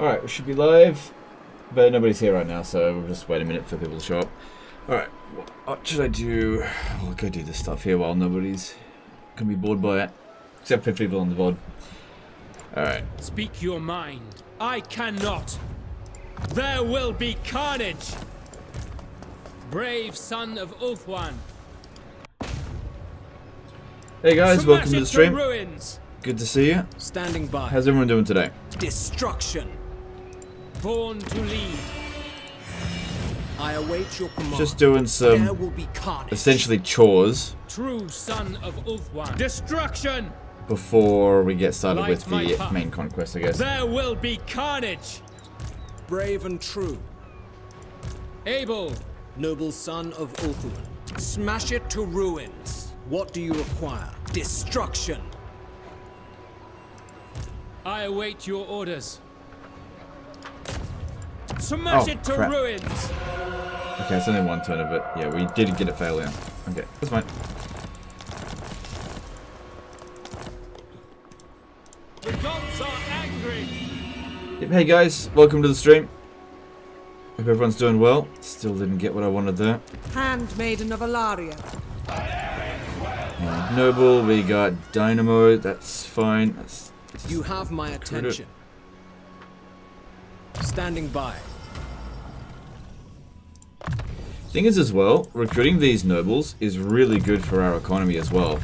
Alright, we should be live, but nobody's here right now, so we'll just wait a minute for people to show up. Alright, what should I do? I'll go do this stuff here while nobody's gonna be bored by it. Except for people on the VOD. Alright. Speak your mind. I cannot. There will be carnage. Brave son of Ulthuan. Hey guys, welcome to the stream. Ruins. Good to see you. Standing by. How's everyone doing today? Destruction. Born to lead. I await your command. Just doing some there will be carnage. Essentially chores. True son of Ulthuan. Destruction. Before we get started with the main conquest, I guess. There will be carnage. Brave and true. Able. Noble son of Ulthuan. Smash it to ruins. What do you require? Destruction. I await your orders. Smash it to ruins. Okay, it's only one turn of it. Yeah, we did get a failure. Okay, that's fine. The gods are angry. Yep, hey guys, welcome to the stream. Hope everyone's doing well. Still didn't get what I wanted there. Handmaiden of Aenarion. Noble, we got Dynamo, that's fine. You have my attention. Standing by. Thing is as well, recruiting these nobles is really good for our economy as well.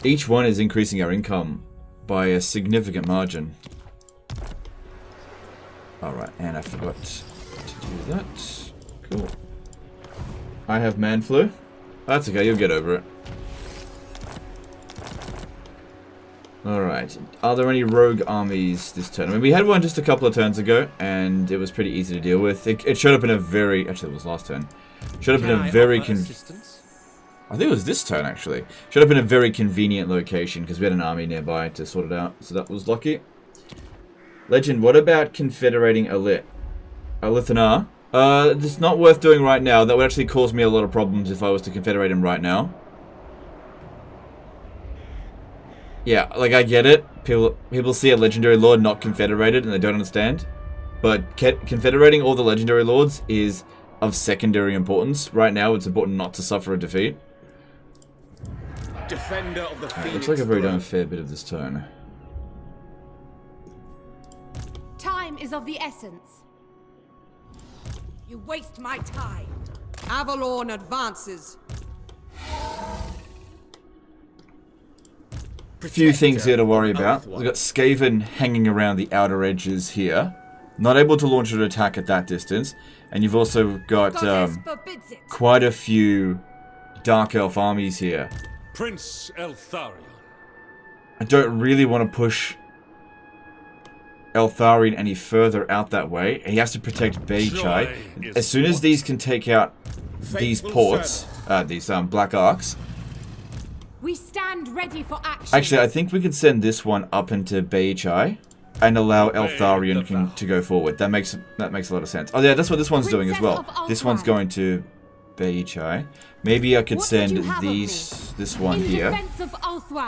Each one is increasing our income by a significant margin. Alright, and I forgot to do that. Cool. I have man flu. That's okay, you'll get over it. Alright, are there any rogue armies this turn? I mean, we had one just a couple of turns ago, and it was pretty easy to deal with. It showed up in a very... Actually, it was last turn. Showed up in a very... I think it was this turn, actually. Showed up in a very convenient location, because we had an army nearby to sort it out, so that was lucky. Legend, what about confederating Alithanar? It's not worth doing right now. That would actually cause me a lot of problems if I was to confederate him right now. Yeah, like I get it. People see a legendary lord not confederated and they don't understand. But confederating all the legendary lords is of secondary importance. Right now, it's important not to suffer a defeat. Defender of the Phoenix. Looks like I've already done a fair bit of this turn. Time is of the essence. You waste my time. Avalon advances. Few things here to worry about. We've got Skaven hanging around the outer edges here. Not able to launch an attack at that distance. And you've also got quite a few Dark Elf armies here. Prince Eltharion. I don't really want to push Eltharion any further out that way. He has to protect Beichai. As soon as these can take out these ports, these Black Arcs, we stand ready for action. actually, I think we could send this one up into Beichai and allow Eltharion to go forward. That makes a lot of sense. Oh yeah, that's what this one's doing as well. This one's going to Beichai. Maybe I could send this one here.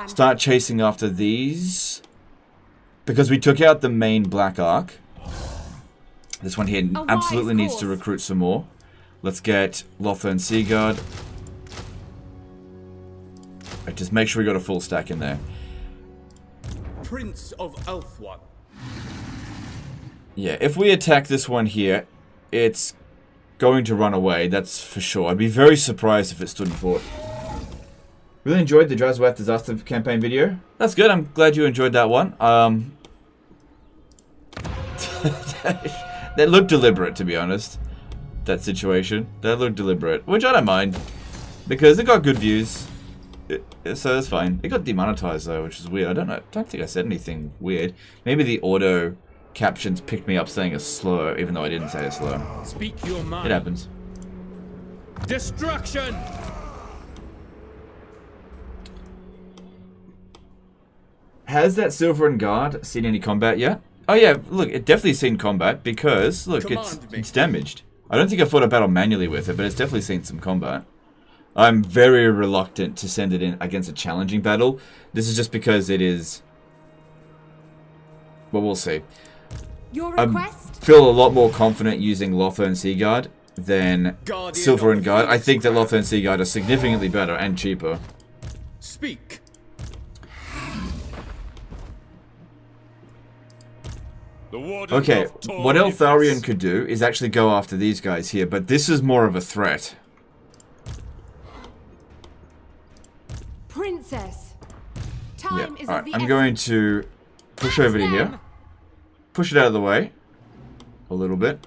Start chasing after these. Because we took out the main Black Arc. This one here absolutely needs to recruit some more. Let's get Lothar Seaguard. Right, just make sure we got a full stack in there. Prince of Ulthuan. Yeah, if we attack this one here, it's going to run away, that's for sure. I'd be very surprised if it stood and fought. Really enjoyed the Drazwath Disaster Campaign video. That's good, I'm glad you enjoyed that one. That looked deliberate, to be honest. That situation. That looked deliberate, which I don't mind. Because it got good views. So that's fine. It got demonetized though, which is weird. I don't think I said anything weird. Maybe the auto captions picked me up saying a slur, even though I didn't say a slur. Speak your mind. It happens. Destruction. Has that Silverin Guard seen any combat yet? Oh yeah, look, it definitely seen combat because look, it's damaged. I don't think I fought a battle manually with it, but it's definitely seen some combat. I'm very reluctant to send it in against a challenging battle. This is just because it is... Well, we'll see. Your request? Feel a lot more confident using Lothern Seaguard than Silver and Guard. I think that Lothern Seaguard are significantly better and cheaper. Speak. Okay, what Eltharion could do is actually go after these guys here, but this is more of a threat. Princess. Yeah, Time is of alright, the I'm going to push over to here. Push it out of the way. A little bit.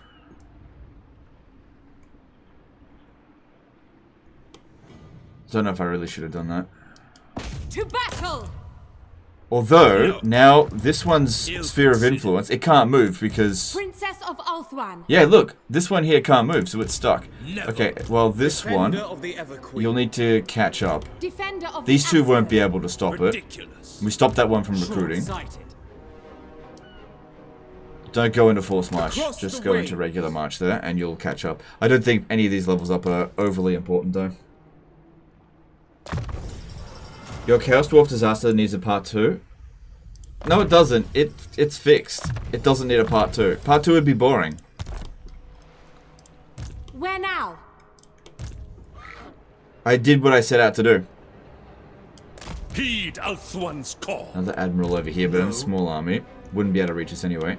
Don't know if I really should have done that. To battle. Although, now, this one's sphere of influence, it can't move because... Princess of Ulthuan. Yeah, look, this one here can't move, so it's stuck. Okay, well, this one, you'll need to catch up. Defender of These the two won't be Asher. able to stop it. We stopped that one from recruiting. Don't go into force march, just go into regular march there, and you'll catch up. I don't think any of these levels up are overly important, though. Your Chaos Dwarf Disaster needs a part 2. No, it doesn't. It's fixed. It doesn't need a part 2. Part 2 would be boring. Where now? I did what I set out to do. Heed Ulthuan's call. Another admiral over here, but in a small army. Wouldn't be able to reach us anyway.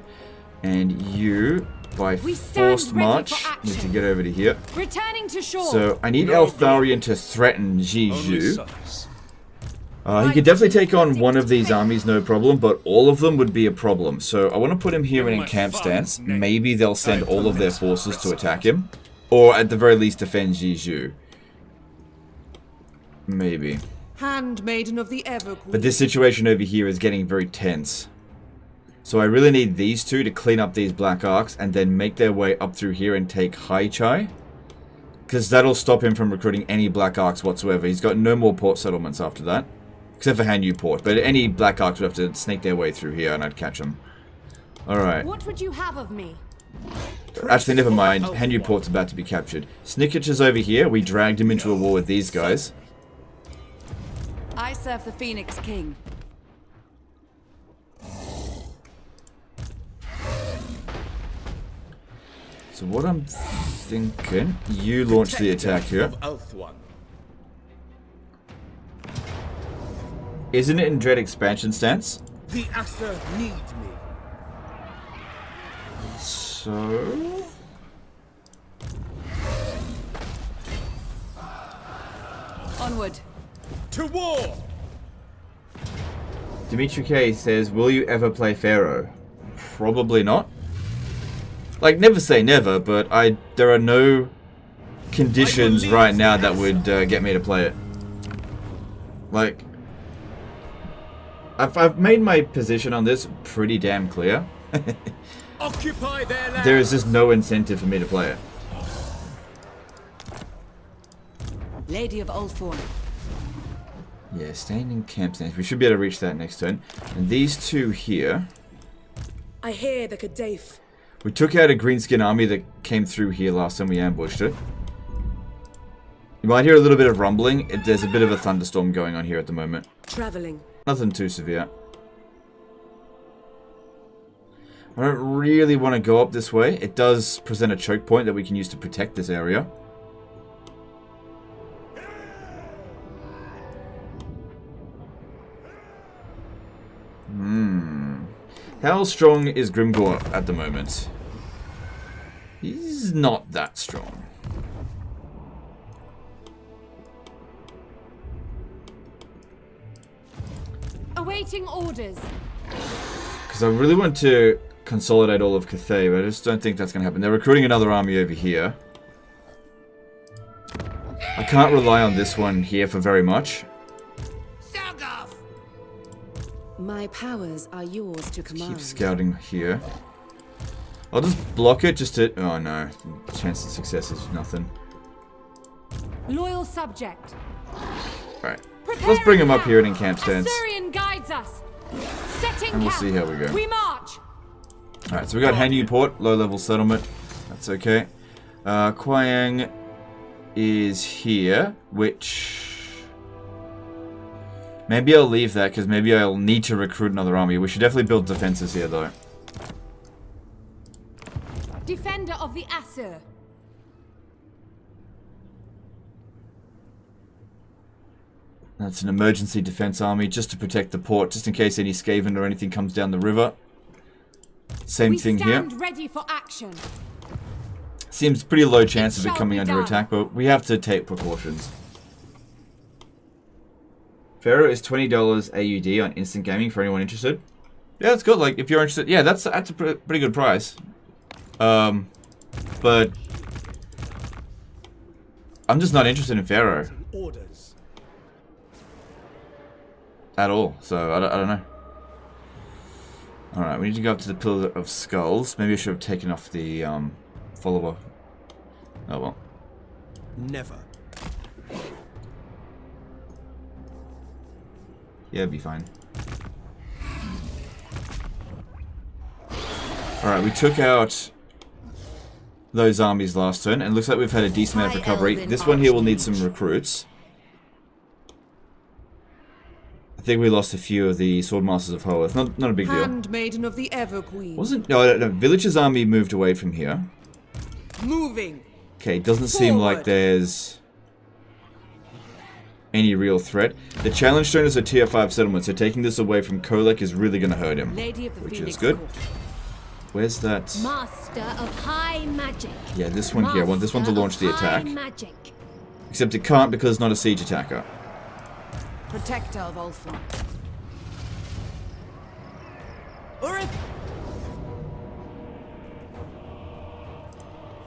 And you, by forced march, need to get over to here. Returning to shore. So I need Eltharion to threaten Jiju. He could definitely take on one of these armies, no problem, but all of them would be a problem. So I want to put him here in camp stance. Maybe they'll send all of their forces to attack him. Or at the very least defend Jiju. Maybe. Handmaiden of the Everqueen. But this situation over here is getting very tense. So I really need these two to clean up these Black Arcs and then make their way up through here and take Hai Chai. Because that'll stop him from recruiting any Black Arcs whatsoever. He's got no more port settlements after that. Except for Hanyu Port. But any Black Arcs would have to snake their way through here and I'd catch them. Alright. What would you have of me? Actually, never mind. Hanyu Port's about to be captured. Snikich is over here. We dragged him into a war with these guys. I serve the Phoenix King. So what I'm thinking, you launch the attack here. Isn't it in Dread expansion stance? The Asher need me. So... Onward. To war! Dimitri K says, will you ever play Pharaoh? Probably not. Like, never say never, but there are no conditions right now that would get me to play it. Like, I've made my position on this pretty damn clear. Occupy their land. There is just no incentive for me to play it. Lady of Ulthuan. Yeah, staying in camp stance. We should be able to reach that next turn. And these two here... I hear the Kadhaif. We took out a greenskin army that came through here last time we ambushed it. You might hear a little bit of rumbling. There's a bit of a thunderstorm going on here at the moment. Traveling. Nothing too severe. I don't really want to go up this way. It does present a choke point that we can use to protect this area. How strong is Grimgor at the moment? He's not that strong. Awaiting orders. Because I really want to consolidate all of Cathay, but I just don't think that's going to happen. They're recruiting another army over here. I can't rely on this one here for very much. My powers are yours to command. Keep scouting here. I'll just block it just to... Oh no, chance of success is nothing. Loyal subject. Alright, let's bring him up here in camp stance. Assyrian guides us. Setting And we'll camp. see how we go. We march. Alright, so we got Hanyu Port, low level settlement. That's okay. Kwayang is here, which... Maybe I'll leave that, because maybe I'll need to recruit another army. We should definitely build defenses here, though. Defender of the Aesir. That's an emergency defense army just to protect the port, just in case any Skaven or anything comes down the river. Same thing here. We stand ready for action. Seems pretty low chance of it shall coming be under done. attack, but we have to take precautions. Pharaoh is $20 AUD on instant gaming for anyone interested. Yeah, that's good. Like, if you're interested, yeah, that's a pretty good price. But I'm just not interested in Pharaoh Orders. at all. So I don't know. All right, we need to go up to the Pillar of Skulls. Maybe I should have taken off the follower. Oh well. Never. Yeah, it'd be fine. Alright, we took out those armies last turn, and it looks like we've had a decent amount of recovery. This one here will need some recruits. I think we lost a few of the Swordmasters of Hoeth. Not a big deal. Handmaiden of the Everqueen. No, Village's army moved away from here. Moving. Okay, doesn't seem like Forward. there's any real threat. The challenge stone is a tier 5 settlement, so taking this away from Kolek is really going to hurt him. Lady of the Which Phoenix is good. Court. Where's that? Master of High Magic. Yeah, this one here. I want this one to Master launch the of High attack. Magic. Except it can't because it's not a siege attacker. Protector of Ulthuan. Uruk!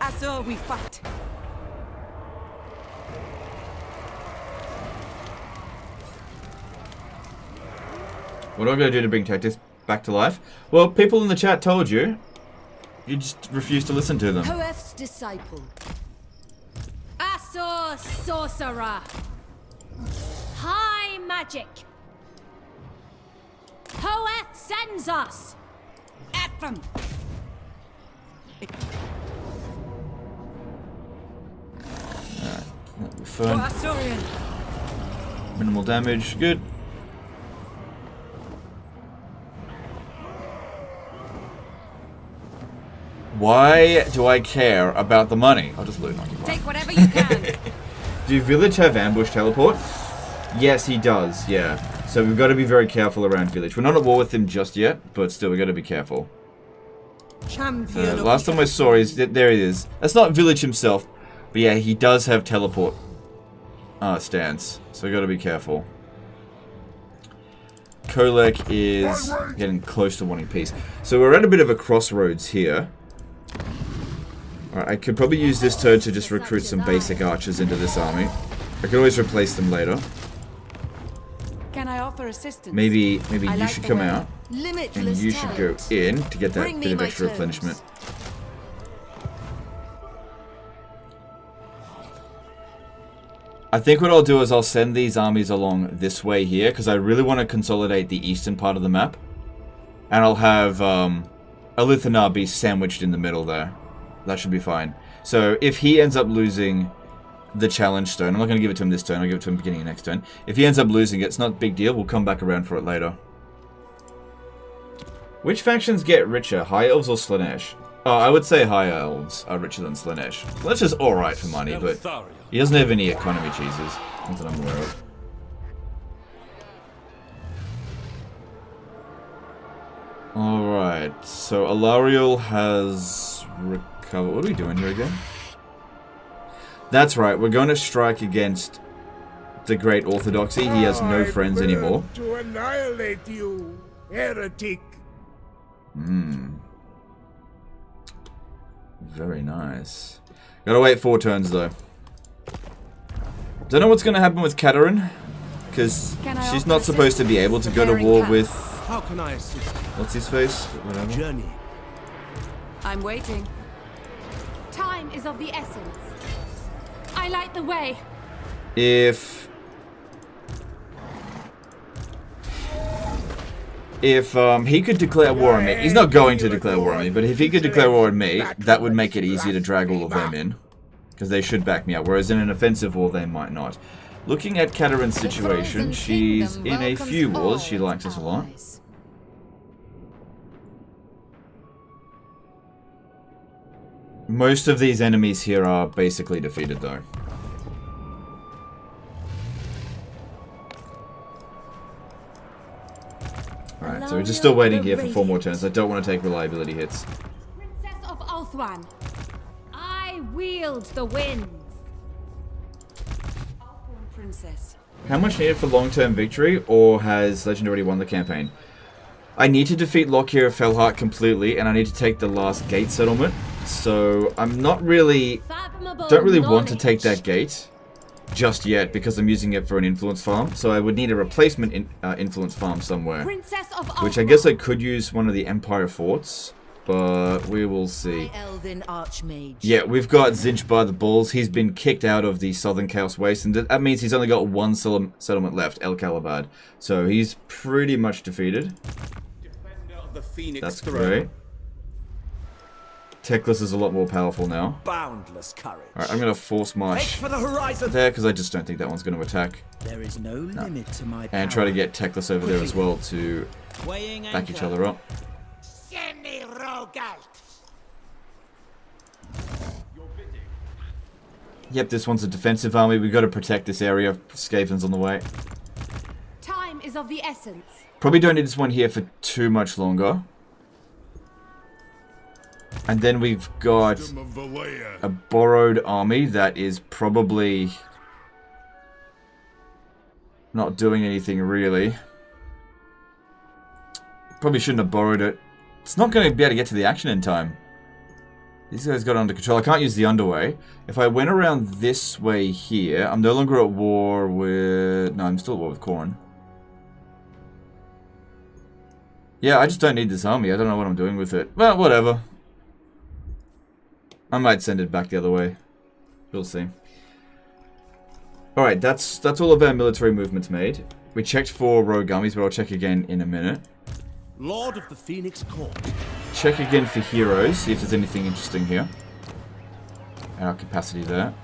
Azor, we fight. What am I going to do to bring Tactics back to life? Well, people in the chat told you. You just refuse to listen to them. Hoeth's disciple. Azor sorcerer. High magic. Hoeth sends us. Ephraim! That'll be For fun. Asturian! Minimal damage. Good. Why do I care about the money? I'll just loot and occupy. Take whatever you can! Do Village have ambush teleport? Yes, he does, yeah. So we've got to be very careful around Village. We're not at war with him just yet, but still, we've got to be careful. Champion of Last the time I saw is there he is. That's not Village himself, but yeah, he does have teleport stance, so we got to be careful. Kolek is getting close to wanting peace. So we're at a bit of a crossroads here. Alright, I could probably use this turn to just recruit some basic archers into this army. I could always replace them later. Can I offer assistance? Maybe I you like should the come way. out, and Limitless you should go talent. in to get that Bring me bit of my extra terms. replenishment. I think what I'll do is I'll send these armies along this way here, because I really want to consolidate the eastern part of the map. And I'll have Elithanar be sandwiched in the middle there. That should be fine. So if he ends up losing the challenge stone, I'm not going to give it to him this turn, I'll give it to him beginning of next turn. If he ends up losing it, it's not a big deal, we'll come back around for it later. Which factions get richer, High Elves or Slaanesh? Oh, I would say High Elves are richer than Slaanesh. Slaanesh is alright for money, but he doesn't have any economy cheeses. Not that I'm aware of. Alright, so Alariel has recovered. What are we doing here again? That's right, we're going to strike against the Great Orthodoxy. He has no friends anymore. To annihilate you, heretic. Very nice. Gotta wait 4 turns though. Don't know what's gonna happen with Katerin, because Can I she's offer not supposed to be able to go to Preparing war camp. with How can I assist? what's his face? Whatever. Journey. I'm waiting. Time is of the essence. I light the way. If he could declare war on me, he's not going to declare war on me, but if he could declare war on me, that would make it easier to drag all of them in. Because they should back me up, whereas in an offensive war, they might not. Looking at Katerin's situation, she's in a few wars, she likes us a lot. Allies. Most of these enemies here are basically defeated, though. Alright, so we're just still waiting here for 4 more turns. I don't want to take reliability hits. Princess of Ulthuan, I wield the winds. Ulthuan princess. How much needed for long-term victory, or has Legend already won the campaign? I need to defeat Lockyer of Felheart completely, and I need to take the last gate settlement. So I'm not really... don't really want to take that gate just yet, because I'm using it for an influence farm. So I would need a replacement influence farm somewhere. Princess of Which I guess I could use one of the Empire forts, but we will see. Elven Archmage. Yeah, we've got Zinch by the balls. He's been kicked out of the Southern Chaos Waste, and that means he's only got one settlement left, El Calabad. So he's pretty much defeated. The Phoenix That's throne. great. Teclis is a lot more powerful now. Boundless courage. Alright, I'm going to force march For the horizon. there, because I just don't think that one's going to attack. There is no limit to my power. And try to get Teclis over there as well to Weighing back each other up. Yep, this one's a defensive army. We've got to protect this area. Skaven's on the way. Time is of the essence. Probably don't need this one here for too much longer. And then we've got a borrowed army that is probably not doing anything really. Probably shouldn't have borrowed it. It's not going to be able to get to the action in time. These guys got it under control. I can't use the underway. If I went around this way here, I'm no longer at war with... no, I'm still at war with Khorne. Yeah, I just don't need this army. I don't know what I'm doing with it. Well, whatever. I might send it back the other way. We'll see. Alright, that's all of our military movements made. We checked for rogue armies, but I'll check again in a minute. Lord of the Phoenix Court. Check again for heroes, see if there's anything interesting here. Our capacity there.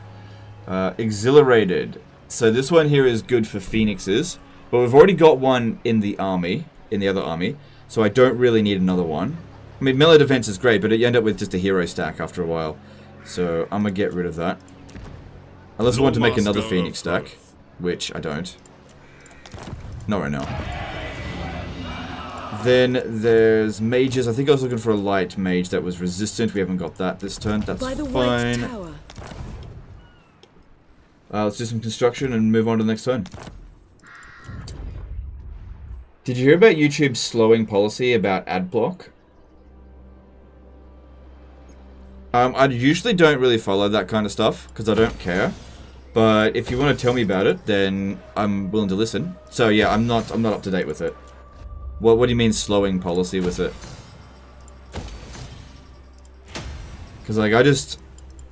Exhilarated. So this one here is good for phoenixes, but we've already got one in the army, in the other army, so I don't really need another one. I mean, melee defense is great, but you end up with just a hero stack after a while. So I'm going to get rid of that. Unless I want to make another phoenix stack, which I don't. Not right now. Then there's mages. I think I was looking for a light mage that was resistant. We haven't got that this turn. That's fine. Let's do some construction and move on to the next turn. Did you hear about YouTube's slowing policy about ad block? I usually don't really follow that kind of stuff because I don't care. But if you want to tell me about it, then I'm willing to listen. So yeah, I'm not up to date with it. What do you mean slowing policy with it? Because like I just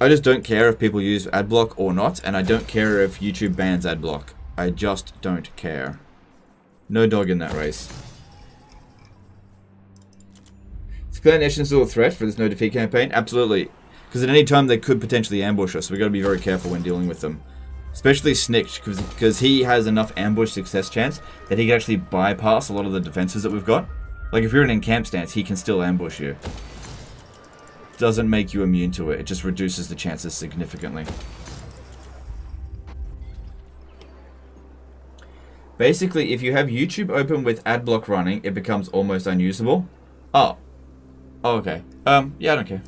don't care if people use adblock or not, and I don't care if YouTube bans adblock. I just don't care. No dog in that race. Is Clan Nation still a threat for this no defeat campaign? Absolutely. Because at any time they could potentially ambush us, so we've got to be very careful when dealing with them. Especially Snicked, because he has enough ambush success chance that he can actually bypass a lot of the defenses that we've got. Like if you're in an encamp stance, he can still ambush you. Doesn't make you immune to it, it just reduces the chances significantly. Basically, if you have YouTube open with adblock running, it becomes almost unusable. Oh. Oh, okay. Yeah, I don't care.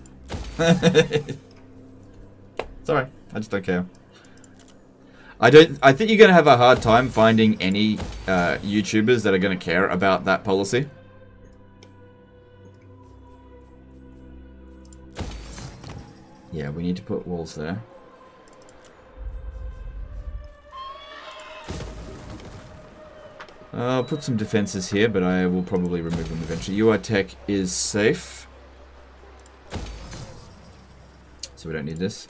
Sorry, I just don't care. I think you're going to have a hard time finding any YouTubers that are going to care about that policy. Yeah, we need to put walls there. I'll put some defenses here, but I will probably remove them eventually. UI tech is safe. So we don't need this.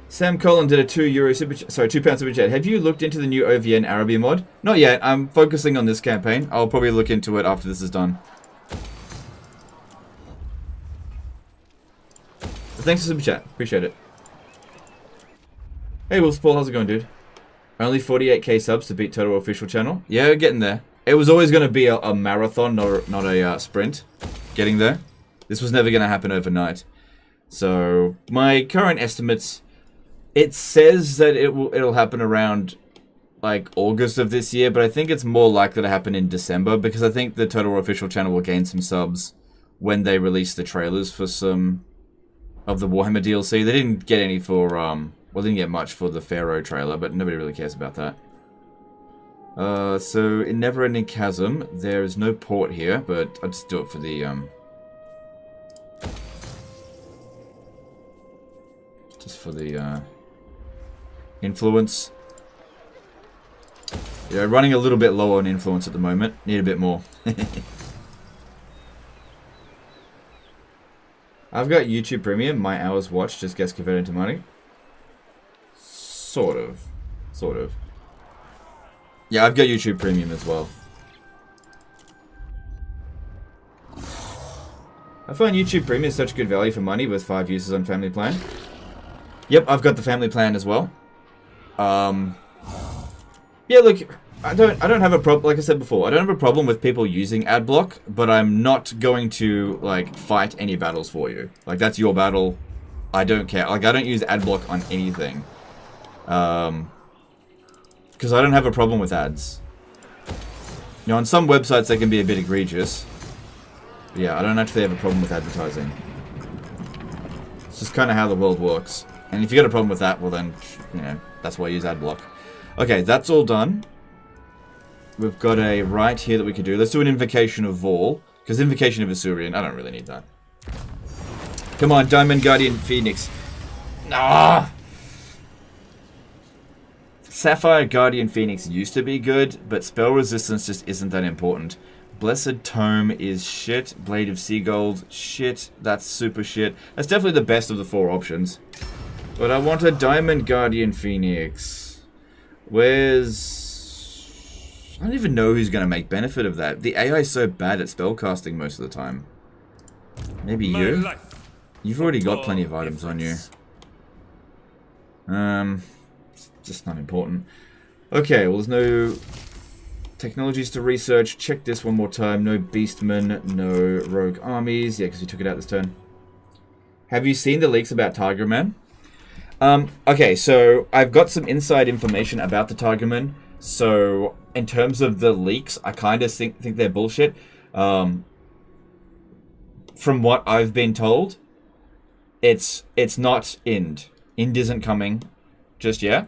Sam Collin did a £2 super £2 super chat. Have you looked into the new OVN Araby mod? Not yet. I'm focusing on this campaign. I'll probably look into it after this is done. But thanks for super chat. Appreciate it. Hey, Wolf Paul, how's it going, dude? Only 48k subs to beat Total official channel. Yeah, we're getting there. It was always going to be a marathon, not a sprint. Getting there. This was never going to happen overnight. So my current estimates, it says that it'll happen around like August of this year, but I think it's more likely to happen in December because I think the Total official channel will gain some subs when they release the trailers for some of the Warhammer DLC. They didn't get any for well, they didn't get much for the Pharaoh trailer, but nobody really cares about that. So in Neverending Chasm, there is no port here, but I'll just do it for the just for the influence. Yeah, running a little bit low on influence at the moment. Need a bit more. I've got YouTube Premium. My hours watched just gets converted into money. Sort of. Sort of. Yeah, I've got YouTube Premium as well. I find YouTube Premium such good value for money with 5 users on Family Plan. Yep, I've got the Family Plan as well. Yeah, look, I don't have a problem. Like I said before, I don't have a problem with people using ad block, but I'm not going to like fight any battles for you. Like that's your battle. I don't care. Like I don't use ad block on anything. Because I don't have a problem with ads. You know, on some websites they can be a bit egregious. But yeah, I don't actually have a problem with advertising. It's just kind of how the world works. And if you got a problem with that, well then, you know, that's why I use ad block. Okay, that's all done. We've got a right here that we could do. Let's do an Invocation of Vol. Because Invocation of Aenarion, I don't really need that. Come on, Diamond Guardian Phoenix. Ah! Sapphire Guardian Phoenix used to be good, but spell resistance just isn't that important. Blessed Tome is shit. Blade of Seagold, shit. That's super shit. That's definitely the best of the 4 options. But I want a Diamond Guardian Phoenix. Where's... I don't even know who's going to make benefit of that. The AI is so bad at spellcasting most of the time. Maybe you? You've already got plenty of items on you. It's just not important. Okay, well there's no technologies to research. Check this one more time. No Beastmen, no Rogue Armies. Yeah, because we took it out this turn. Have you seen the leaks about Tigerman? Okay, so I've got some inside information about the Tigerman. So in terms of the leaks, I kind of think they're bullshit. From what I've been told, it's not Ind. Ind isn't coming just yet.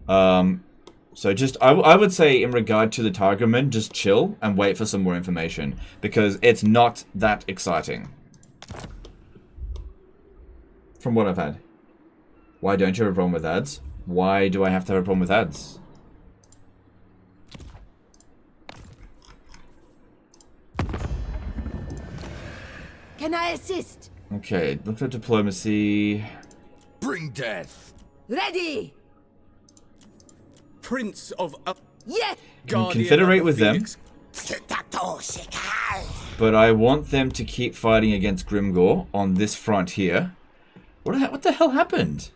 So just I would say in regard to the Tigerman, just chill and wait for some more information because it's not that exciting. From what I've had. Why don't you have a problem with ads? Why do I have to have a problem with ads? Can I assist? Okay, look for diplomacy. Bring death. Ready! Prince of... Yes! Confederate with them. But I want them to keep fighting against Grimgor on this front here. What the hell happened?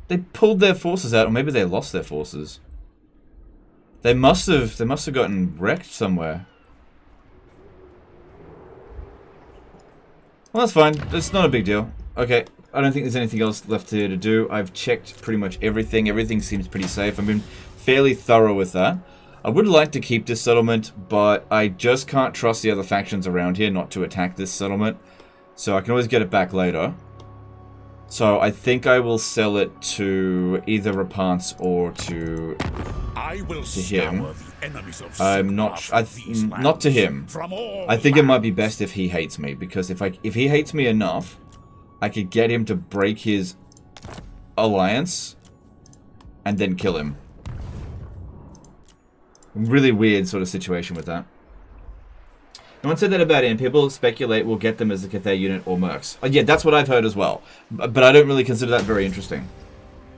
They pulled their forces out, or maybe they lost their forces. They must have gotten wrecked somewhere. Well, that's fine. It's not a big deal. Okay, I don't think there's anything else left here to do. I've checked pretty much everything. Everything seems pretty safe. I've been fairly thorough with that. I would like to keep this settlement, but I just can't trust the other factions around here not to attack this settlement. So I can always get it back later. So I think I will sell it to either Rapance or to him. I'm not not to him. I think it might be best if he hates me, because if he hates me enough, I could get him to break his alliance and then kill him. Really weird sort of situation with that. No one said that about him. People speculate we'll get them as a Cathay unit or mercs. Yeah, that's what I've heard as well. But I don't really consider that very interesting.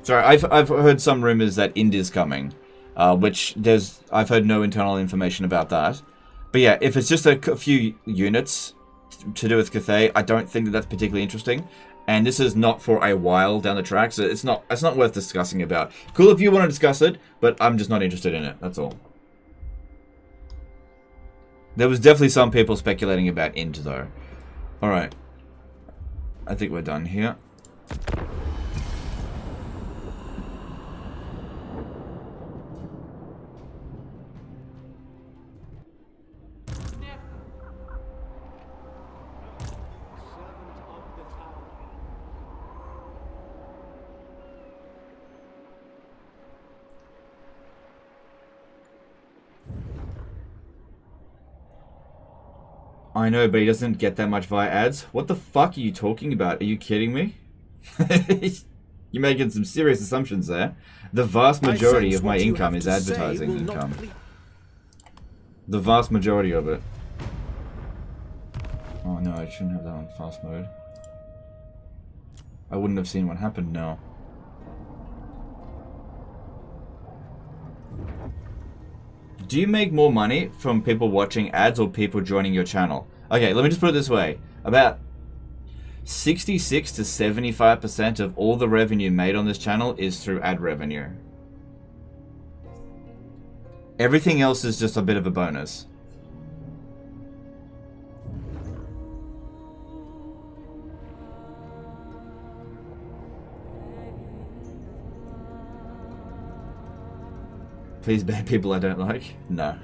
Sorry, I've heard some rumors that Ind is coming. Which I've heard no internal information about that. But yeah, if it's just a few units to do with Cathay, I don't think that's particularly interesting. And this is not for a while down the track, so it's not worth discussing about. Cool if you want to discuss it, but I'm just not interested in it, that's all. There was definitely some people speculating about Int, though. Alright. I think we're done here. I know, but he doesn't get that much via ads. What the fuck are you talking about? Are you kidding me? You're making some serious assumptions there. The vast majority of my income is advertising income. The vast majority of it. Oh no, I shouldn't have that on fast mode. I wouldn't have seen what happened now. Do you make more money from people watching ads or people joining your channel? Okay, let me just put it this way. About 66 to 75% of all the revenue made on this channel is through ad revenue. Everything else is just a bit of a bonus. Please ban people I don't like? No.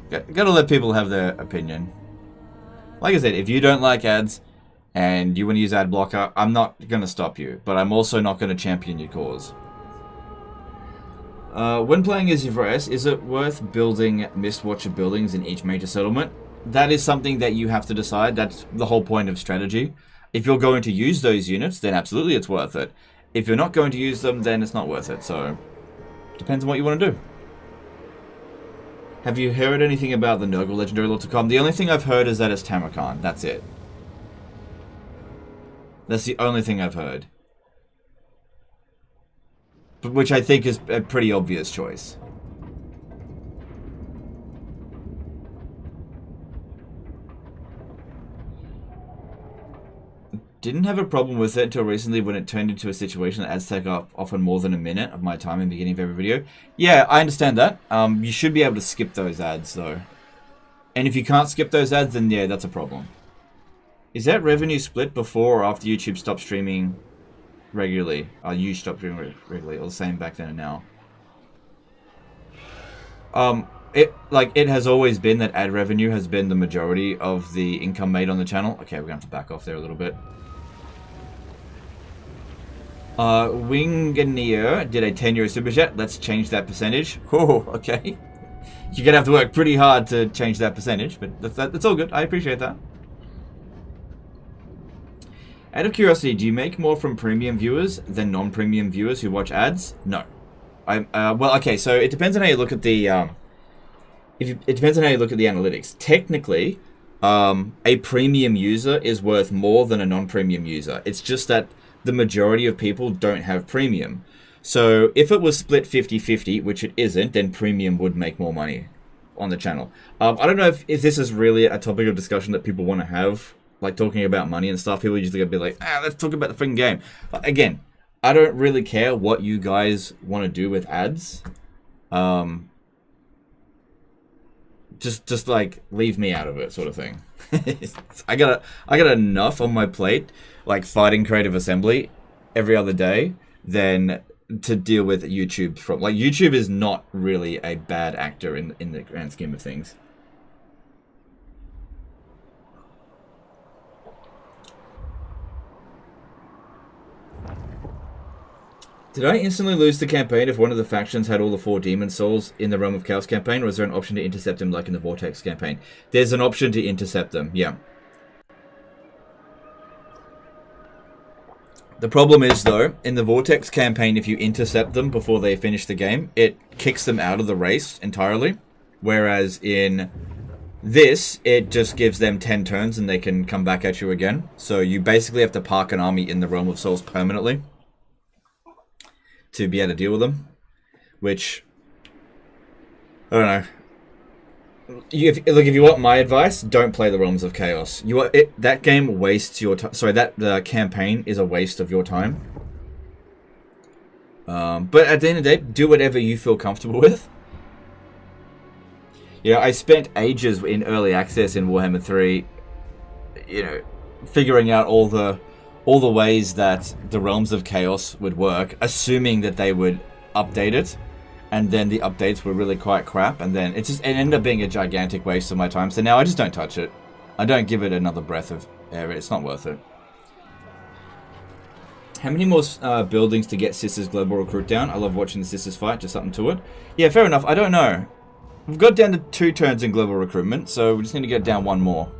Gotta let people have their opinion. Like I said, if you don't like ads and you want to use ad blocker, I'm not gonna stop you, but I'm also not gonna champion your cause. When playing as Yvres, is it worth building Mistwatcher buildings in each major settlement? That is something that you have to decide. That's the whole point of strategy. If you're going to use those units, then absolutely it's worth it. If you're not going to use them, then it's not worth it. So, depends on what you want to do. Have you heard anything about the Nurgle Legendary Lord to come? The only thing I've heard is that it's Tamarkan. That's it. That's the only thing I've heard. But which I think is a pretty obvious choice. Didn't have a problem with it until recently when it turned into a situation that ads take up often more than a minute of my time in the beginning of every video. Yeah, I understand that. You should be able to skip those ads though. And if you can't skip those ads, then yeah, that's a problem. Is that revenue split before or after YouTube stopped streaming regularly? You stopped streaming regularly, or the same back then and now? It has always been that ad revenue has been the majority of the income made on the channel. Okay, we're gonna have to back off there a little bit. Winganier did a 10 euro super chat. Let's change that percentage. Oh, okay. You're gonna have to work pretty hard to change that percentage, but that's all good. I appreciate that. Out of curiosity, do you make more from premium viewers than non-premium viewers who watch ads? No. Well, okay, so it depends on how you look at the it depends on how you look at the analytics. Technically, a premium user is worth more than a non-premium user. It's just that the majority of people don't have premium. So if it was split 50-50, which it isn't, then premium would make more money on the channel. I don't know if this is really a topic of discussion that people want to have, like talking about money and stuff. People usually gonna be like, let's talk about the freaking game. But again, I don't really care what you guys want to do with ads. Just like leave me out of it, sort of thing. I got enough on my plate, like fighting Creative Assembly every other day, than to deal with YouTube from. Like, YouTube is not really a bad actor in the grand scheme of things. Did I instantly lose the campaign if one of the factions had all the 4 demon souls in the Realm of Chaos campaign, or is there an option to intercept them like in the Vortex campaign? There's an option to intercept them, yeah. The problem is, though, in the Vortex campaign, if you intercept them before they finish the game, it kicks them out of the race entirely. Whereas in this, it just gives them 10 turns and they can come back at you again. So you basically have to park an army in the Realm of Souls permanently to be able to deal with them, which, I don't know. Look, if you want my advice, don't play the Realms of Chaos. That game wastes your time. Sorry, the campaign is a waste of your time. But at the end of the day, do whatever you feel comfortable with. Yeah, I spent ages in early access in Warhammer 3, you know, figuring out all the ways that the Realms of Chaos would work, assuming that they would update it, and then the updates were really quite crap, and then it ended up being a gigantic waste of my time. So now I just don't touch it. I don't give it another breath of air. It's not worth it. How many more buildings to get Sisters Global Recruit down? I love watching the Sisters fight, just something to it. Yeah, fair enough. I don't know. We've got down to 2 turns in Global Recruitment, so we just need to get down 1 more.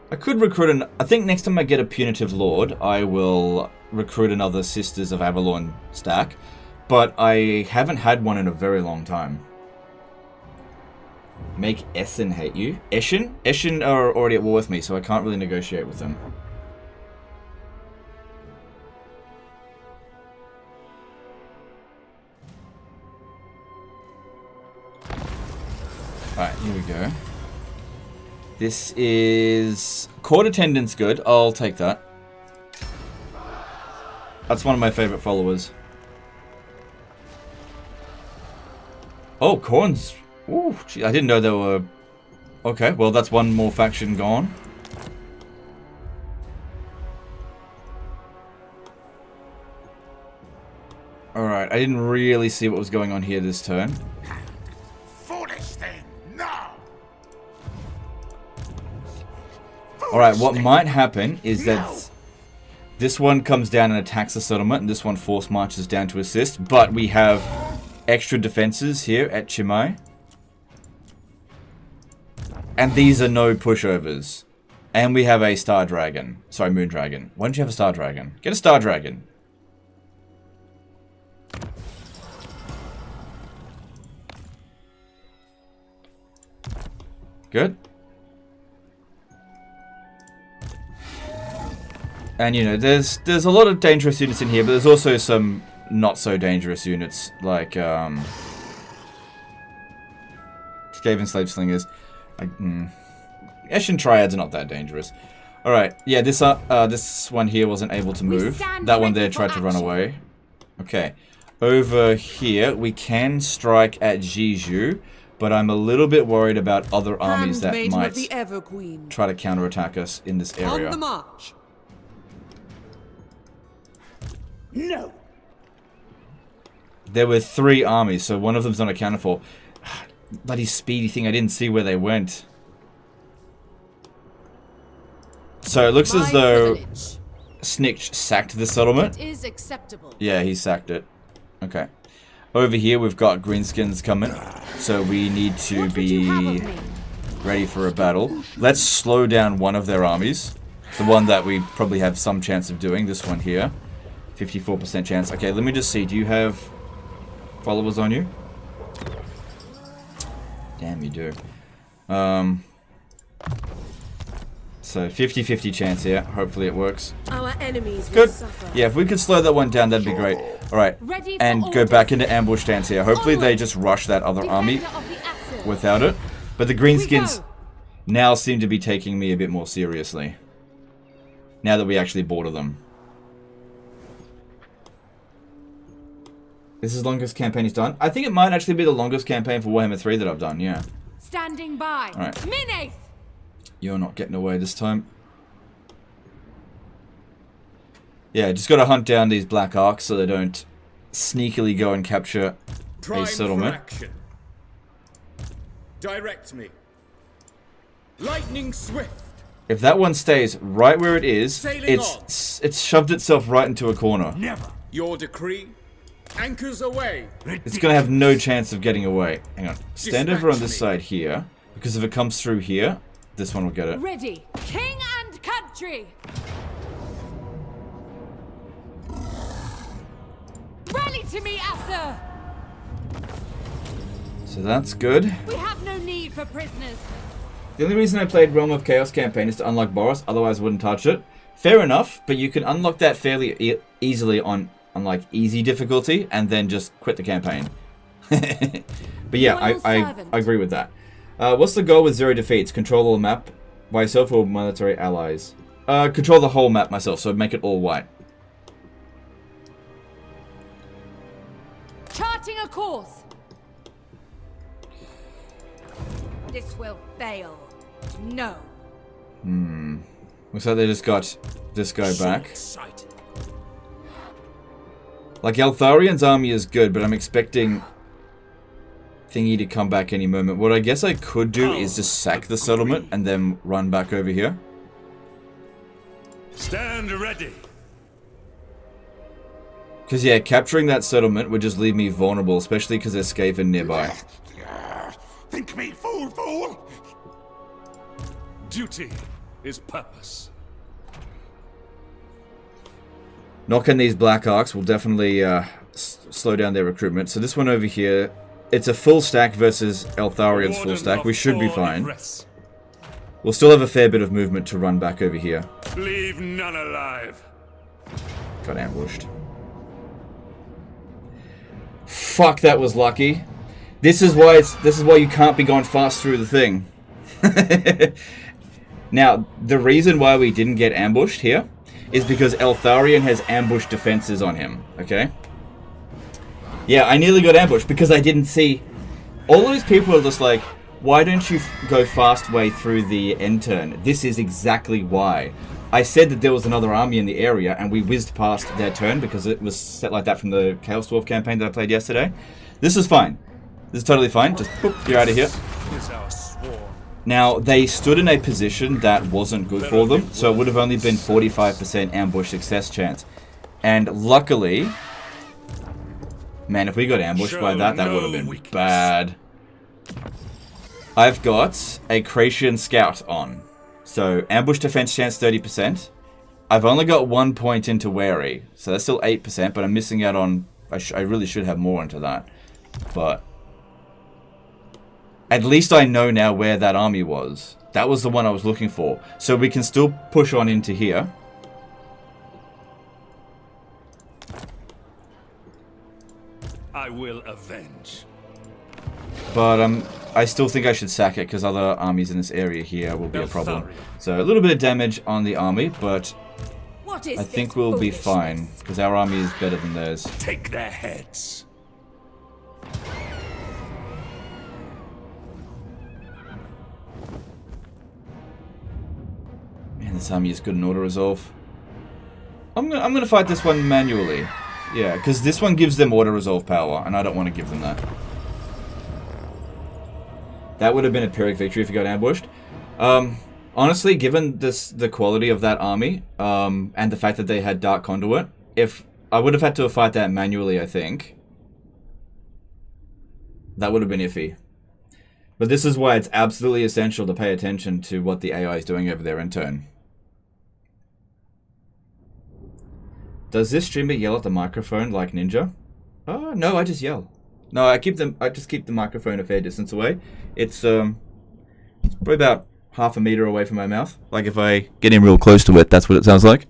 I could recruit I think next time I get a Punitive Lord, I will recruit another Sisters of Avalon stack, but I haven't had one in a very long time. Make Essen hate you? Eschen? Eschen are already at war with me, so I can't really negotiate with them. Alright, here we go. This is... Court Attendant's good. I'll take that. That's one of my favorite followers. Oh, Khorne's... Ooh, gee, I didn't know there were... Okay, well that's one more faction gone. Alright, I didn't really see what was going on here this turn. Alright, what might happen is that this one comes down and attacks the settlement, and this one force marches down to assist, but we have extra defenses here at Chimay. And these are no pushovers. And we have a Star Dragon. Sorry, Moon Dragon. Why don't you have a Star Dragon? Get a Star Dragon. Good. And you know, there's a lot of dangerous units in here, but there's also some not so dangerous units like Skaven Slave Slingers. Eshin Triads are not that dangerous. All right, yeah, this one here wasn't able to move. That one there tried to run away. Okay, over here we can strike at Jiju, but I'm a little bit worried about other armies that might try to counterattack us in this area. On the march. No. There were 3 armies, so one of them's not accounted for. Bloody speedy thing, I didn't see where they went. So it looks as though Snitch sacked the settlement. It is acceptable. Yeah, he sacked it. Okay. Over here we've got greenskins coming, so we need to be ready for a battle. Let's slow down one of their armies. The one that we probably have some chance of doing, this one here. 54% chance. Okay, let me just see. Do you have followers on you? Damn, you do. So 50-50 chance here. Hopefully it works. Our enemies Good. will suffer. Yeah, if we could slow that one down, that'd be great. Alright, and go back into ambush stance here. Hopefully they just rush that other army without it. But the greenskins now seem to be taking me a bit more seriously. Now that we actually border them. This is the longest campaign he's done. I think it might actually be the longest campaign for Warhammer 3 that I've done, yeah. Standing by. Alright. Mineth! You're not getting away this time. Yeah, just gotta hunt down these black arcs so they don't sneakily go and capture a settlement. For action. Direct me. Lightning swift. If that one stays right where it is, Sailing it's shoved itself right into a corner. Never. Your decree. Anchors away. It's gonna have no chance of getting away. Hang on. Stand over on this Dispatch side here, because if it comes through here, this one will get it. Ready. King and country. Rally to me, Asa. So that's good. We have no need for prisoners. The only reason I played Realm of Chaos campaign is to unlock Boros, otherwise I wouldn't touch it. Fair enough, but you can unlock that fairly easily on like easy difficulty and then just quit the campaign. But yeah, Loyal I servant. agree with that. What's the goal with 0 defeats? Control all the map by yourself or military allies? Control the whole map myself, so make it all white. Charting a course. This will fail. No. Looks like they just got this guy back. Excited. Like, Eltharion's army is good, but I'm expecting Thingy to come back any moment. What I guess I could do is just sack the settlement and then run back over here. Stand ready. Because, yeah, capturing that settlement would just leave me vulnerable, especially because there's Skaven nearby. Think me fool, fool! Duty is purpose. Knocking these Black Arcs will definitely slow down their recruitment. So this one over here, it's a full stack versus Eltharion's full stack. We should be fine. We'll still have a fair bit of movement to run back over here. Leave none alive. Got ambushed. Fuck, that was lucky. This is why you can't be going fast through the thing. Now, the reason why we didn't get ambushed here is because Eltharion has ambush defenses on him, okay? Yeah, I nearly got ambushed because I didn't see... All of these people are just like, why don't you go fast way through the end turn? This is exactly why. I said that there was another army in the area and we whizzed past their turn because it was set like that from the Chaos Dwarf campaign that I played yesterday. This is fine. This is totally fine. Just, boop, you're out of here. Now, they stood in a position that wasn't good for them, so it would have only been 45% ambush success chance. And luckily... Man, if we got ambushed by that, that would have been bad. I've got a Kracian Scout on. So, ambush defense chance 30%. I've only got 1 point into Wary, so that's still 8%, but I'm missing out on... I really should have more into that. But... At least I know now where that army was. That was the one I was looking for. So we can still push on into here. I will avenge. But I still think I should sack it because other armies in this area here will be a problem. So a little bit of damage on the army, but I think we'll be fine because our army is better than theirs. Take their heads. Man, this army is good in auto resolve. I'm gonna fight this one manually. Yeah, because this one gives them auto resolve power, and I don't want to give them that. That would have been a Pyrrhic victory if you got ambushed. Honestly, given the quality of that army, and the fact that they had Dark Conduit, if I would have had to fight that manually, I think that would have been iffy. But this is why it's absolutely essential to pay attention to what the AI is doing over there in turn. Does this streamer yell at the microphone like Ninja? Oh, no, I just yell. No, I just keep the microphone a fair distance away. It's probably about half a meter away from my mouth. Like if I get in real close to it, that's what it sounds like.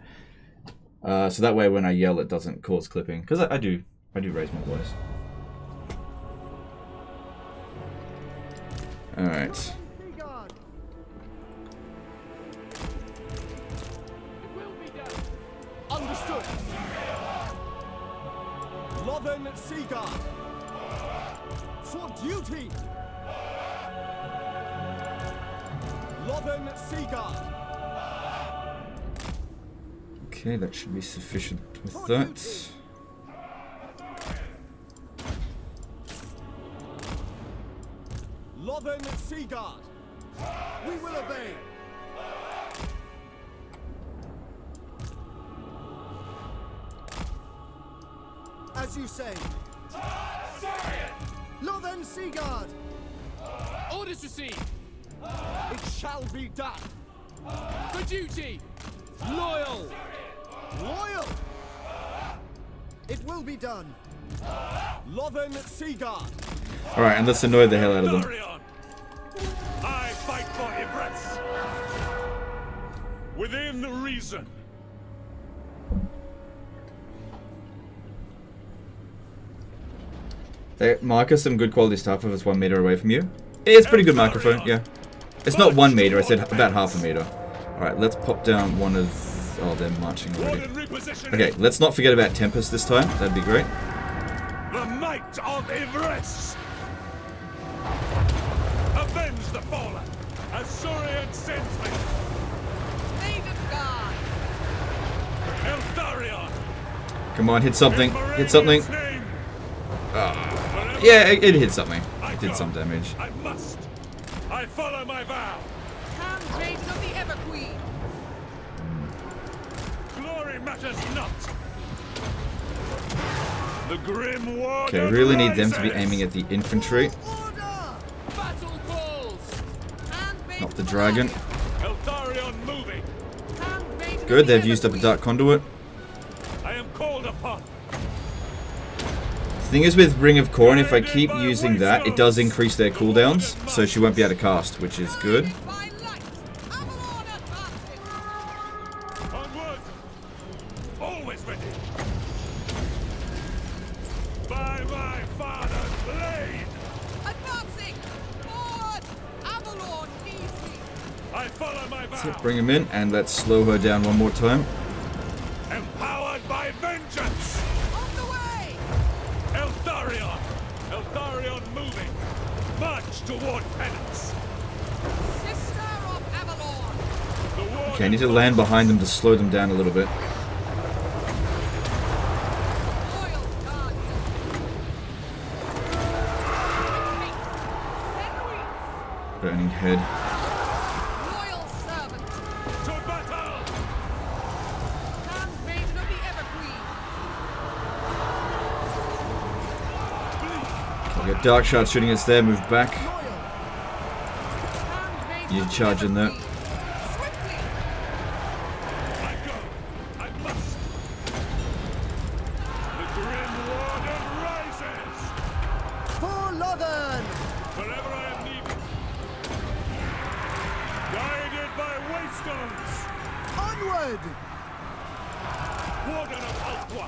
So that way when I yell, it doesn't cause clipping. Because I do raise my voice. Alright. Understood. Lothern Seaguard. For duty. Lothern Seaguard. Okay, that should be sufficient with that. Lothern Seaguard. We will obey. As you say. Lothern Seaguard. Orders received. It shall be done. For duty. Loyal. Loyal. It will be done. Lothern Seaguard. Alright, and let's annoy the hell out of them. Tyrion. I fight for Ibris. Within reason. Marcus, some good quality stuff if it's 1 meter away from you. It's pretty good microphone, yeah. It's not 1 meter, I said about half a meter. Alright, let's pop down one of... Oh, they're marching already. Okay, let's not forget about Tempest this time. That'd be great. The might of Ivris! Avenge the fallen, as Surian sends me! Maiden God! Eltharion! Come on, hit something. Hit something. Yeah, it hit something. It did some damage. I must! I follow my vow! Handmaiden of the Ever Queen! Glory matters not! The grim warden Okay, really need them to be rises. aiming at the infantry, Battle calls! not the dragon. Eltharion moving! Good, they've used up a Dark Conduit. I am called upon! The thing is with Ring of Khorne, if I keep using that, it does increase their cooldowns, so she won't be able to cast, which is good. By light! Avalon advances! Onward! Always ready! By my father's blade! Advancing! Forward! Avalon needs me! I follow my vow! Bring him in, and let's slow her down one more time. Empowered by vengeance! On the way! Eltharion! Eltharion moving! March toward penance! Sister of Avalon! The warden Okay, I need to land behind them to slow them down a little bit. Loyal Guardian! Burning head. Loyal servant! to battle! Handmaiden of the Ever Queen! We got Dark Shard shooting us there, move back. Handmaiden You of the charge in Ever there. Queen. Swiftly! I go! I must! The grim warden rises! For Lothern! Wherever I am needed! Guided by waystones! Onward! Warden of Alpha!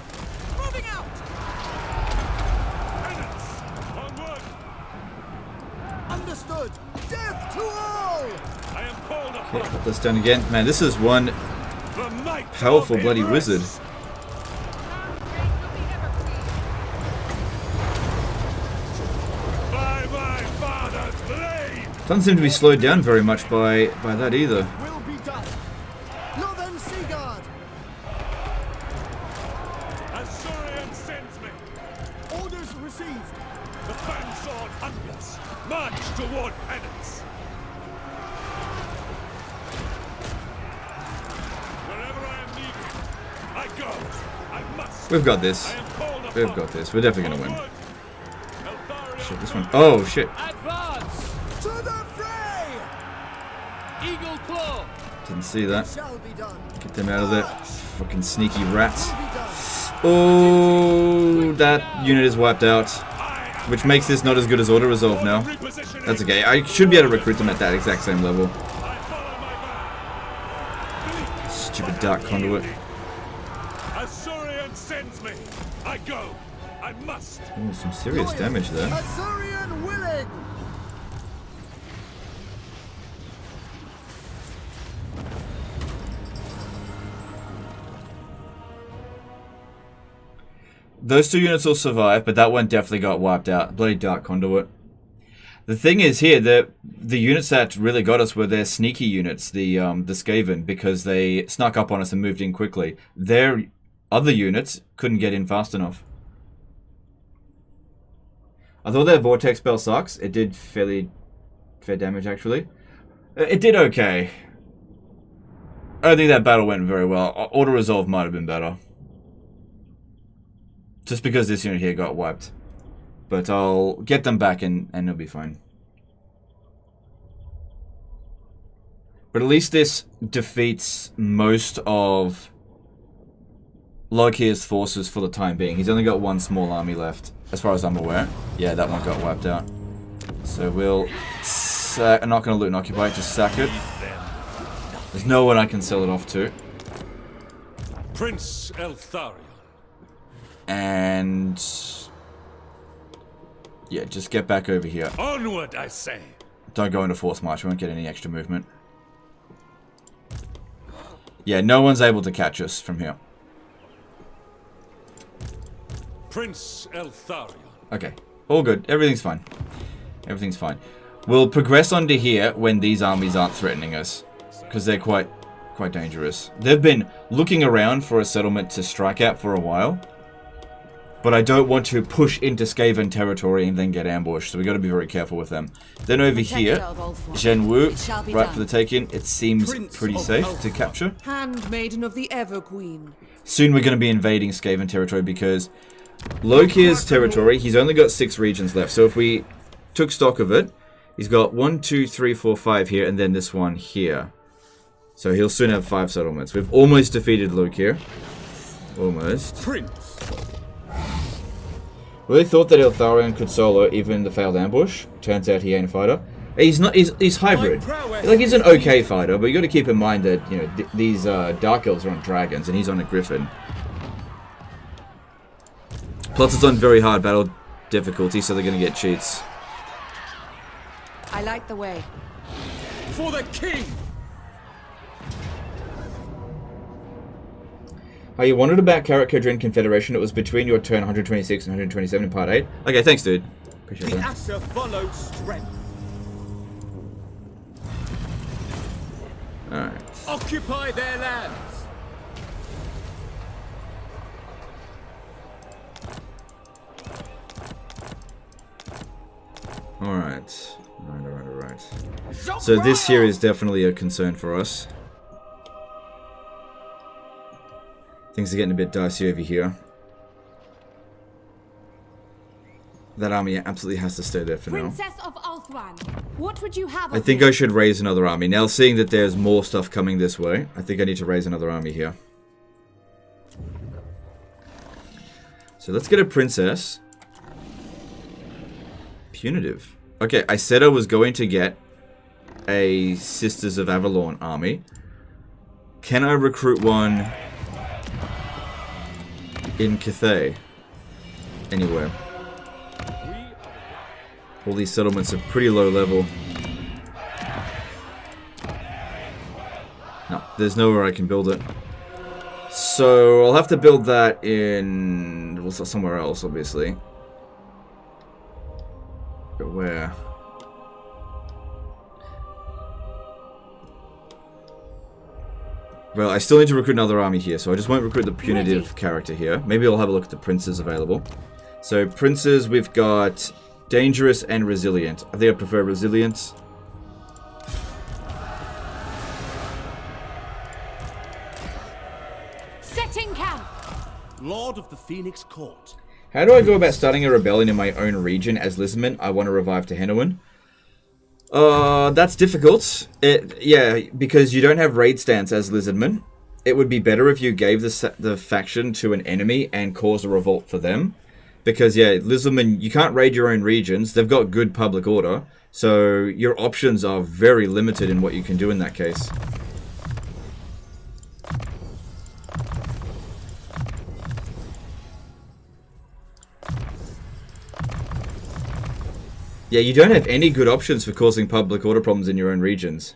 Moving out! Penance! Onward! Understood! Death to all! I am called Okay, upon! put this down again. Man, this is one The might powerful of bloody Ivris. wizard. Handmaiden of the Ever Queen! By my father's blade! Doesn't seem to be slowed down very much by that either. Will be done! Lothern Seaguard! As Surian sends me! Orders received! The fang sword hungers! March toward penance! Wherever I am needed, I go! I must! We've got this. I am called upon! We've got this. We're definitely gonna win. Onward. Eltharion Shit, this one. Oh shit! Advance! To the fray! Eagle Claw! Didn't see that. Shall be done! Get them out of there. Fucking sneaky rats. Will be done! Oh, that unit is wiped out. Which makes this not as good as Auto Resolve now. repositioning! That's okay. I should be able to recruit them at that exact same level. I follow my vow! Stupid Dark Conduit. As Surian sends me, I go! I must! Oh, some serious damage there. Assyrian willing! Those two units will survive, but that one definitely got wiped out. Bloody Dark Conduit. The thing is here, the units that really got us were their sneaky units, the Skaven, because they snuck up on us and moved in quickly. Their other units couldn't get in fast enough. Although their Vortex spell sucks, it did fair damage actually. It did okay. I don't think that battle went very well. Auto Resolve might have been better. Just because this unit here got wiped. But I'll get them back and it'll be fine. But at least this defeats most of Lokir's forces for the time being. He's only got one small army left, as far as I'm aware. Yeah, that one got wiped out. So we'll sack. I'm not going to loot and occupy, just sack it. There's no one I can sell it off to. Prince Eltharion. And Yeah, just get back over here. Onward, I say. Don't go into force march. We won't get any extra movement. Yeah, no one's able to catch us from here. Prince Eltharion. Okay, all good. Everything's fine. Everything's fine. We'll progress onto here when these armies aren't threatening us, because they're quite dangerous. They've been looking around for a settlement to strike at for a while, but I don't want to push into Skaven territory and then get ambushed, so we got to be very careful with them. Then over here, Zhenwu, right for the take-in. It seems pretty safe to capture. Handmaiden of the Ever Queen. Soon we're going to be invading Skaven territory because Lokir's territory, he's only got 6 regions left. So if we took stock of it, he's got 1, 2, 3, 4, 5 here, and then this one here. So he'll soon have 5 settlements. We've almost defeated Lokir. Almost. Prince. Really thought that Eltharion could solo even the failed ambush. Turns out he ain't a fighter. He's not. He's hybrid. Like, he's an okay fighter, but you got to keep in mind that, you know, these Dark Elves are on dragons and he's on a griffin. Plus, it's on very hard battle difficulty, so they're gonna get cheats. I light the way. For the king. Oh, you wondered about Karakhodrin Confederation? It was between your turn 126 and 127 in part 8. Okay, thanks, dude. Appreciate The that. Asa follows strength. Alright. Occupy their lands. Alright. Alright. So this here is definitely a concern for us. Things are getting a bit dicey over here. That army absolutely has to stay there for now. Princess of Ulthran, what would you have? I think I should raise another army. Now, seeing that there's more stuff coming this way, I think I need to raise another army here. So let's get a princess. Punitive. Okay, I said I was going to get a Sisters of Avalon army. Can I recruit one in Cathay? Anywhere. All these settlements are pretty low level. No, there's nowhere I can build it. So I'll have to build that in, well, somewhere else, obviously. But where? Well, I still need to recruit another army here, so I just won't recruit the punitive character here. Maybe I'll have a look at the princes available. So princes, we've got dangerous and resilient. I think I prefer resilient. Setting camp. Lord of the Phoenix Court. How do I go about starting a rebellion in my own region as Lizman? I want to revive to Henowin. That's difficult. Yeah, because you don't have raid stance as Lizardman. It would be better if you gave the faction to an enemy and caused a revolt for them. Because, yeah, Lizardman, you can't raid your own regions. They've got good public order. So your options are very limited in what you can do in that case. Yeah, you don't have any good options for causing public order problems in your own regions.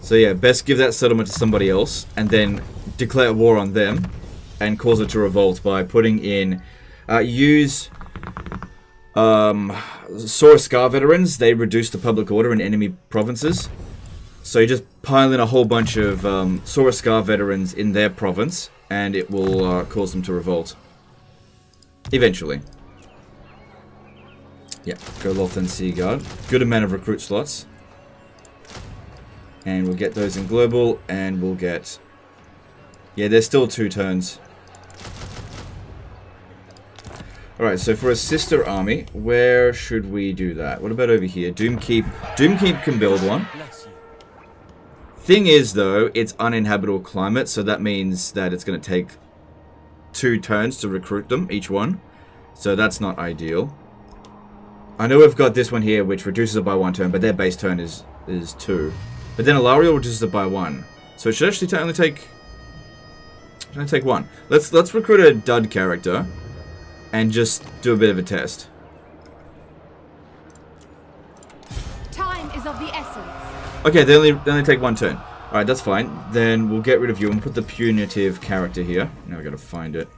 So yeah, best give that settlement to somebody else, and then declare war on them, and cause it to revolt by putting in... use... Sword of Khaine veterans. They reduce the public order in enemy provinces. So you just pile in a whole bunch of Sword of Khaine veterans in their province, and it will cause them to revolt. Eventually. Yeah, go Lothan Seaguard. Good amount of recruit slots. And we'll get those in global, and we'll get... Yeah, there's still 2 turns. Alright, so for a sister army, where should we do that? What about over here? Doomkeep. Doomkeep can build one. Thing is, though, it's uninhabitable climate, so that means that it's going to take 2 turns to recruit them, each one. So that's not ideal. I know we've got this one here, which reduces it by 1 turn, but their base turn is 2. But then Alariel reduces it by 1. So it should actually only take 1. Let's recruit a dud character and just do a bit of a test. Time is of the essence. Okay, they only take 1 turn. Alright, that's fine. Then we'll get rid of you and put the punitive character here. Now I gotta find it.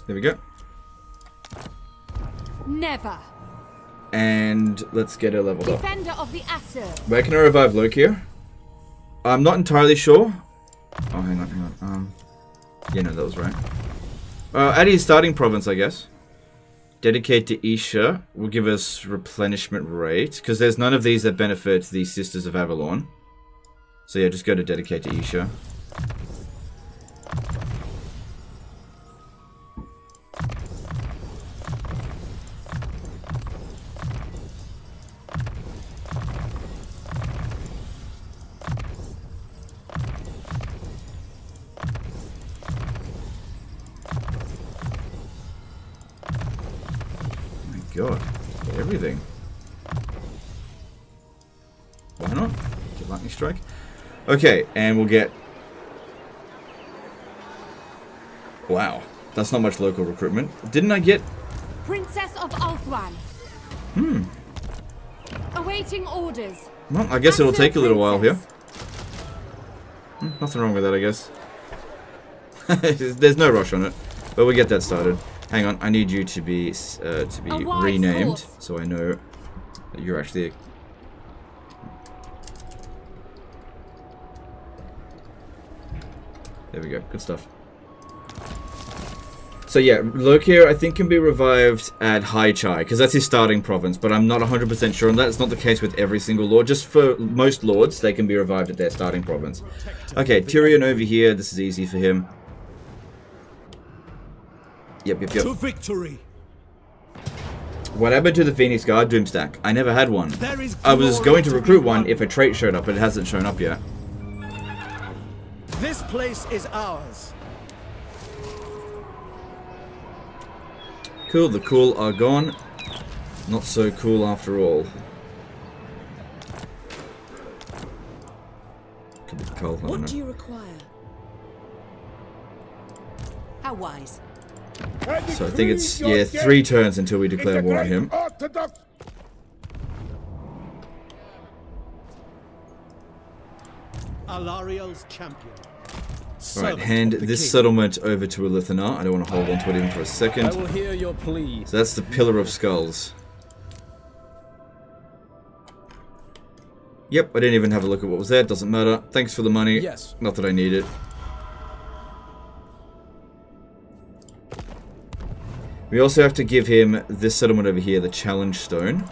There we go. Never. And let's get her leveled up. Defender of the Aesir. Where can I revive Loki? I'm not entirely sure. Oh, hang on. Yeah, no, that was right. At his starting province, I guess. Dedicate to Isha will give us replenishment rate, because there's none of these that benefit the Sisters of Avalon. So yeah, just go to dedicate to Isha. God, get everything. Why not? Get lightning strike. Okay, and we'll get. Wow, that's not much local recruitment. Didn't I get? Princess of Ulthuan. Awaiting orders. Well, I guess it'll take a little while here. Nothing wrong with that, I guess. There's no rush on it, but we'll get that started. Hang on, I need you to be renamed, so I know that you're actually a... There we go, good stuff. So yeah, Lokir I think can be revived at High Chai, because that's his starting province, but I'm not 100% sure on that. It's not the case with every single lord. Just for most lords, they can be revived at their starting province. Okay, Tyrion over here, this is easy for him. Yep. To victory. What happened to the Phoenix Guard Doomstack? I never had one. I was going to recruit one if a trait showed up, but it hasn't shown up yet. This place is ours. Cool, the cool are gone. Not so cool after all. Could be cold, I don't know. What do you require? How wise. So I think it's, yeah, 3 turns until we declare war on him. Alariel's champion. Alright, hand this settlement over to Elithana. I don't want to hold on to it even for a second. I will hear your plea. So that's the Pillar of Skulls. Yep, I didn't even have a look at what was there. Doesn't matter. Thanks for the money. Yes. Not that I need it. We also have to give him this settlement over here, the Challenge Stone.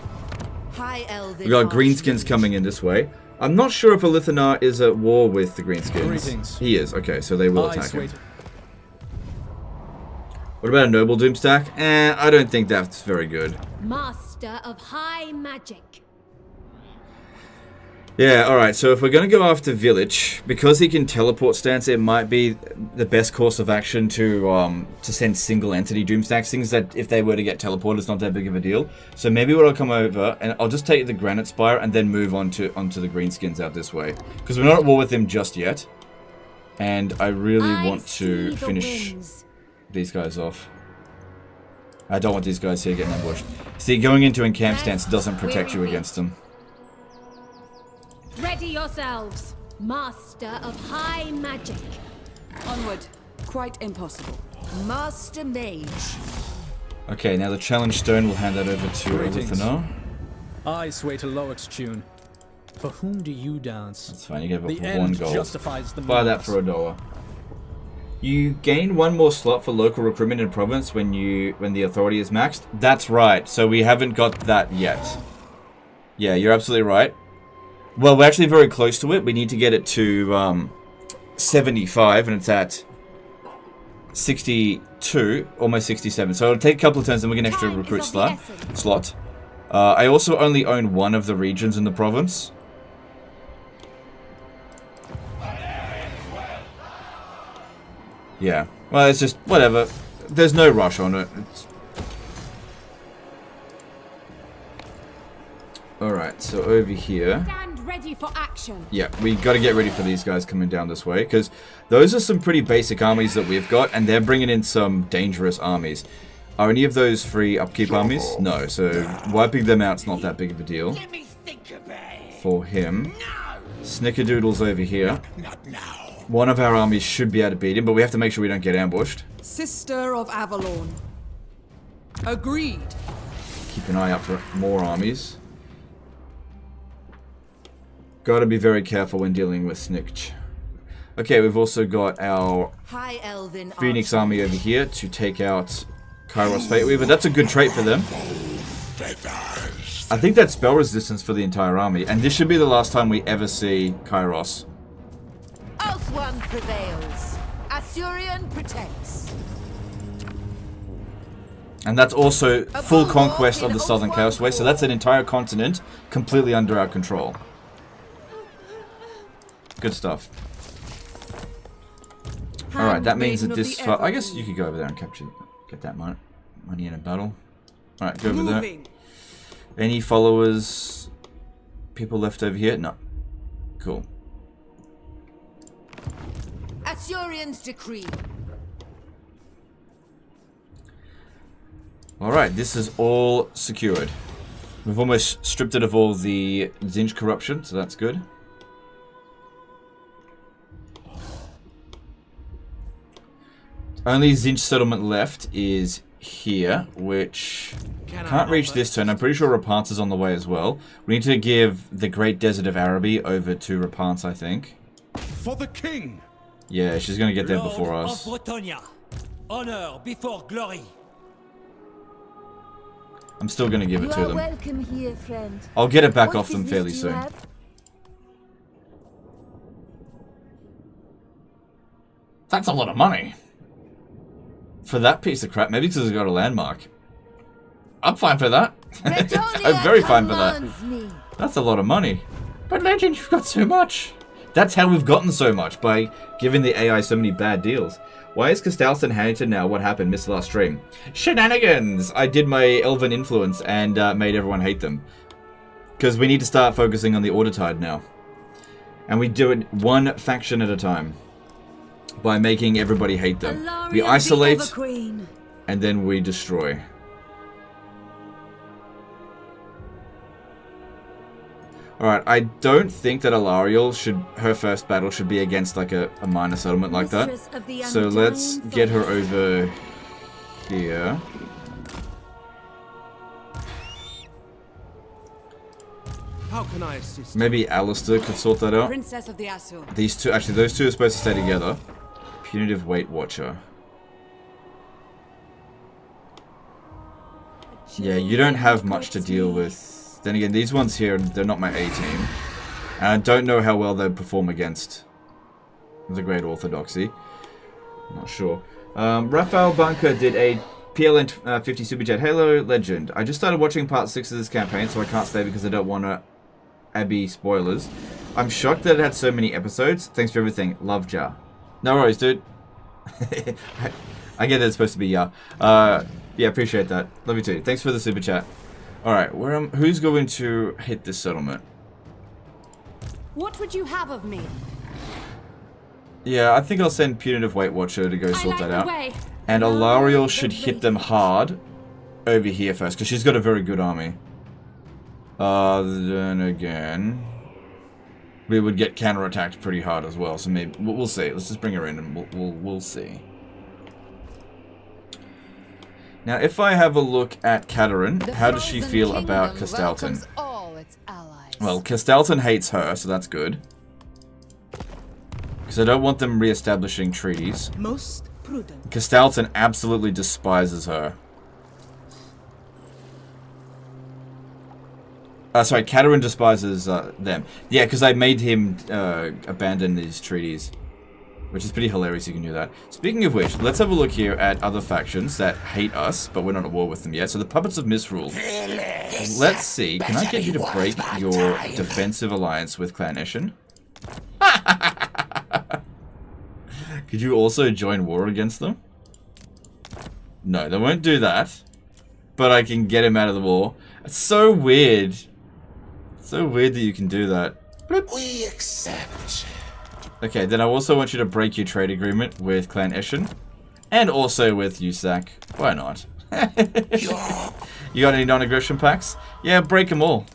High Elven. We got Greenskins coming in this way. I'm not sure if Elithana is at war with the Greenskins. Greetings. He is. Okay, so they will attack him. What about a Noble Doomstack? I don't think that's very good. Master of high magic. Yeah, alright, so if we're going to go after Village, because he can teleport stance, it might be the best course of action to send single entity Doomstacks, things that if they were to get teleported, it's not that big of a deal. So maybe what I'll come over, and I'll just take the Granite Spire and then move onto the Greenskins out this way. Because we're not at war with them just yet. And I really want to finish these guys off. I don't want these guys here getting ambushed. See, going into encamp stance doesn't protect you against them. Ready yourselves. Master of high magic. Onward. Quite impossible. Master Mage. Okay, now the Challenge Stone, we'll hand that over to Elithana. I sway to Loic's tune. For whom do you dance? That's fine, you give up The 1 end gold. justifies the Buy that means. for $1. You gain 1 more slot for local recruitment in province when the authority is maxed. That's right, so we haven't got that yet. Yeah, you're absolutely right. Well, we're actually very close to it. We need to get it to 75, and it's at 62, almost 67. So it'll take a couple of turns, and we'll get an extra recruit slot. I also only own one of the regions in the province. Yeah. Well, it's just, whatever. There's no rush on it. Alright, so over here. Stand ready for action. Yeah, we got to get ready for these guys coming down this way, because those are some pretty basic armies that we've got, and they're bringing in some dangerous armies. Are any of those free upkeep armies? No, so wiping them out's not that big of a deal. For him. Snickerdoodle's over here. One of our armies should be able to beat him, but we have to make sure we don't get ambushed. Sister of Avalon. Agreed. Keep an eye out for more armies. Gotta be very careful when dealing with Snikch. Okay, we've also got our High Elven Phoenix army over here to take out Kairos Fateweaver. That's a good trait for them. I think that's spell resistance for the entire army, and this should be the last time we ever see Kairos. One prevails. Asurion protects. And that's also full conquest of the Southern Chaos Way, so that's an entire continent completely under our control. Good stuff. Alright, that means that this... I guess you could go over there and get that money in a battle. Alright, go over there. Any followers? People left over here? No. Cool. Asurion's decree. Alright, this is all secured. We've almost stripped it of all the Zinj corruption, so that's good. Only Zinj settlement left is here, which can't reach this turn. I'm pretty sure Rapance is on the way as well. We need to give the Great Desert of Araby over to Rapance, I think. For the king. Yeah, she's gonna get there before us. Honor before glory. I'm still gonna give it to them. Welcome here, friend. I'll get it back off them fairly soon. That's a lot of money. For that piece of crap, maybe because it's got a landmark. I'm fine for that. I'm very fine for that. That's a lot of money. But Legend, you've got so much. That's how we've gotten so much, by giving the AI so many bad deals. Why is Castalston Hannington now? What happened? Missed the last stream. Shenanigans! I did my Elven influence and made everyone hate them. Because we need to start focusing on the Ordertide now. And we do it one faction at a time. By making everybody hate them. We isolate, and then we destroy. Alright, I don't think that Alariel her first battle should be against like a minor settlement like that. So let's get her over here. How can I assist? Maybe Alistair could sort that out. Princess of the Asur. These two, actually those two are supposed to stay together. Punitive Weight Watcher. Yeah, you don't have much to deal with. Then again, these ones here, they're not my A-team. And I don't know how well they'd perform against the Great Orthodoxy. I'm not sure. Raphael Bunker did a PLN 50 Super Chat. Hello, Legend. I just started watching part 6 of this campaign, so I can't stay because I don't want to Abbey spoilers. I'm shocked that it had so many episodes. Thanks for everything. Love, Ja. No worries, dude. I get that it's supposed to be yeah. Yeah, appreciate that. Love you too. Thanks for the super chat. Alright, who's going to hit this settlement? What would you have of me? Yeah, I think I'll send Punitive Weight Watcher to go sort that out. And Alariel should hit them hard over here first, because she's got a very good army. Then again, we would get counterattacked pretty hard as well. So maybe we'll see. Let's just bring her in and we'll see. Now, if I have a look at Katerin, how does she feel about Castalton? Well, Castalton hates her, so that's good. Because I don't want them re-establishing treaties. Most prudent. Castalton absolutely despises her. Sorry, Katerin despises them. Yeah, because I made him abandon these treaties. Which is pretty hilarious you can do that. Speaking of which, let's have a look here at other factions that hate us, but we're not at war with them yet. So the Puppets of Misrule. let's see. Can I get you to break your defensive alliance with Clan Eshin? Could you also join war against them? No, they won't do that. But I can get him out of the war. It's so weird. It's so weird that you can do that. We accept. Okay, then I also want you to break your trade agreement with Clan Eshin. And also with USAC. Why not? You got any non-aggression pacts? Yeah, break them all.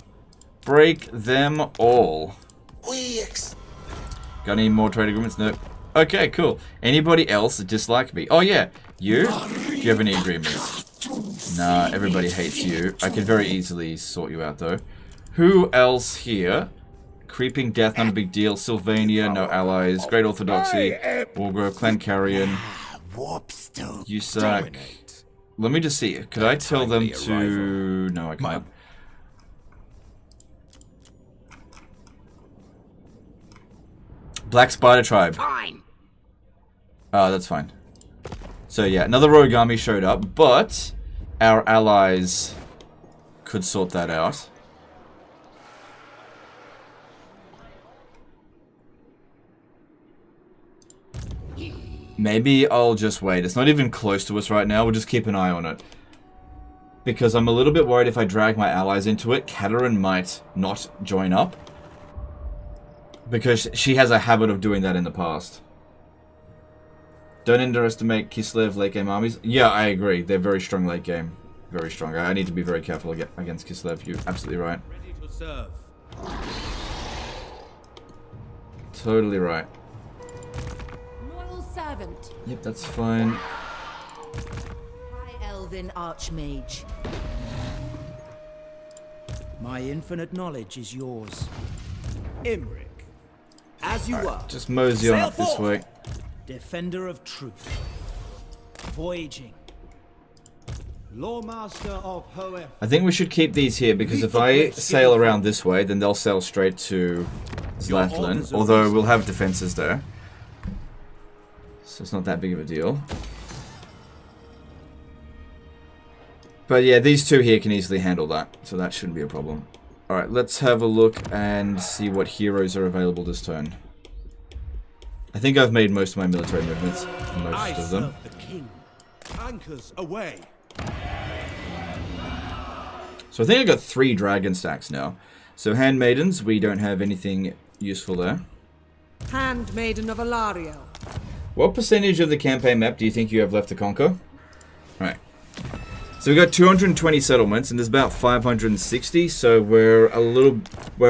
Break them all. Got any more trade agreements? Nope. Okay, cool. Anybody else dislike me? Oh yeah, you? Do you have any agreements? Nah, everybody hates you. I can very easily sort you out though. Who else here? Creeping Death, not a big deal. Sylvania, no allies. Great Orthodoxy. Wargrove, Clan Carrion. USAC. Let me just see. Could I tell them to... No, I can't. Black Spider Tribe. Fine. Oh, that's fine. So yeah, another rogue army showed up, but our allies could sort that out. Maybe I'll just wait. It's not even close to us right now. We'll just keep an eye on it. Because I'm a little bit worried if I drag my allies into it, Katerin might not join up. Because she has a habit of doing that in the past. Don't underestimate Kislev late game armies. Yeah, I agree. They're very strong late game. Very strong. I need to be very careful against Kislev. You're absolutely right. Ready to serve. Totally right. Servant. Yep, that's fine. High Elven Archmage. My infinite knowledge is yours. Imric, as you are. Just mosey on up this way. Defender of truth. Voyaging. Lawmaster of Hoeth. I think we should keep these here because if I sail around this way, then they'll sail straight to Zlathlin. Although we'll have defenses there. So it's not that big of a deal. But yeah, these two here can easily handle that. So that shouldn't be a problem. Alright, let's have a look and see what heroes are available this turn. I think I've made most of my military movements. Most of them. The king. Anchors away. So I think I got 3 dragon stacks now. So handmaidens, we don't have anything useful there. Handmaiden of Aenarion. What percentage of the campaign map do you think you have left to conquer? Alright. So we got 220 settlements and there's about 560, so we're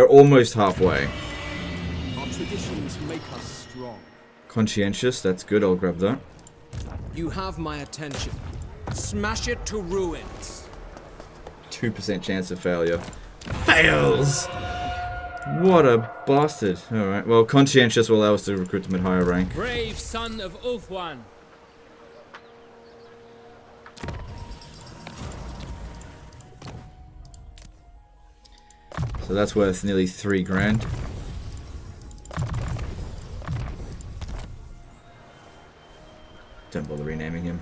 almost halfway. Our traditions make us strong. Conscientious, that's good, I'll grab that. You have my attention. Smash it to ruins. 2% chance of failure. Fails! What a bastard. Alright, well, Conscientious will allow us to recruit them at higher rank. Brave son of Ulthuan. So that's worth nearly 3 grand. Don't bother renaming him.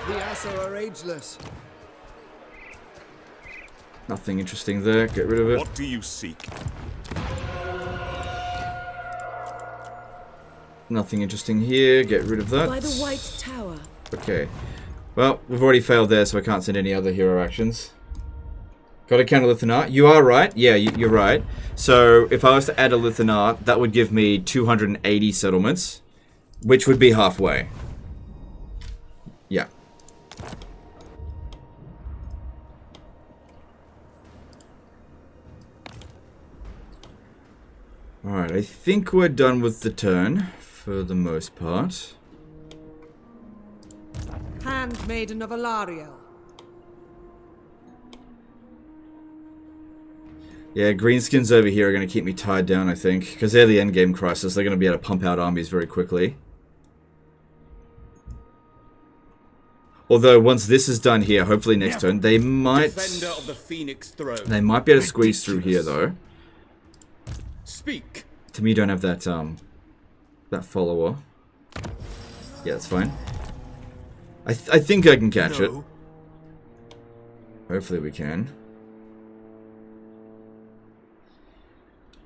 The Asa are ageless. Nothing interesting there, get rid of it. What do you seek? Nothing interesting here, get rid of that. By the White Tower. Okay. Well, we've already failed there, so I can't send any other hero actions. Got to counter Lithanar? You are right. Yeah, you're right. So, if I was to add a Lithanar, that would give me 280 settlements, which would be halfway. Yeah. Alright, I think we're done with the turn, for the most part. Handmaiden of Aenarion. Yeah, greenskins over here are going to keep me tied down, I think. Because they're the endgame crisis. They're going to be able to pump out armies very quickly. Although, once this is done here, hopefully next turn, they might... Defender of the Phoenix Throne. They might be able to squeeze through here, though. Speak. To me, you don't have that, that follower. Yeah, that's fine. I think I can catch it. Hopefully we can.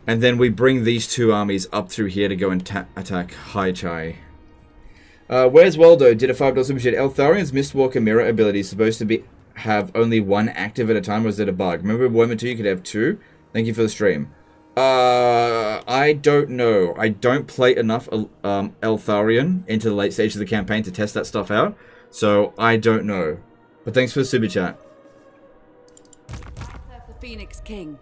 And then we bring these two armies up through here to go and attack High Chai. Where's Waldo? Did a $5 super chat. Eltharion's Mistwalker mirror ability is supposed to have only one active at a time, or is it a bug? Remember Warhammer 2 you could have two? Thank you for the stream. I don't know. I don't play enough Eltharion into the late stage of the campaign to test that stuff out. So, I don't know. But thanks for the super chat. I serve the Phoenix King.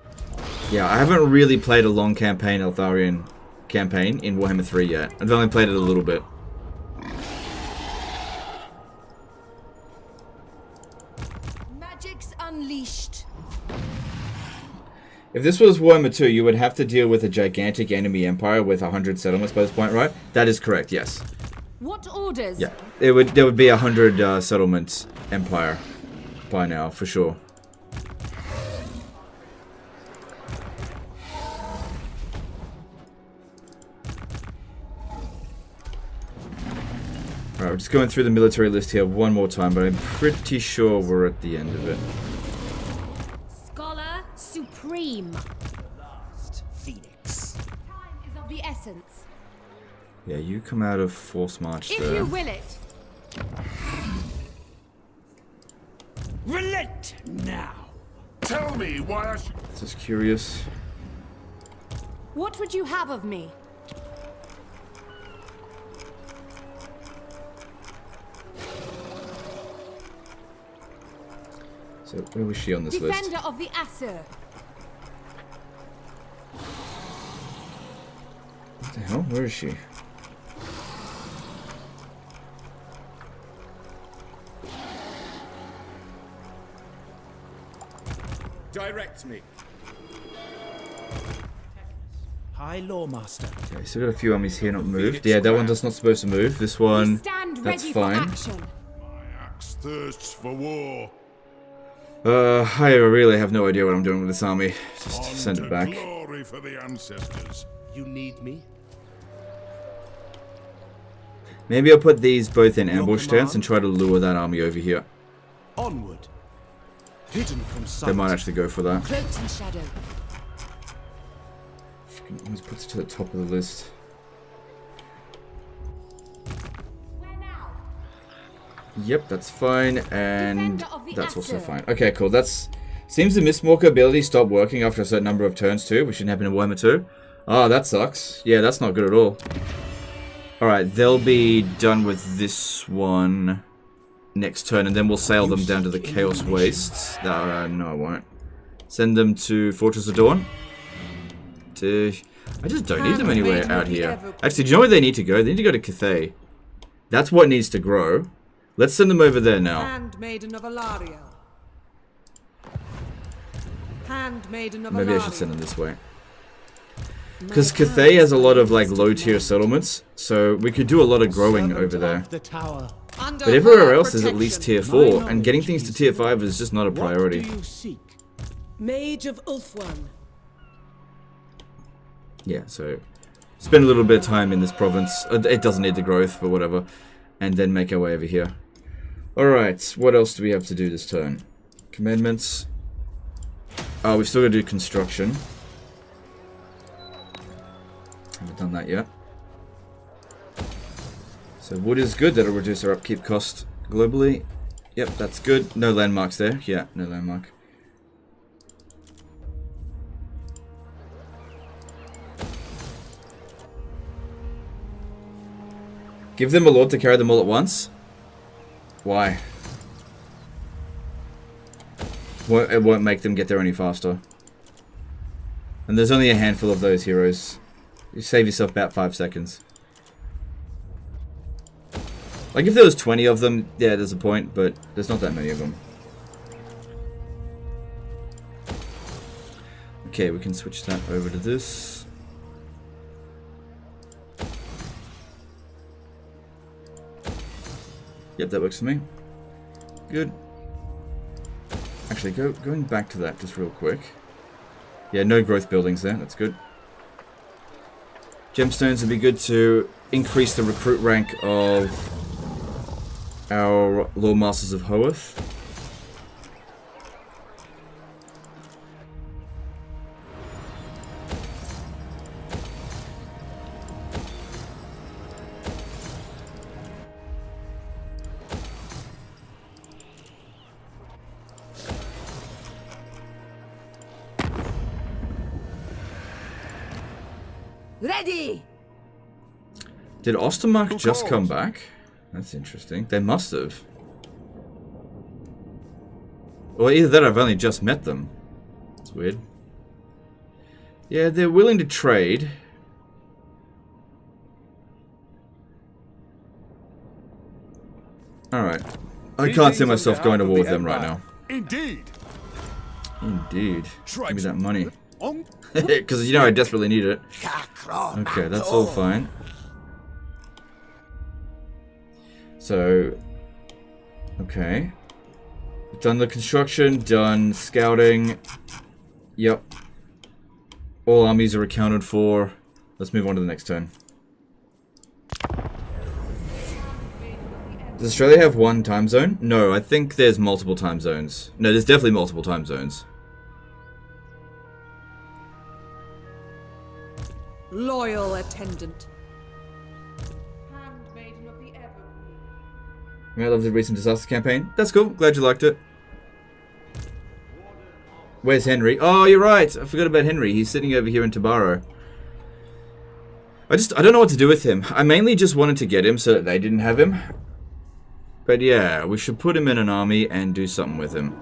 Yeah, I haven't really played a long campaign, Eltharion campaign, in Warhammer 3 yet. I've only played it a little bit. Magic's unleashed. If this was Warhammer 2, you would have to deal with a gigantic enemy empire with 100 settlements by this point, right? That is correct, yes. What orders? Yeah, there would be 100 settlement empire by now, for sure. Alright, we're just going through the military list here one more time, but I'm pretty sure we're at the end of it. Scholar Supreme. Last Phoenix. Time is of the essence. Yeah, you come out of force march If there. you will it. Relent now. Tell me why I should... Just curious. What would you have of me? So, where was she on this list? Defender of the Asur. What the hell? Where is she? Direct me. High Lawmaster. Okay, so we've got a few armies here not moved. Yeah, that one does not supposed to move. This one, that's fine. My axe thirsts for war. I really have no idea what I'm doing with this army. Just On send to it back. glory for the ancestors. You need me? Maybe I'll put these both in ambush stance and try to lure that army over here. Onward. Hidden from sight. They might actually go for that. Cloaked in shadow. Let's put it to the top of the list. Where now? Yep, that's fine, and Defender of the that's also Asur. fine. Okay, cool. That's seems the Mistwalker ability stopped working after a certain number of turns too, which didn't happen in Warhammer 2. Oh, that sucks. Yeah, that's not good at all. Alright, they'll be done with this one next turn, and then we'll sail them down to the Chaos Wastes. No, I won't. Send them to Fortress of Dawn. I just don't need them anywhere out here. Actually, do you know where they need to go? They need to go to Cathay. That's what needs to grow. Let's send them over there now. Handmaiden of Aenarion. Handmaiden of Aenarion. Maybe I should send them this way. Because Cathay has a lot of like low tier settlements, so we could do a lot of growing over there. The tower. Under But everywhere her else is at least tier 4, and getting things to tier 5 is just not a priority. What do you seek? Mage of Ulthuan. Yeah, so spend a little bit of time in this province. It doesn't need the growth, but whatever. And then make our way over here. Alright, what else do we have to do this turn? Commandments. Oh, we've still got to do construction. Haven't done that yet. So wood is good. That'll reduce our upkeep cost globally. Yep, that's good. No landmarks there. Yeah, no landmark. Give them a lord to carry them all at once? Why? It won't make them get there any faster. And there's only a handful of those heroes. You save yourself about 5 seconds. Like if there was 20 of them, yeah, there's a point, but there's not that many of them. Okay, we can switch that over to this. Yep, that works for me. Good. Actually, going back to that just real quick. Yeah, no growth buildings there. That's good. Gemstones would be good to increase the recruit rank of our Lord Masters of Hoeth. Ready! Did Ostermark just come back? That's interesting. They must have. Or either that or I've only just met them. That's weird. Yeah, they're willing to trade. Alright. I can't see myself going to war with them right now. Indeed. Indeed. Give me that money. Because, you know, I desperately need it. Okay, that's all fine. So... Okay. Done the construction, done scouting. Yep. All armies are accounted for. Let's move on to the next turn. Does Australia have one time zone? No, I think there's multiple time zones. No, there's definitely multiple time zones. Loyal attendant. Handmaiden of the Evergreen. I love the recent disaster campaign. That's cool. Glad you liked it. Where's Henry? Oh, you're right. I forgot about Henry. He's sitting over here in Tabaro. I don't know what to do with him. I mainly just wanted to get him so that they didn't have him. But yeah, we should put him in an army and do something with him.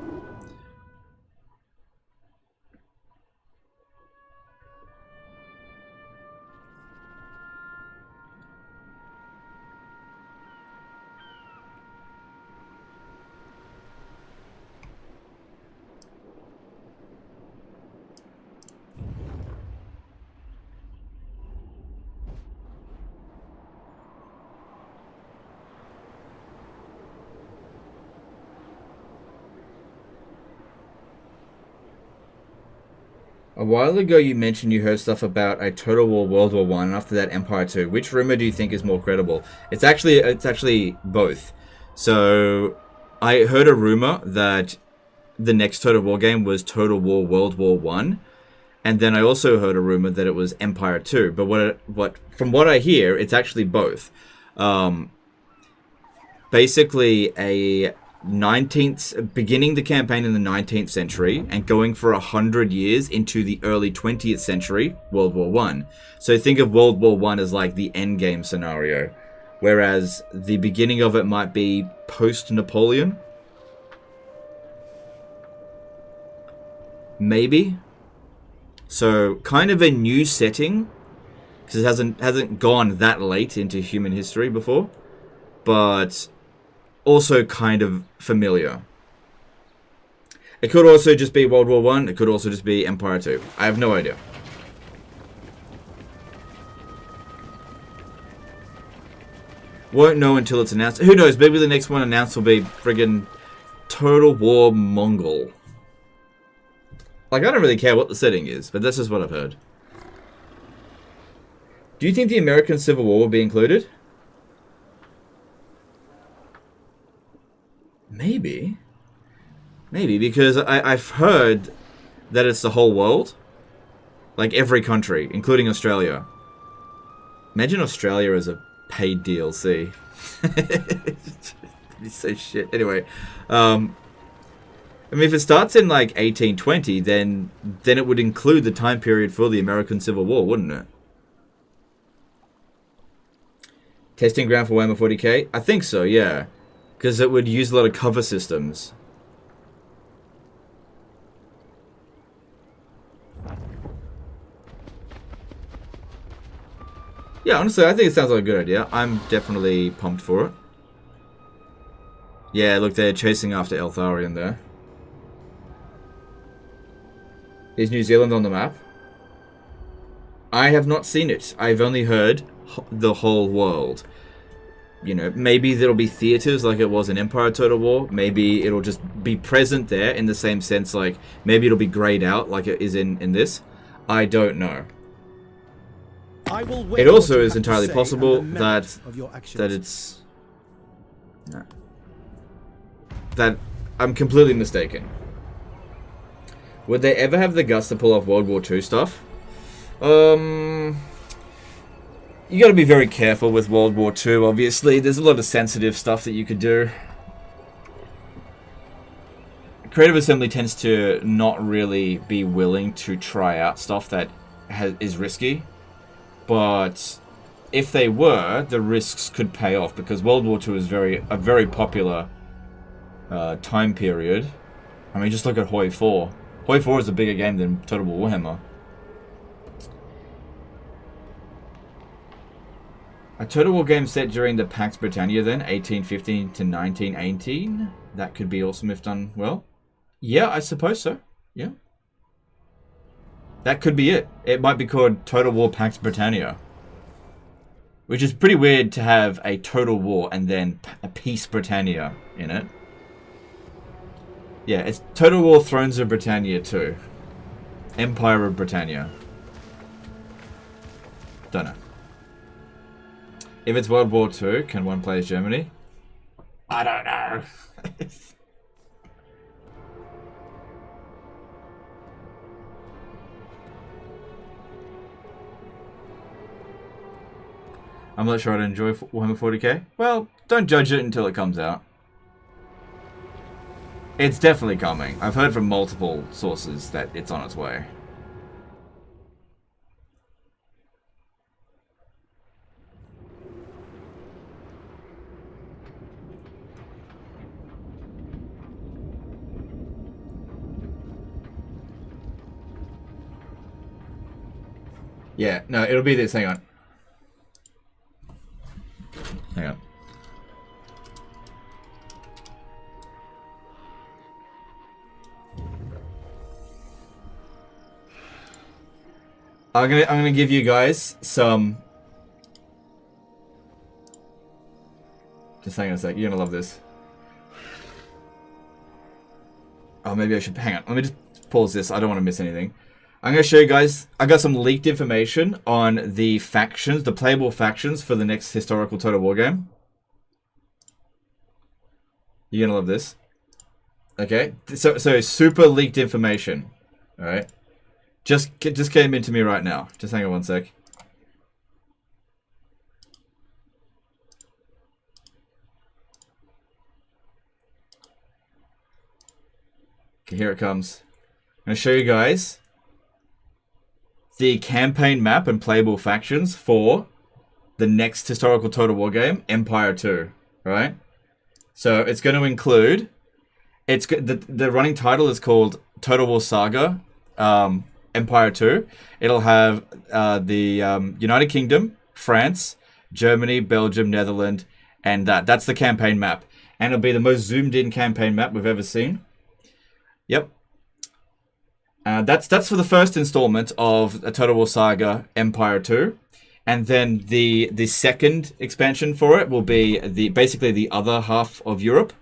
A while ago you mentioned you heard stuff about a Total War World War 1 and after that Empire 2. Which rumor do you think is more credible? It's actually both. So I heard a rumor that the next Total War game was Total War World War 1, and then I also heard a rumor that it was Empire 2. But from what I hear, it's actually both. Basically a beginning the campaign in the 19th century and going for 100 years into the early 20th century, World War 1. So think of World War 1 as like the end game scenario, whereas the beginning of it might be post-Napoleon. Maybe. So kind of a new setting, because it hasn't gone that late into human history before, but also kind of familiar. It could also just be World War 1, it could also just be Empire 2. I have no idea. Won't know until it's announced. Who knows, maybe the next one announced will be friggin' Total War Mongol. Like, I don't really care what the setting is, but that's just what I've heard. Do you think the American Civil War will be included? Maybe. Maybe, because I've heard that it's the whole world. Like, every country, including Australia. Imagine Australia as a paid DLC. It's so shit. Anyway, I mean, if it starts in, like, 1820, then it would include the time period for the American Civil War, wouldn't it? Testing ground for Warhammer 40k? I think so, yeah. Because it would use a lot of cover systems. Yeah, honestly, I think it sounds like a good idea. I'm definitely pumped for it. Yeah, look, they're chasing after Eltharion there. Is New Zealand on the map? I have not seen it. I've only heard the whole world. You know, maybe there'll be theaters like it was in Empire Total War. Maybe it'll just be present there in the same sense, like, maybe it'll be grayed out like it is in this. I don't know. It also is entirely possible that it's... No. That I'm completely mistaken. Would they ever have the guts to pull off World War II stuff? You gotta be very careful with World War II, obviously. There's a lot of sensitive stuff that you could do. Creative Assembly tends to not really be willing to try out stuff that is risky. But if they were, the risks could pay off because World War II is a very popular time period. I mean, just look at Hoi 4. Hoi 4 is a bigger game than Total War Warhammer. A Total War game set during the Pax Britannia then, 1815 to 1918. That could be awesome if done well. Yeah, I suppose so. Yeah. That could be it. It might be called Total War Pax Britannia. Which is pretty weird to have a Total War and then a Peace Britannia in it. Yeah, it's Total War Thrones of Britannia 2. Empire of Britannia. Don't know. If it's World War II, can one play as Germany? I don't know. I'm not sure I'd enjoy Warhammer 40k. Well, don't judge it until it comes out. It's definitely coming. I've heard from multiple sources that it's on its way. Yeah, no, it'll be this. Hang on. Hang on. I'm gonna give you guys some. Just hang on a sec. You're gonna love this. Oh, maybe I should hang on. Let me just pause this. I don't want to miss anything. I'm going to show you guys, I got some leaked information on the factions, the playable factions for the next historical Total War game. You're going to love this. Okay, so super leaked information. Alright. Just came into me right now. Just hang on one sec. Okay, here it comes. I'm going to show you guys the campaign map and playable factions for the next historical Total War game, Empire 2, right? So it's going to include, the running title is called Total War Saga Empire 2. It'll have the United Kingdom, France, Germany, Belgium, Netherlands, and that's the campaign map. And it'll be the most zoomed in campaign map we've ever seen. Yep. That's for the first installment of a Total War Saga Empire 2, and then the second expansion for it will be basically the other half of Europe,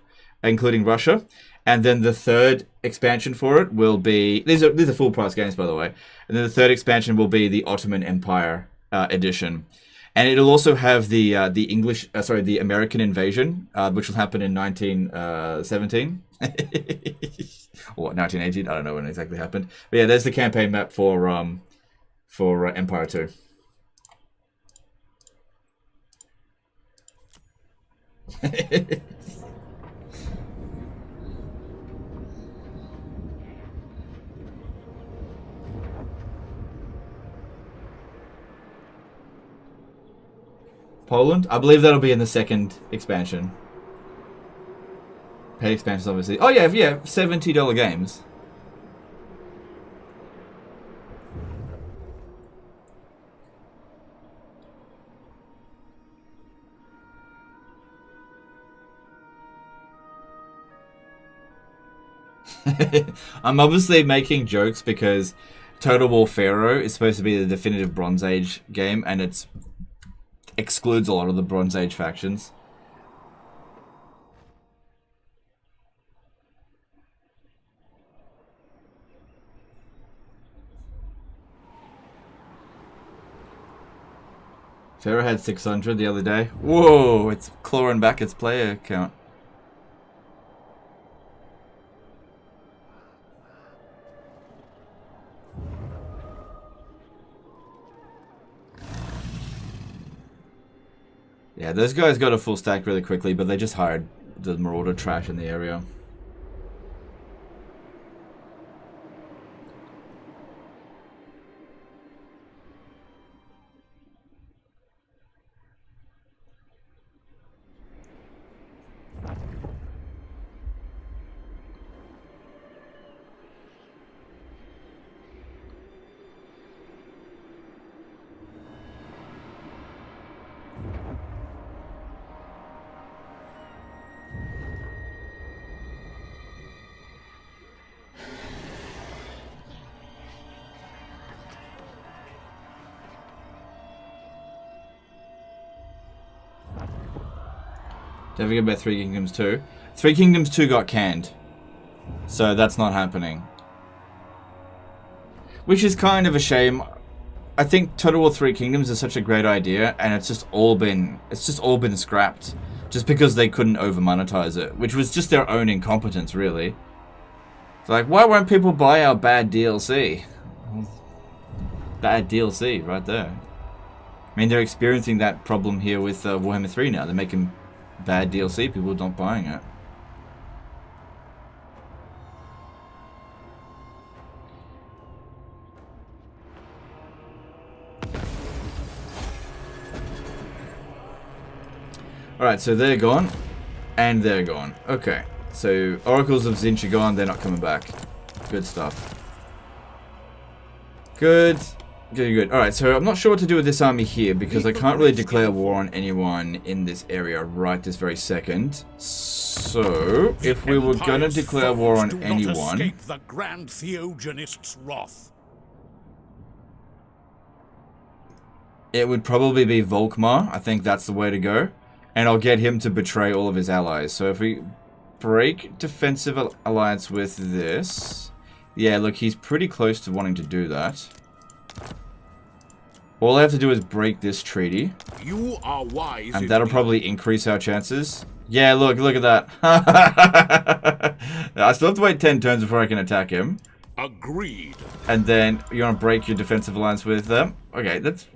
including Russia, and then the third expansion for it will be these are full price games, by the way, and then the third expansion will be the Ottoman Empire edition, and it'll also have the the American invasion, which will happen in 1917. Or 1918, I don't know when it exactly happened. But yeah, there's the campaign map for Empire 2. Poland? I believe that'll be in the second expansion. Paid expansions, obviously. Oh yeah, $70 games. I'm obviously making jokes because Total War Pharaoh is supposed to be the definitive Bronze Age game, and it excludes a lot of the Bronze Age factions. Pharaoh had 600 the other day. Whoa, it's clawing back its player count. Yeah, those guys got a full stack really quickly, but they just hired the Marauder trash in the area. Don't forget about Three Kingdoms 2. Three Kingdoms 2 got canned. So that's not happening. Which is kind of a shame. I think Total War Three Kingdoms is such a great idea, and it's just all been scrapped. Just because they couldn't over-monetize it. Which was just their own incompetence, really. It's like, why won't people buy our bad DLC? Bad DLC, right there. I mean, they're experiencing that problem here with Warhammer 3 now. They're making bad DLC, people are not buying it. Alright, so they're gone, and they're gone. Okay, so Oracles of Tzeentch are gone, they're not coming back. Good stuff. Good. Alright, so I'm not sure what to do with this army here, because I can't really declare war on anyone in this area right this very second. So, if we were going to declare war on anyone... the Grand Theogenist's wrath. It would probably be Volkmar. I think that's the way to go. And I'll get him to betray all of his allies. So if we break defensive alliance with this... Yeah, look, he's pretty close to wanting to do that. All I have to do is break this treaty. You are wise, and that'll probably increase our chances. Yeah, look at that. I still have to wait 10 turns before I can attack him. Agreed. And then you want to break your defensive alliance with them. Okay, that's...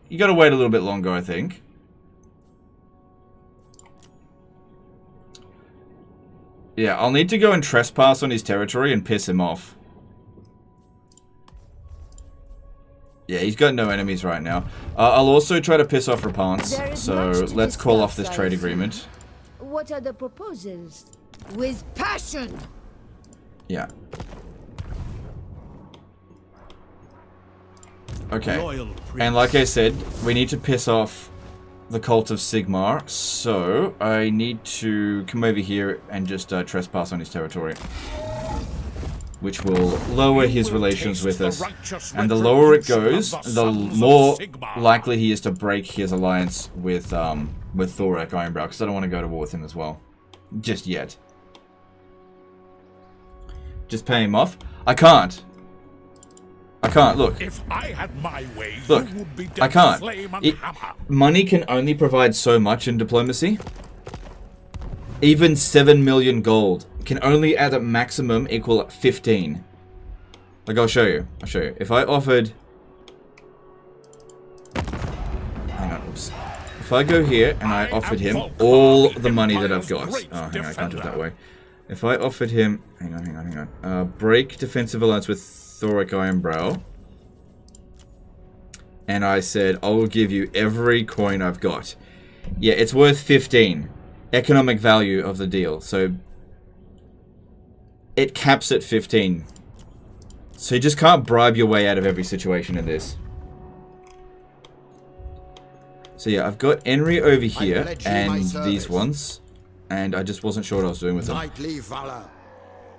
You gotta wait a little bit longer, I think. Yeah, I'll need to go and trespass on his territory and piss him off. Yeah, he's got no enemies right now. I'll also try to piss off Rapance, so let's call off this trade agreement. What are the proposals? With passion! Yeah. Okay. And like I said, we need to piss off the Cult of Sigmar, so I need to come over here and just trespass on his territory. Which will lower his relations with us. And the lower it goes, the more likely he is to break his alliance with Thorak Ironbrow, because I don't want to go to war with him as well. Just yet. Just pay him off. I can't. Look. If I had my way, look, you would be I can't. hammer. Money can only provide so much in diplomacy. Even 7 million gold can only at a maximum equal 15. Like, I'll show you. If I offered... Hang on, oops. If I go here and I offered him all the money that I've got... Oh, hang on, I can't do it that way. If I offered him... Hang on. Break defensive alliance with Thorak Ironbrow. And I said, I will give you every coin I've got. Yeah, it's worth 15. Economic value of the deal. So, it caps at 15. So you just can't bribe your way out of every situation in this. So yeah, I've got Enri over here, and these ones. And I just wasn't sure what I was doing with them.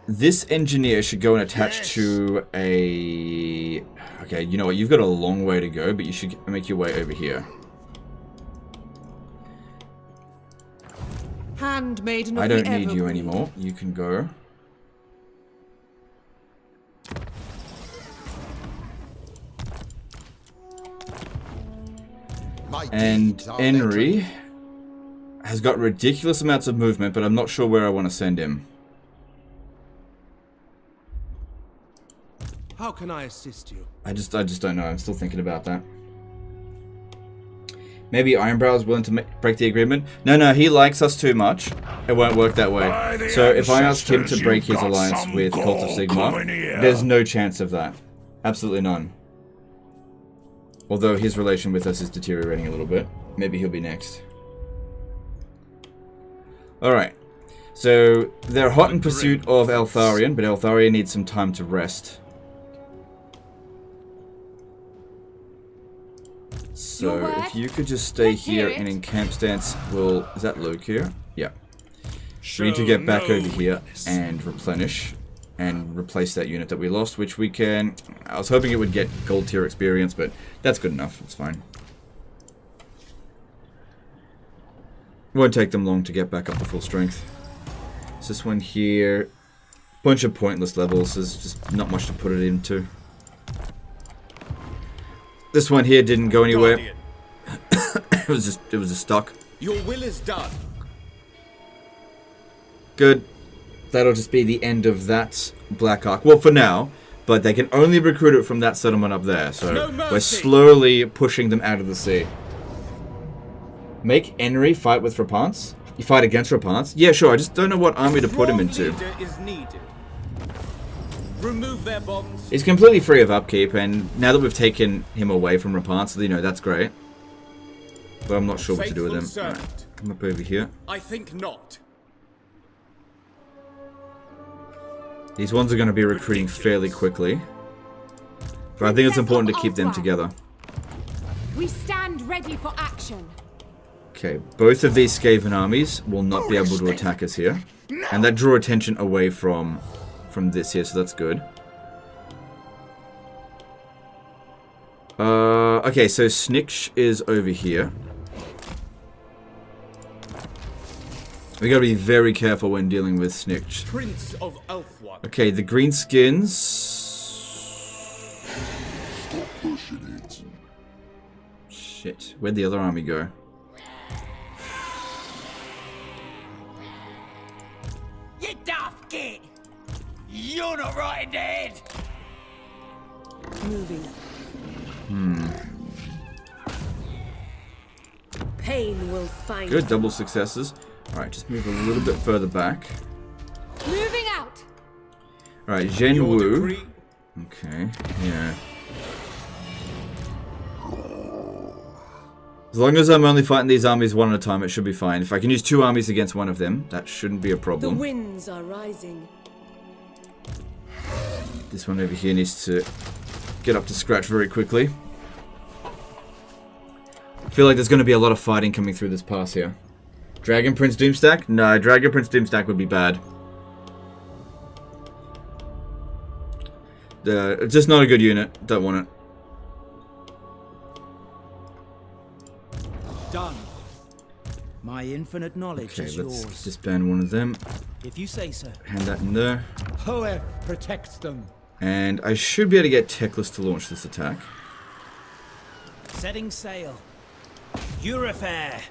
This engineer should go and attach to a... Okay, you know what? You've got a long way to go, but you should make your way over here. Handmaiden of I don't the need you Evergreen. anymore. You can go. And Enri has got ridiculous amounts of movement, but I'm not sure where I want to send him. How can I assist you? I just don't know. I'm still thinking about that. Maybe Ironbrow is willing to break the agreement. No, he likes us too much. It won't work that way. So if I ask him to break his alliance with Cult of Sigmar, there's no chance of that. Absolutely none. Although his relation with us is deteriorating a little bit. Maybe he'll be next. Alright. So they're hot in pursuit of Eltharion, but Eltharion needs some time to rest. So if you could just stay here and in camp stance, will... Is that Luke here? Yeah. We need to get back over here and replenish and replace that unit that we lost, which we can... I was hoping it would get gold tier experience, but that's good enough. It's fine. Won't take them long to get back up to full strength. So this one here, bunch of pointless levels. There's just not much to put it into. This one here didn't go anywhere. it was just stuck. Your will is done. Good. That'll just be the end of that Black Ark. Well, for now. But they can only recruit it from that settlement up there. So we're slowly pushing them out of the sea. Make Aenari fight with Rapants? You fight against Rapants? Yeah, sure. I just don't know what army to put him into. Is needed. Remove their bonds. He's completely free of upkeep, and now that we've taken him away from Rapants, you know, that's great. But I'm not sure what to do with him. Right, come up over here. I think not. These ones are going to be recruiting fairly quickly. But I think it's important to keep them together. We stand ready for action. Okay, both of these Skaven armies will not be able to attack us here. And that drew attention away from this here, so that's good. Okay, so Sniksh is over here. We gotta be very careful when dealing with Sniksh. Prince of Elfwad. Okay, the greenskins. Stop pushing it. Shit, where'd the other army go? You daft git! You're not right in the head! Moving. Pain will find. Good, double successes. Alright, just move a little bit further back. Moving out. Alright, Zhen Wu. Okay, yeah. As long as I'm only fighting these armies one at a time, it should be fine. If I can use 2 armies against one of them, that shouldn't be a problem. The winds are rising. This one over here needs to get up to scratch very quickly. I feel like there's going to be a lot of fighting coming through this pass here. Dragon Prince Doomstack? No, Dragon Prince Doomstack would be bad. It's just not a good unit. Don't want it. Done. My infinite knowledge is let's yours. disband one of them. If you say so. Hand that in there. Hoeth protects them. And I should be able to get Teclis to launch this attack. Setting sail. Eurofair.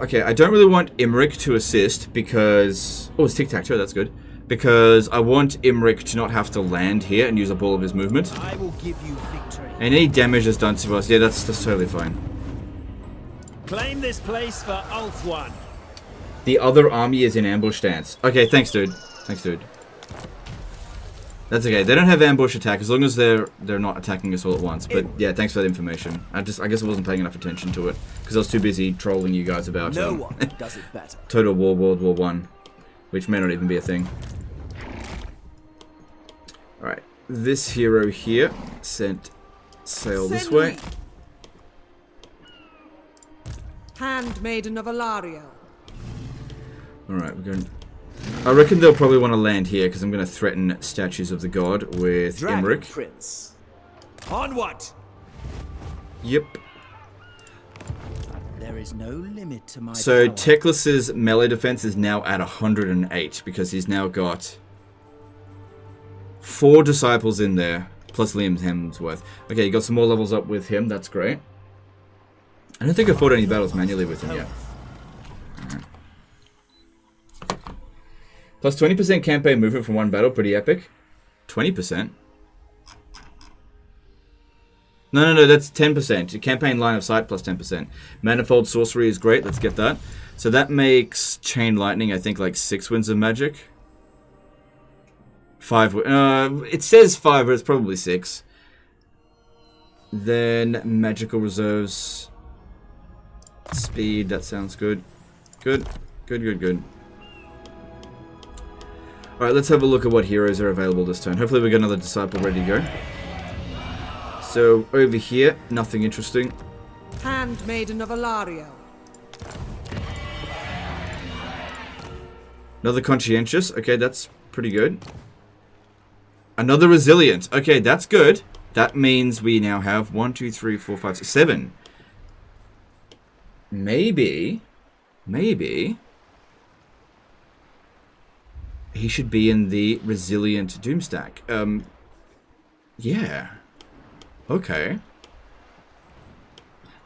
Okay, I don't really want Imric to assist because... Oh, it's tic-tac-toe, that's good. Because I want Imric to not have to land here and use up all of his movement. I will give you victory. And any damage that's done to us, yeah, that's totally fine. Claim this place for Ulthuan. The other army is in ambush stance. Okay, thanks, dude. Thanks, dude. That's okay. They don't have ambush attack as long as they're not attacking us all at once. But yeah, thanks for that information. I guess I wasn't paying enough attention to it because I was too busy trolling you guys about no one does it better. Total War World War 1, which may not even be a thing. All right, this hero here sent sail this way. Handmaiden of Aenarion. All right, we're going. I reckon they'll probably want to land here because I'm going to threaten statues of the god with Imric. Prince. Onward. Yep. There is no limit to my So power. Teclis's melee defense is now at 108 because he's now got 4 disciples in there plus Liam Hemsworth. Okay, you got some more levels up with him. That's great. I don't think I fought any battles manually with him yet. Plus 20% campaign movement from one battle, pretty epic. 20%? No, that's 10%. Campaign line of sight plus 10%. Manifold sorcery is great, let's get that. So that makes Chain Lightning, I think, like 6 winds of magic. 5, it says 5, but it's probably 6. Then Magical Reserves. Speed, that sounds good. Good. Alright, let's have a look at what heroes are available this turn. Hopefully we got another disciple ready to go. So, over here, nothing interesting. Handmaiden of Aenarion. Another Conscientious. Okay, that's pretty good. Another resilient. Okay, that's good. That means we now have 1, 2, 3, 4, 5, 6, 7. Maybe he should be in the resilient Doomstack. Yeah. Okay.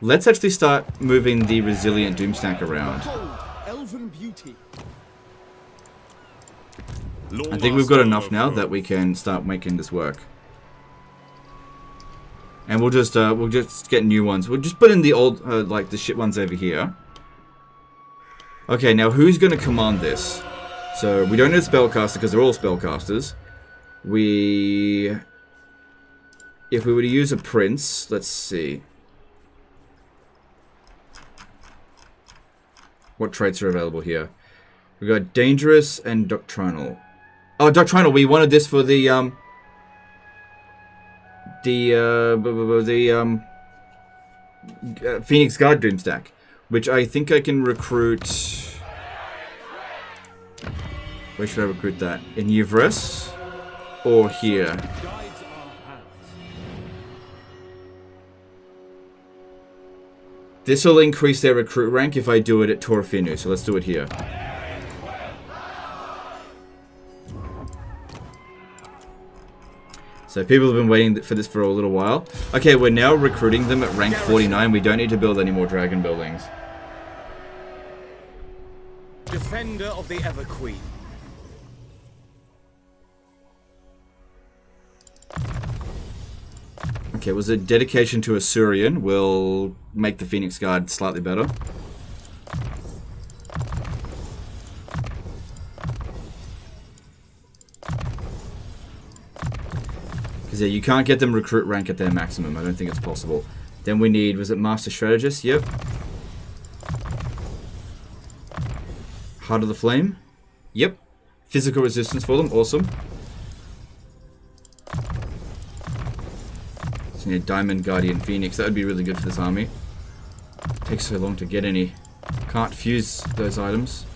Let's actually start moving the resilient Doomstack around. Elven beauty. I think we've got enough now that we can start making this work. And we'll just get new ones. We'll just put in the old, like the shit ones over here. Okay, now who's going to command this? So we don't need a spellcaster because they're all spellcasters. If we were to use a prince, let's see. What traits are available here? We got dangerous and doctrinal. Oh, doctrinal. We wanted this for the Phoenix Guard Doomstack, which I think I can recruit. Where should I recruit that? In Yvres or here? This will increase their recruit rank if I do it at Torfinu, so let's do it here. So people have been waiting for this for a little while. Okay, we're now recruiting them at rank 49. We don't need to build any more dragon buildings. Defender of the Ever Queen. Okay, was a dedication to Asuryan will make the Phoenix Guard slightly better. Because yeah, you can't get them recruit rank at their maximum. I don't think it's possible. Then we need, was it Master Strategist? Yep. Heart of the Flame? Yep. Physical resistance for them, awesome. So we need Diamond Guardian Phoenix, that would be really good for this army. Takes so long to get any. Can't fuse those items.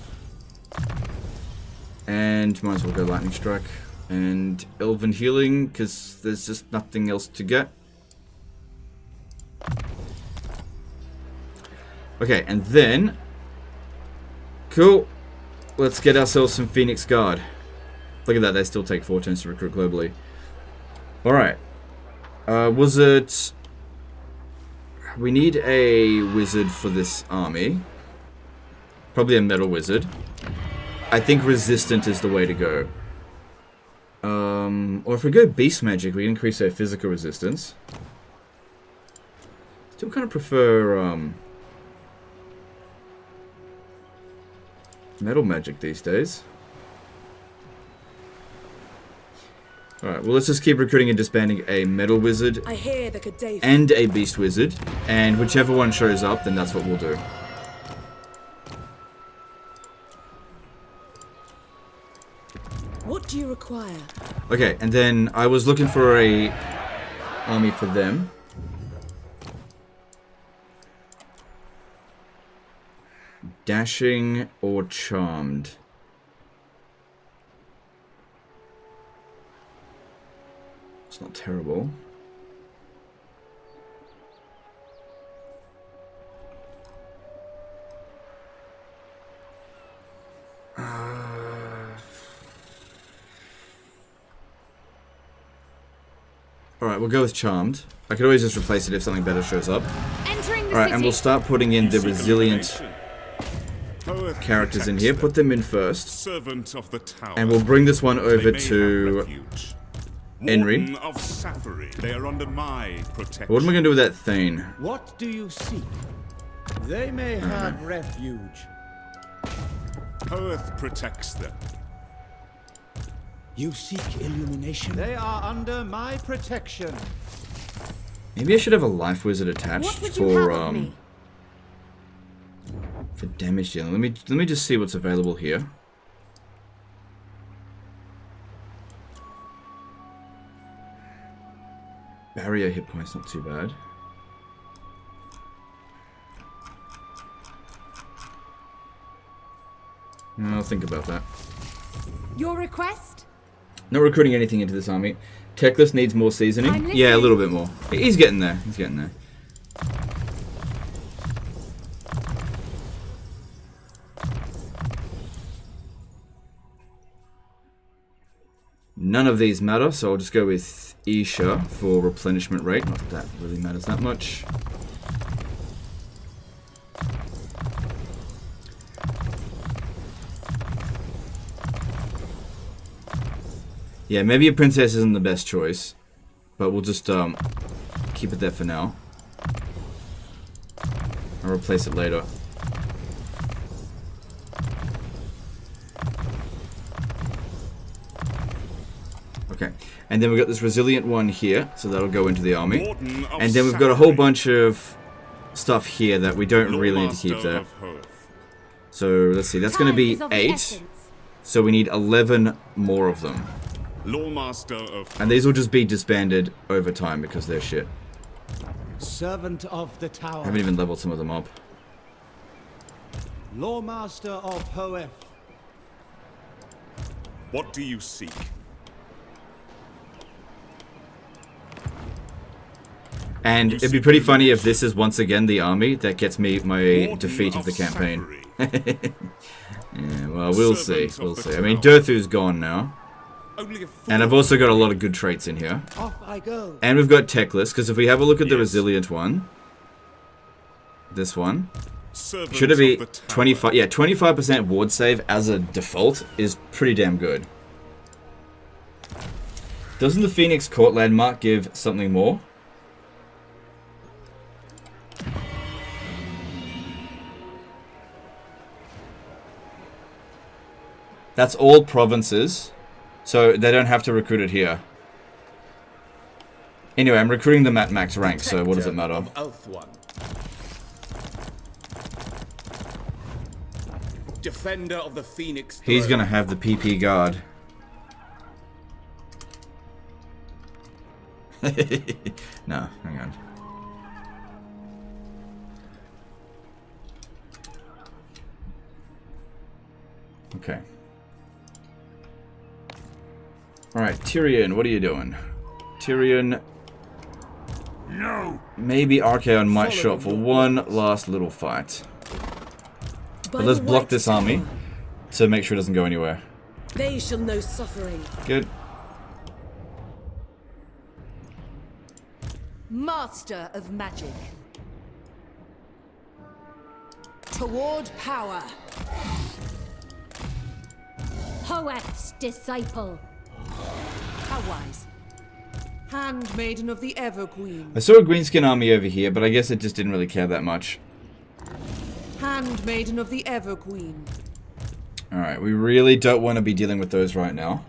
And might as well go Lightning Strike. And Elven Healing, because there's just nothing else to get. Okay, and then... Cool. Let's get ourselves some Phoenix Guard. Look at that, they still take 4 turns to recruit globally. Alright. Was it... We need a wizard for this army. Probably a metal wizard. I think resistant is the way to go. Or if we go beast magic, we increase our physical resistance. Still kind of prefer metal magic these days. Alright, well let's just keep recruiting and disbanding a metal wizard and a beast wizard. And whichever one shows up, then that's what we'll do. What do you require? Okay, and then I was looking for a army for them. Dashing or charmed? It's not terrible. Alright, we'll go with charmed. I could always just replace it if something better shows up. Alright, and we'll start putting in the resilient characters in here. Put them in first. And we'll bring this one over to Henry. They are under my protection. What am I going to do with that Thane? What do you seek? They may have refuge. Earth protects them. You seek illumination? They are under my protection. Maybe I should have a life wizard attached for damage dealing. Let me just see what's available here. Barrier hit points, not too bad. I'll think about that. Your request? Not recruiting anything into this army. Teclis needs more seasoning. Yeah, a little bit more. He's getting there. He's getting there. None of these matter, so I'll just go with Isha for replenishment rate. Not that that really matters that much. Yeah, maybe a princess isn't the best choice, but we'll just keep it there for now. I'll replace it later. Okay, and then we've got this resilient one here, so that'll go into the army. And then we've got a whole bunch of stuff here that we don't really need to keep there. So let's see, that's going to be 8. So we need 11 more of them. And these will just be disbanded over time because they're shit. Servant of the tower. I haven't even leveled some of them up. Lawmaster of Hoeth. What do you seek? And it'd be pretty funny if this is once again the army that gets me my defeat of the campaign. Yeah, well, we'll see. We'll see. I mean, Durthu's gone now. And I've also got a lot of good traits in here. Off I go. And we've got Teclis, because if we have a look at the resilient one, this one, should it be 25? Yeah, 25% ward save as a default is pretty damn good. Doesn't the Phoenix Court landmark give something more? That's all provinces, so they don't have to recruit it here. Anyway, I'm recruiting them at max rank, so what does it matter? Defender of the Phoenix. He's gonna have the PP guard. No, hang on. Okay. Alright, Tyrion, what are you doing? Tyrion... No! Maybe Archaon might show up for one last little fight. But let's block this army to make sure it doesn't go anywhere. They shall know suffering. Good. Master of magic. Toward power. Hoeth's disciple. How wise. Handmaiden of the Everqueen. I saw a greenskin army over here, but I guess it just didn't really care that much. Handmaiden of the Everqueen. Alright, we really don't want to be dealing with those right now.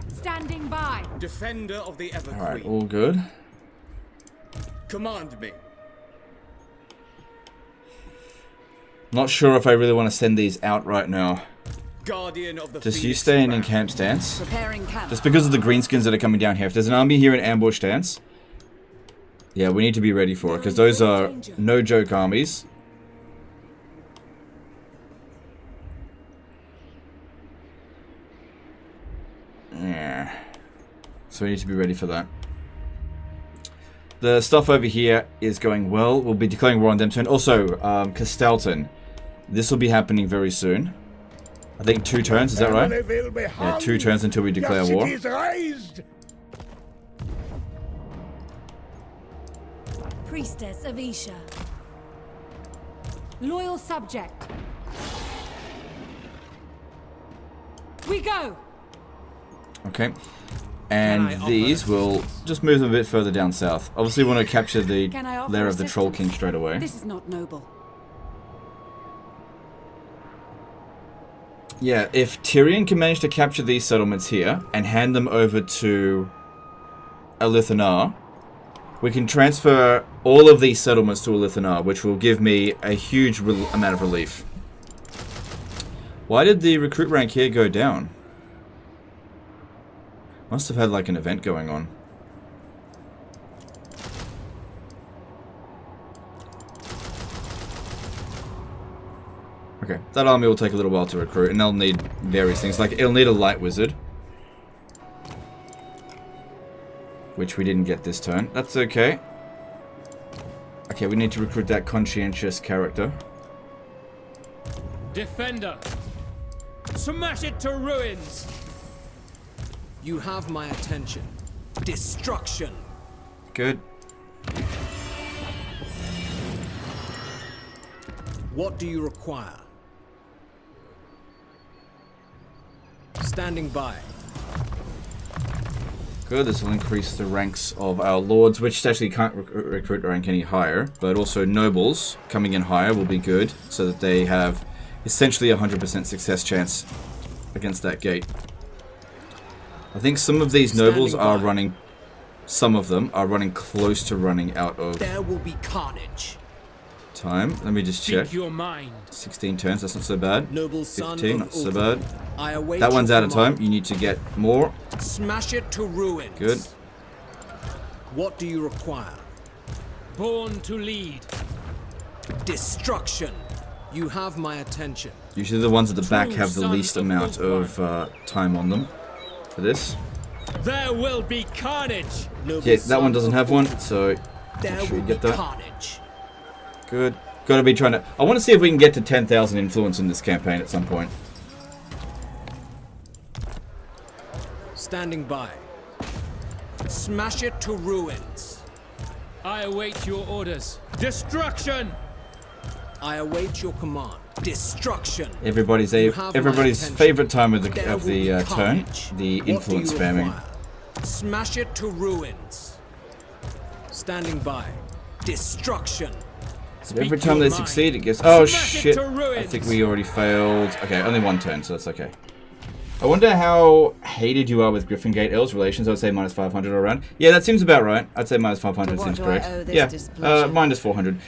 Standing by. Defender of the Everqueen. Alright, all good. Command me. Not sure if I really want to send these out right now. Guardian of the Just you Phoenix staying in Crown. camp stance. Preparing camp. Just because of the greenskins that are coming down here. If there's an army here in ambush stance, yeah, we need to be ready for it, because those are no joke armies. Yeah. So we need to be ready for that. The stuff over here is going well. We'll be declaring war on them soon. Also, Castelton. This will be happening very soon. I think 2 turns, is that right? Yeah, 2 turns until we declare war. Priestess of Isha. Loyal subject. We go. Okay. And these will just move them a bit further down south. Obviously we want to capture the lair of the Troll King straight away. This is not noble. Yeah, if Tyrion can manage to capture these settlements here and hand them over to Elithanar, we can transfer all of these settlements to Elithanar, which will give me a huge amount of relief. Why did the recruit rank here go down? Must have had like an event going on. Okay, that army will take a little while to recruit, and they'll need various things. Like, it'll need a light wizard. Which we didn't get this turn. That's okay. Okay, we need to recruit that conscientious character. Defender. Smash it to ruins. You have my attention. Destruction. Good. What do you require? Standing by. Good, this will increase the ranks of our lords, which actually can't recruit rank any higher, but also nobles coming in higher will be good, so that they have essentially a 100% success chance against that gate. I think some of these nobles are running, some of them are running close to running out of there will be carnage. Time. Let me just check. Your mind. 16 turns, that's not so bad. Noble son 15, of not so bad. I await that one's out of command. time. You need to get more. Smash it to ruins. Good. What do you require? Born to lead. Destruction. You have my attention. Usually the ones at the back have the least amount of time on them for this. There will be carnage. Yeah, that one doesn't have one, so make sure you get that. Carnage. Good. Gotta be trying to... I want to see if we can get to 10,000 influence in this campaign at some point. Standing by. Smash it to ruins. I await your orders. Destruction! I await your command. Destruction. Everybody's favorite time of the turn, the influence spamming. Smash it to ruins. Standing by. Destruction. Every time they succeed, it gets... Oh shit! I think we already failed. Okay, only one turn, so that's okay. I wonder how hated you are with Griffin Gate Elves relations. I would say minus 500 all around. Yeah, that seems about right. I'd say minus 500 seems correct. Yeah, minus 400.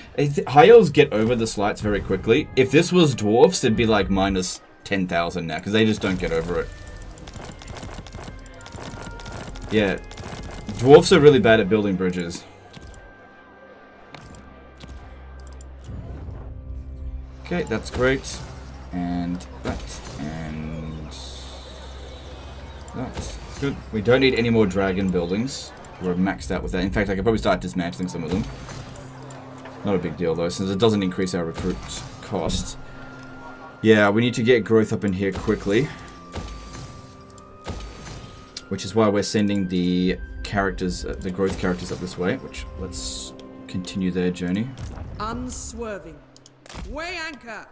High Elves get over the slights very quickly. If this was Dwarfs, it'd be like minus 10,000 now, because they just don't get over it. Yeah, Dwarfs are really bad at building bridges. Okay, that's great. And that, and that. Good. We don't need any more dragon buildings. We're maxed out with that. In fact, I could probably start dismantling some of them. Not a big deal though, since it doesn't increase our recruit cost. Yeah, we need to get growth up in here quickly. Which is why we're sending the characters, the growth characters up this way, which, let's continue their journey. Unswerving. Weigh anchor.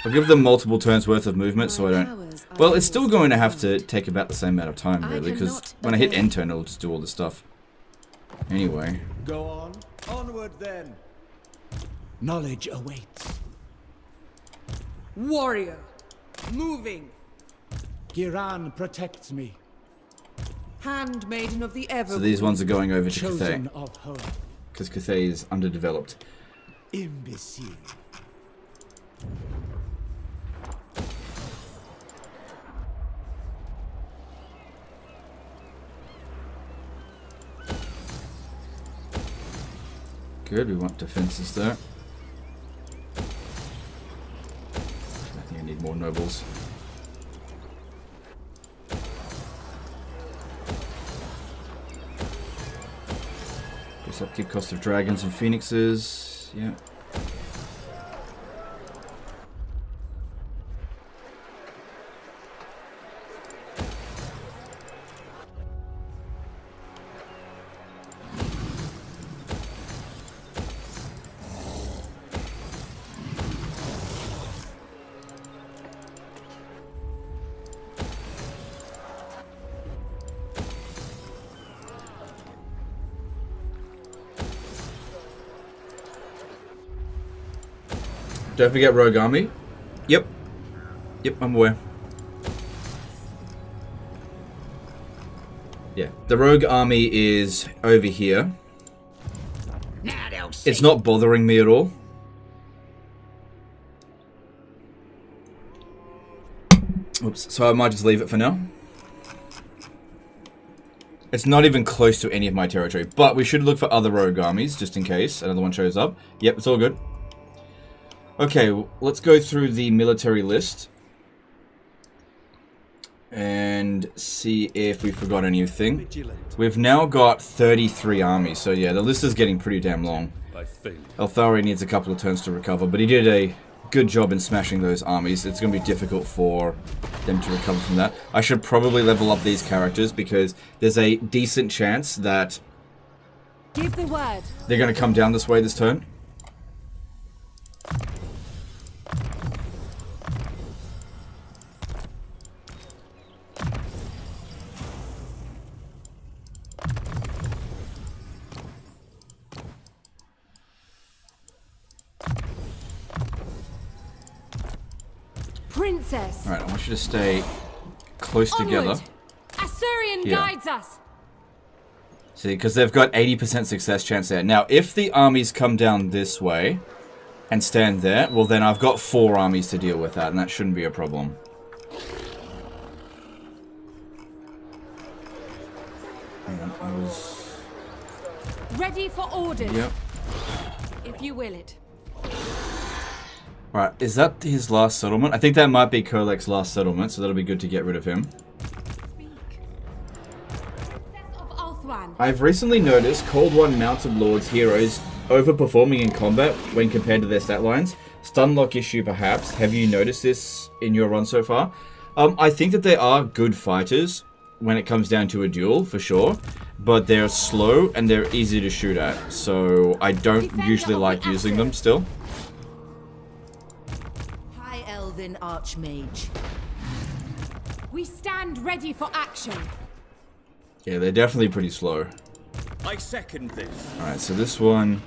I'll give them multiple turns worth of movement, so I don't... Well, it's still going to have to take about the same amount of time, really, because when I hit end turn, it'll just do all this stuff. Anyway. Go on. Onward, then. Knowledge awaits. Warrior. Moving. Giran protects me. Handmaiden of the Ever. So these ones are going over to Chosen Cathay. of hope. Because Cathay is underdeveloped. Imbecile. Good, we want defenses there. I think I need more nobles. Guess upkeep cost of dragons and phoenixes. Yeah. Don't forget Rogue Army. Yep. Yep, I'm aware. Yeah, the Rogue Army is over here. Now they'll see. It's not bothering me at all. Oops, so I might just leave it for now. It's not even close to any of my territory, but we should look for other Rogue Armies, just in case another one shows up. Yep, it's all good. Okay, let's go through the military list and see if we forgot anything. We've now got 33 armies, so yeah, the list is getting pretty damn long. Elthari needs a couple of turns to recover, but he did a good job in smashing those armies. It's going to be difficult for them to recover from that. I should probably level up these characters because there's a decent chance that Give the word. They're going to come down this way this turn. Princess. Alright, I want you to stay close together. Asuryan guides us. See, because they've got 80% success chance there. Now, if the armies come down this way and stand there, well then I've got 4 armies to deal with that, and that shouldn't be a problem. Hang on, I was... Ready for orders. Yep. If you will it. Right, is that his last settlement? I think that might be Kolek's last settlement, so that'll be good to get rid of him. I've recently noticed Cold One Mounted Lord's heroes overperforming in combat when compared to their stat lines. Stunlock issue perhaps. Have you noticed this in your run so far? I think that they are good fighters when it comes down to a duel, for sure. But they're slow and they're easy to shoot at, so I don't usually like using them still. High Elven Archmage. We stand ready for action. Yeah, they're definitely pretty slow. I second this. Alright, so this one...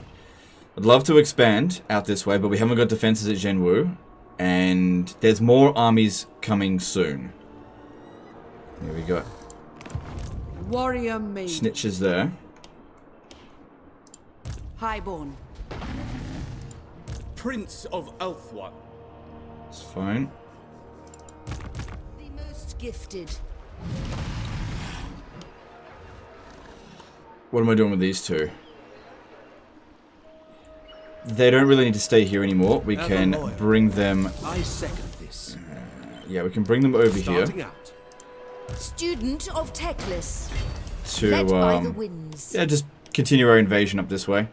I'd love to expand out this way, but we haven't got defenses at Zhenwu. And there's more armies coming soon. Here we go. Warrior maid. Snitches there. Highborn. Prince of Ulthuan. It's fine. The most gifted. What am I doing with these two? They don't really need to stay here anymore. We can bring them... I second this. Yeah, we can bring them over here. Student of Teclis. To, Led by the winds. yeah, just continue our invasion up this way.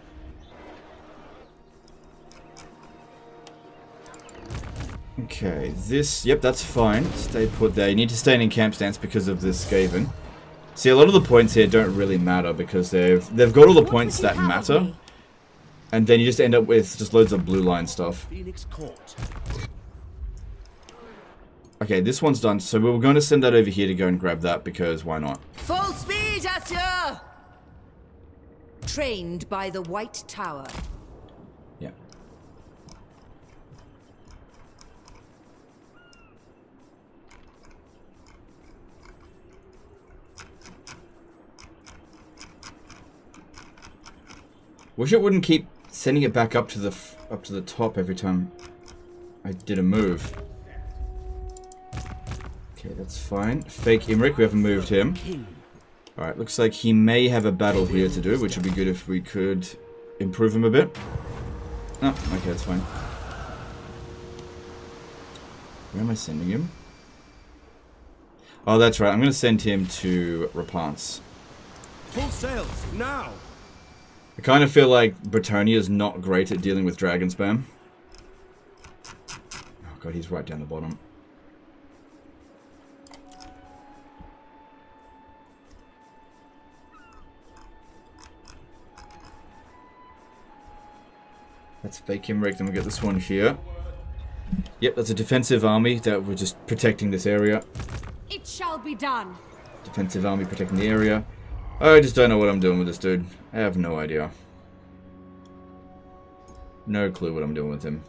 Okay, this... Yep, that's fine. Stay put there. You need to stay in camp stance because of this Skaven. See, a lot of the points here don't really matter because they've got all the points that matter. And then you just end up with just loads of blue line stuff. Phoenix Court. Okay, this one's done, so we were going to send that over here to go and grab that because why not? Full speed, Asur! Trained by the White Tower. Yeah. Wish it wouldn't keep sending it back up to the top every time I did a move. Okay, that's fine. Fake Imric, we haven't moved him. Alright, looks like he may have a battle here to do, which would be good if we could improve him a bit. Oh, okay, that's fine. Where am I sending him? Oh, that's right. I'm going to send him to Rapance. Full sails, now! I kind of feel like Bretonnia is not great at dealing with dragon spam. Oh god, he's right down the bottom. Let's fake him rigged and we'll get this one here. Yep, that's a defensive army that we're just protecting this area. It shall be done. Defensive army protecting the area. I just don't know what I'm doing with this dude. I have no idea. No clue what I'm doing with him.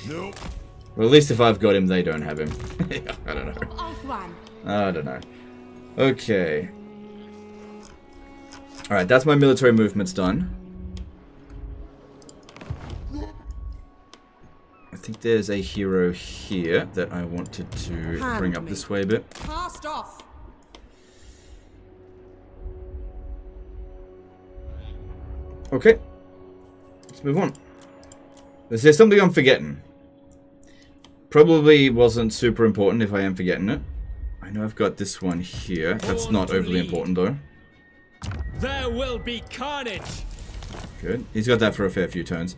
Nope. Well, at least if I've got him, they don't have him. I don't know. I don't know. Okay. Alright, that's my military movements done. I think there's a hero here that I wanted to bring up this way a bit. Cast off. Okay. Let's move on. Is there something I'm forgetting? Probably wasn't super important if I am forgetting it. I know I've got this one here. That's not overly important though. There will be carnage. Good. He's got that for a fair few turns.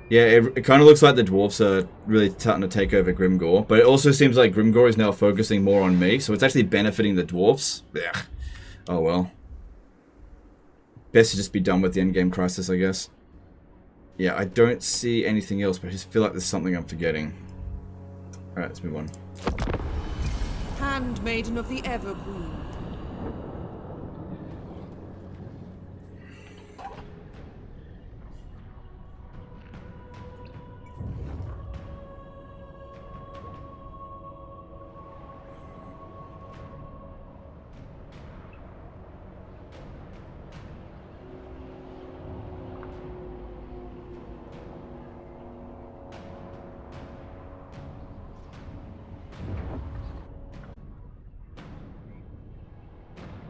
Yeah, it kind of looks like the dwarfs are really starting to take over Grimgor, but it also seems like Grimgor is now focusing more on me, so it's actually benefiting the dwarfs. Ugh. Oh well. Best to just be done with the endgame crisis, I guess. Yeah, I don't see anything else, but I just feel like there's something I'm forgetting. Alright, let's move on. Handmaiden of the Evergreen.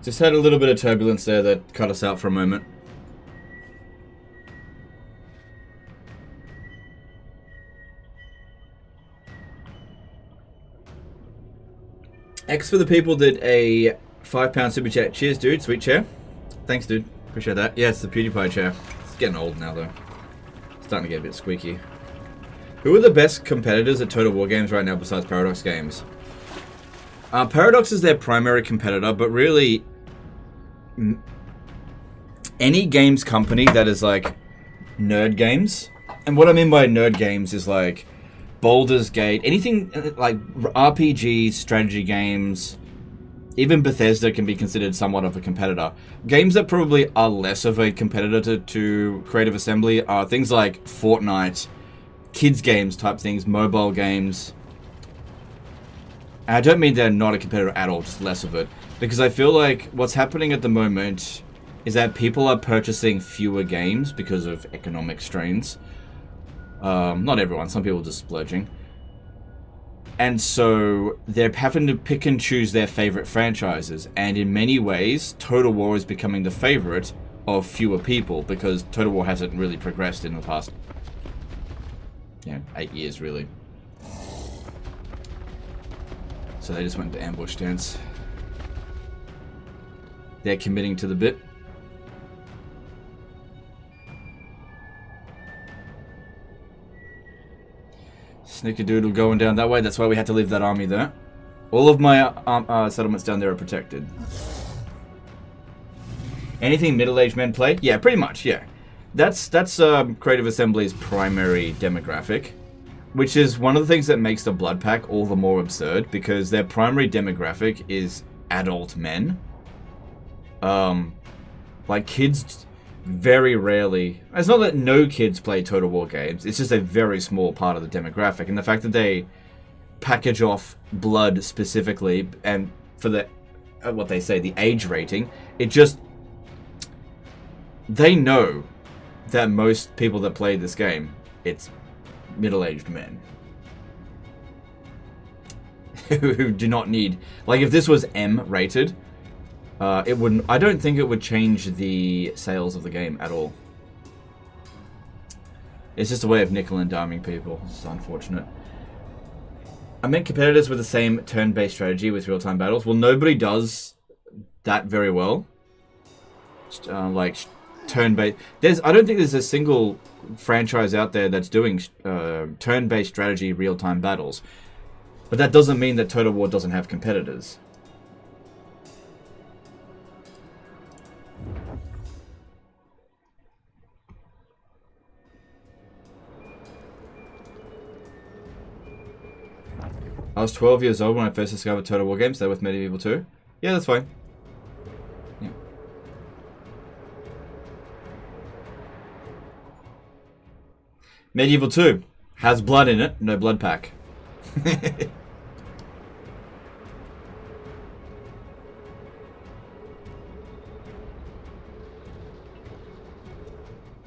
Just had a little bit of turbulence there that cut us out for a moment. X for the people did a £5 super chat. Cheers, dude. Sweet chair. Thanks, dude. Appreciate that. Yeah, it's the PewDiePie chair. It's getting old now, though. It's starting to get a bit squeaky. Who are the best competitors at Total War games right now besides Paradox Games? Paradox is their primary competitor, but really any games company that is like nerd games, and what I mean by nerd games is like Baldur's Gate, anything like RPGs, strategy games, even Bethesda can be considered somewhat of a competitor. Games that probably are less of a competitor to Creative Assembly are things like Fortnite, kids games type things, mobile games. And I don't mean they're not a competitor at all, just less of it. Because I feel like what's happening at the moment is that people are purchasing fewer games because of economic strains. Not everyone, some people are just splurging. And so they're having to pick and choose their favorite franchises. And in many ways, Total War is becoming the favorite of fewer people because Total War hasn't really progressed in the past 8 years, really. So they just went to ambush stance. They're committing to the bit. Snickerdoodle going down that way. That's why we had to leave that army there. All of my settlements down there are protected. Anything middle-aged men play? Yeah, pretty much, yeah. That's Creative Assembly's primary demographic. Which is one of the things that makes the Blood Pack all the more absurd, because their primary demographic is adult men. Like kids very rarely... It's not that no kids play Total War games, it's just a very small part of the demographic. And the fact that they package off blood specifically, and for the, what they say, the age rating, it just... They know that most people that play this game, it's middle-aged men who do not need, like, if this was M rated, it wouldn't, I don't think it would change the sales of the game at all. It's just a way of nickel and diming people. It's unfortunate. I meant competitors with the same turn-based strategy with real-time battles. Well, nobody does that very well. Like turn-based. I don't think there's a single franchise out there that's doing turn-based strategy real-time battles. But that doesn't mean that Total War doesn't have competitors. I was 12 years old when I first discovered Total War games. They're with Medieval 2. Yeah, that's fine. Yeah. Medieval 2 has blood in it, no blood pack.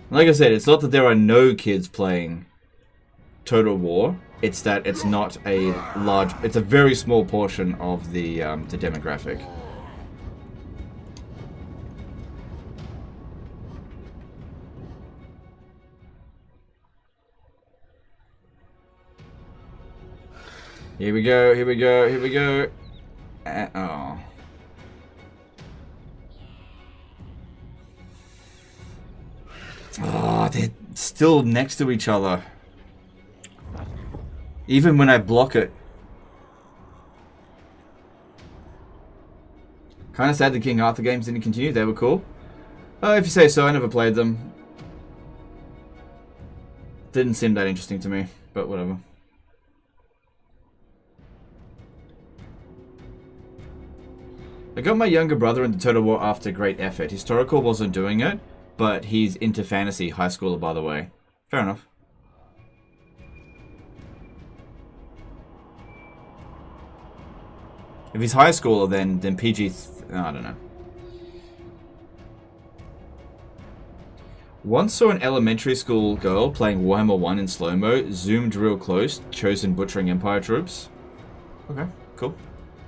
Like I said, it's not that there are no kids playing Total War. It's that it's not a large... It's a very small portion of the demographic. Here we go, here we go, here we go. Oh. Oh, they're still next to each other. Even when I block it. Kinda sad the King Arthur games didn't continue, they were cool. If you say so, I never played them. Didn't seem that interesting to me, but whatever. I got my younger brother into Total War after great effort. Historical wasn't doing it, but he's into fantasy. High schooler, by the way. Fair enough. If he's high schooler, then PG... I don't know. Once saw an elementary school girl playing Warhammer 1 in slow-mo, zoomed real close, chosen butchering Empire troops. Okay, cool.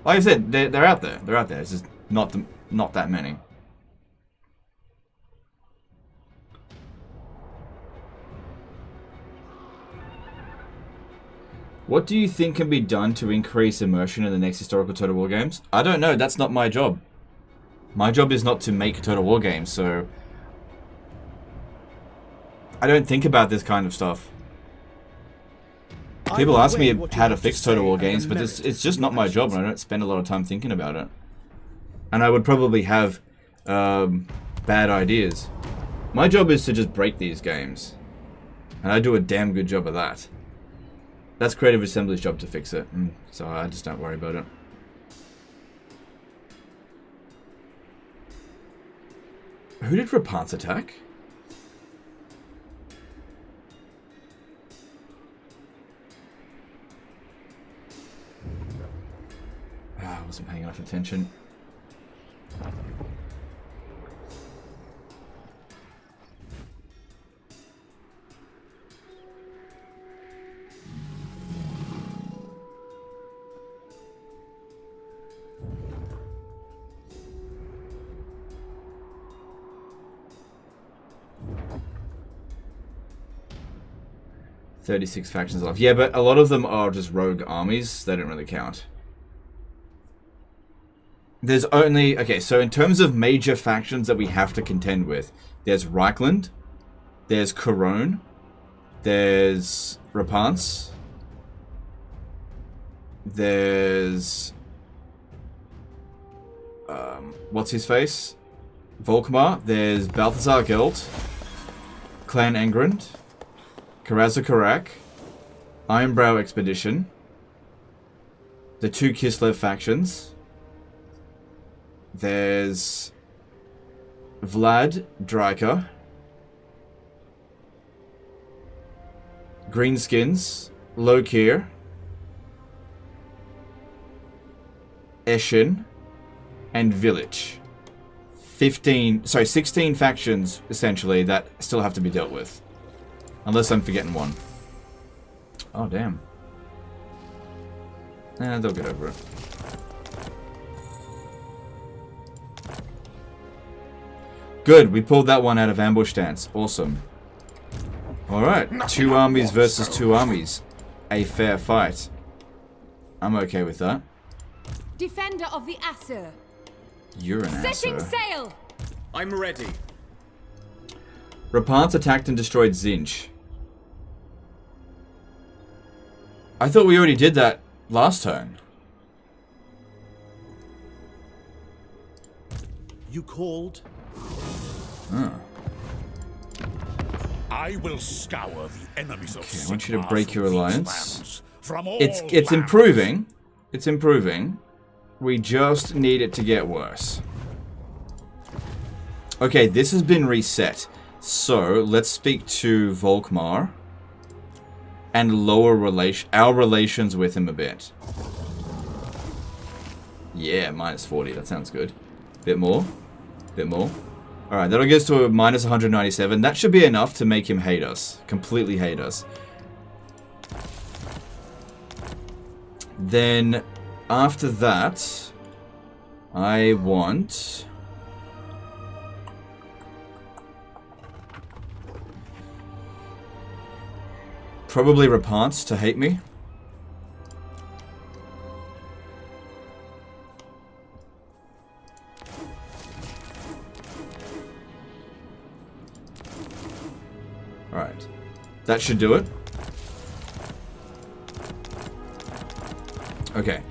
Like I said, they're out there. They're out there. It's just not that many. What do you think can be done to increase immersion in the next historical Total War games? I don't know. That's not my job. My job is not to make Total War games, so I don't think about this kind of stuff. People ask me how to fix Total War games, but it's just not my job, and I don't spend a lot of time thinking about it. And I would probably have bad ideas. My job is to just break these games, and I do a damn good job of that. That's Creative Assembly's job to fix it, so I just don't worry about it. Who did Rapance attack? I wasn't paying enough attention. "36 factions left." Yeah, but a lot of them are just rogue armies. They don't really count. There's only... Okay, so in terms of major factions that we have to contend with, there's Reichland, there's Corone, there's Rapance, there's... what's his face? Volkmar, there's Balthazar Gelt, Clan Engrand, Karaza Karak, Ironbrow Expedition, the 2 Kislev factions, there's Vlad Dryka, Greenskins, Lokir, Eshin, and Village. 16 factions, essentially, that still have to be dealt with. Unless I'm forgetting one. Oh, damn. They'll get over it. Good, we pulled that one out of ambush stance. Awesome. Alright, 2 armies versus 2 armies. A fair fight. I'm okay with that. Defender of the Aesir. You're an Setting Aesir. sail. I'm ready. Rapance attacked and destroyed Zinch. I thought we already did that last turn. You called? I will scour the enemies of I want you to break your alliance. It's lands. improving. It's improving. We just need it to get worse. Okay, this has been reset. So, let's speak to Volkmar and lower our relations with him a bit. Yeah, minus 40. That sounds good. Bit more. Bit more. Alright, that'll get us to a minus 197. That should be enough to make him hate us. Completely hate us. Then, after that, I want... probably Rapance to hate me. That should do it. Okay.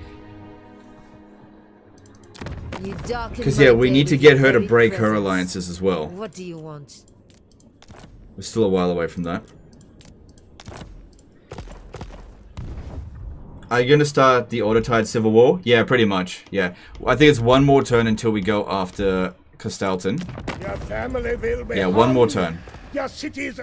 Because, yeah, we need to get her to break her alliances as well. What do you want? We're still a while away from that. Are you going to start the Autotide Civil War? Yeah, pretty much. Yeah. I think it's one more turn until we go after Castalton. Your family will be one more turn. Your cities...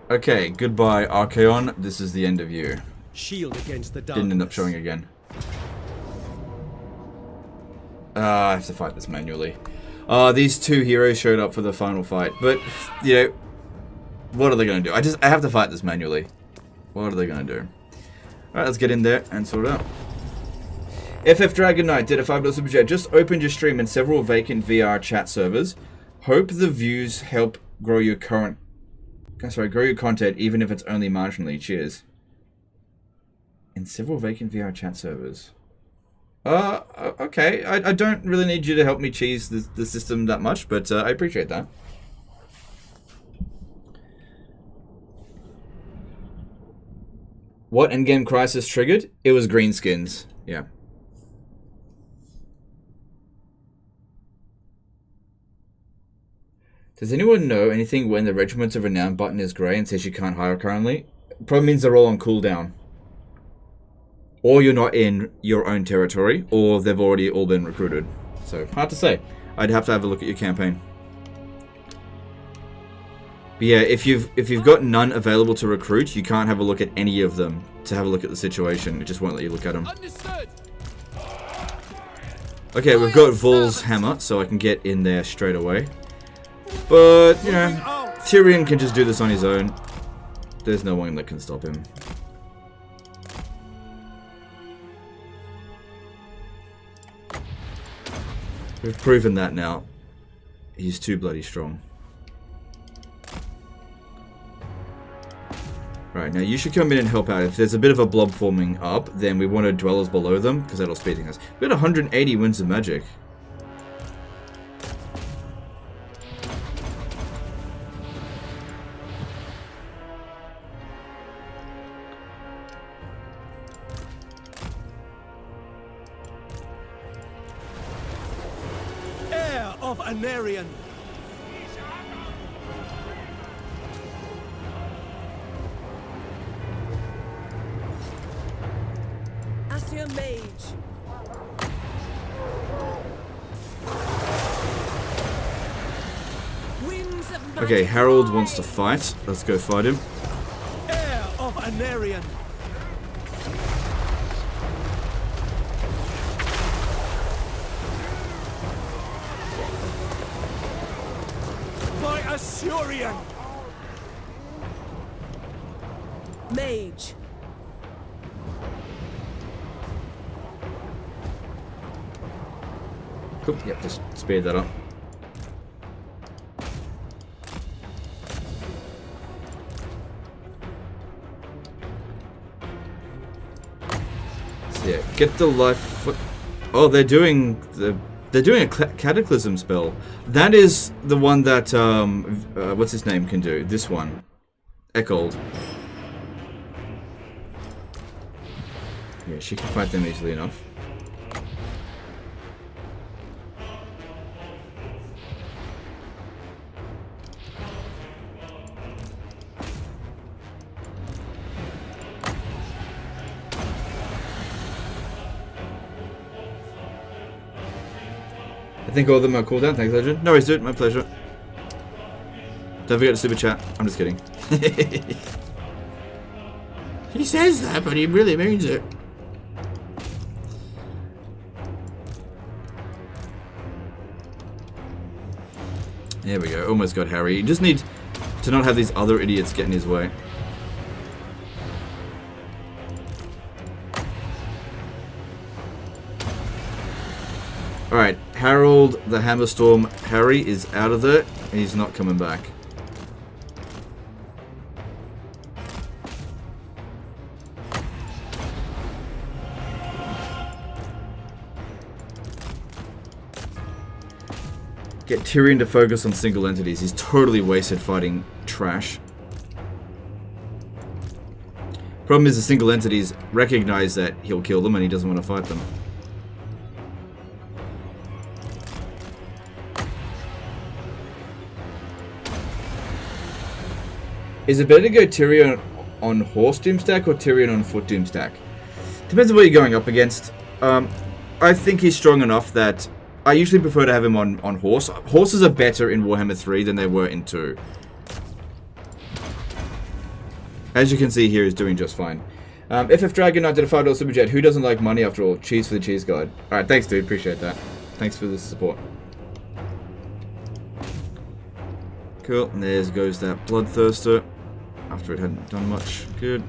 Okay, goodbye, Archaon. This is the end of you. Shield against the darkness. Didn't end up showing again. I have to fight this manually. These two heroes showed up for the final fight, but, you know, what are they going to do? I have to fight this manually. What are they going to do? Alright, let's get in there and sort it out. FF Dragon Knight did a $5 super chat. Just opened your stream in several vacant VR chat servers. Hope the views help grow your grow your content, even if it's only marginally. Cheers. In several vacant VR chat servers. Okay. I don't really need you to help me cheese the system that much, but I appreciate that. What endgame crisis triggered? It was greenskins. Yeah. Does anyone know anything when the Regiments of Renown button is grey and says you can't hire currently? Probably means they're all on cooldown. Or you're not in your own territory, or they've already all been recruited. So, hard to say. I'd have to have a look at your campaign. But yeah, if you've got none available to recruit, you can't have a look at any of them to have a look at the situation. It just won't let you look at them. Understood. Okay, we've got Vol's hammer, so I can get in there straight away. But, you know, Tyrion can just do this on his own. There's no one that can stop him. We've proven that now. He's too bloody strong. Right, now you should come in and help out. If there's a bit of a blob forming up, then we want to dwellers below them, because that'll speed things. We've got 180 winds of magic. Heir of Aenarion. Your mage. Okay, Harold wants to fight. Let's go fight him. Heir of Aenarion. By Asurion. Mage. Cool. Yep, just speed that up. So yeah, get the life. Oh, they're doing a cataclysm spell. That is the one that what's his name can do. This one, Eckold. Yeah, she can fight them easily enough. I think all of them are cooldown. Thanks, Legend. No worries, dude. My pleasure. Don't forget to super chat. I'm just kidding. He says that, but he really means it. There we go. Almost got Harry. You just need to not have these other idiots get in his way. Alright, Harold the Hammerstorm Harry is out of there. He's not coming back. Get Tyrion to focus on single entities. He's totally wasted fighting trash. Problem is the single entities recognize that he'll kill them and he doesn't want to fight them. Is it better to go Tyrion on horse doomstack or Tyrion on foot doomstack? Depends on what you're going up against. I think he's strong enough that I usually prefer to have him on horse. Horses are better in Warhammer 3 than they were in 2. As you can see here, he's doing just fine. FF Dragon Knight did a $5 super chat. Who doesn't like money after all? Cheese for the cheese guide. Alright, thanks dude, appreciate that. Thanks for the support. Cool, and there goes that Bloodthirster. After it hadn't done much good.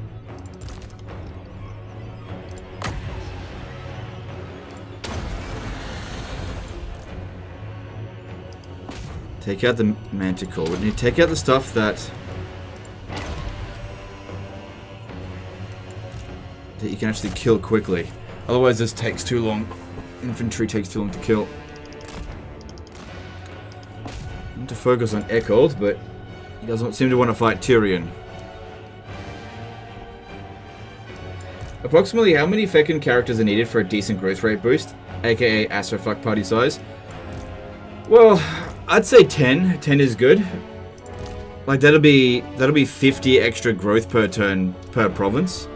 Take out the Manticore. We need to take out the stuff that you can actually kill quickly. Otherwise this takes too long. Infantry takes too long to kill. I need to focus on Echold, but he doesn't seem to want to fight Tyrion. Approximately how many feckin' characters are needed for a decent growth rate boost, aka Astrofuck party size? Well, I'd say 10. 10 is good. Like that'll be 50 extra growth per turn per province.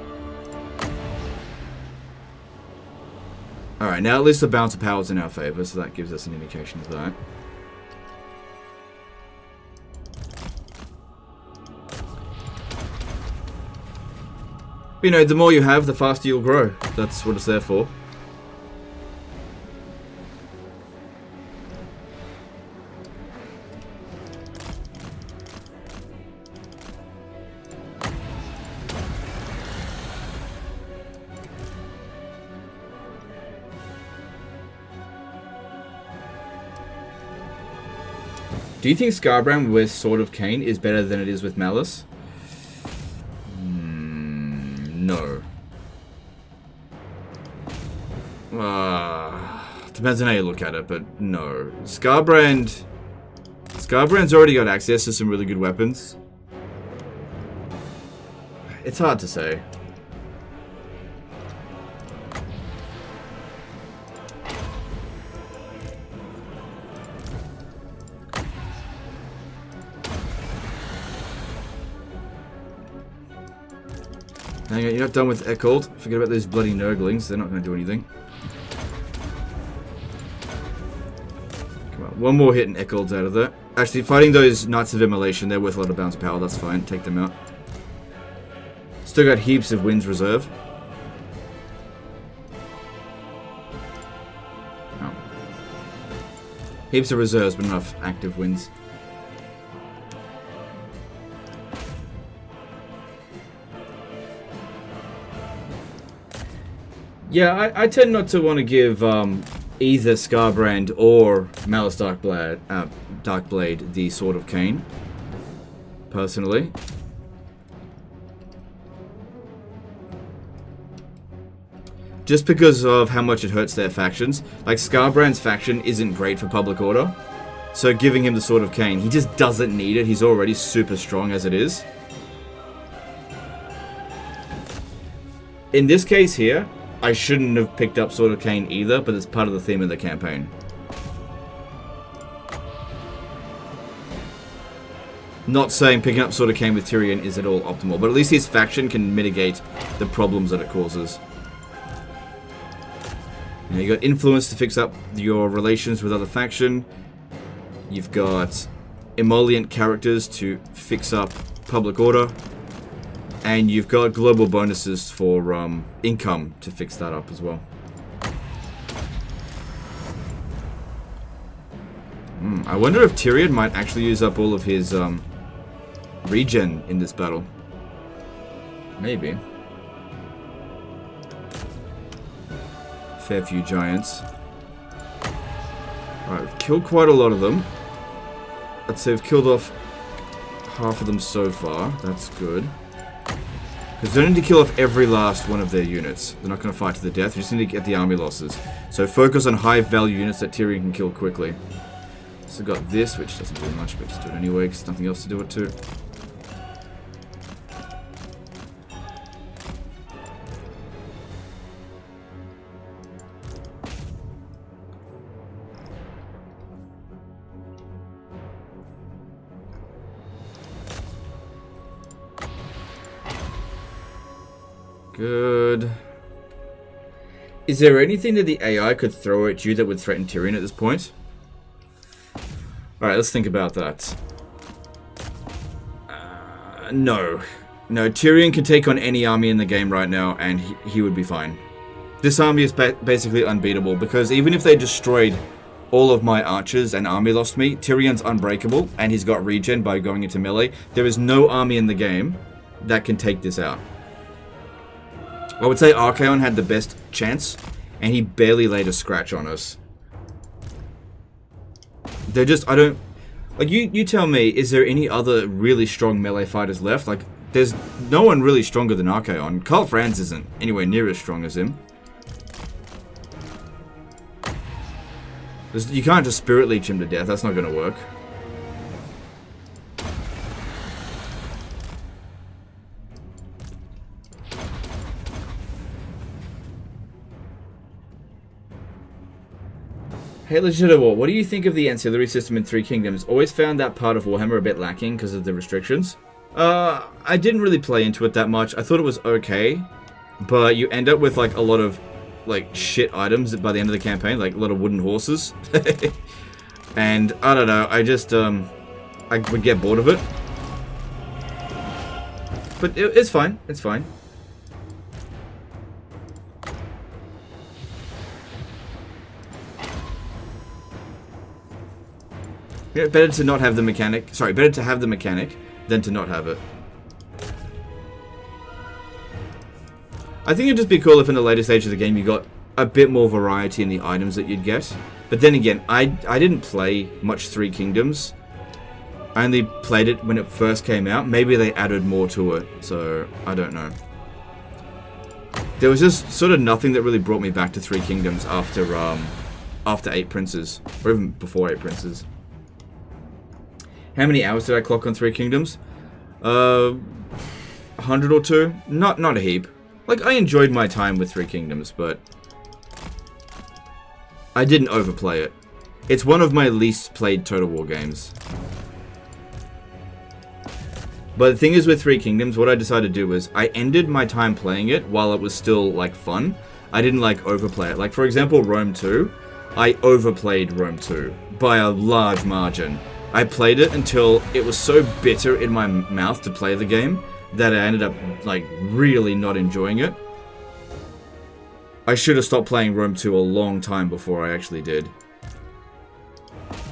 Alright, now at least the balance of power is in our favor, so that gives us an indication of that. You know, the more you have, the faster you'll grow. That's what it's there for. Do you think Scarbrand with Sword of Khaine is better than it is with Malice? No. Depends on how you look at it, but no. Scarbrand's already got access to some really good weapons. It's hard to say. Hang on, you're not done with Echold. Forget about those bloody Nurglings. They're not going to do anything. Come on, one more hit and Echold's out of there. Actually, fighting those Knights of Immolation, they're worth a lot of bounce power. That's fine. Take them out. Still got heaps of wins reserve. Oh. Heaps of reserves, but enough active wins. Yeah, I tend not to want to give either Scarbrand or Malice Darkblade the Sword of Khaine, personally. Just because of how much it hurts their factions. Like, Scarbrand's faction isn't great for public order, so giving him the Sword of Khaine, he just doesn't need it. He's already super strong as it is. In this case here, I shouldn't have picked up Sword of Khaine either, but it's part of the theme of the campaign. Not saying picking up Sword of Khaine with Tyrion is at all optimal, but at least his faction can mitigate the problems that it causes. You know, you got influence to fix up your relations with other faction. You've got emollient characters to fix up public order. And you've got global bonuses for income to fix that up as well. I wonder if Tyrion might actually use up all of his regen in this battle. Maybe. Fair few giants. Alright, we've killed quite a lot of them. I'd say we've killed off half of them so far. That's good. Because they don't need to kill off every last one of their units. They're not going to fight to the death. We just need to get the army losses. So focus on high value units that Tyrion can kill quickly. So got this, which doesn't do much, but just do it anyway, because nothing else to do it to. Good. Is there anything that the AI could throw at you that would threaten Tyrion at this point? Alright, let's think about that. No. No, Tyrion can take on any army in the game right now, and he would be fine. This army is basically unbeatable, because even if they destroyed all of my archers and army lost me, Tyrion's unbreakable, and he's got regen by going into melee. There is no army in the game that can take this out. I would say Archaon had the best chance, and he barely laid a scratch on us. They're just, I don't... Like, you tell me, is there any other really strong melee fighters left? Like, there's no one really stronger than Archaon. Carl Franz isn't anywhere near as strong as him. You can't just Spirit Leech him to death, that's not going to work. Hey Legitimate, what do you think of the ancillary system in Three Kingdoms? Always found that part of Warhammer a bit lacking because of the restrictions. I didn't really play into it that much. I thought it was okay, but you end up with like a lot of like shit items by the end of the campaign, like a lot of wooden horses. And I don't know, I just I would get bored of it. But it's fine, it's fine. Yeah, better to not have the mechanic. Sorry, better to have the mechanic than to not have it. I think it'd just be cool if in the later stage of the game you got a bit more variety in the items that you'd get. But then again, I didn't play much Three Kingdoms. I only played it when it first came out. Maybe they added more to it, so I don't know. There was just sort of nothing that really brought me back to Three Kingdoms after 8 Princes, or even before 8 Princes. How many hours did I clock on Three Kingdoms? 100 or 2? Not a heap. Like, I enjoyed my time with Three Kingdoms, but I didn't overplay it. It's one of my least played Total War games. But the thing is with Three Kingdoms, what I decided to do was I ended my time playing it while it was still, like, fun. I didn't, like, overplay it. Like, for example, Rome 2, I overplayed Rome 2 by a large margin. I played it until it was so bitter in my mouth to play the game that I ended up, like, really not enjoying it. I should have stopped playing Rome 2 a long time before I actually did.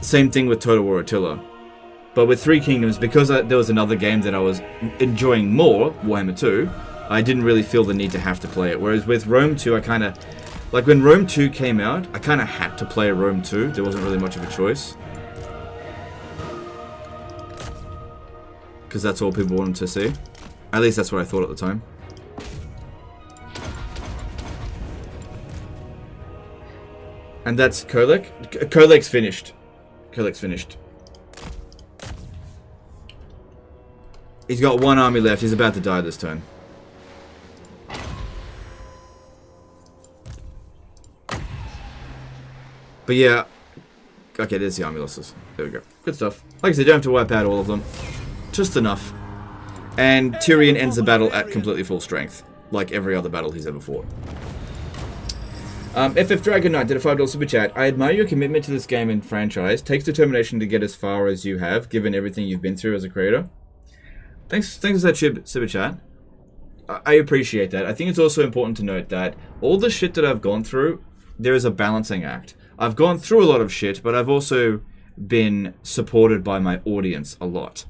Same thing with Total War Attila. But with Three Kingdoms, because there was another game that I was enjoying more, Warhammer 2, I didn't really feel the need to have to play it. Whereas with Rome 2, I kind of... Like, when Rome 2 came out, I kind of had to play Rome 2. There wasn't really much of a choice. Because that's all people wanted to see. At least that's what I thought at the time. And that's Kolek. Kolek's finished. Kolek's finished. He's got one army left. He's about to die this turn. But yeah. Okay, there's the army losses. There we go. Good stuff. Like I said, you don't have to wipe out all of them. Just enough. And Tyrion ends the battle at completely full strength. Like every other battle he's ever fought. FF Dragon Knight did a $5 super chat. I admire your commitment to this game and franchise. Takes determination to get as far as you have, given everything you've been through as a creator. Thanks for that super chat. I appreciate that. I think it's also important to note that all the shit that I've gone through, there is a balancing act. I've gone through a lot of shit, but I've also been supported by my audience a lot.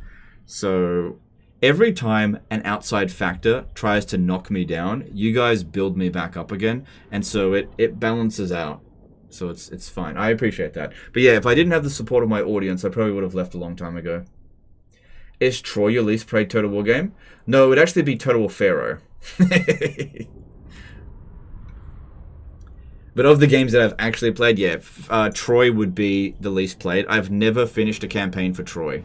So every time an outside factor tries to knock me down, you guys build me back up again, and so it balances out. So it's fine. I appreciate that. But yeah, if I didn't have the support of my audience, I probably would have left a long time ago. Is Troy your least played Total War game? No, it would actually be Total War Pharaoh. But of the games that I've actually played, yeah, Troy would be the least played. I've never finished a campaign for Troy.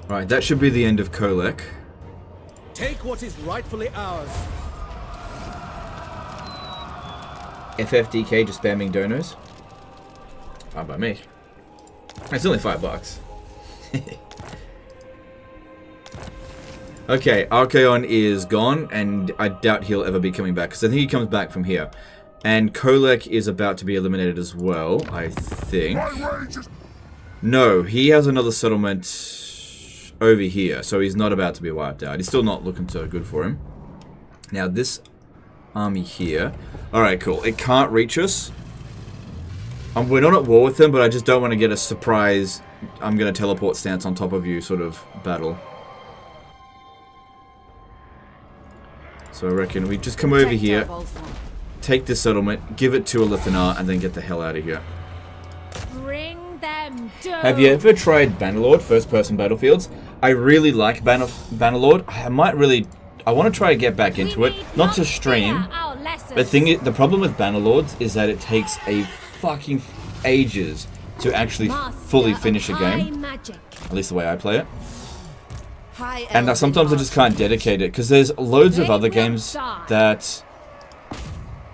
Alright, that should be the end of Kolek. Take what is rightfully ours. FFDK just spamming donos. Fine by me. It's only $5. Okay, Archaon is gone, and I doubt he'll ever be coming back, because I think he comes back from here. And Kolek is about to be eliminated as well, I think. No, he has another settlement over here, so he's not about to be wiped out. He's still not looking so good for him. Now, this army here... Alright, cool. It can't reach us. We're not at war with them, but I just don't want to get a surprise, I'm going to teleport stance on top of you sort of battle. So I reckon we just come over here, take this settlement, give it to a Lithanar, and then get the hell out of here. Bring them down. Have you ever tried Bannerlord, first-person battlefields? I really like Bannerlord. I want to try to get back into it, not to stream. The problem with Bannerlords is that it takes a fucking ages to actually fully finish a game. At least the way I play it. And sometimes I just can't dedicate it, because there's loads of other games that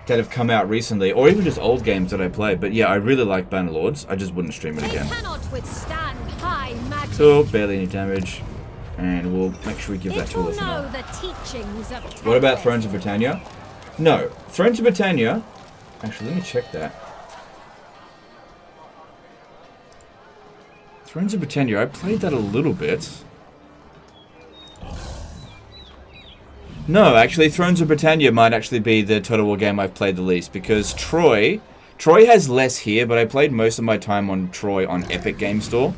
have come out recently, or even just old games that I play. But yeah, I really like Bannerlords. I just wouldn't stream it again. So, barely any damage. And we'll make sure we give that to Lithanar. What about Thrones of Britannia? No. Thrones of Britannia... Actually, let me check that. Thrones of Britannia, I played that a little bit. No, actually, Thrones of Britannia might actually be the Total War game I've played the least, because Troy has less here, but I played most of my time on Troy on Epic Game Store.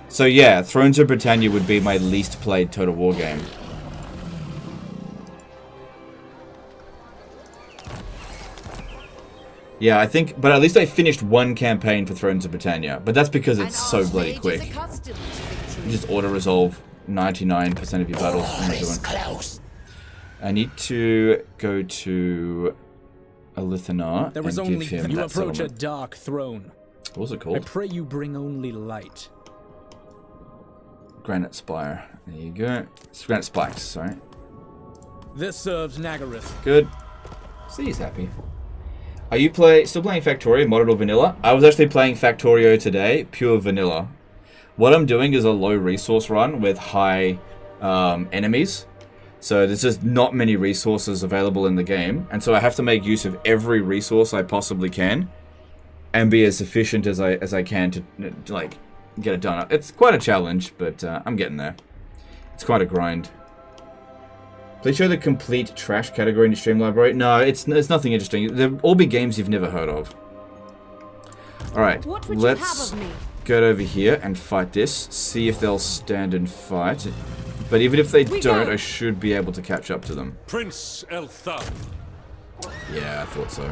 So yeah, Thrones of Britannia would be my least played Total War game. Yeah, I think, but at least I finished one campaign for Thrones of Britannia, but that's because it's so bloody quick. You just auto-resolve 99% of your battles. I need to go to a Lithanar and give him that approach settlement. a dark throne. What was it called? I pray you bring only light. Granite Spire. There you go. It's Granite Spikes, sorry. This serves Nagaryth. Good. See, he's happy. Are you still playing Factorio, modded or vanilla? I was actually playing Factorio today, pure vanilla. What I'm doing is a low resource run with high enemies. So there's just not many resources available in the game, and so I have to make use of every resource I possibly can, and be as efficient as I can to like get it done. It's quite a challenge, but I'm getting there. It's quite a grind. Please show the complete trash category in your stream library. No, it's nothing interesting. They'll all be games you've never heard of. All right, let's go over here and fight this. See if they'll stand and fight. But even if they don't, I should be able to catch up to them. Prince Elthar. Yeah, I thought so.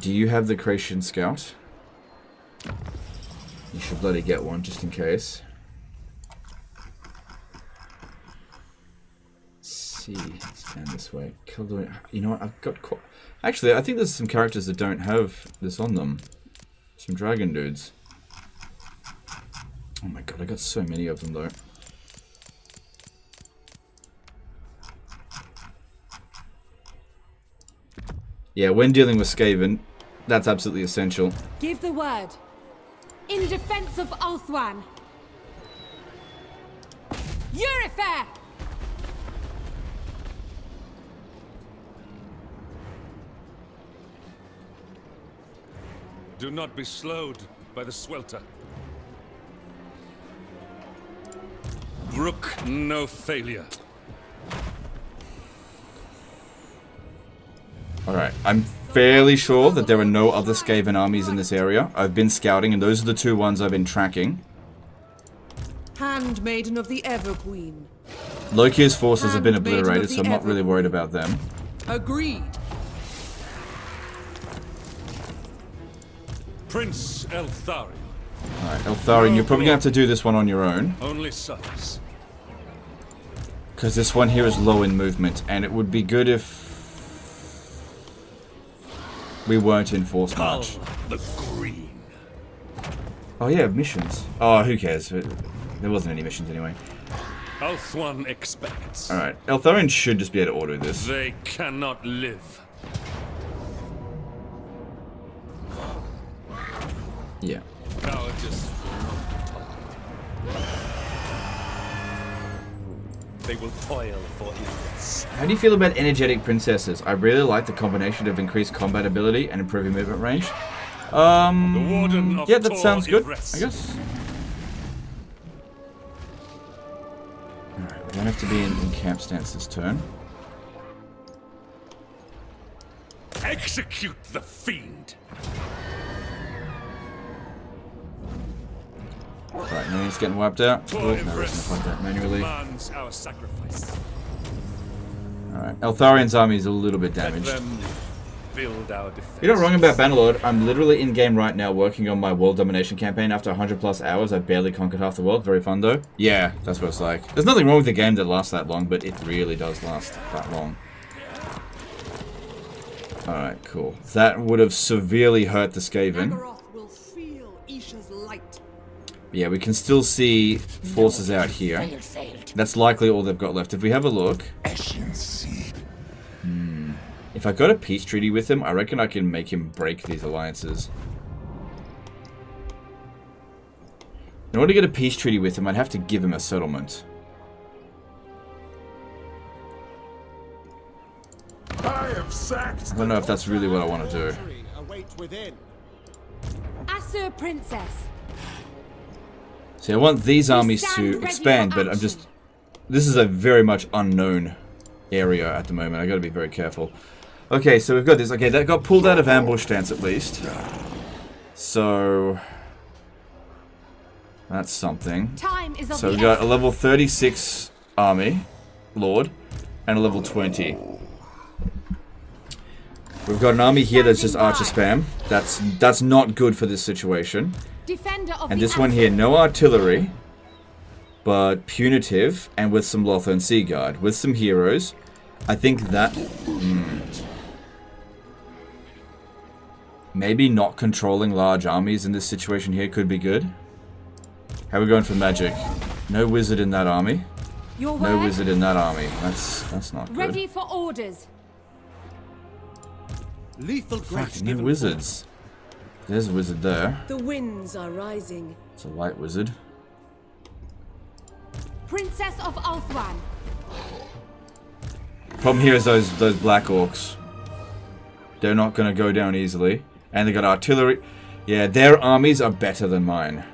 Do you have the Creation Scout? You should bloody get one, just in case. See, it's down this way. You know what? I've got. Actually, I think there's some characters that don't have this on them. Some dragon dudes. Oh my god, I got so many of them though. Yeah, when dealing with Skaven, that's absolutely essential. Give the word. In defense of Ulthuan. Yurifair! Do not be slowed by the swelter. Brook no failure. Alright, I'm fairly sure that there are no other Skaven armies in this area. I've been scouting, and those are the two ones I've been tracking. Handmaiden of the Everqueen. Loki's forces have been Handmaiden of obliterated, the so I'm not really worried about them. Agreed. Prince Eltharion. Alright, Eltharion, you're probably going to have to do this one on your own. Only service. Because this one here is low in movement, and it would be good if we weren't in force march. The Green. Oh yeah, missions. Oh, who cares? There wasn't any missions anyway. Ulthuan expects. Alright, Eltharion should just be able to order this. They cannot live. Yeah. Cowardice will not tolerate. They will toil for illness. How do you feel about energetic princesses? I really like the combination of increased combat ability and improving movement range. The Warden of yeah, that Tor sounds good, Ivres. I guess. Alright, we don't have to be in camp stance this turn. Execute the fiend. Right, now he's getting wiped out. Tor Oh, no, we're gonna Ivres fight that manually. demands our sacrifice. Alright, Eltharion's army is a little bit Let damaged. them build our defense. You're not wrong about Bannerlord. I'm literally in game right now working on my world domination campaign. After 100 plus hours, I barely conquered half the world. Very fun though. Yeah, that's what it's like. There's nothing wrong with the game that lasts that long, but it really does last that long. Alright, cool. That would have severely hurt the Skaven. Nagaroth will feel Isha's light. Yeah, we can still see forces out here. That's likely all they've got left. If we have a look... If I got a peace treaty with him, I reckon I can make him break these alliances. In order to get a peace treaty with him, I'd have to give him a settlement. I have sacked. I don't know if that's really what I want to do. Asur Princess. See, I want these armies to expand, but I'm just... This is a very much unknown area at the moment. I gotta be very careful. Okay, so we've got this. Okay, that got pulled out of ambush stance at least. So... That's something. Time is of So the we've got a essence. level 36 army, Lord, and a level 20. We've got an army here that's just archer spam. That's not good for this situation. Defender of And the this one here, no artillery, but punitive, and with some Lothern Sea Guard, with some heroes. I think that... Maybe not controlling large armies in this situation here could be good. How are we going for magic? No wizard in that army. Your No word? wizard in that army. That's not good. Ready for orders. Lethal grace Fuck, no given wizards. There's a wizard there. The winds are rising. It's a light wizard. Princess of Ulthuan. Problem here is those black orcs. They're not going to go down easily. And they got artillery. Yeah, their armies are better than mine.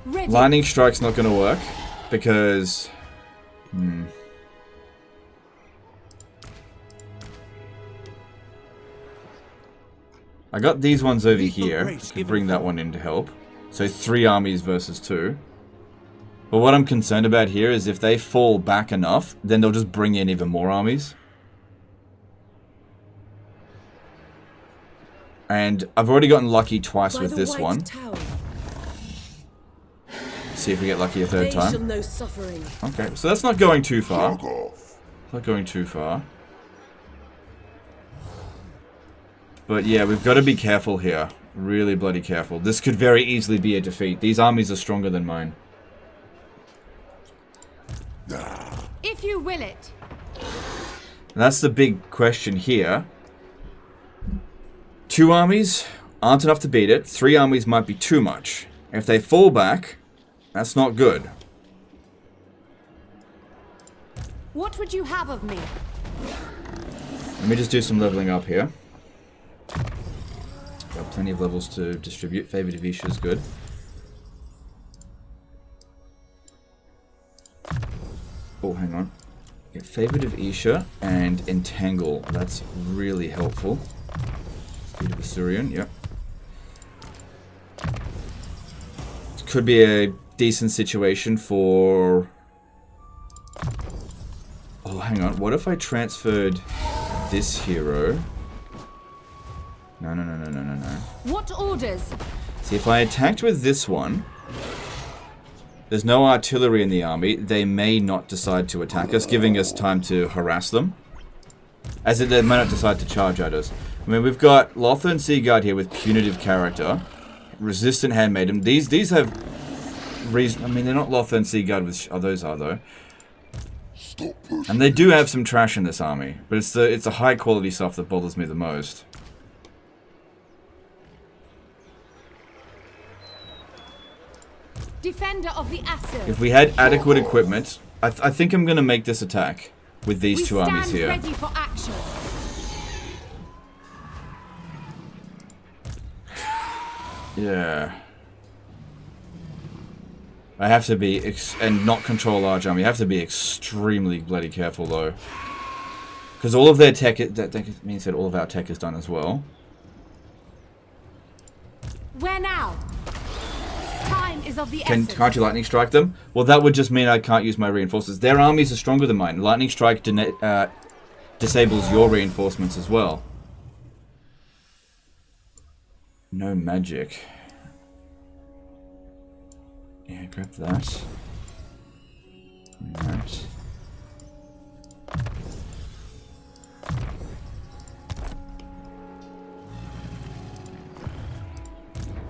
Ready. Lightning strike's not going to work because I got these ones over here. I can bring that one in to help. So 3 armies versus 2. But what I'm concerned about here is if they fall back enough, then they'll just bring in even more armies. And I've already gotten lucky twice with this one. See if we get lucky a third time. No suffering. Okay, so that's not going too far. Not going too far. But yeah, we've got to be careful here. Really bloody careful. This could very easily be a defeat. These armies are stronger than mine. If you will it. And that's the big question here. 2 armies aren't enough to beat it. 3 armies might be too much. If they fall back, that's not good. What would you have of me? Let me just do some leveling up here. Got plenty of levels to distribute. Favored of Isha is good. Oh, hang on. Get Favored of Isha and Entangle. That's really helpful. Speed of Assyrian, yep. could be a decent situation for... Oh, hang on. What if I transferred this hero? No. What orders? See, if I attacked with this one, there's no artillery in the army. They may not decide to attack us, giving us time to harass them. As in, they might not decide to charge at us. I mean, we've got Lothar and Seaguard here with punitive character. Resistant Handmaiden. These have reason. I mean, they're not Lothar and Seaguard with... Oh, those are, though. And they do have some trash in this army. But it's the high quality stuff that bothers me the most. Defender of the Aesir. If we had adequate equipment, I think I'm going to make this attack with these two armies here. Ready for action. Yeah. I have to be, and not control large army. I have to be extremely bloody careful though. Because all of their tech, that means that all of our tech is done as well. Where now? Time is of the essence. Can't you lightning strike them? Well, that would just mean I can't use my reinforcements. Their armies are stronger than mine. Lightning strike disables your reinforcements as well. No magic. Yeah, grab that. Alright.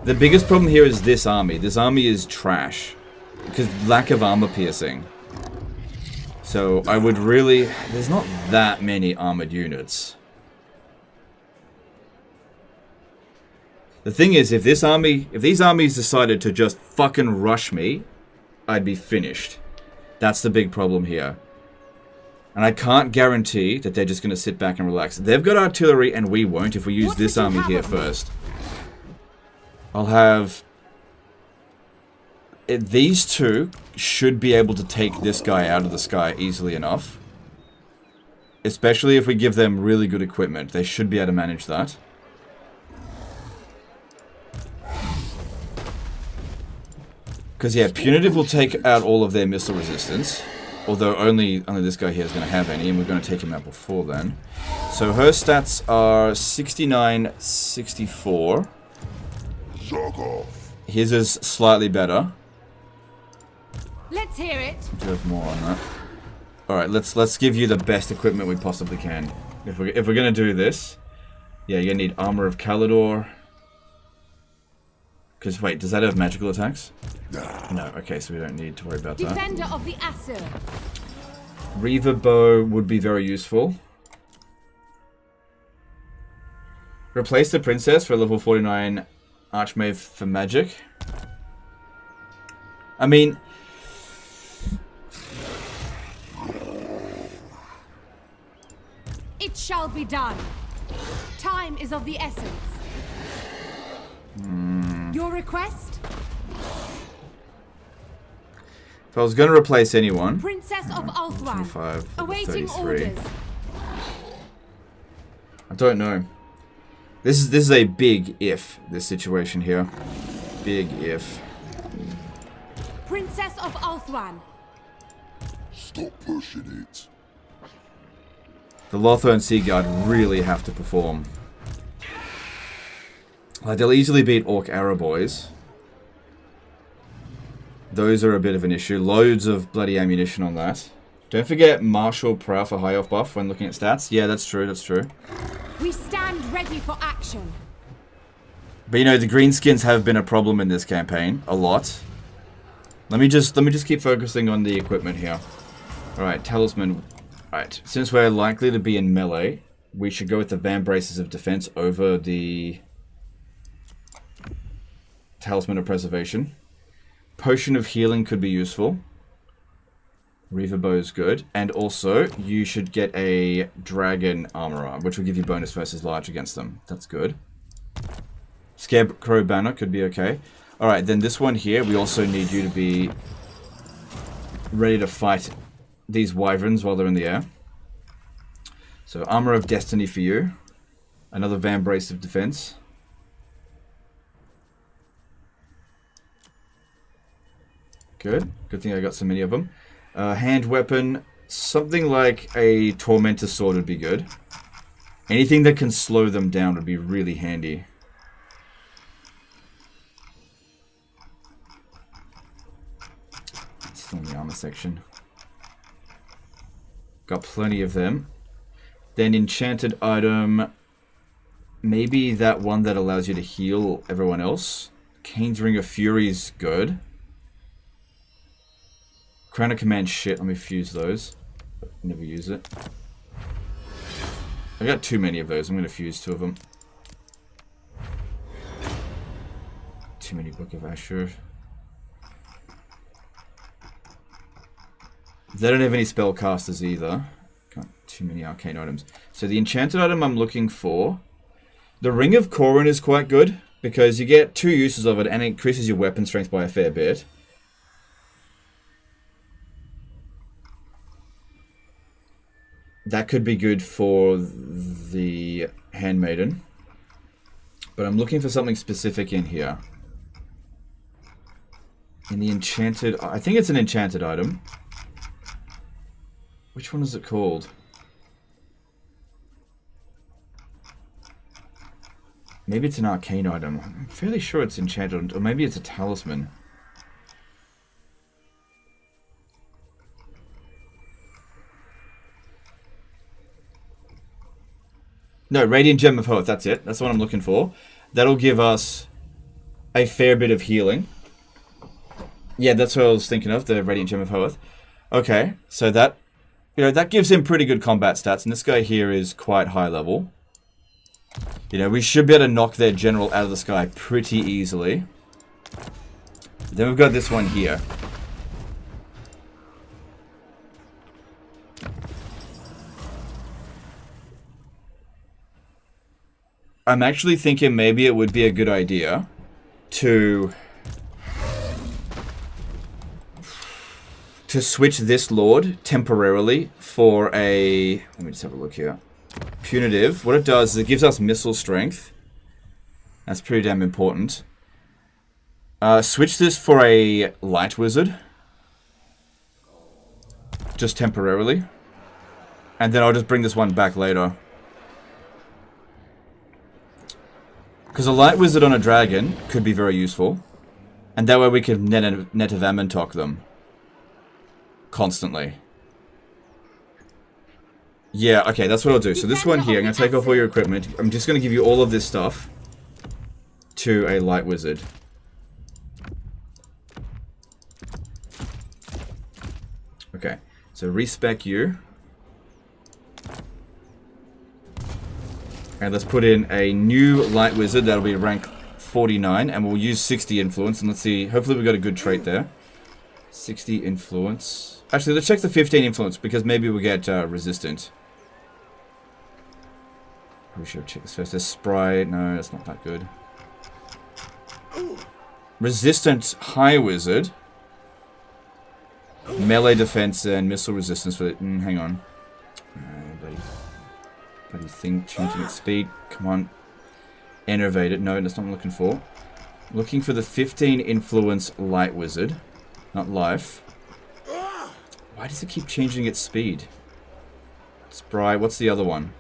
The biggest problem here is this army. This army is trash. Because lack of armor piercing. So I would really... There's not that many armored units. The thing is, if these armies decided to just fucking rush me, I'd be finished. That's the big problem here. And I can't guarantee that they're just going to sit back and relax. They've got artillery and we won't if we use this army here first. I'll have... These two should be able to take this guy out of the sky easily enough. Especially if we give them really good equipment. They should be able to manage that. Because, yeah, Punitive will take out all of their missile resistance. Although only this guy here is going to have any, and we're going to take him out before then. So her stats are 69, 64. His is slightly better. Let's hear it. Do have more on that. Alright, let's give you the best equipment we possibly can. If we're going to do this. Yeah, you're going to need Armor of Kalidor. Because, wait, does that have magical attacks? No, okay, so we don't need to worry about that. Defender of the Aesir. Reaver Bow would be very useful. Replace the Princess for a level 49 Archmage for magic. I mean... It shall be done. Time is of the essence. Your request? If I was going to replace anyone... Princess of Ulthran. 25, Awaiting 33. orders. I don't know. This is a big if, this situation here. Big if. Princess of Ulthran. Stop pushing it. The Lothar and Seaguard really have to perform. Like, they'll easily beat Orc Araboys. Those are a bit of an issue. Loads of bloody ammunition on that. Don't forget Martial Prow for high off buff when looking at stats. Yeah, that's true, that's true. We stand ready for action. But you know, the greenskins have been a problem in this campaign. A lot. Let me just keep focusing on the equipment here. Alright, Talisman. Alright, since we're likely to be in melee, we should go with the Van Braces of Defense over the Talisman of Preservation. Potion of Healing could be useful. Reaver Bow is good. And also, you should get a Dragon Armorer, which will give you bonus versus large against them. That's good. Scarecrow Banner could be okay. Alright, then this one here, we also need you to be ready to fight these wyverns while they're in the air. So, Armor of Destiny for you. Another Van Brace of Defense. Good. Good thing I got so many of them. Hand weapon. Something like a Tormentor sword would be good. Anything that can slow them down would be really handy. Still in the armor section. Got plenty of them. Then enchanted item. Maybe that one that allows you to heal everyone else. Kane's Ring of Fury is good. Crown of Command shit. Let me fuse those. But never use it. I got too many of those. I'm going to fuse 2 of them. Too many Book of Ashur. They don't have any spellcasters either. Got too many arcane items. So the enchanted item I'm looking for. The Ring of Corin is quite good. Because you get 2 uses of it and it increases your weapon strength by a fair bit. That could be good for the Handmaiden. But I'm looking for something specific in here. In the enchanted... I think it's an enchanted item. Which one is it called? Maybe it's an arcane item. I'm fairly sure it's enchanted. Or maybe it's a talisman. No, Radiant Gem of Hoth, that's it. That's what I'm looking for. That'll give us a fair bit of healing. Yeah, that's what I was thinking of, the Radiant Gem of Hoth. Okay, so that, you know, that gives him pretty good combat stats, and this guy here is quite high level. You know, we should be able to knock their general out of the sky pretty easily. Then we've got this one here. I'm actually thinking maybe it would be a good idea to switch this Lord temporarily for a... Let me just have a look here. Punitive. What it does is it gives us missile strength. That's pretty damn important. Switch this for a Light Wizard. Just temporarily. And then I'll just bring this one back later. Because a Light Wizard on a Dragon could be very useful. And that way we can net of Amantok them. Constantly. Yeah, okay, that's what I'll do. So this one here, I'm going to take off all your equipment. I'm just going to give you all of this stuff to a Light Wizard. Okay, so respec you. And let's put in a new Light Wizard. That'll be rank 49. And we'll use 60 influence. And let's see. Hopefully we got a good trait there. 60 influence. Actually, let's check the 15 influence. Because maybe we'll get resistant. We should check this first. There's Spry. No, that's not that good. Resistant High Wizard. Melee defense and missile resistance for the... hang on. Bloody thing changing its speed. Come on. Enervate it. No, that's not what I'm looking for. Looking for the 15 influence Light Wizard. Not life. Why does it keep changing its speed? Spry. What's the other one?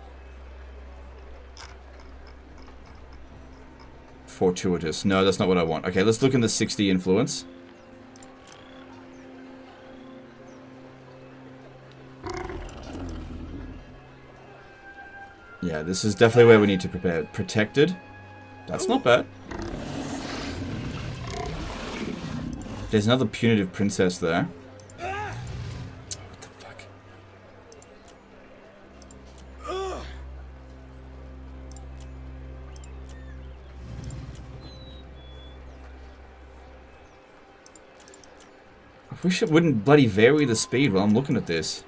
Fortuitous. No, that's not what I want. Okay, let's look in the 60 influence. Yeah, this is definitely where we need to prepare. Protected. That's not bad. There's another punitive princess there. What the fuck? I wish it wouldn't bloody vary the speed while I'm looking at this.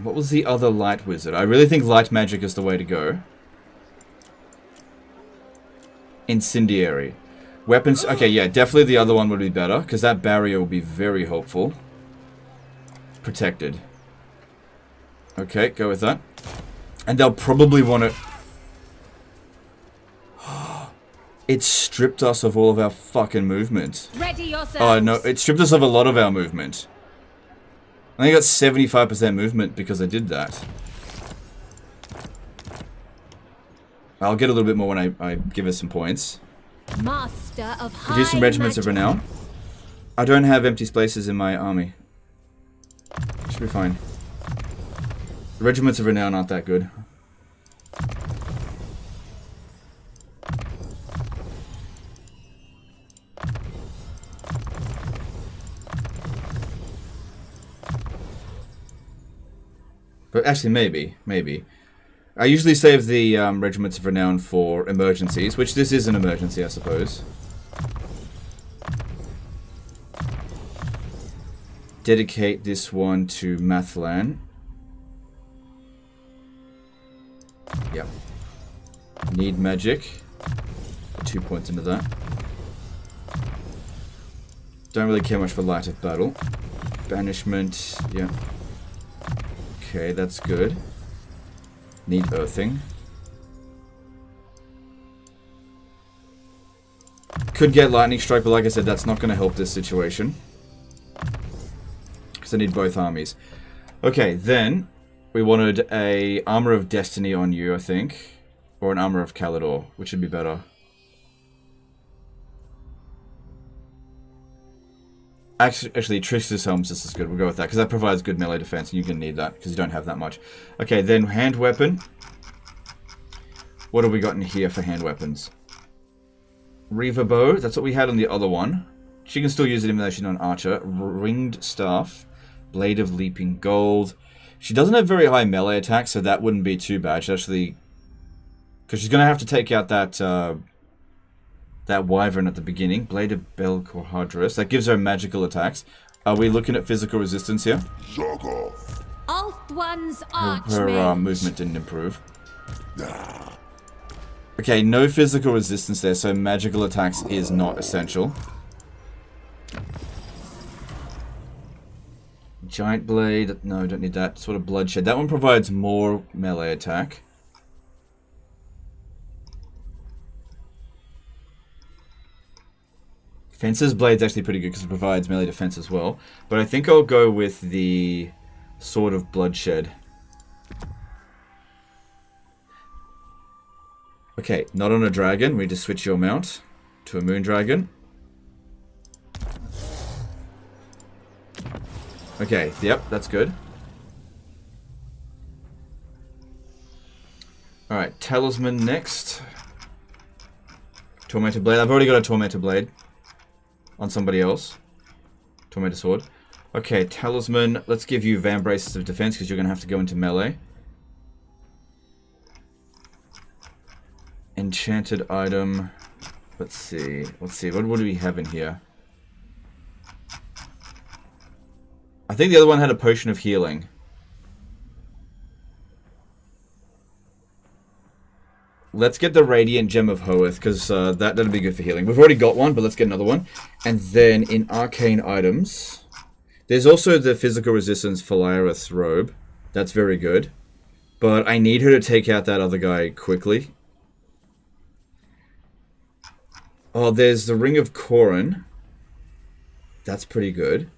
What was the other Light Wizard? I really think Light Magic is the way to go. Incendiary. Weapons... Okay, yeah, definitely the other one would be better, because that barrier will be very helpful. Protected. Okay, go with that. And they'll probably want to... It stripped us of all of our fucking movement. Ready yourselves. Oh no, it stripped us of a lot of our movement. I think I got 75% movement because I did that. I'll get a little bit more when I give us some points. Master of high Produce some regiments of magic. renown. I don't have empty spaces in my army. Should be fine. The regiments of renown aren't that good. But actually, maybe. I usually save the regiments of renown for emergencies, which this is an emergency, I suppose. Dedicate this one to Mathlan. Yep. Need magic. 2 points into that. Don't really care much for light of battle. Banishment, yeah. Okay, that's good. Need earthing. Could get lightning strike, but like I said, that's not going to help this situation. Because I need both armies. Okay, then we wanted a Armor of Destiny on you, I think. Or an Armor of Calidor, which would be better. Actually, Trickster's Helm's just as good. We'll go with that, because that provides good melee defense, and you're going to need that, because you don't have that much. Okay, then hand weapon. What have we got in here for hand weapons? Reaver Bow, that's what we had on the other one. She can still use it even though she's not an archer. Ringed Staff. Blade of Leaping Gold. She doesn't have very high melee attack, so that wouldn't be too bad. She's actually... because she's going to have to take out that... that wyvern at the beginning. Blade of Belcorhadris. That gives her magical attacks. Are we looking at physical resistance here? Ulthuan's Her Archmage. movement didn't improve. Okay, no physical resistance there, so magical attacks is not essential. Giant Blade. No, don't need that. Sort of Bloodshed. That one provides more melee attack. Fencer's Blade's actually pretty good because it provides melee defense as well. But I think I'll go with the Sword of Bloodshed. Okay, not on a dragon. We need to switch your mount to a moon dragon. Okay, yep, that's good. Alright, Talisman next. Tormented Blade. I've already got a Tormented Blade on somebody else. Tormented Sword. Okay, Talisman. Let's give you Van Braces of Defense because you're going to have to go into melee. Enchanted item. Let's see. What do we have in here? I think the other one had a potion of healing. Let's get the Radiant Gem of Hoeth, because that'll be good for healing. We've already got one, but let's get another one. And then in arcane items, there's also the physical resistance Phalaris robe. That's very good. But I need her to take out that other guy quickly. Oh, there's the Ring of Corin. That's pretty good.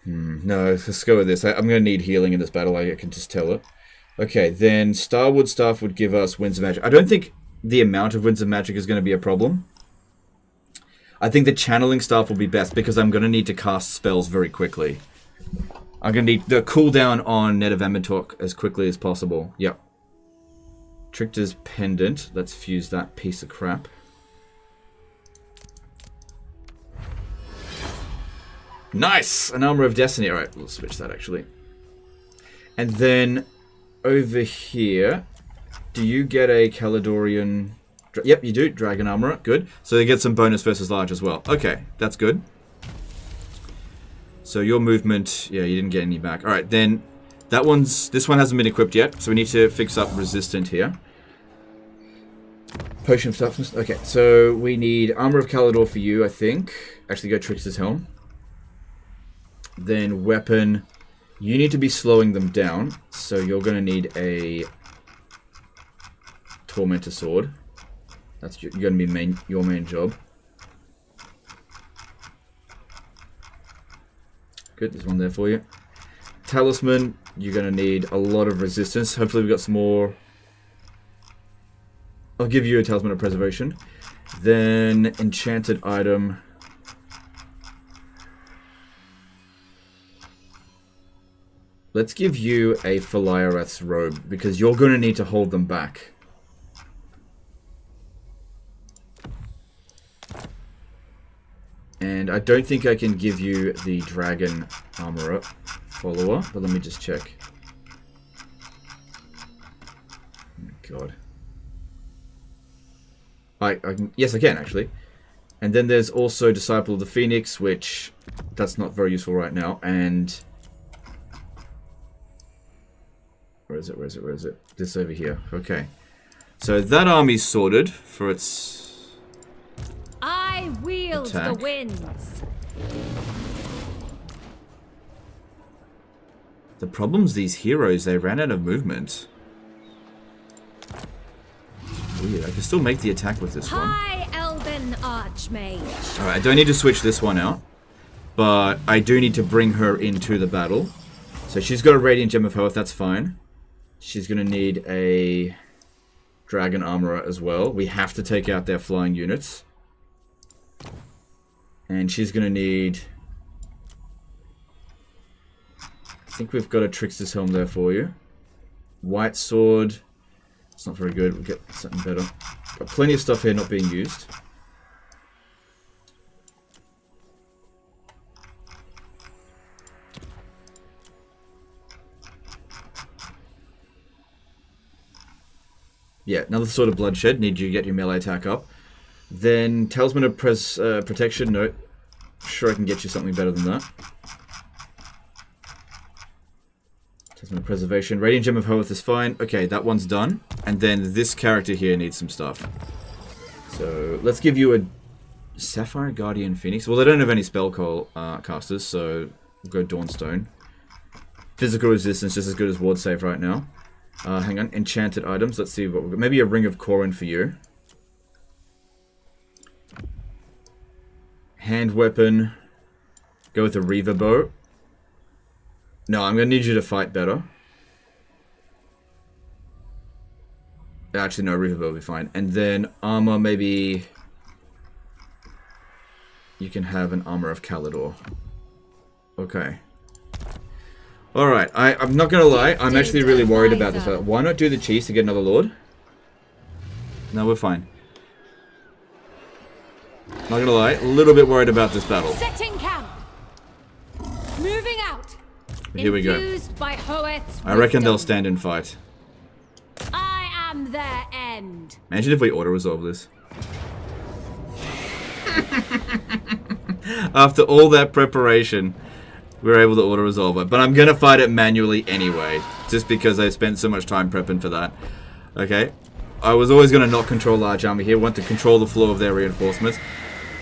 No, let's go with this. I'm going to need healing in this battle. I can just tell it. Okay, then Starwood Staff would give us Winds of Magic. I don't think the amount of Winds of Magic is going to be a problem. I think the Channeling Staff will be best because I'm going to need to cast spells very quickly. I'm going to need the cooldown on Net of Amentok as quickly as possible. Yep. Trickster's Pendant. Let's fuse that piece of crap. Nice! An Armor of Destiny. Alright, we'll switch that actually. And then over here, do you get a Caledonian... Yep, you do. Dragon Armor. Good. So they get some bonus versus large as well. Okay, that's good. So your movement... Yeah, you didn't get any back. Alright, then this one hasn't been equipped yet, so we need to fix up Resistant here. Potion of Toughness. Okay, so we need Armor of Calidor for you, I think. Actually, go Trickster's Helm. Then weapon, you need to be slowing them down, so you're going to need a Tormentor Sword. That's going to be your main job. Good, there's one there for you. Talisman, you're going to need a lot of resistance. Hopefully we've got some more. I'll give you a Talisman of Preservation. Then enchanted item. Let's give you a Phaliarath's robe, because you're going to need to hold them back. And I don't think I can give you the Dragon Armorer follower, but let me just check. Oh my god. Yes, I can, actually. And then there's also Disciple of the Phoenix, which that's not very useful right now. And where is it? This over here. Okay. So that army's sorted for its I wield attack. the winds. The problem's these heroes, they ran out of movement. Weird, I can still make the attack with this one. High Elven Archmage. Alright, I don't need to switch this one out, but I do need to bring her into the battle. So she's got a Radiant Gem of Health, that's fine. She's going to need a Dragon Armorer as well. We have to take out their flying units. And she's going to need... I think we've got a Trickster's Helm there for you. White Sword. It's not very good. We'll get something better. Got plenty of stuff here not being used. Yeah, another Sword of Bloodshed. Need you to get your melee attack up. Then Talisman of Protection. No. Sure, I can get you something better than that. Talisman of Preservation. Radiant Gem of Health is fine. Okay, that one's done. And then this character here needs some stuff. So, let's give you a Sapphire Guardian Phoenix. Well, they don't have any spell casters, so we'll go Dawnstone. Physical resistance just as good as ward save right now. Hang on, enchanted items. Let's see what we've got. Maybe a Ring of Corin for you. Hand weapon. Go with a Reaver bow. No, I'm going to need you to fight better. Actually, no, Reaver bow will be fine. And then armor, maybe... You can have an Armor of Calidor. Okay. Alright, I'm not gonna lie, I'm actually really worried about this. Why not do the cheese to get another Lord? No, we're fine. Not gonna lie, a little bit worried about this battle. Setting camp. Moving out. Here we go. Infused by Hoet's I reckon they'll wisdom. stand and fight. I am their end. Imagine if we auto-resolve this. After all that preparation, we were able to auto-resolve it. But I'm going to fight it manually anyway, just because I spent so much time prepping for that. Okay. I was always going to not control large army here. Want to control the flow of their reinforcements.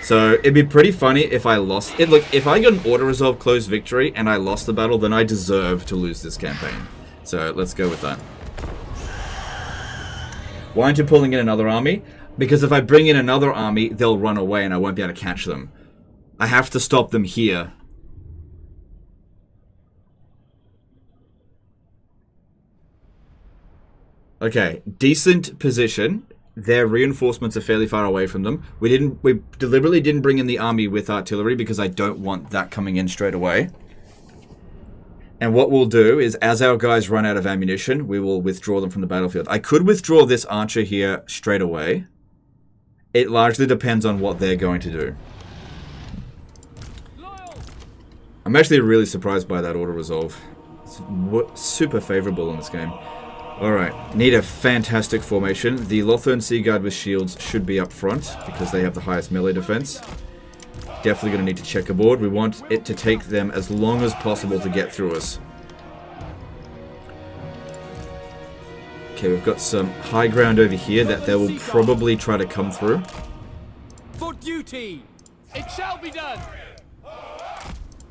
So it'd be pretty funny if I lost it. Look, if I got an auto-resolve close victory and I lost the battle, then I deserve to lose this campaign. So let's go with that. Why aren't you pulling in another army? Because if I bring in another army, they'll run away and I won't be able to catch them. I have to stop them here. Okay, decent position. Their reinforcements are fairly far away from them. We deliberately didn't bring in the army with artillery because I don't want that coming in straight away. And what we'll do is, as our guys run out of ammunition, we will withdraw them from the battlefield. I could withdraw this archer here straight away. It largely depends on what they're going to do. I'm actually really surprised by that auto-resolve. It's super favorable in this game. Alright, need a fantastic formation. The Lothern Seaguard with shields should be up front, because they have the highest melee defense. Definitely going to need to check a board. We want it to take them as long as possible to get through us. Okay, we've got some high ground over here that they will probably try to come through. For duty! It shall be done!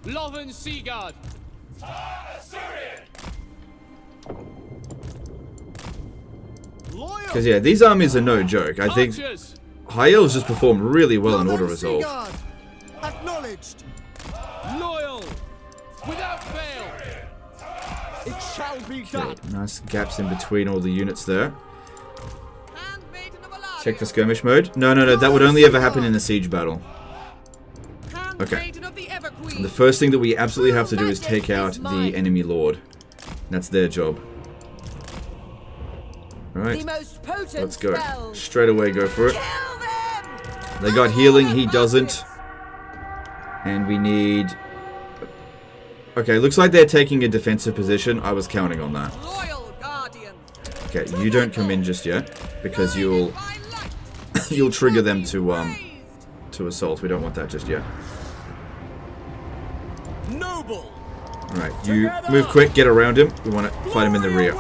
Lothern Seaguard. Because yeah, these armies are no joke. I think High Elves just perform really well in Auto Resolve. Acknowledged. Loyal. Without fail. It shall be done. Nice gaps in between all the units there. Check for skirmish mode. No, that would only ever happen in a siege battle. Okay. And the first thing that we absolutely have to do is take out the enemy lord. That's their job. Alright. Let's go. Straight away go for it. They got healing, he doesn't. And we need... Okay, looks like they're taking a defensive position. I was counting on that. Okay, you don't come in just yet, because you'll trigger them to assault. We don't want that just yet. Noble. Alright, you move quick, get around him. We want to fight him in the rear.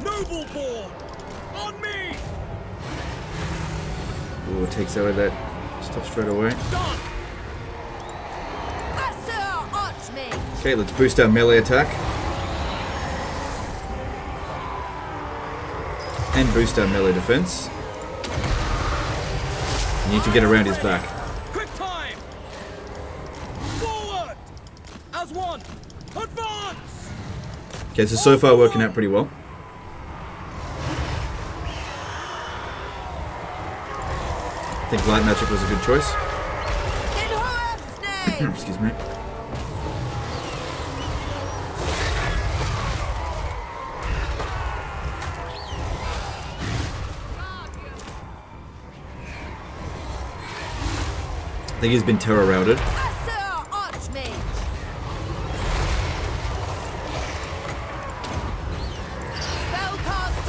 Noble born. On me. Ooh, it takes out that stuff straight away. Okay, let's boost our melee attack. And boost our melee defense. We need to get around his back. Quick time. Forward. As one. Advance. Okay, so far working out pretty well. I think light magic was a good choice. Excuse me. I think he's been terror routed.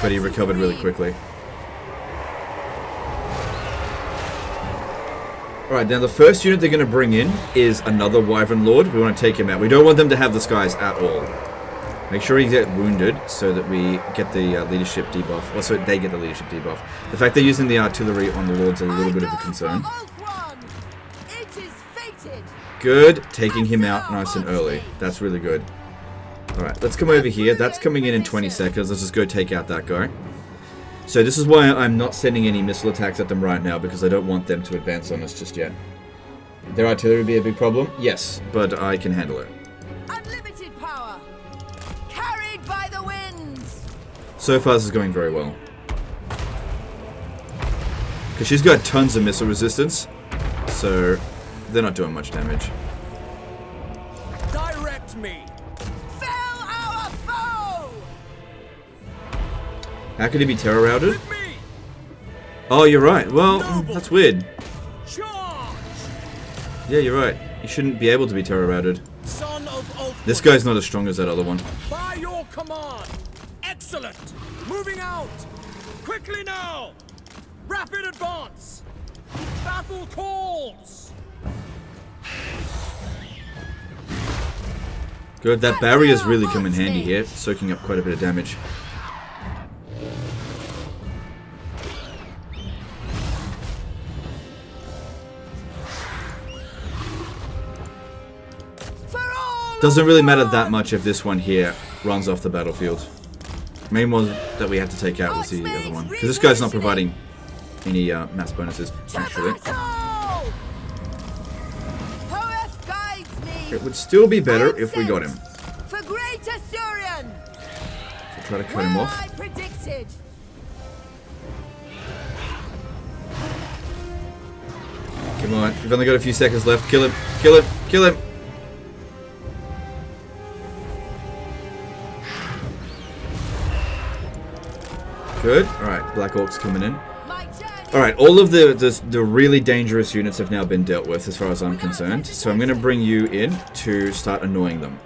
But he recovered really quickly. Alright, now the first unit they're going to bring in is another Wyvern Lord. We want to take him out. We don't want them to have the skies at all. Make sure he gets wounded so that we get the leadership debuff. Or so they get the leadership debuff. The fact they're using the artillery on the Lords is a little bit of a concern. Good. Taking him out nice and early. That's really good. Alright, let's come over here. That's coming in 20 seconds. Let's just go take out that guy. So this is why I'm not sending any missile attacks at them right now, because I don't want them to advance on us just yet. Their artillery be a big problem? Yes, but I can handle it. Unlimited power. Carried by the winds. So far this is going very well. Because she's got tons of missile resistance, so they're not doing much damage. Direct me. Fell our foe. How could he be terror routed? Oh, you're right. Well, that's weird. Charge. Yeah, you're right. You shouldn't be able to be terror routed. Son of Ulfwood. This guy's not as strong as that other one. By your command. Excellent. Moving out. Quickly now. Rapid advance. Battle calls. Good, that barrier's really come in handy here, soaking up quite a bit of damage. Doesn't really matter that much if this one here runs off the battlefield. The main one that we had to take out was the other one. Because this guy's not providing any mass bonuses, actually. It would still be better if we got him. For great Assyrian. So try to cut him off. I predicted. Come on, we've only got a few seconds left. Kill him, kill him, kill him. Good. Alright, Black Orc's coming in. Alright, all of the really dangerous units have now been dealt with as far as I'm concerned. So I'm going to bring you in to start annoying them.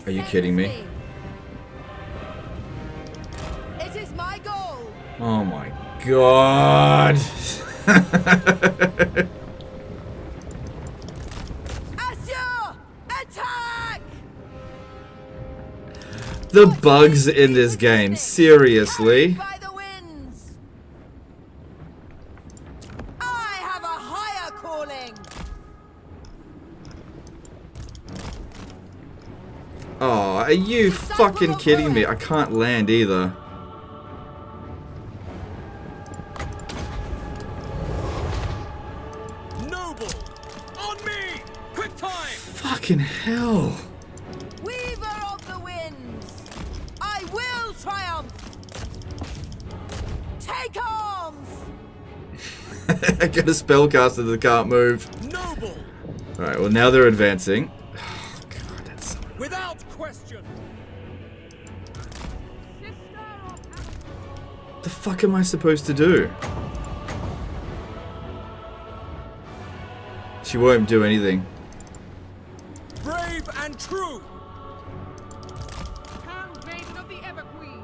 Are you kidding me? It is my goal. Oh my god. The bugs in this game, seriously. calling. Oh, are you fucking kidding me? I can't land either. Noble! On me! Quick time! Fucking hell. Weaver of the winds, I will triumph. Take arms. I got a spellcaster that can't move. Noble! Alright, well now they're advancing. Oh, God, that's so... Without question! What the fuck am I supposed to do? She won't do anything. Brave and true! Handmaiden of the Everqueen.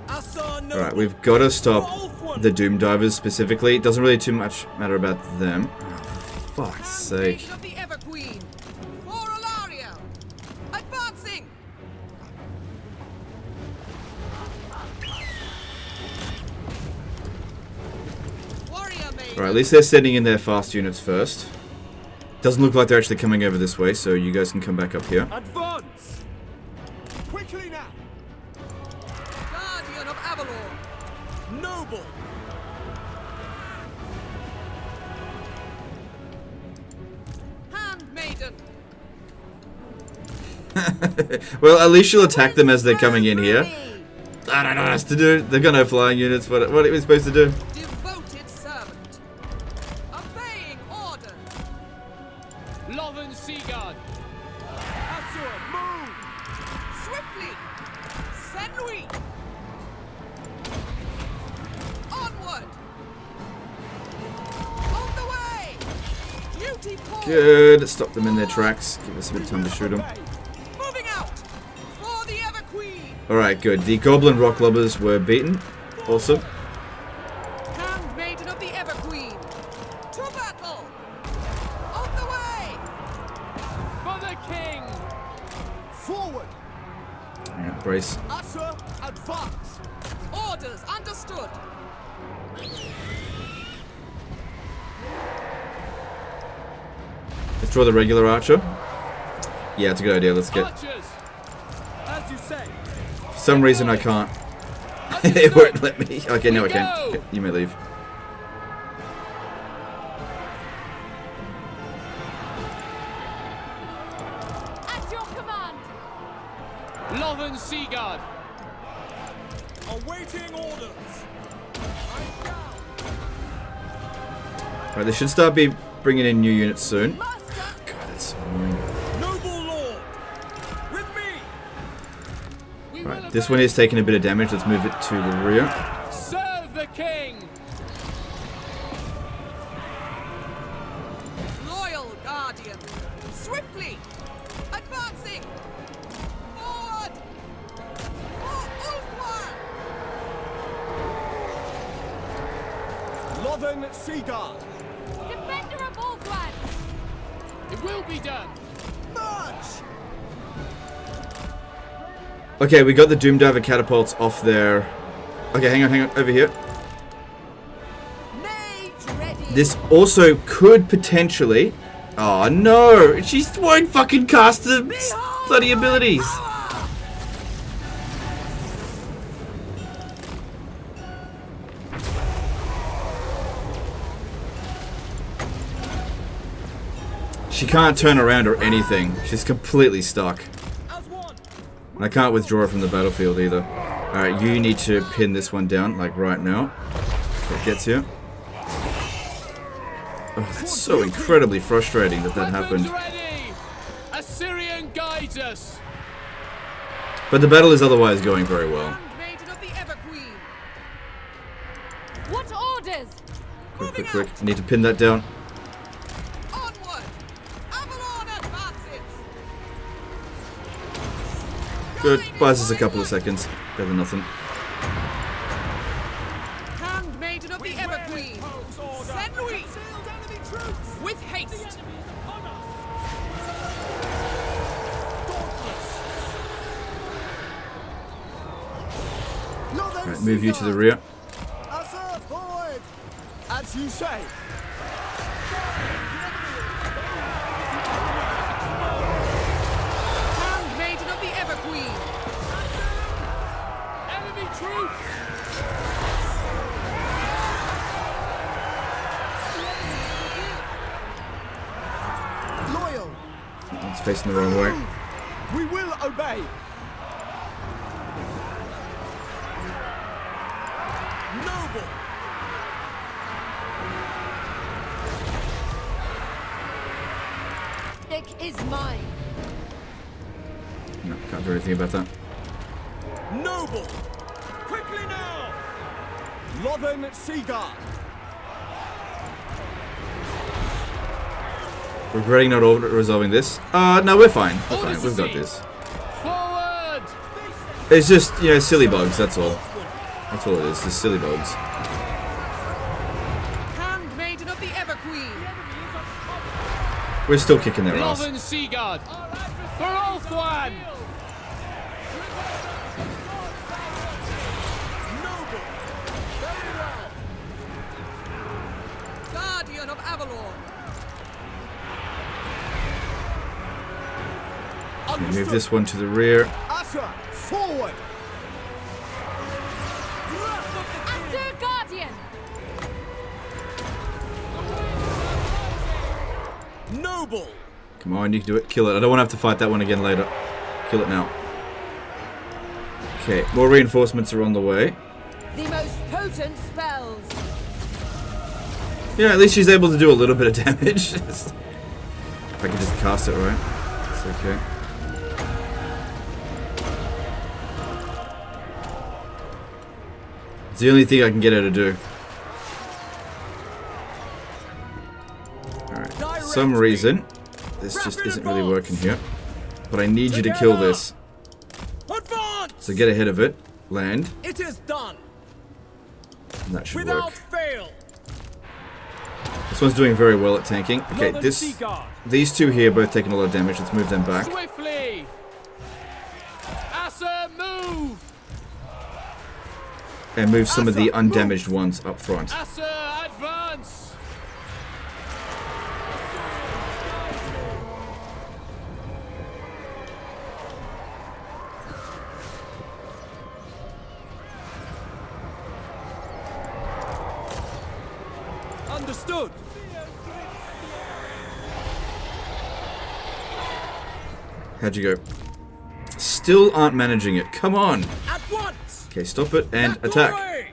Asa Noble! Alright, we've got to stop the Doom Divers specifically. It doesn't really too much matter about them. Oh, fuck's sake. Handmaiden of the Everqueen. For Aenarion. Advancing. Warrior maiden. Alright, at least they're sending in their fast units first. Doesn't look like they're actually coming over this way, so you guys can come back up here. Advance! Quickly now! Guardian of Avalon. Noble! Handmaiden. Well, at least she'll attack them as they're coming in here. I don't know what else to do. They've got no flying units. What are we supposed to do? Devoted servant. Obeying orders. Lothern Seaguard. Asura, move! Swiftly. Senui. Onward. On the way. Duty call. Good. Stop them in their tracks. Give us a bit of time to shoot them. Moving out. For the Everqueen. Alright, good. The Goblin Rock Lobbers were beaten. Awesome. Handmaiden of the Everqueen. To battle. On the way. For the king. Forward! Alright, brace. Asa, advance! Orders understood. Let's draw the regular archer. Yeah, it's a good idea. Let's get... Archers. As you say! For some reason I can't. It won't let me. Okay, now I can. Okay, you may leave. At your command. Lothern Seaguard. Awaiting orders! Right, they should start bringing in new units soon. God, that's so annoying. Noble Lord! With me! Right, this one is taking a bit of damage. Let's move it to the rear. Serve the king. Loyal Guardian. Swiftly. Advancing. Forward. For Ulfwar. Lothern Seaguard! Defender of Ulfwan. It will be done. March! Okay, we got the Doom Diver catapults off there. Okay, hang on, over here. This also could potentially... Oh no! She won't fucking cast the bloody abilities! She can't turn around or anything. She's completely stuck. And I can't withdraw her from the battlefield either. Alright, you need to pin this one down, like right now. That gets you. Oh, that's so incredibly frustrating that happened. Ready. Assyrian guides us. But the battle is otherwise going very well. Handmaiden of the Everqueen. What orders? Quick. I need to pin that down. Onward. Avalon advances. Good. Buys us a couple of seconds. Better than nothing. Handmaiden of the Everqueen. Senui. With haste. Alright, move you to the rear. Asa, forward! As you say! Queen. Enemy troops! Loyal. It's facing the wrong way. We will obey. Noble. Nick is mine. No, can't do anything about that. Noble. Quickly now. Lothern Seaguard. Regretting not resolving this. No, we're fine. We're fine. We've got this. Forward! It's just, you know, silly bugs, that's all. That's all it is, just silly bugs. Handmaiden of the Everqueen. We're still kicking their ass. Northern Seaguard! For Ulthuan! Noble. Very well. Guardian of Avalon. Move this one to the rear. Asa, forward. Asur Guardian! Noble. Come on, you can do it. Kill it. I don't want to have to fight that one again later. Kill it now. Okay, more reinforcements are on the way. The most potent spells. Yeah, at least she's able to do a little bit of damage. If I can just cast it right. It's okay. It's the only thing I can get her to do. Alright, for some reason, this just isn't really working here. But I need you to kill this. So get ahead of it, land, It is done. and that should Without work. fail. This one's doing very well at tanking. Okay, Northern this, Seaguard. these two here both taking a lot of damage. Let's move them back. Swiftly! Asa, move! And move some of the undamaged ones up front. Asa, advance! Understood. How'd you go? Still aren't managing it. Come on. At once. Okay, stop it and Battle attack. away.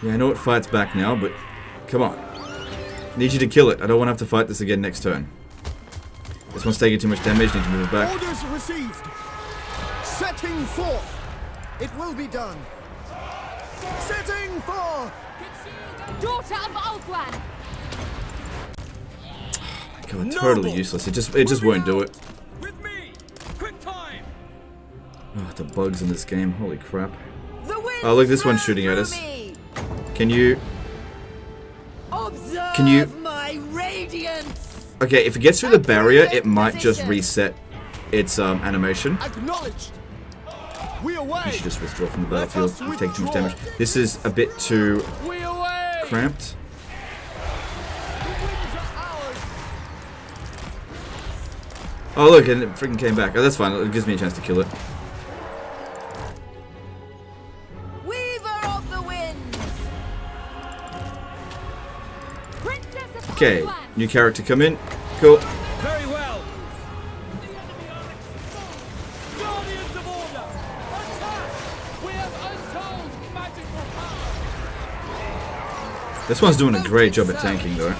Yeah, I know it fights back now, but come on. Need you to kill it. I don't want to have to fight this again next turn. This one's taking too much damage. Need to move it back. Orders received. Setting forth. It will be done. Setting forth. Daughter of Ulthuan! God, totally useless. It just won't do it. With me. Quick time. Oh, the bugs in this game. Holy crap. The wind Oh, look, this one's shooting at us. me. Can you... Observe my radiance. Okay, if it gets through the barrier, it might just reset its animation. Acknowledged. We away. You should just withdraw from the battlefield. You take too much damage. This is a bit too We away! cramped. Oh look, and it freaking came back. Oh, that's fine. It gives me a chance to kill it. Weaver of the winds. Princess of Okay, Ulthuan! new character come in. Cool. Very well. Guardians of Order! Attack! We have untold magical power! This one's doing a great job at tanking though.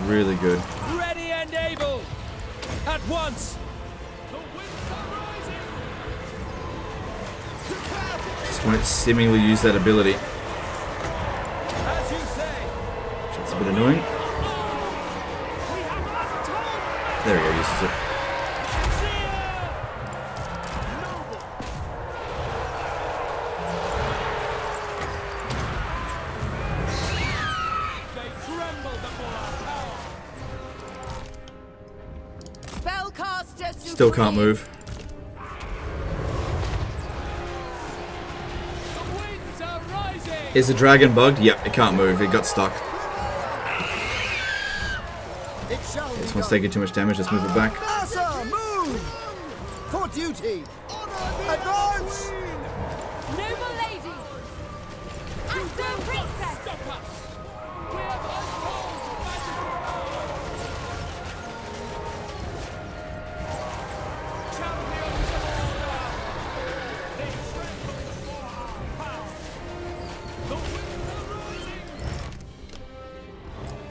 Really good. Ready and able! At once! The winds are rising! Just won't seemingly use that ability. As you say. That's a bit annoying. There we go, uses it. They tremble before our power! Spellcaster Still can't supreme. move. The winds are rising! Is the dragon bugged? Yep, it can't move. It got stuck. It This one's taking too much damage. Let's move it back. Asa, move! For duty! Advance! Noble lady! Asa, princess! Stop us! We have untold champions of order! They tremble before our power! The winds are rising!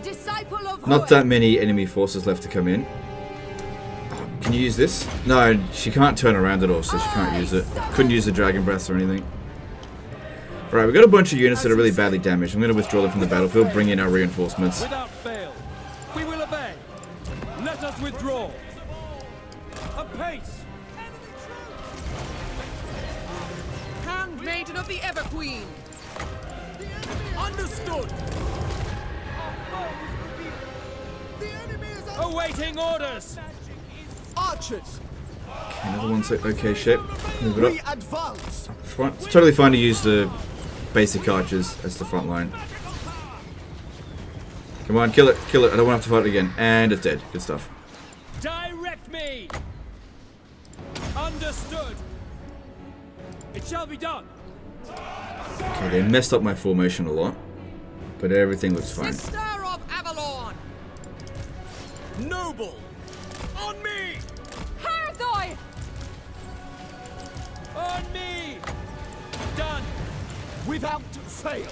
Disciple of Not that many enemy forces left to come in. Can you use this? No, she can't turn around at all, so she can't use it. Couldn't use the Dragon Breath or anything. Alright, we've got a bunch of units that are really badly damaged. I'm going to withdraw them from the battlefield, bring in our reinforcements. Without fail, we will obey. Let us withdraw. Apace! Handmaiden of the Everqueen. Understood! Awaiting orders! Archers! Another one's okay shape. Move it We up. advance! Front. It's totally fine to use the basic archers as the front line. Come on, kill it, kill it. I don't want to have to fight it again. And it's dead. Good stuff. Direct me! Understood! It shall be done! Okay, they messed up my formation a lot, but everything looks fine. Sister of Avalon. Noble! On me! Harathoi! On me! Done! Without fail!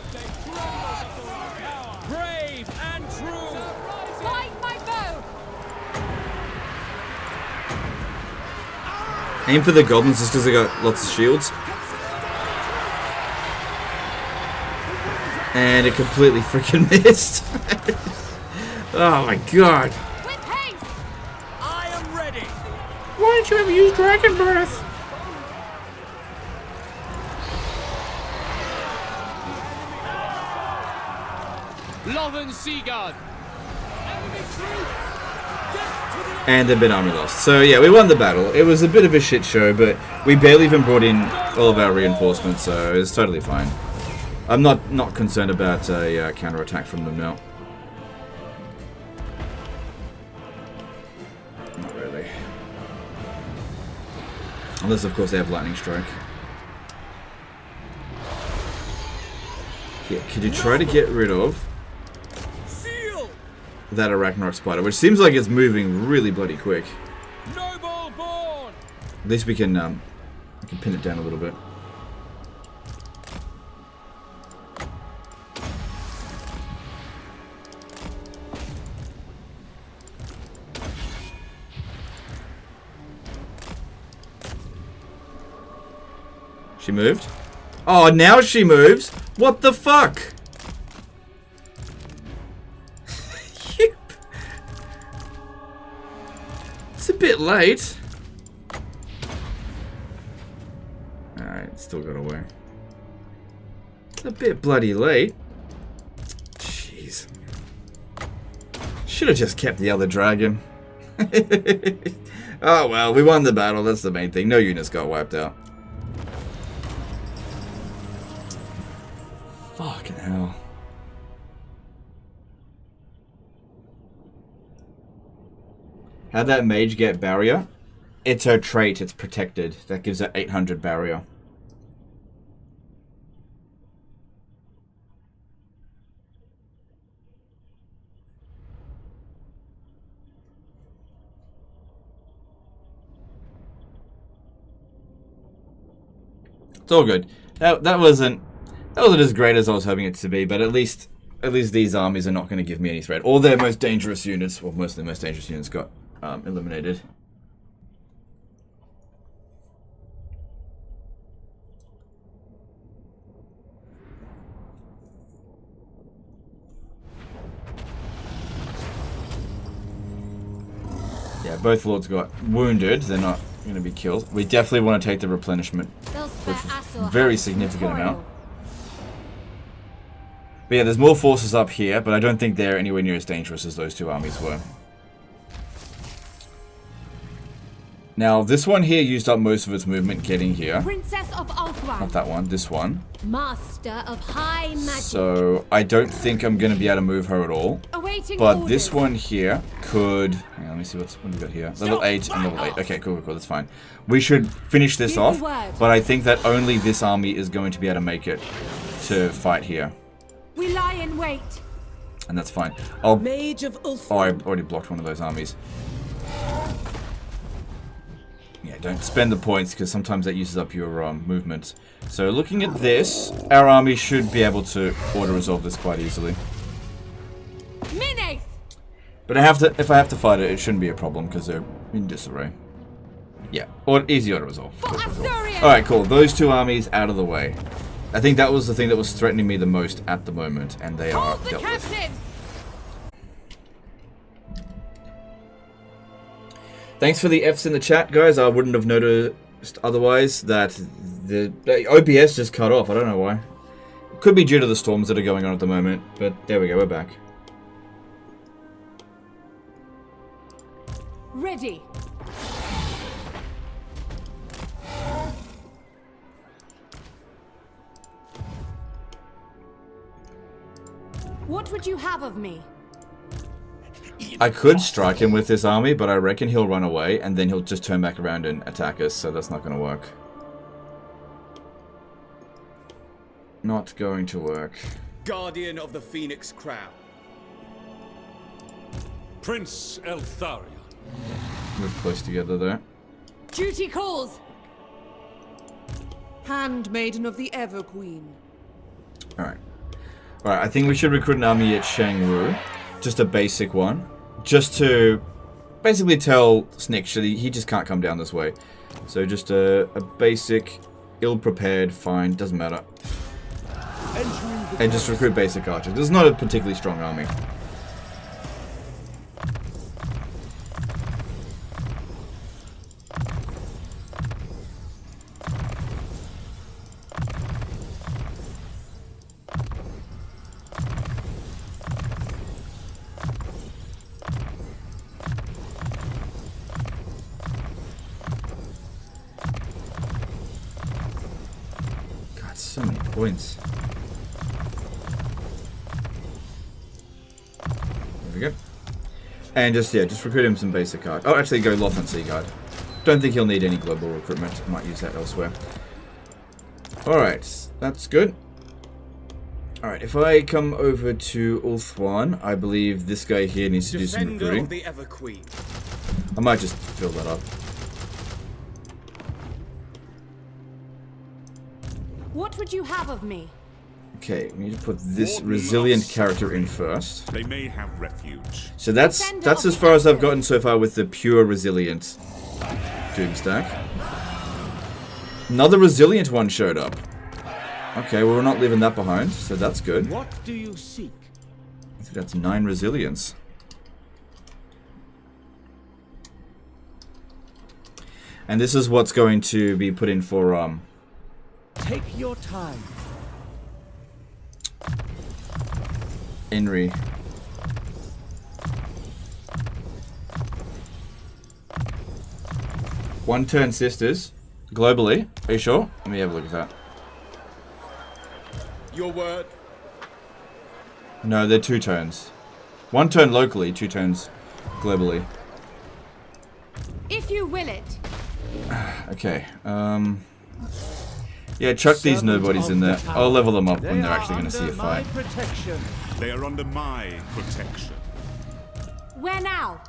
Brave and true! Find my bow! Aim for the goblins just because they got lots of shields. And it completely freaking missed. Oh my god. With haste! I am ready! Why didn't you ever use Dragon Breath? Lothern Seaguard! And a bit army lost. So yeah, we won the battle. It was a bit of a shit show, but we barely even brought in all of our reinforcements, so it's totally fine. I'm not concerned about a counterattack from them now. Not really. Unless, of course, they have lightning strike. Yeah, could you try to get rid of that Arachnarok spider, which seems like it's moving really bloody quick. Noble born! At least we can pin it down a little bit. She moved? Oh, now she moves? What the fuck? It's a bit late. Alright, still got away. It's a bit bloody late. Jeez. Should have just kept the other dragon. Oh well, we won the battle, that's the main thing. No units got wiped out. Fucking hell. How'd that mage get barrier? It's her trait, it's protected. That gives her 800 barrier. It's all good. That wasn't as great as I was hoping it to be, but at least these armies are not going to give me any threat. All their most dangerous units, well, most of the most dangerous units got eliminated. Yeah, both lords got wounded. They're not going to be killed. We definitely want to take the replenishment, which is a very significant amount. But yeah, there's more forces up here, but I don't think they're anywhere near as dangerous as those two armies were. Now, this one here used up most of its movement getting here. Princess of Ulthuan. Not that one, this one. Master of high magic. So, I don't think I'm going to be able to move her at all. Awaiting But orders. this one here could... Hang on, let me see what we got here. Level 8 and level 8. Okay, cool, that's fine. We should finish this Give off. the word. But I think that only this army is going to be able to make it to fight here. We lie in wait. And that's fine. I'll... Mage of Ulthuan. Oh, I already blocked one of those armies. Yeah, don't spend the points, because sometimes that uses up your movement. So, looking at this, our army should be able to auto-resolve this quite easily. Minate. But if I have to fight it, it shouldn't be a problem, because they're in disarray. Yeah, or easy auto-resolve. Alright, cool. Those two armies out of the way. I think that was the thing that was threatening me the most at the moment, and they are dealt with. Thanks for the Fs in the chat, guys. I wouldn't have noticed otherwise that the OBS just cut off. I don't know why. It could be due to the storms that are going on at the moment, but there we go. We're back. Ready. What would you have of me? I could strike him with this army, but I reckon he'll run away, and then he'll just turn back around and attack us, so that's not going to work. Not going to work. Guardian of the Phoenix Crown. Prince Eltharion. Move close together there. Duty calls. Handmaiden of the Ever Queen. Alright. Alright, I think we should recruit an army at Shangwu. Just a basic one. Just to basically tell Snick he just can't come down this way. So just a basic, ill-prepared, fine, doesn't matter. And just recruit basic archers. This is not a particularly strong army. So many points. There we go. And just recruit him some basic guard. Oh, actually go Lothran Sea Guard. Don't think he'll need any global recruitment. Might use that elsewhere. Alright, that's good. Alright, if I come over to Ulthuan, I believe this guy here needs to do some recruiting. Of the Ever Queen. I might just fill that up. What would you have of me? Okay, we need to put this resilient character in first. They may have refuge. So that's as far as I've gotten so far with the pure resilient Doomstack. Another resilient one showed up. Okay, well we're not leaving that behind, so that's good. What do you seek? I think that's 9 resilience. And this is what's going to be put in for Take your time. Henry. One turn sisters. Globally. Are you sure? Let me have a look at that. Your word. No, they're 2 turns. 1 turn locally, 2 turns globally. If you will it. Okay, yeah, chuck these nobodies in there. I'll level them up when they're actually going to see a fight. They are under my protection. Where now?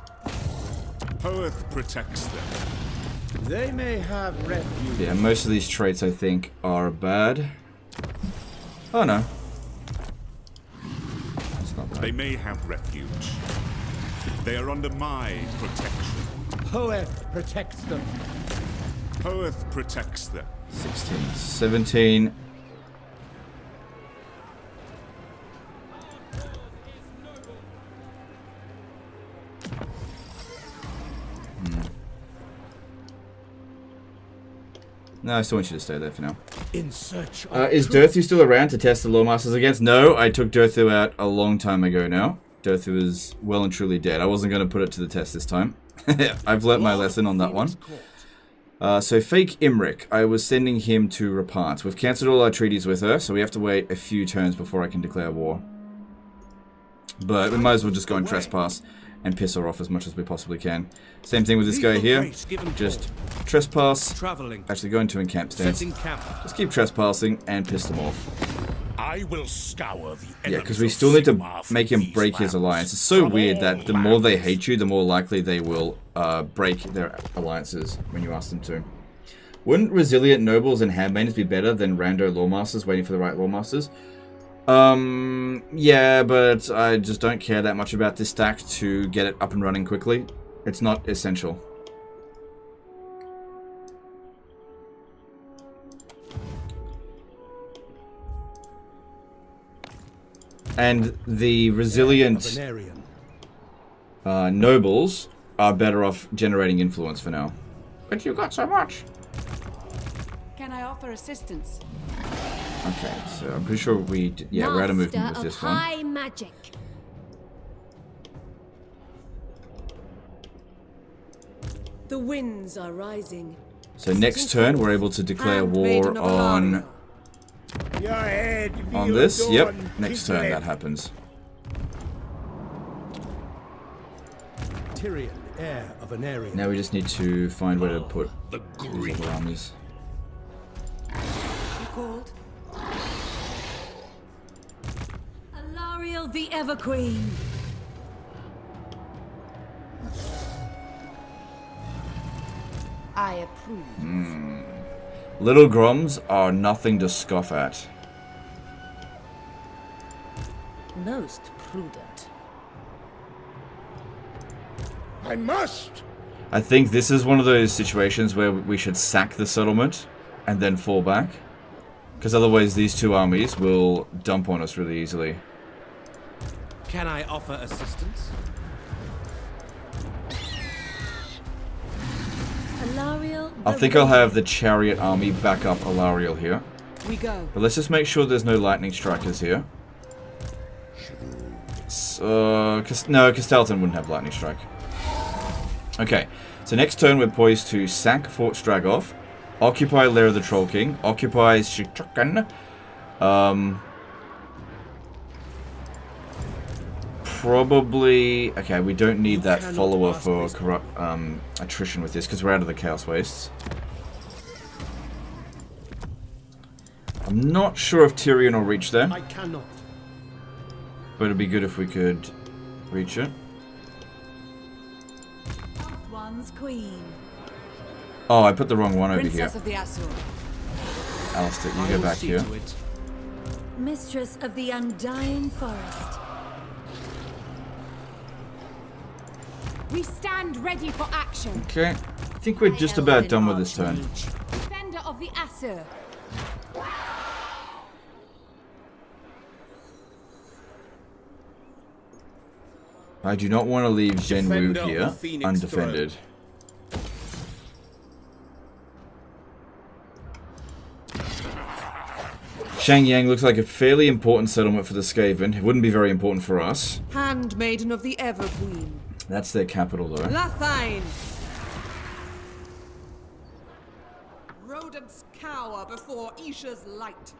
Hoeth protects them. They may have refuge. Yeah, most of these traits I think are bad. Oh no. That's not bad. They may have refuge. They are under my protection. Hoeth protects them. Hoeth protects them. 16, 17. No, I still want you to stay there for now. In search of is Durthu still around to test the Lawmasters against? No, I took Durthu out a long time ago now. Durthu is well and truly dead. I wasn't going to put it to the test this time. I've learnt my lesson on that one. So fake Imric, I was sending him to Repart. We've cancelled all our treaties with her, so we have to wait a few turns before I can declare war. But we might as well just go and trespass and piss her off as much as we possibly can. Same thing with this guy here. Just trespass. Actually, go into encamp stance. Just keep trespassing and piss them off. I will scour the Yeah, because we still need to make him break his alliance. It's so weird that the more they hate you, the more likely they will break their alliances when you ask them to. Wouldn't resilient nobles and handmaidens be better than rando lawmasters waiting for the right lawmasters? Yeah, but I just don't care that much about this stack to get it up and running quickly. It's not essential. And the resilient nobles are better off generating influence for now. But you got so much. Can I offer assistance? Okay, so I'm pretty sure we're out of movement with this one. High magic. The winds are rising. So next turn we're able to declare war on this. Yep, next turn that happens. Tyrion, heir of Aenarion. Now we just need to find where to put these other armies. You called? Alariel the Everqueen. I approve. Little Groms are nothing to scoff at. Most prudent. I must! I think this is one of those situations where we should sack the settlement and then fall back. Because otherwise these two armies will dump on us really easily. Can I offer assistance? Alariel. I think I'll have the chariot army back up Alariel here. We go. But let's just make sure there's no lightning strikers here. No, Castelton wouldn't have lightning strike. Okay, so next turn we're poised to sack Fort Stragoth, occupy Lair of the Troll King, occupy Shichukan, probably... Okay, we don't need that follower for attrition with this, because we're out of the Chaos Wastes. I'm not sure if Tyrion will reach there. I cannot. But it'd be good if we could reach it. One's queen. Oh, I put the wrong one over here. Princess of the Azure. Alistair, you go back here. Mistress of the Undying Forest. We stand ready for action. Okay, I think we're just about done with this turn. Defender of the Azure. I do not want to leave Zhenwu here undefended. Shangyang looks like a fairly important settlement for the Skaven. It wouldn't be very important for us. Handmaiden of the Everqueen. That's their capital, though. Lathine. Rodents cower before Isha's light.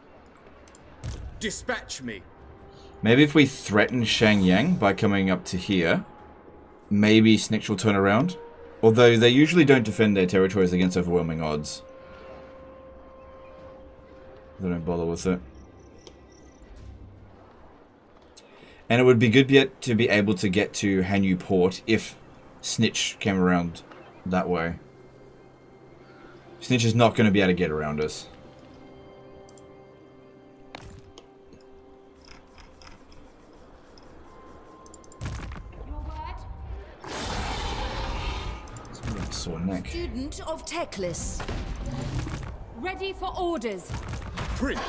Dispatch me. Maybe if we threaten Shangyang by coming up to here, maybe Snitch will turn around. Although they usually don't defend their territories against overwhelming odds. They don't bother with it. And it would be good to be able to get to Hanyu Port if Snitch came around that way. Snitch is not going to be able to get around us. Sore neck. Student of Teclis. Ready for orders. Prince.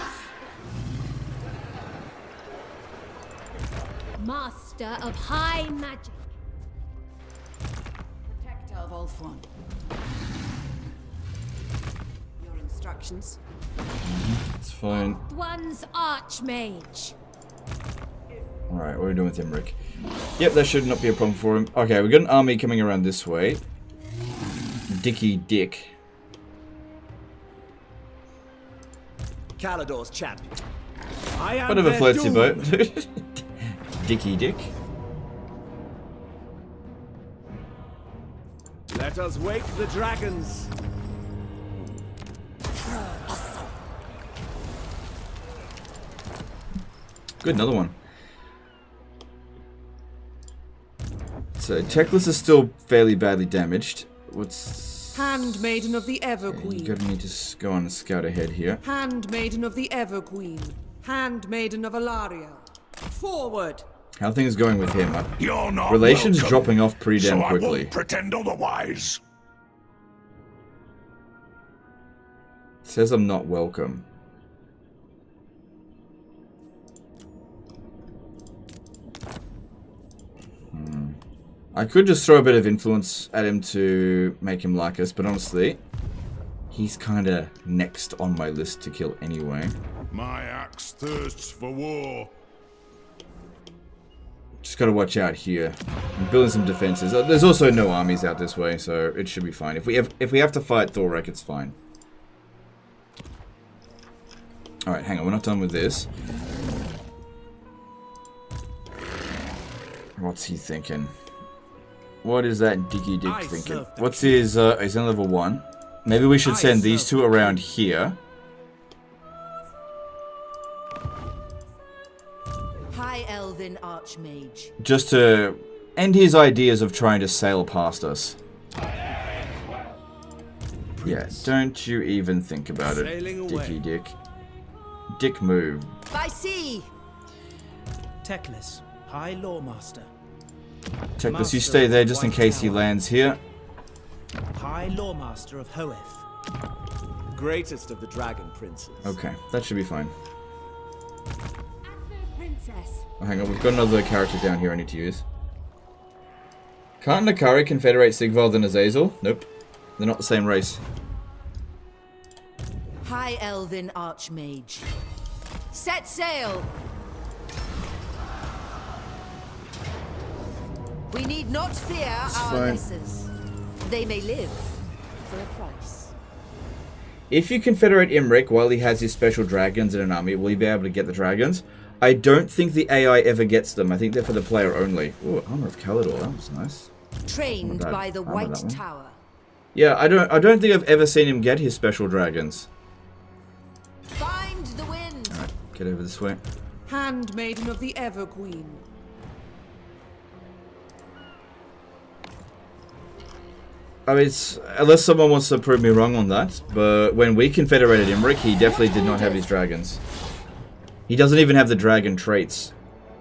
Master of High Magic. Protector of Ulthuan. Your instructions. It's fine. One's Archmage. Alright, what are we doing with Imric? Yep, that should not be a problem for him. Okay, we've got an army coming around this way. Dicky Dick. Calador's champion. I am Whatever their floats your doom. boat. Dicky Dick. Let us wake the dragons. Good, another one. So Teclis is still fairly badly damaged. What's... Handmaiden of the You're Everqueen. gonna need to go on and scout ahead here. Handmaiden of the Everqueen. Handmaiden of Aenarion. Forward! How are things going with him? You're not Relations welcome, dropping off pretty damn so I quickly. won't pretend otherwise. Says I'm not welcome. I could just throw a bit of influence at him to make him like us, but honestly, he's kinda next on my list to kill anyway. My axe thirsts for war. Just gotta watch out here. I'm building some defenses. There's also no armies out this way, so it should be fine. If we have to fight Thorek, it's fine. Alright, hang on, we're not done with this. What's he thinking? What is that Dicky Dick thinking? What's his, he's on level 1. Maybe we should send these two around here. High Elven Archmage. Just to end his ideas of trying to sail past us. Yeah, don't you even think about it, Dicky Dick. Dick move. By sea. Teclis, High Lawmaster. Teclis, you stay there just in case he lands here. High Lawmaster of Hoeth. Greatest of the dragon princes. Okay, that should be fine. Princess. Oh, hang on, we've got another character down here I need to use. Can't Nakari confederate Sigvald and Azazel? Nope. They're not the same race. High Elven Archmage. Set sail. We need not fear our fine. messes. They may live for a price. If you confederate Imrik while he has his special dragons in an army, will he be able to get the dragons? I don't think the AI ever gets them. I think they're for the player only. Ooh, Armor of Calador, that was nice. Trained Not bad. by the Armor, White that one. Tower. Yeah, I don't think I've ever seen him get his special dragons. Find the wind. Alright, get over this way. Handmaiden of the Everqueen. I mean, unless someone wants to prove me wrong on that, but when we confederated Imrik, he definitely did not have his dragons. He doesn't even have the dragon traits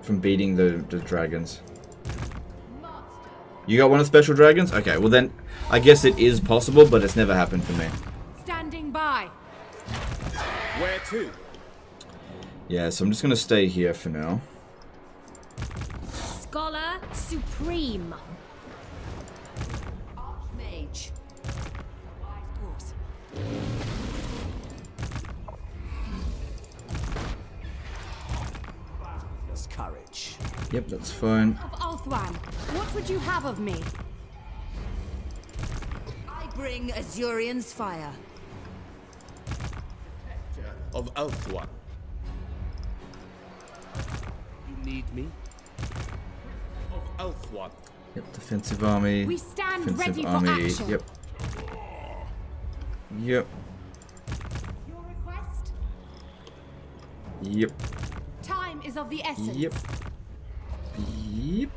from beating the dragons. You got one of the special dragons? Okay, well then, I guess it is possible, but it's never happened for me. Standing by. Where to? Yeah, so I'm just gonna stay here for now. Scholar Supreme. Archmage. Wise course. There's courage. Yep, that's fine. Of Ulthwan, what would you have of me? I bring Azurian's fire. Of Ulthwan. You need me? Of Ulthwan. Yep, defensive army. We stand defensive ready for army. action. Yep. Yep. Your request? Yep. Time is of the essence. Yep. Yep.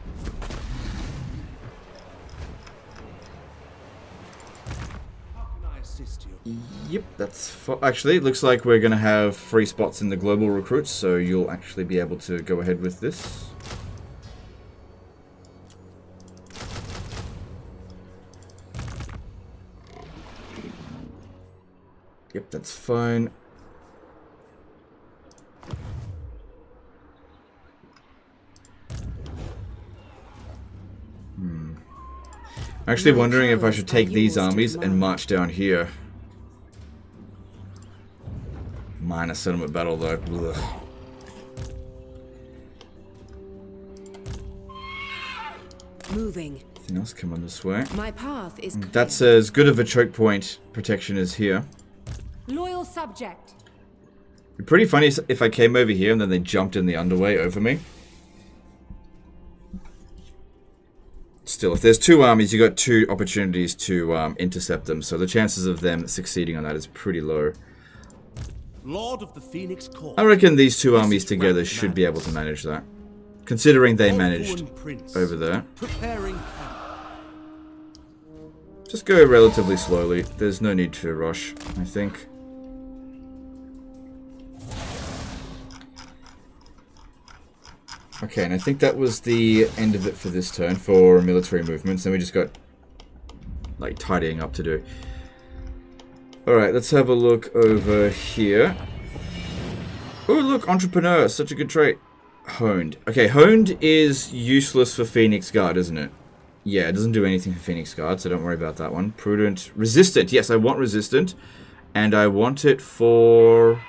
How can I assist you? Yep, that's actually, it looks like we're going to have 3 spots in the global recruits, so you'll actually be able to go ahead with this. Yep, that's fine. I'm actually wondering if I should take these armies and march down here. Minor settlement battle though. Ugh. Moving. Anything else coming this way? My path is clear. That's as good of a choke point protection as here. Loyal subject. Pretty funny if I came over here and then they jumped in the underway over me. Still, if there's two armies, you got two opportunities to intercept them, so the chances of them succeeding on that is pretty low. Lord of the Phoenix Court. I reckon these two armies together should be able to manage that, considering they managed over there. Just go relatively slowly. There's no need to rush, I think. Okay, and I think that was the end of it for this turn for military movements. Then we just got, like, tidying up to do. Alright, let's have a look over here. Oh, look, Entrepreneur. Such a good trait. Honed. Okay, Honed is useless for Phoenix Guard, isn't it? Yeah, it doesn't do anything for Phoenix Guard, so don't worry about that one. Prudent. Resistant. Yes, I want Resistant. And I want it for...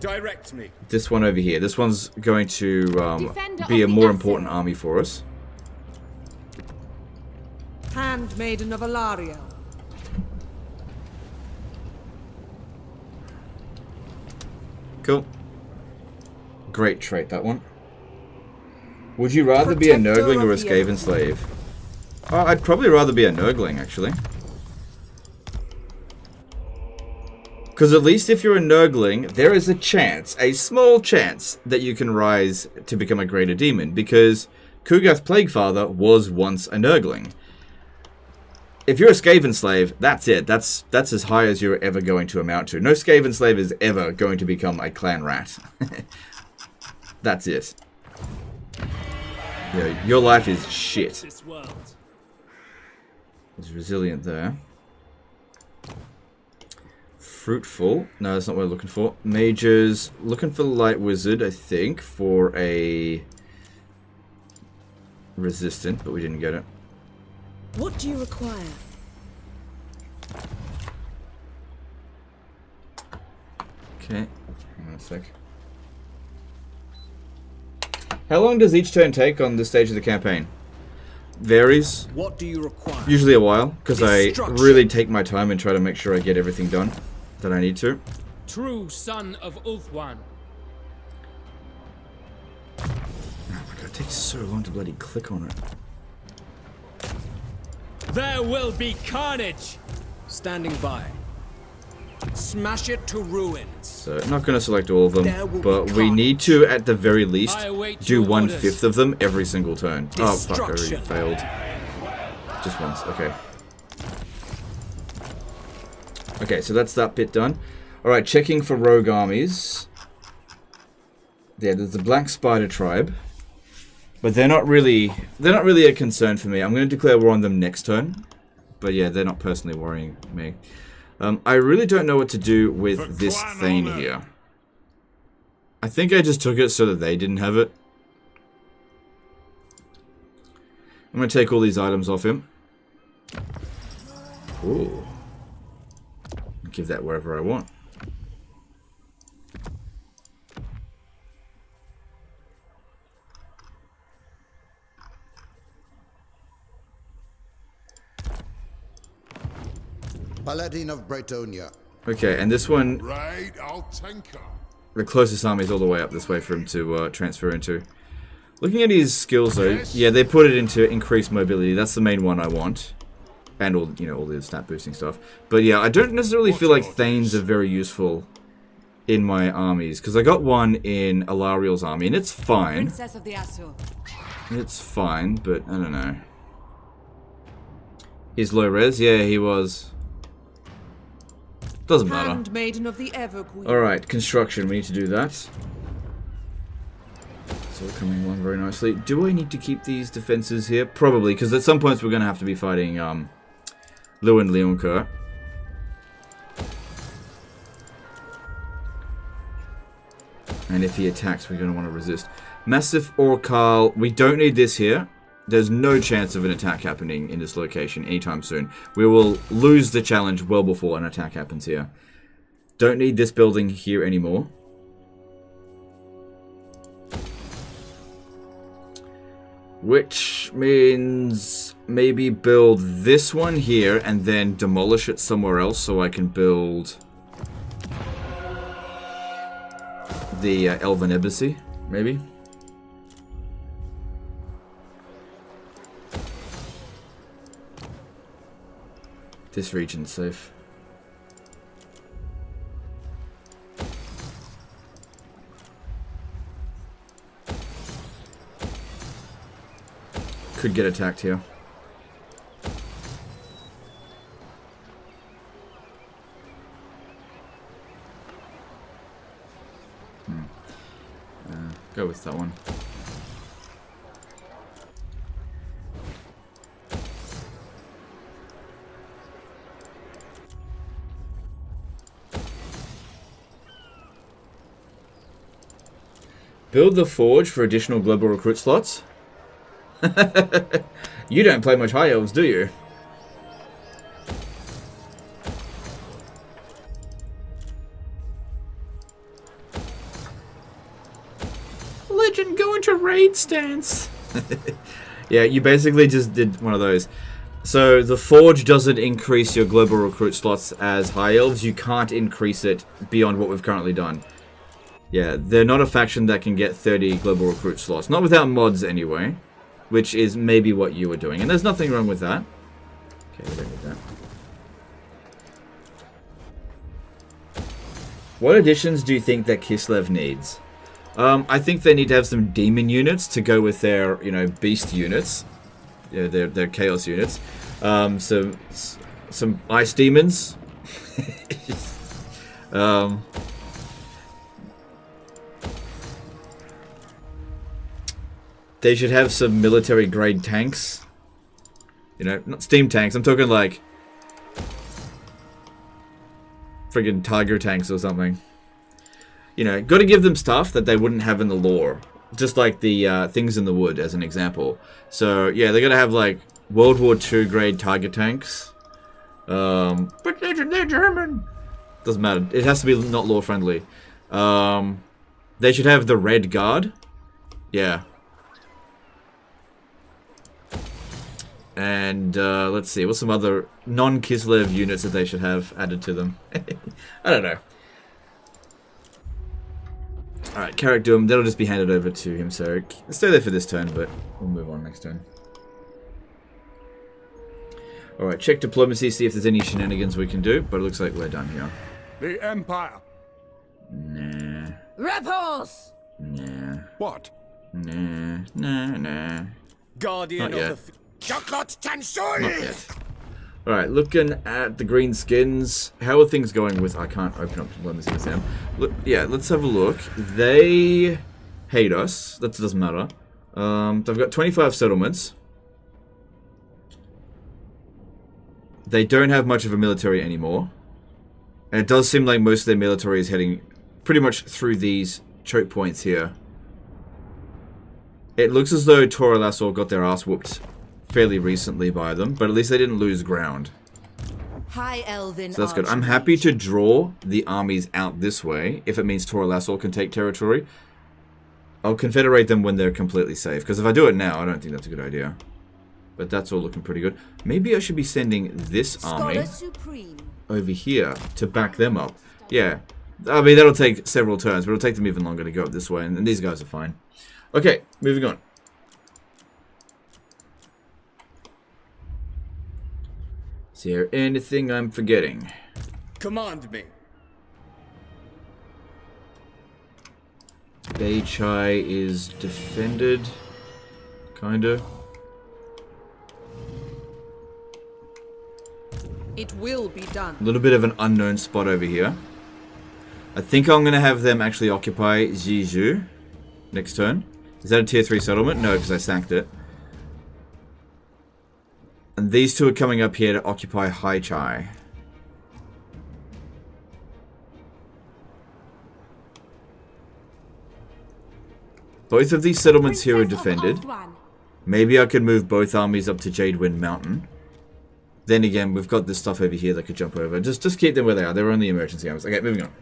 Direct me. This one over here. This one's going to be a more important army for us. Handmaiden of Aenarion. Cool. Great trait, that one. Would you rather be a Nurgling or a Skaven slave? I'd probably rather be a Nurgling, actually. Because at least if you're a Nurgling, there is a chance, a small chance, that you can rise to become a greater demon. Because Kugath Plaguefather was once a Nurgling. If you're a Skaven slave, that's it. That's as high as you're ever going to amount to. No Skaven slave is ever going to become a clan rat. That's it. Yeah, your life is shit. It's resilient there. Fruitful. No, that's not what I'm looking for. Mages. Looking for Light Wizard, I think, for a resistant, but we didn't get it. What do you require? Okay. Hang on a sec. How long does each turn take on this stage of the campaign? Varies. What do you require? Usually a while, because I really take my time and try to make sure I get everything done that I need to. True son of Ulthuan. Oh my god, it takes so long to bloody click on it. There will be carnage! Standing by. Smash it to ruins. So, not going to select all of them, but we need to, at the very least, do 1/5 of them every single turn. Oh, fuck, I already failed. Just once, okay. Okay, so that's that bit done. Alright, checking for rogue armies. Yeah, there's the Black Spider tribe. But they're not really a concern for me. I'm going to declare war on them next turn. But yeah, they're not personally worrying me. I really don't know what to do with this Thane here. I think I just took it so that they didn't have it. I'm going to take all these items off him. Ooh. Give that wherever I want. Paladin of Bretonnia. Okay, and this one, Right, I'll tinker. the closest army is all the way up this way for him to transfer into. Looking at his skills though, yeah, they put it into increased mobility. That's the main one I want. And all, you know, all the stat boosting stuff. But yeah, I don't necessarily feel like Thanes are very useful in my armies. Because I got one in Alariel's army, and it's fine. Princess of the Azure. It's fine, but I don't know. He's low res? Yeah, he was. Doesn't matter. Handmaiden of the Everqueen. Alright, construction. We need to do that. It's all coming along very nicely. Do I need to keep these defenses here? Probably, because at some points we're going to have to be fighting Lewin Leoncoeur. And if he attacks, we're going to want to resist. Massive Orcal. We don't need this here. There's no chance of an attack happening in this location anytime soon. We will lose the challenge well before an attack happens here. Don't need this building here anymore. Which means maybe build this one here and then demolish it somewhere else so I can build the Elven Embassy, maybe. This region's safe. Could get attacked here. Go with that one. Build the forge for additional global recruit slots. You don't play much High Elves, do you? Legend go into raid stance. Yeah, you basically just did one of those. So the forge doesn't increase your global recruit slots as High Elves. You can't increase it beyond what we've currently done. Yeah, they're not a faction that can get 30 global recruit slots. Not without mods anyway. Which is maybe what you were doing. And there's nothing wrong with that. Okay, we don't need that. What additions do you think that Kislev needs? I think they need to have some demon units to go with their, you know, beast units. Yeah, their chaos units. Some ice demons. They should have some military grade tanks. You know, not steam tanks. I'm talking like friggin' tiger tanks or something. You know, got to give them stuff that they wouldn't have in the lore. Just like the things in the wood, as an example. So, yeah, they're going to have like World War II grade tiger tanks. But they're German. Doesn't matter. It has to be not lore friendly. They should have the Red Guard. Yeah. And let's see, what's some other non-Kislev units that they should have added to them? I don't know. Alright, Carrick Doom, that'll just be handed over to him, so stay there for this turn, but we'll move on next turn. Alright, check diplomacy, see if there's any shenanigans we can do, but it looks like we're done here. The Empire. Nah. Rebels! Nah. What? Nah. Guardian Not yet. of the... Chocolate Tansul! Not yet. Alright, looking at the green skins, how are things going with... I can't open up diplomacy with them. Look, yeah, let's have a look. They hate us. That doesn't matter. They've got 25 settlements. They don't have much of a military anymore. And it does seem like most of their military is heading pretty much through these choke points here. It looks as though Toralassor got their ass whooped fairly recently by them, but at least they didn't lose ground. High Elven So that's good. I'm happy to draw the armies out this way, if it means Toralassor can take territory. I'll confederate them when they're completely safe, because if I do it now, I don't think that's a good idea. But that's all looking pretty good. Maybe I should be sending this army over here to back them up. Yeah. I mean, that'll take several turns, but it'll take them even longer to go up this way, and these guys are fine. Okay, moving on. Is there anything I'm forgetting? Command me. Beichai is defended. Kinda. It will be done. A little bit of an unknown spot over here. I think I'm going to have them actually occupy Jiju next turn. Is that a tier 3 settlement? No, because I sacked it. And these two are coming up here to occupy Haichai. Both of these settlements here are defended. Maybe I could move both armies up to Jadewind Mountain. Then again, we've got this stuff over here that could jump over. Just keep them where they are. They're only emergency armies. Okay, moving on.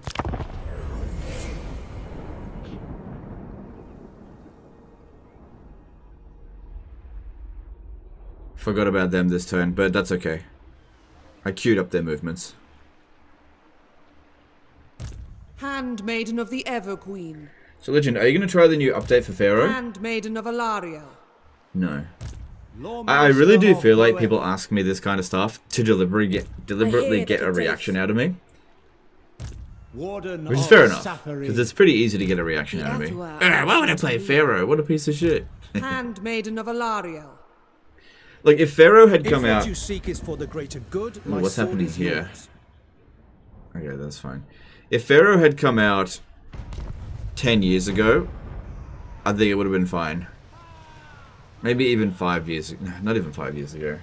Forgot about them this turn, but that's okay. I queued up their movements. Hand Handmaiden of the Ever-Queen. So, Legend, are you going to try the new update for Pharaoh? Handmaiden of Aenarion. No. I really do feel like people ask me this kind of stuff to deliberately get a reaction out of me. Which is fair enough, because it's pretty easy to get a reaction out of me. Why would I play Pharaoh? What a piece of shit. Handmaiden of Aenarion. Like, if Pharaoh had come out... What you seek is for the greater good, Ooh, what's happening here? Okay, that's fine. If Pharaoh had come out 10 years ago, I think it would have been fine. Maybe even 5 years ago. No, not even 5 years ago.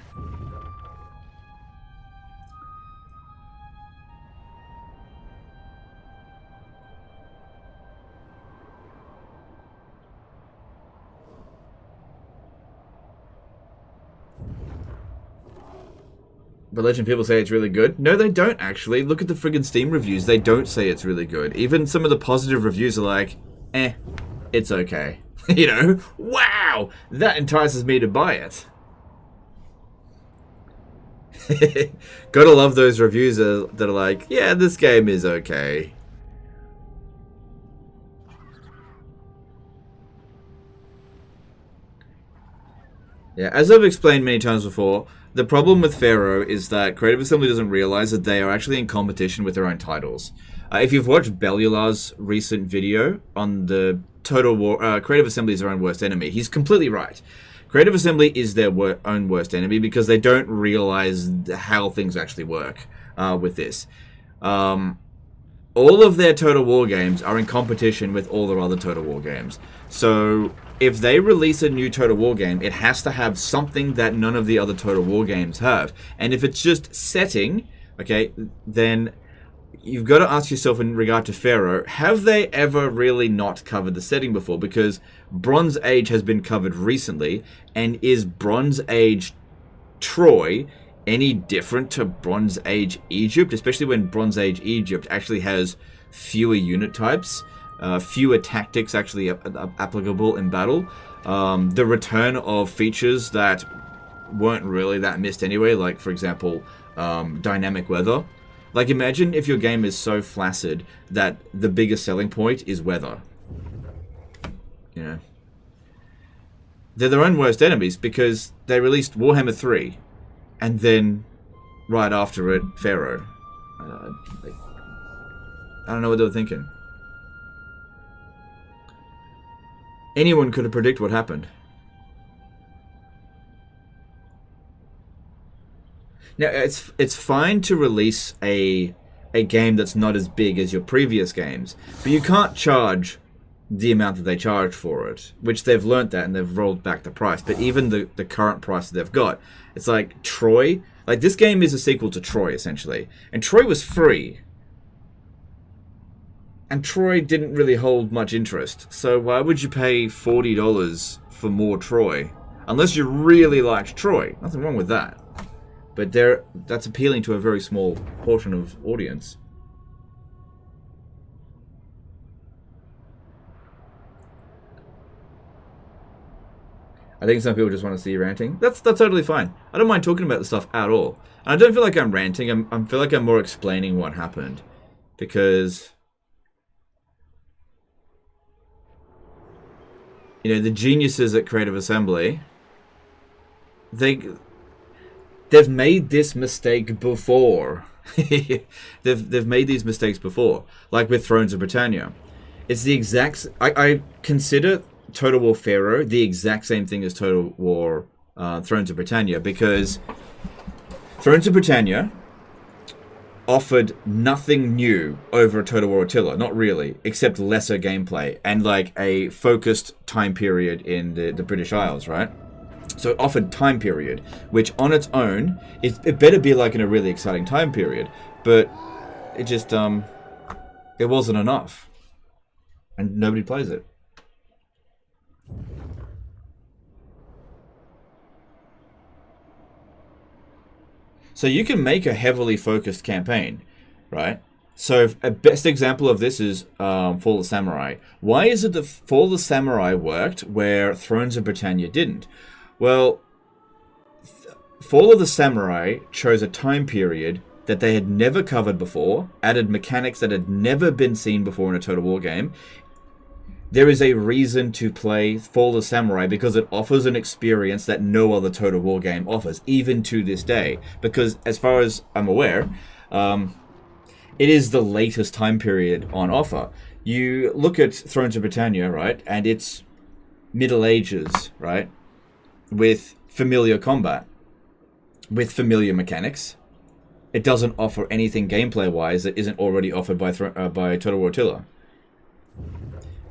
But Legend, people say it's really good. No, they don't actually. Look at the friggin' Steam reviews. They don't say it's really good. Even some of the positive reviews are like, it's okay. You know? Wow! That entices me to buy it. Gotta love those reviews that are like, yeah, this game is okay. Yeah, as I've explained many times before, the problem with Pharaoh is that Creative Assembly doesn't realize that they are actually in competition with their own titles. If you've watched Bellular's recent video on the Total War, Creative Assembly is their own worst enemy, he's completely right. Creative Assembly is their own worst enemy because they don't realize how things actually work with this. All of their Total War games are in competition with all their other Total War games. So if they release a new Total War game, it has to have something that none of the other Total War games have. And if it's just setting, okay, then you've got to ask yourself in regard to Pharaoh, have they ever really not covered the setting before? Because Bronze Age has been covered recently, and is Bronze Age Troy any different to Bronze Age Egypt? Especially when Bronze Age Egypt actually has fewer unit types, fewer tactics actually applicable in battle. The return of features that weren't really that missed anyway, like, for example, dynamic weather. Like, imagine if your game is so flaccid that the biggest selling point is weather. You know? They're their own worst enemies because they released Warhammer 3 and then right after it, Pharaoh. I don't know what they were thinking. Anyone could have predicted what happened. Now, it's fine to release a game that's not as big as your previous games, but you can't charge the amount that they charge for it, which they've learnt that and they've rolled back the price. But even the current price that they've got, it's like Troy. Like, this game is a sequel to Troy, essentially. And Troy was free. And Troy didn't really hold much interest. So why would you pay $40 for more Troy? Unless you really liked Troy. Nothing wrong with that. But that's appealing to a very small portion of audience. I think some people just want to see you ranting. That's totally fine. I don't mind talking about this stuff at all. And I don't feel like I'm ranting. I feel like I'm more explaining what happened. Because, you know, the geniuses at Creative Assembly, they've made this mistake before. they've made these mistakes before, like with Thrones of Britannia. It's the exact. I consider Total War Pharaoh the exact same thing as Total War Thrones of Britannia, because Thrones of Britannia offered nothing new over Total War Attila, not really, except lesser gameplay and like a focused time period in the British Isles, right? So it offered time period, which on its own, it better be like in a really exciting time period, but it just, it wasn't enough. And nobody plays it. So you can make a heavily focused campaign, right? So a best example of this is Fall of the Samurai. Why is it that Fall of the Samurai worked where Thrones of Britannia didn't? Well, Fall of the Samurai chose a time period that they had never covered before, added mechanics that had never been seen before in a Total War game. There is a reason to play Fall of Samurai because it offers an experience that no other Total War game offers, even to this day. Because as far as I'm aware, it is the latest time period on offer. You look at Thrones of Britannia, right, and it's Middle Ages, right, with familiar combat, with familiar mechanics. It doesn't offer anything gameplay-wise that isn't already offered by Total War Attila.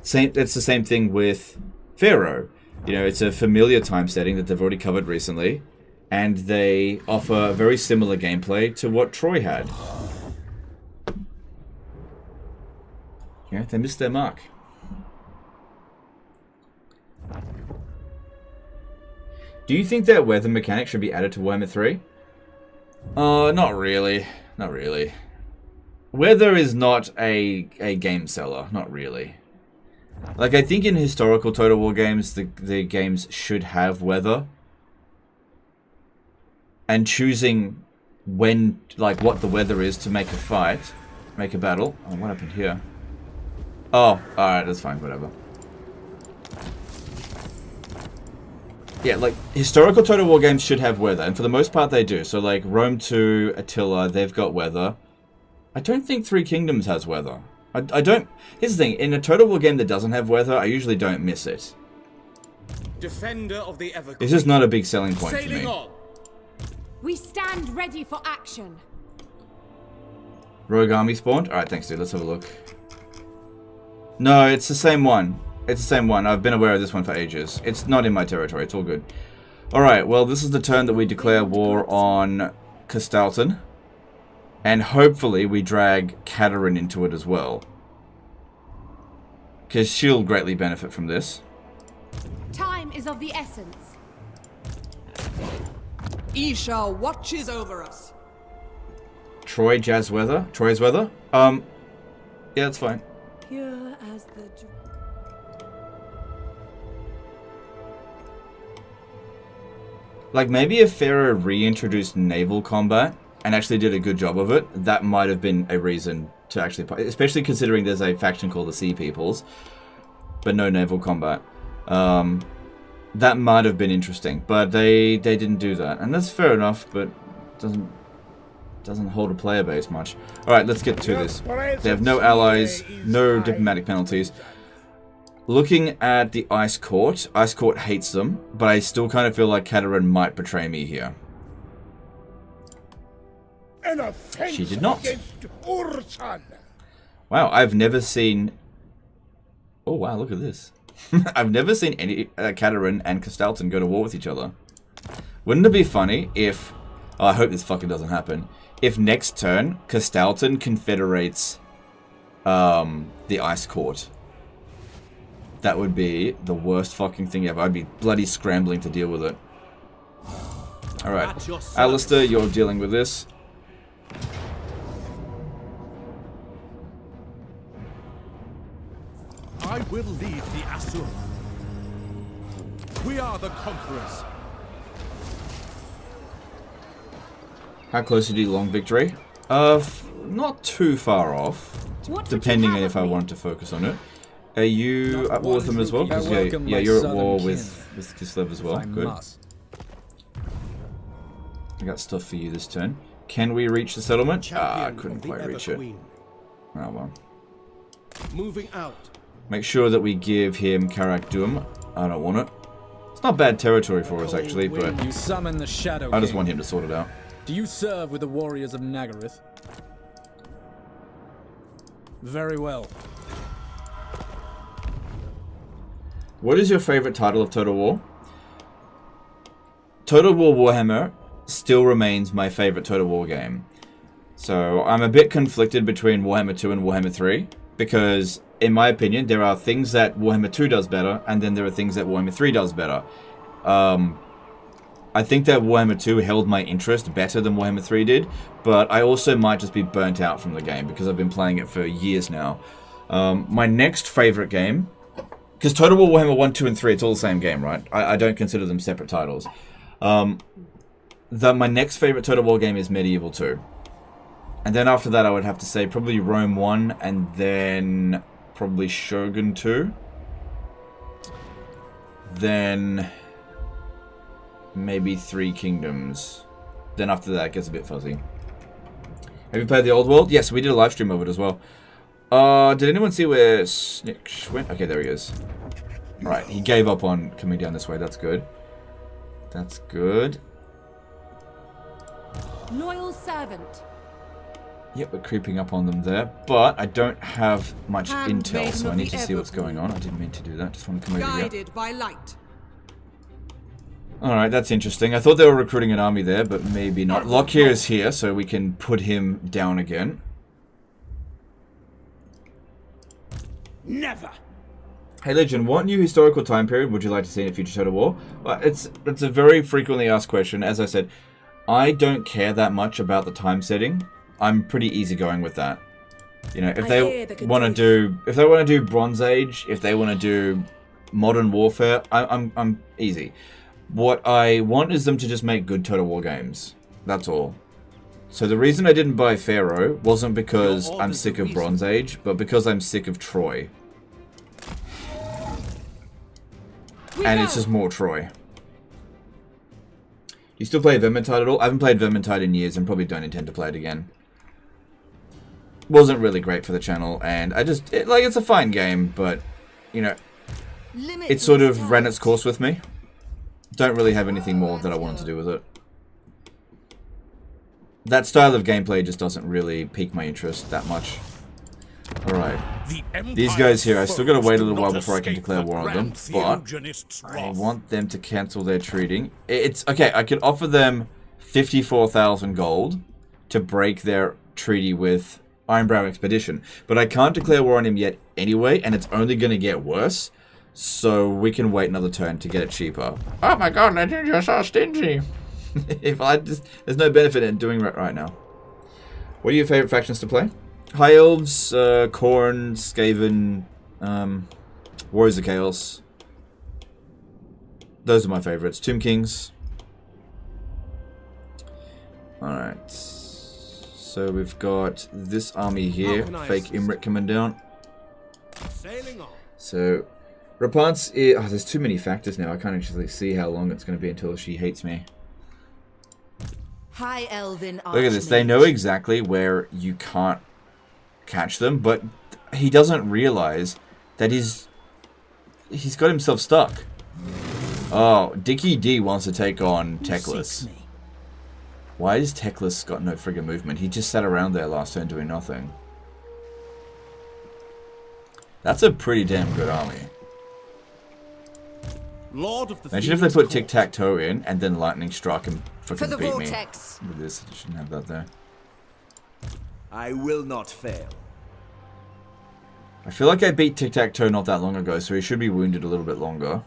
That's the same thing with Pharaoh. You know, it's a familiar time setting that they've already covered recently, and they offer very similar gameplay to what Troy had. Yeah, they missed their mark. Do you think that weather mechanic should be added to Warhammer 3? Not really. Not really. Weather is not a game seller. Not really. Like, I think in historical Total War games, the games should have weather. And choosing when, like, what the weather is to make a fight, make a battle. Oh, what happened here? Oh, alright, that's fine, whatever. Yeah, like, historical Total War games should have weather, and for the most part they do. So, like, Rome 2, Attila, they've got weather. I don't think Three Kingdoms has weather. I don't... Here's the thing, in a Total War game that doesn't have weather, I usually don't miss it. Defender of the Evergreen. It's just not a big selling point for me. On. We stand ready for action. Rogue army spawned? Alright, thanks dude, let's have a look. No, it's the same one. It's the same one. I've been aware of this one for ages. It's not in my territory. It's all good. Alright, well, this is the turn that we declare war on Castalton. And hopefully we drag Katerin into it as well. Because she'll greatly benefit from this. Time is of the essence. Isha watches over us. Troy Jazz Weather? Troy's Weather? Yeah, that's fine. Pure as the... Like, maybe if Pharaoh reintroduced naval combat and actually did a good job of it, that might have been a reason to actually play, especially considering there's a faction called the Sea Peoples, but no naval combat. That might have been interesting, but they didn't do that, and that's fair enough, but doesn't hold a player base much. Alright, let's get to this. They have no allies, no diplomatic penalties. Looking at the Ice Court hates them, but I still kind of feel like Katerin might betray me here. She did not. Wow, I've never seen... Oh wow, look at this. I've never seen any Katerin and Castalton go to war with each other. Wouldn't it be funny if... Oh, I hope this fucking doesn't happen. If next turn, Castalton confederates the Ice Court. That would be the worst fucking thing ever. I'd be bloody scrambling to deal with it. Alright. Alistair, you're dealing with this. I will lead the Asur. We are the conquerors. How close to the long victory? Not too far off. Depending on if I wanted to focus on it. Are you at war with them as well? Because yeah, you're at war with Kislev as well. Good. I got stuff for you this turn. Can we reach the settlement? I couldn't quite reach it. Oh well. Moving out. Make sure that we give him Karak Doom. I don't want it. It's not bad territory for us actually, but you summon the Shadow I just want him to sort it out. Do you serve with the warriors of Nagaryth? Very well. What is your favorite title of Total War? Total War Warhammer still remains my favorite Total War game. So I'm a bit conflicted between Warhammer 2 and Warhammer 3 because, in my opinion, there are things that Warhammer 2 does better and then there are things that Warhammer 3 does better. I think that Warhammer 2 held my interest better than Warhammer 3 did, but I also might just be burnt out from the game because I've been playing it for years now. My next favorite game... Because Total War Warhammer 1, 2, and 3, it's all the same game, right? I don't consider them separate titles. My next favorite Total War game is Medieval 2. And then after that, I would have to say probably Rome 1, and then probably Shogun 2. Then maybe 3 Kingdoms. Then after that, it gets a bit fuzzy. Have you played the old world? Yes, we did a live stream of it as well. Did anyone see where Snick went? Okay, there he is. Right, he gave up on coming down this way. That's good. That's good. Loyal servant. Yep, we're creeping up on them there. But I don't have much intel, so I need to see what's going on. I didn't mean to do that. Just want to come over here. Guided by light. Alright, that's interesting. I thought they were recruiting an army there, but maybe not. Lockyer is here, so we can put him down again. Never! Hey Legion, what new historical time period would you like to see in a future Total War? Well, it's a very frequently asked question. As I said, I don't care that much about the time setting. I'm pretty easygoing with that. You know, if they want to do Bronze Age, if they want to do Modern Warfare, I'm easy. What I want is them to just make good Total War games. That's all. So the reason I didn't buy Pharaoh wasn't because I'm sick of Bronze Age, but because I'm sick of Troy. And it's just more Troy. You still play Vermintide at all? I haven't played Vermintide in years and probably don't intend to play it again. Wasn't really great for the channel, and I just... it's a fine game, but, you know, it sort of ran its course with me. Don't really have anything more that I wanted to do with it. That style of gameplay just doesn't really pique my interest that much. Alright. These guys here, I still gotta wait a little while before I can declare war on them, but I want them to cancel their treating. It's okay, I could offer them 54,000 gold to break their treaty with Ironbrow Expedition, but I can't declare war on him yet anyway, and it's only gonna get worse, so we can wait another turn to get it cheaper. Oh my god, Legend, you're so stingy! There's no benefit in doing it right now. What are your favorite factions to play? High Elves, Khorne, Skaven, Warriors of Chaos. Those are my favorites. Tomb Kings. Alright. So we've got this army here. Fake Imrik coming down. So, Rapance is... Oh, there's too many factors now. I can't actually see how long it's going to be until she hates me. High Elven Look at this. They know exactly where you can't catch them, but he doesn't realize that he's got himself stuck. Oh, Dickie D wants to take on Teclis. Why has Teclis got no friggin' movement? He just sat around there last turn doing nothing. That's a pretty damn good army. Imagine if they put tic-tac-toe in and then lightning struck and fucking beat me. With this, I shouldn't have that there. I will not fail. I feel like I beat tic-tac-toe not that long ago, so he should be wounded a little bit longer.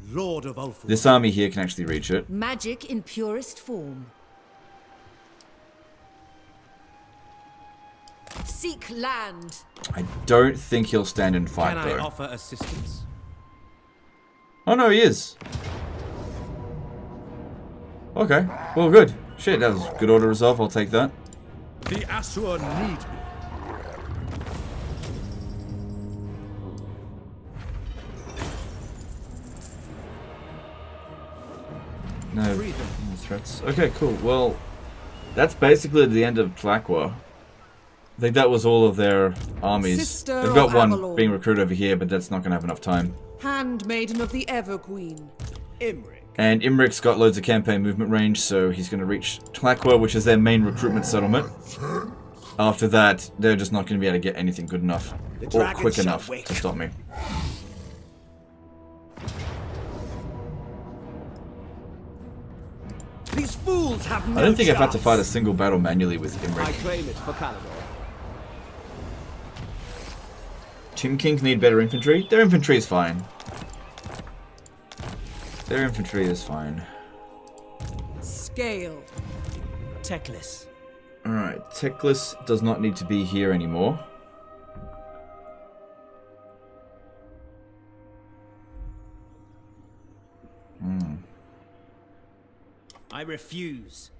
Lord of Ulfwood. This army here can actually reach it. Magic in purest form. Seek land. I don't think he'll stand and fight, though. Can I offer assistance? Oh no, he is. Okay, well good. Shit, that was good order resolve, I'll take that. The Asur need me. No threats. Okay, cool. Well, that's basically the end of Tlaqua. I think that was all of their armies. They've got one being recruited over here, but that's not going to have enough time. Handmaiden of the Everqueen. Imrik. And Imrik's got loads of campaign movement range, so he's going to reach Tlaqua, which is their main recruitment settlement. After that, they're just not going to be able to get anything good enough or quick enough to stop me. These fools have no I don't think chance. I've had to fight a single battle manually with Imrik. I claim it for Calador. Tomb Kings need better infantry? Their infantry is fine. Their infantry is fine. Scale. Teclis. Alright, Teclis does not need to be here anymore. I refuse.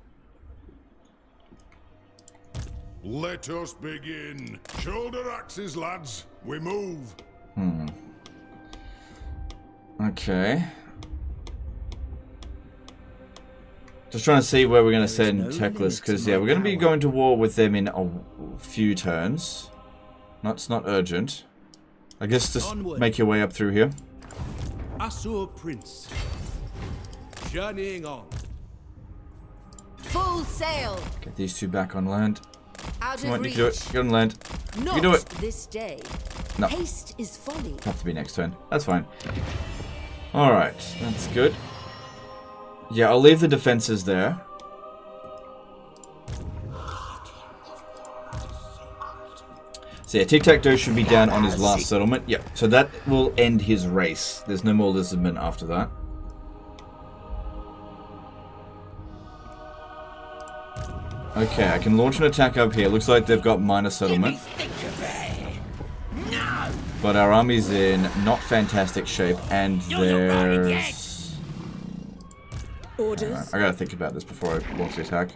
Let us begin. Shoulder axes, lads. We move. Okay. Just trying to see where we're going to send Teclis, because yeah, we're going to be going to war with them in a few turns. It's not urgent. I guess just make your way up through here. Asur Prince. Journeying on. Full sail. Get these two back on land. Out Come of on, you reach. can do it. Get on land. You Not can do it. this day. No. Haste is folly. Have to be next turn. That's fine. Alright, that's good. Yeah, I'll leave the defenses there. So yeah, Tic-Tac-Toe should be down on his last settlement. Yep, so that will end his race. There's no more Lisbon after that. Okay, I can launch an attack up here. Looks like they've got minor settlement. But our army's in not fantastic shape, and there's... Orders. I gotta think about this before I launch the attack.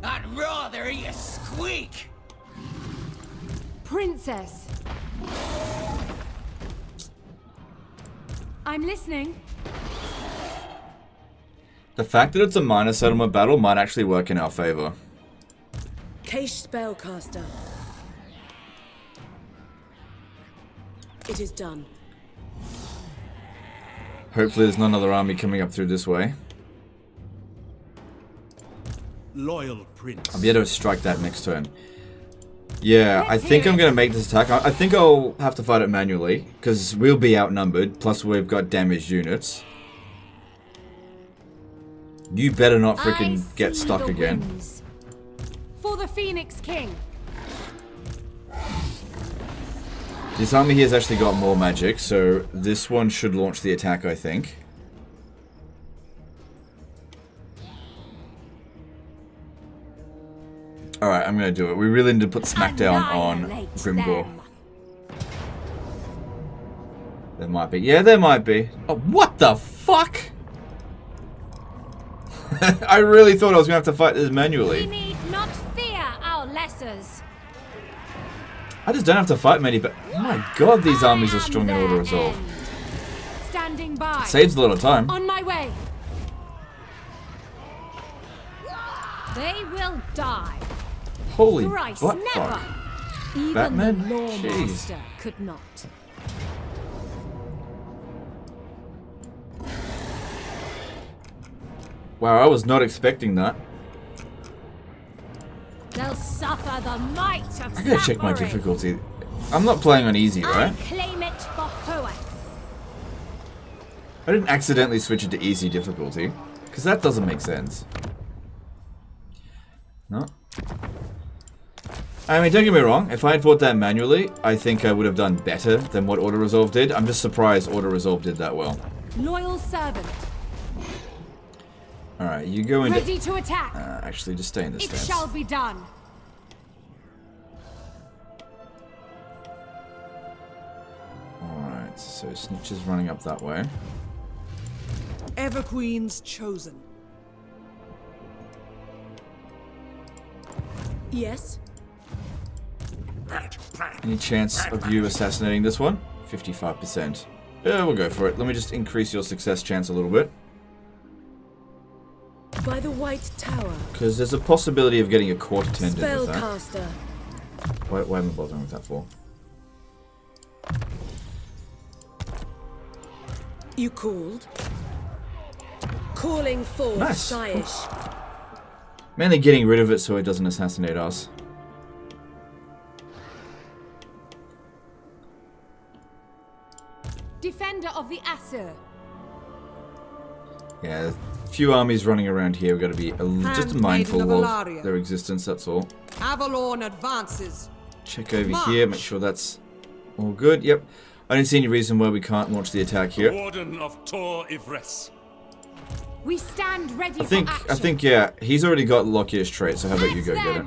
I'd rather eat a squeak. Princess. I'm listening. The fact that it's a minor settlement battle might actually work in our favor. Kaish Spellcaster. It is done. Hopefully there's not another army coming up through this way. Loyal Prince. I'll be able to strike that next turn. Yeah, I think I'm going to make this attack. I think I'll have to fight it manually, because we'll be outnumbered, plus we've got damaged units. You better not freaking get stuck again. Winds. For the Phoenix King. This army here has actually got more magic, so this one should launch the attack, I think. Alright, I'm going to do it. We really need to put smackdown on Grimgor. There might be. Yeah, there might be. Oh, what the fuck? I really thought I was going to have to fight this manually. We need not fear our lessers. I just don't have to fight many, but oh my god, these armies are strong in Order Resolve. Standing by. It saves a lot of time. On my way. They will die. Holy Thrice butt never. fuck. Even Batman? the Law Jeez. Master could not. Wow, I was not expecting that. They'll suffer the might of I gotta check my suffering. difficulty. I'm not playing on easy, right? I claim it for Hoeth. I didn't accidentally switch it to easy difficulty, because that doesn't make sense. No. I mean, don't get me wrong, if I had fought that manually, I think I would have done better than what Auto Resolve did. I'm just surprised Auto Resolve did that well. Loyal servant. Alright, you go into... Ready to attack. Actually, just stay in this It stance. shall be done. Alright, so Snitch is running up that way. Everqueen's chosen. Yes. Any chance of you assassinating this one? 55%. Yeah, we'll go for it. Let me just increase your success chance a little bit. By the White Tower. Because there's a possibility of getting a court attendant with that. Spellcaster. Why am I bothering with that for? You called? Calling for Nice. Shyish. Mainly getting rid of it so it doesn't assassinate us. Defender of the Asur. Yeah, a few armies running around here. We've got to be just Handmaiden mindful of of Aenarion. their existence, that's all. Avalon advances. Check over March. here, make sure that's all good. Yep. I don't see any reason why we can't launch the attack here. Warden of Tor Ivres. We stand ready I for action. think, yeah, he's already got Lockier's trait, so how about you go get it?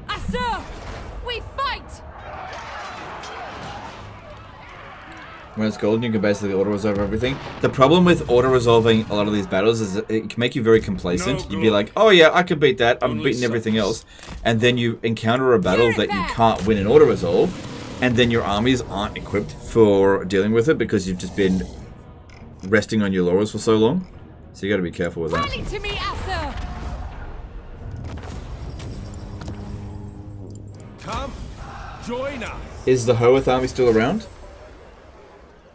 Asur, we fight. When it's golden, you can basically auto-resolve everything. The problem with auto-resolving a lot of these battles is that it can make you very complacent. You'd be like, oh yeah, I could beat that. I'm beating everything else. And then you encounter a battle that you can't win in auto-resolve. And then your armies aren't equipped for dealing with it because you've just been resting on your laurels for so long. So you gotta be careful with that. Rally to me, Asa! Come, join us. Is the Hoeth army still around?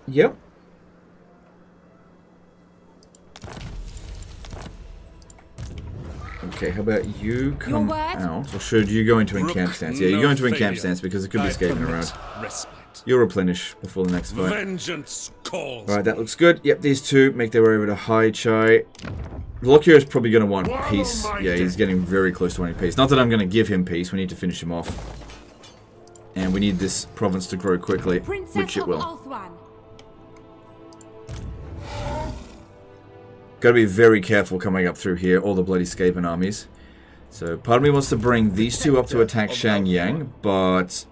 Yep. Okay, how about you come out? Or should you go into encamp stance? Yeah, you go into encamp stance because it could be escaping around. You'll replenish before the next fight. Vengeance calls. Alright, that looks good. Yep, these two make their way over to High Chai. Lockyer is probably going to want peace. Yeah, he's getting very close to wanting peace. Not that I'm going to give him peace. We need to finish him off. And we need this province to grow quickly, which it will. Gotta be very careful coming up through here, all the bloody Skaven armies. So part of me wants to bring these two up to attack Shangyang, but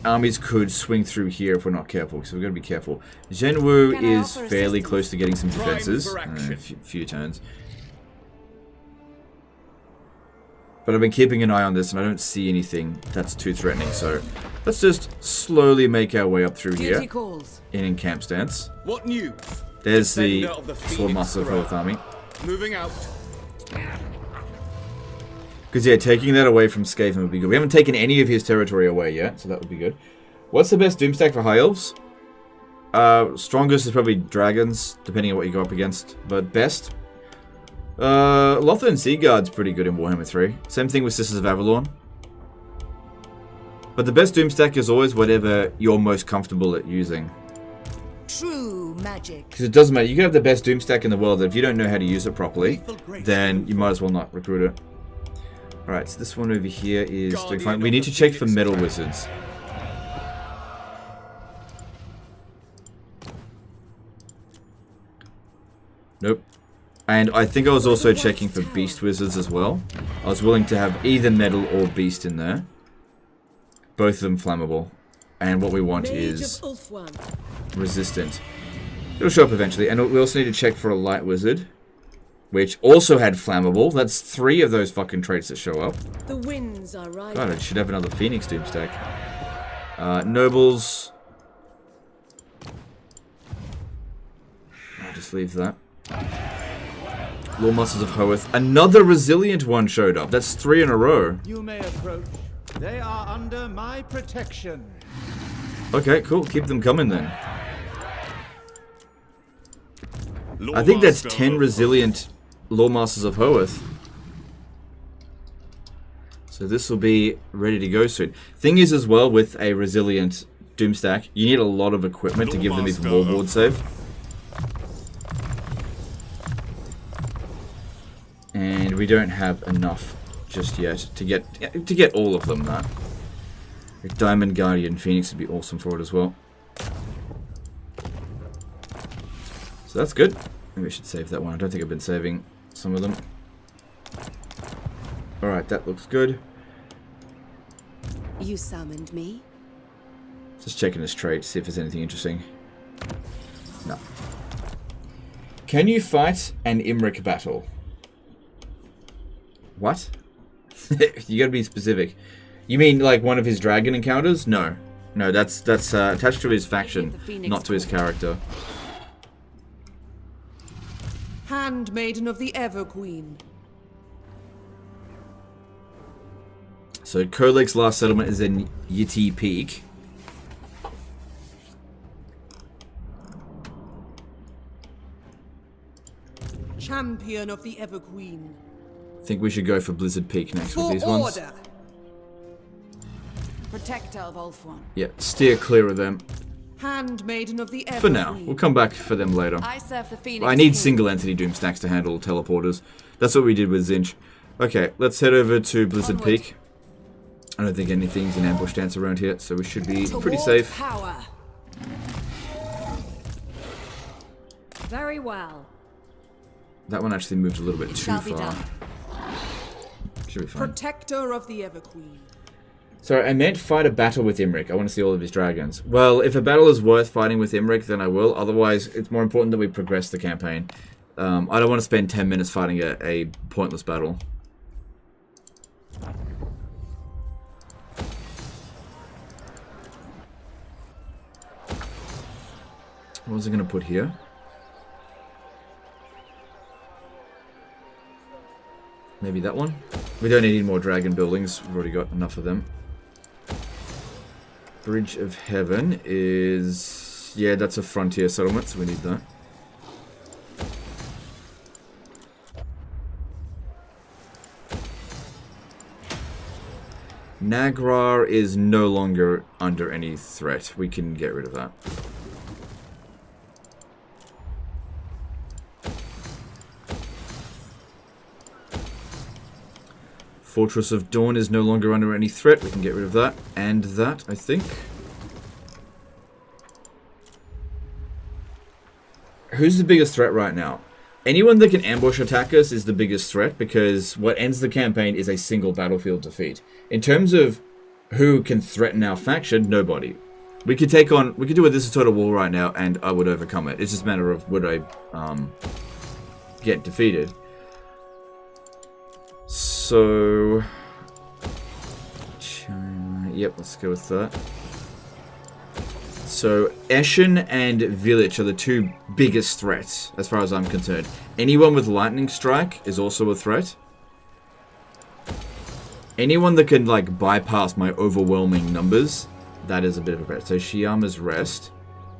armies could swing through here if we're not careful, so we've got to be careful. Zhenwu is fairly close to getting some defenses, a few turns. But I've been keeping an eye on this and I don't see anything that's too threatening, so let's just slowly make our way up through here in encamp stance. What news? There's the Sword Master of Hoeth army. Moving out. Because, yeah, taking that away from Skaven would be good. We haven't taken any of his territory away yet, so that would be good. What's the best Doomstack for High Elves? Strongest is probably Dragons, depending on what you go up against. But best? Lothar and Seaguard's pretty good in Warhammer 3. Same thing with Sisters of Avalon. But the best Doomstack is always whatever you're most comfortable at using. True magic. Because it doesn't matter. You can have the best Doomstack in the world, if you don't know how to use it properly, then you might as well not recruit it. Alright, so this one over here is doing fine. We need to check for Metal Wizards. Nope. And I think I was also checking for Beast Wizards as well. I was willing to have either Metal or Beast in there. Both of them flammable. And what we want is resistant. It'll show up eventually. And we also need to check for a Light Wizard, which also had flammable. That's 3 of those fucking traits that show up. The winds are right. God, I should have another Phoenix Doomstack. Nobles. I'll just leave that. Lore Masters of Hoeth. Another resilient one showed up. That's 3 in a row. You may approach. They are under my protection. Okay, cool. Keep them coming then. I think that's 10 resilient Lore Masters of Hoeth. So this will be ready to go soon. Thing is as well with a resilient Doomstack, you need a lot of equipment to give them even more ward save. And we don't have enough just yet to get all of them. That a Diamond Guardian Phoenix would be awesome for it as well. So that's good. Maybe I should save that one. I don't think I've been saving some of them. Alright, that looks good. You summoned me? Just checking his trait, see if there's anything interesting. No. Can you fight an Imric battle? What? You gotta be specific. You mean like one of his dragon encounters? No. No, that's attached to his faction, not to his character. Handmaiden of the Everqueen. So Koleg's last settlement is in Yiti Peak. Champion of the Everqueen. I think we should go for Blizzard Peak next with these ones. Protector of Ulthuan. Yeah, steer clear of them. Handmaiden of the Everqueen. For now. We'll come back for them later. I serve the Phoenix I need King. single entity Doomstacks to handle teleporters. That's what we did with Zinch. Okay, let's head over to Blizzard Peak. I don't think anything's in ambush stance around here, so we should be pretty safe. Power. Very well. That one actually moved a little bit too far. Should be fine. Protector of the Everqueen. Sorry, I meant fight a battle with Imric. I want to see all of his dragons. Well, if a battle is worth fighting with Imric, then I will. Otherwise, it's more important that we progress the campaign. I don't want to spend 10 minutes fighting a pointless battle. What was I going to put here? Maybe that one? We don't need any more dragon buildings. We've already got enough of them. Bridge of Heaven is... yeah, that's a frontier settlement, so we need that. Nagrar is no longer under any threat. We can get rid of that. Fortress of Dawn is no longer under any threat. We can get rid of that. And that, I think. Who's the biggest threat right now? Anyone that can ambush attack us is the biggest threat, because what ends the campaign is a single battlefield defeat. In terms of who can threaten our faction, nobody. We could take on... we could do a This Is Total War right now, and I would overcome it. It's just a matter of would I get defeated. So, China, yep, let's go with that. So, Eschen and Village are the two biggest threats, as far as I'm concerned. Anyone with Lightning Strike is also a threat. Anyone that can, like, bypass my overwhelming numbers, that is a bit of a threat. So, Shiama's Rest.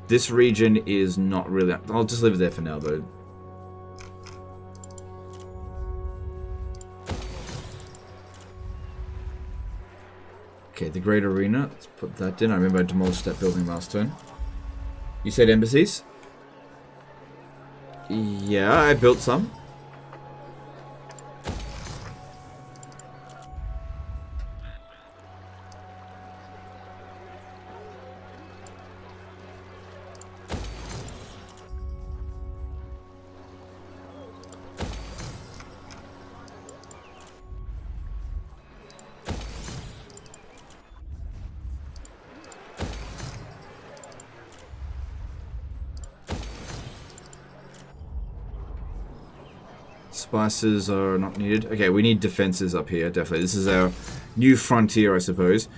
This region is not really... I'll just leave it there for now, though. Okay, the Great Arena. Let's put that in. I remember I demolished that building last turn. You said embassies? Yeah, I built some. Spices are not needed. Okay, we need defenses up here, definitely. This is our new frontier, I suppose.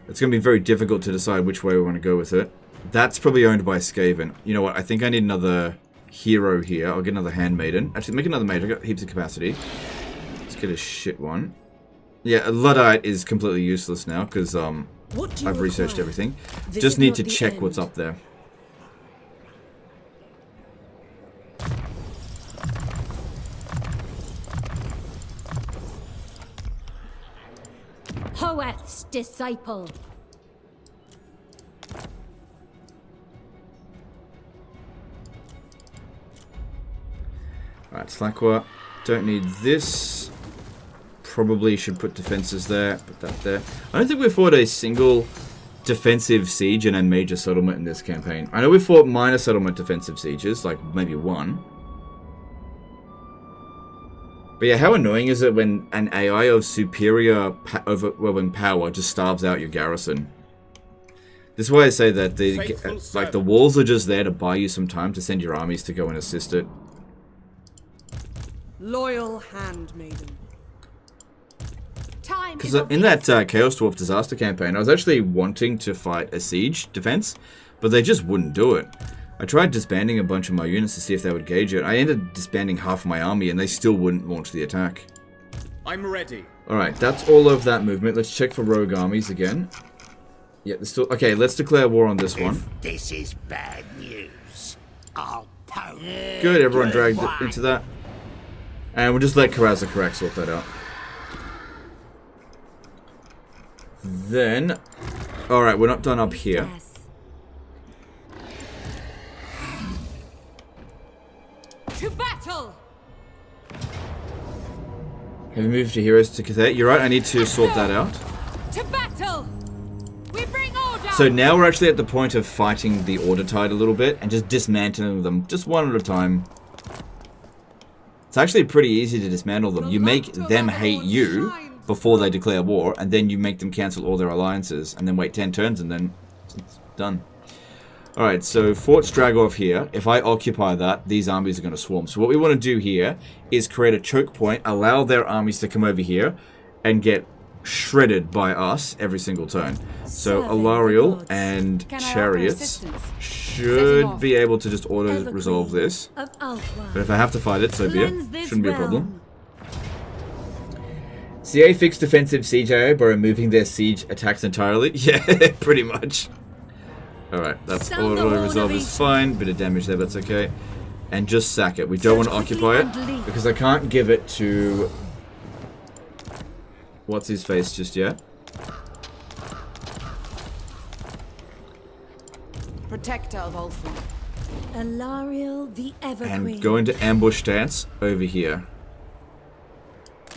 It's going to be very difficult to decide which way we want to go with it. That's probably owned by Skaven. You know what? I think I need another hero here. I'll get another handmaiden. Actually, make another mage. I've got heaps of capacity. Let's get a shit one. Yeah, a Luddite is completely useless now because I've researched everything. Just need to check what's up there. Hoeth's disciple. Alright, Slackwar. Don't need this. Probably should put defenses there. Put that there. I don't think we fought a single defensive siege in a major settlement in this campaign. I know we fought minor settlement defensive sieges, like maybe one. But yeah, how annoying is it when an AI of superior overwhelming power just starves out your garrison? This is why I say that the walls are just there to buy you some time to send your armies to go and assist it. Loyal handmaiden. Because in that Chaos Dwarf disaster campaign, I was actually wanting to fight a siege defense, but they just wouldn't do it. I tried disbanding a bunch of my units to see if they would gauge it. I ended up disbanding half my army and they still wouldn't launch the attack. I'm ready. Alright, that's all of that movement. Let's check for rogue armies again. Yeah, there's still... okay, let's declare war on this one. If this is bad news, I'll poke. Good, everyone dragged into that. And we'll just let Karazakarak sort that out. Then... alright, we're not done up here. To battle! Have you moved your heroes to Cathay? You're right, I need to sort that out. To battle! We bring order! So now we're actually at the point of fighting the Order Tide a little bit and just dismantling them just one at a time. It's actually pretty easy to dismantle them. You make them hate you, before they declare war, and then you make them cancel all their alliances, and then wait 10 turns, and then it's done. Alright, so Fort Stragorth here, if I occupy that, these armies are going to swarm. So what we want to do here is create a choke point, allow their armies to come over here, and get shredded by us every single turn. So Alariel and Chariots should be able to just auto-resolve this. But if I have to fight it, so be it. Shouldn't be a problem. CA fixed defensive siege area by removing their siege attacks entirely. Yeah, pretty much. Alright, that's auto-resolve is fine. Bit of damage there, that's okay. And just sack it. We don't want to occupy it, because I can't give it to... what's his face just yet. Protector of Ulfric. Alariel the Everqueen. And go into ambush stance over here.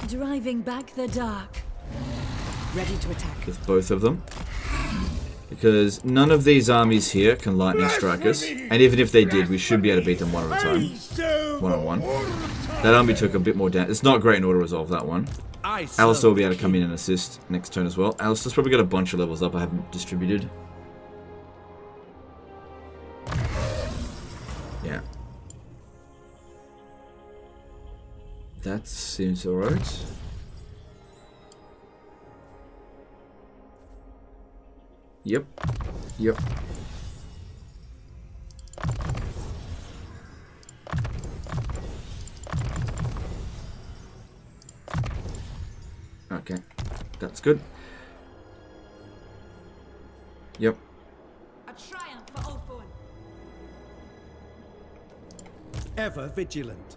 Driving back the dark. Ready to attack. With both of them. Because none of these armies here can lightning strike us. And even if they did, we should be able to beat them one at a time. One-on-one. That army took a bit more damage. It's not great in order to resolve that one. Alistair will be able to come in and assist next turn as well. Alistair's probably got a bunch of levels up I haven't distributed. Yeah. That seems alright. Yep. Yep. Okay. That's good. Yep. A triumph for Ulfric. Ever vigilant.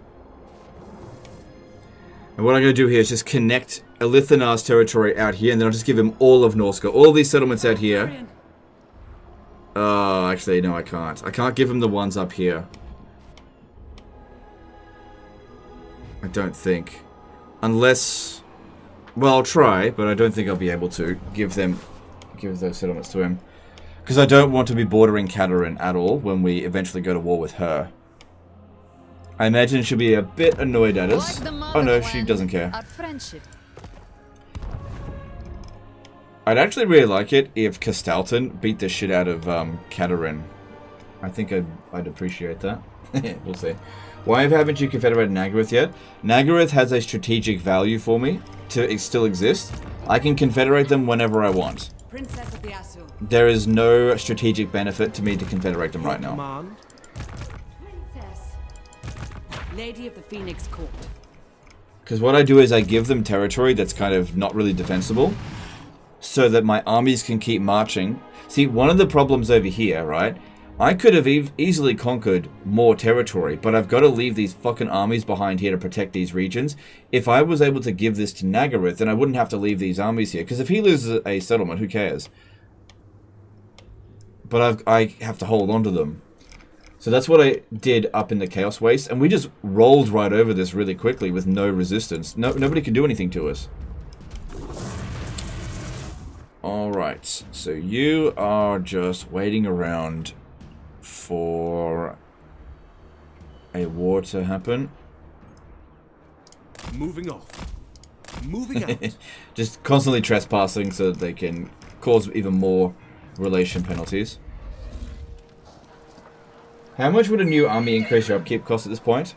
And what I'm going to do here is just connect Elithanar's territory out here, and then I'll just give him all of Norsca. All these settlements out here. Actually, no, I can't. I can't give him the ones up here. I don't think. Unless... well, I'll try, but I don't think I'll be able to give those settlements to him. Because I don't want to be bordering Katerin at all when we eventually go to war with her. I imagine she'll be a bit annoyed at us. Oh no, she doesn't care. I'd actually really like it if Castalton beat the shit out of Katerin. I think I'd appreciate that. We'll see. Why haven't you confederated Nagaryth yet? Nagaryth has a strategic value for me to still exist. I can confederate them whenever I want. Princess of the Asul. There is no strategic benefit to me to confederate them right now. Lady of the Phoenix Court. Because what I do is I give them territory that's kind of not really defensible, so that my armies can keep marching. See, one of the problems over here, right? I could have easily conquered more territory, but I've got to leave these fucking armies behind here to protect these regions. If I was able to give this to Nagaryth, then I wouldn't have to leave these armies here, because if he loses a settlement, who cares? But I have to hold on to them. So that's what I did up in the Chaos Waste, and we just rolled right over this really quickly with no resistance. Nobody could do anything to us. Alright, so you are just waiting around for a war to happen. Moving off. Moving out. Just constantly trespassing so that they can cause even more relation penalties. How much would a new army increase your upkeep cost at this point?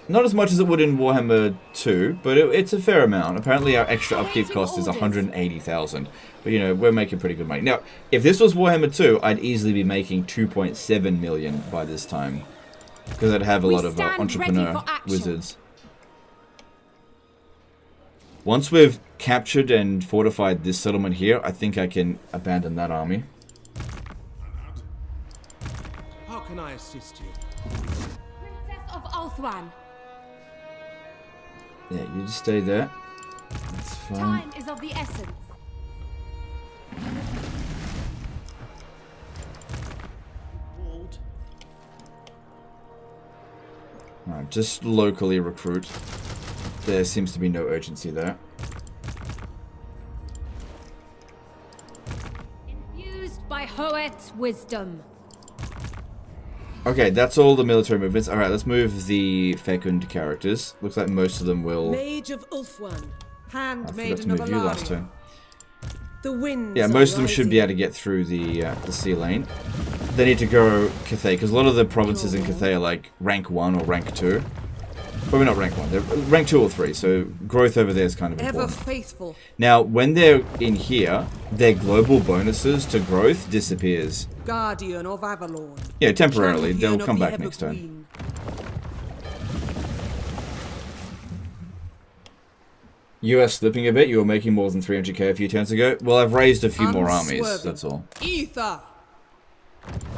Not as much as it would in Warhammer 2, but it's a fair amount. Apparently our extra upkeep cost is 180,000. But, you know, we're making pretty good money. Now, if this was Warhammer 2, I'd easily be making 2.7 million by this time. Because I'd have a lot of entrepreneur wizards. Once we've captured and fortified this settlement here, I think I can abandon that army. How can I assist you? Princess of Ulthuan. Yeah, you just stay there. That's fine. Time is of the essence. Alright, just locally recruit. There seems to be no urgency there. Infused by Hoet's wisdom. Okay, that's all the military movements. Alright, let's move the Fecund characters. Looks like most of them will... Mage of Ulthuan. Handmaiden to of move you last Aenarion. turn. The winds Yeah, are most of them should be rising. able to get through the sea lane. They need to go Cathay, because a lot of the provinces in Cathay are like rank 1 or rank 2. Probably not rank 1, they're rank 2 or 3, so growth over there is kind of Ever important. faithful. Now, when they're in here, their global bonuses to growth disappears. Guardian of Avalon. Yeah, temporarily. Champion They'll of come the back next turn. Everqueen. US slipping a bit. You were making more than 300k a few turns ago. Well, I've raised a few more armies, Unswerving. that's all. Ether.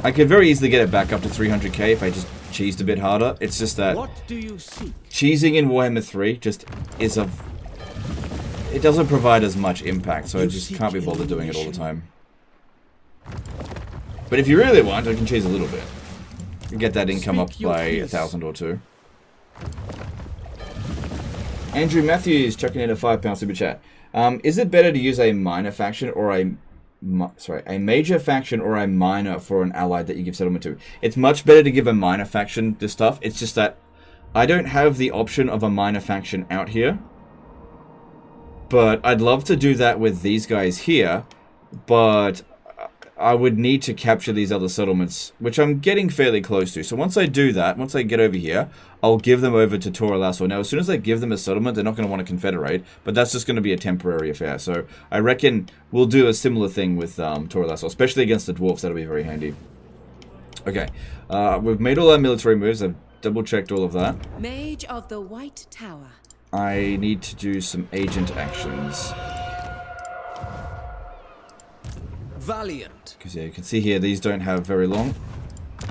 I could very easily get it back up to 300k if I just cheesed a bit harder. It's just that What do you seek? cheesing in Warhammer 3 just is a... It doesn't provide as much impact, so I just can't be bothered doing it all the time. But if you really want, I can cheese a little bit. Get that income up by 1,000 or 2. Andrew Matthews chucking in a £5 super chat. Is it better to use a minor faction or a major faction or a minor for an ally that you give settlement to? It's much better to give a minor faction this stuff. It's just that I don't have the option of a minor faction out here. But I'd love to do that with these guys here. But I would need to capture these other settlements, which I'm getting fairly close to. So once I do that, once I get over here, I'll give them over to Tora Lasso. Now, as soon as I give them a settlement, they're not going to want to confederate, but that's just going to be a temporary affair. So I reckon we'll do a similar thing with Tora Lasso, especially against the dwarfs. That'll be very handy. Okay, we've made all our military moves. I've double-checked all of that. Mage of the White Tower. I need to do some agent actions. Valiant. Because yeah, you can see here, these don't have very long.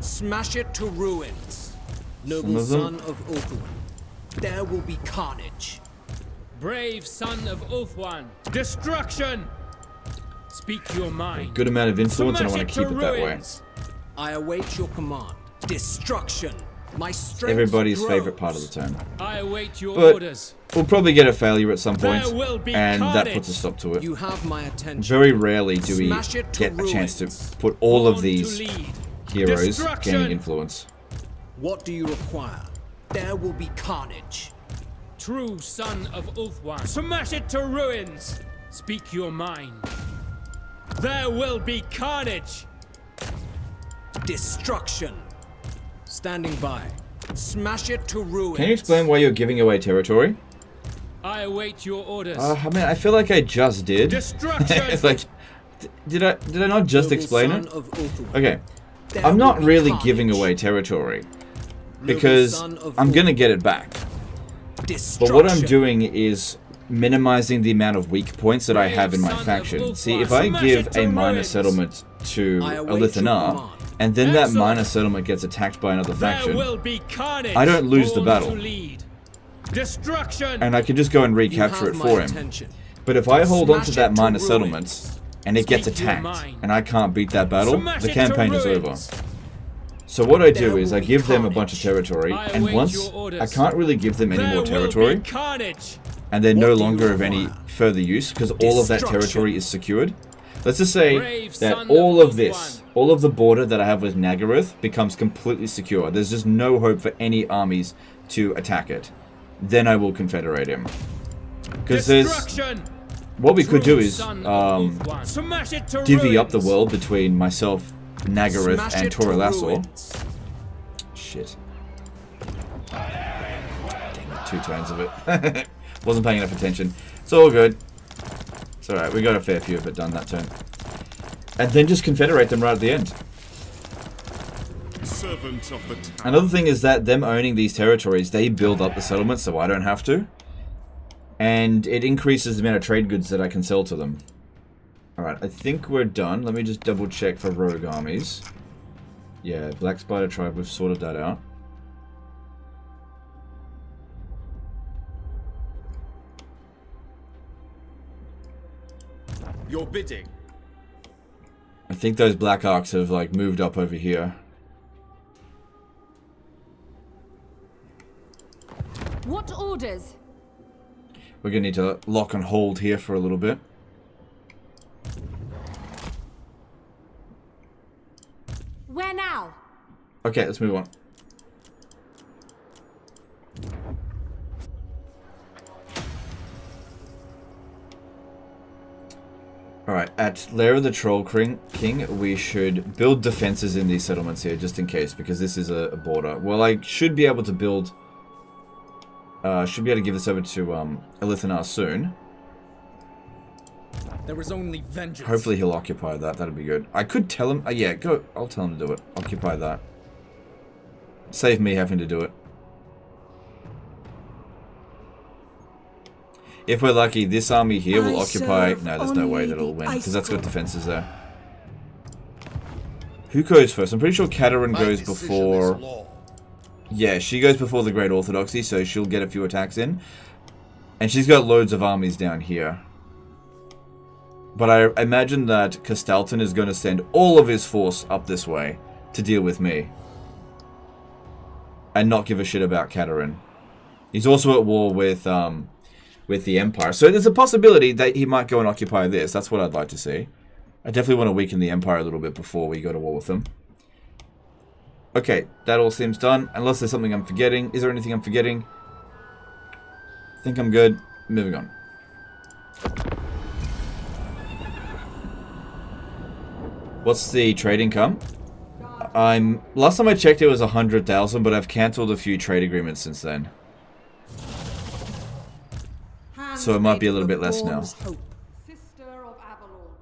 Smash it to ruins. Some Noble of them. son of Ulthuan. There will be carnage. Brave son of Ulthuan. Destruction! Speak your mind. Good amount of influence, and I Smash want to keep it that way. ruins. I await your command. Destruction. My strength Everybody's grows. favorite part of the turn. I await your But orders. we'll probably get a failure at some point, There will be and that carnage. puts a stop to it. You have my attention. Very rarely do we Smash it to get a chance to ruins. put all of Born these to lead. heroes Destruction. gaining influence. What do you require? There will be carnage. True son of Ulthuan. Smash it to ruins. Speak your mind. There will be carnage. Destruction. Standing by. Smash it to ruins. Can you explain why you're giving away territory? I await your orders. I mean, I feel like I just did. Destruction. It's like, did I not just Noble explain son it? of Ulthuan. Okay, There I'm not will be really carnage. giving away territory Noble because son of I'm gonna Ulthuan. get it back. But Destruction. what I'm doing is minimizing the amount of weak points that I have in my Brave son faction. of See, if Ulthuan. I Smash give it to a minor ruins. settlement to I await your Alithanar, command. and then that Excellent. minor settlement gets attacked by another There faction, will be carnage. I don't lose the Born battle. to lead. Destruction. and I can just go and You recapture have it my for him. attention. But if I hold on to Smash that it to minor ruins. settlement, and it gets Speak your attacked, mind. and I can't beat that battle, Smash the it to campaign is over. ruins. So what I do There is will I be give them a bunch of carnage. territory, I and await once your orders. I can't really give them any There more will territory, be carnage. and they're What no do you longer of any require? further use because all of that Destruction. territory is secured. Let's just say Brave that son all of of this, Ulthuan. all of the border that I have with Nagaroth becomes completely secure. There's just no hope for any armies to attack it. Then I will confederate him. Because there's Destruction. what we could True do is son of Ulthuan. Smash it to divvy up the ruins. world between myself, Nagaroth, Smash and it to Toralassor. ruins. Shit. Dang, 2 turns of it. Wasn't paying enough attention. It's all good. It's alright, we got a fair few of it done that turn. And then just confederate them right at the end. Servant of the town. Another thing is that them owning these territories, they build up the settlements so I don't have to. And it increases the amount of trade goods that I can sell to them. Alright, I think we're done. Let me just double check for rogue armies. Yeah, Black Spider Tribe, we've sorted that out. Your bidding. I think those Black Arcs have like moved up over here. What orders? We're gonna need to lock and hold here for a little bit. Where now? Okay, let's move on. Alright, at Lair of the Troll King, we should build defenses in these settlements here, just in case, because this is a border. Well, I should be able to build... should be able to give this over to Elithanar soon. There is only vengeance. Hopefully he'll occupy that, that'd be good. I could tell him... yeah, go. I'll tell him to do it. Occupy that. Save me having to do it. If we're lucky, this army here will occupy... No, there's no way that it'll win, because that's got defenses there. Who goes first? I'm pretty sure Katerin goes before... Yeah, she goes before the Great Orthodoxy, so she'll get a few attacks in. And she's got loads of armies down here. But I imagine that Castalton is going to send all of his force up this way to deal with me. And not give a shit about Katerin. He's also at war with the Empire. So there's a possibility that he might go and occupy this. That's what I'd like to see. I definitely want to weaken the Empire a little bit before we go to war with them. Okay, that all seems done. Unless there's something I'm forgetting. Is there anything I'm forgetting? I think I'm good. Moving on. What's the trade income? Last time I checked it was 100,000, but I've cancelled a few trade agreements since then. So it might be a little bit less now. Sister of Avalon.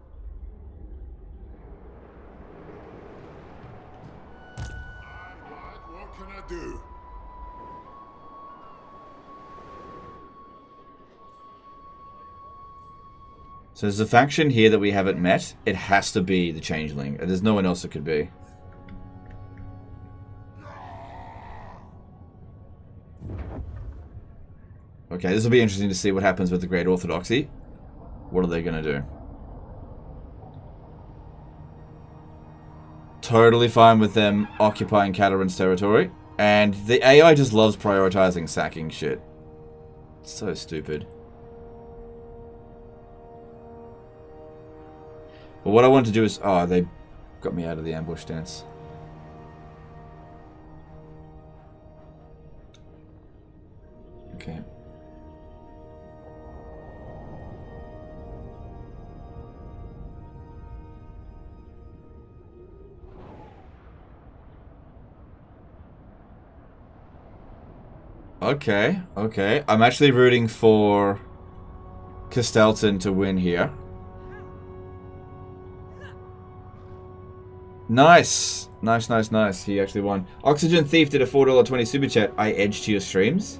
What can I do? So there's a faction here that we haven't met. It has to be the Changeling. There's no one else it could be. Okay, this will be interesting to see what happens with the Great Orthodoxy. What are they going to do? Totally fine with them occupying Katerin's territory. And the AI just loves prioritizing sacking shit. So stupid. But what I want to do is... Oh, they got me out of the ambush stance. Okay. Okay, okay. I'm actually rooting for Castalton to win here. Nice! Nice, nice, nice. He actually won. Oxygen Thief did a $4.20 super chat. I edge to your streams.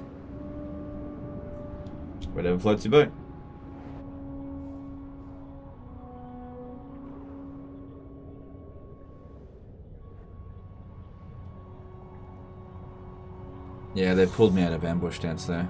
Whatever floats your boat. Yeah, they pulled me out of ambush stance there.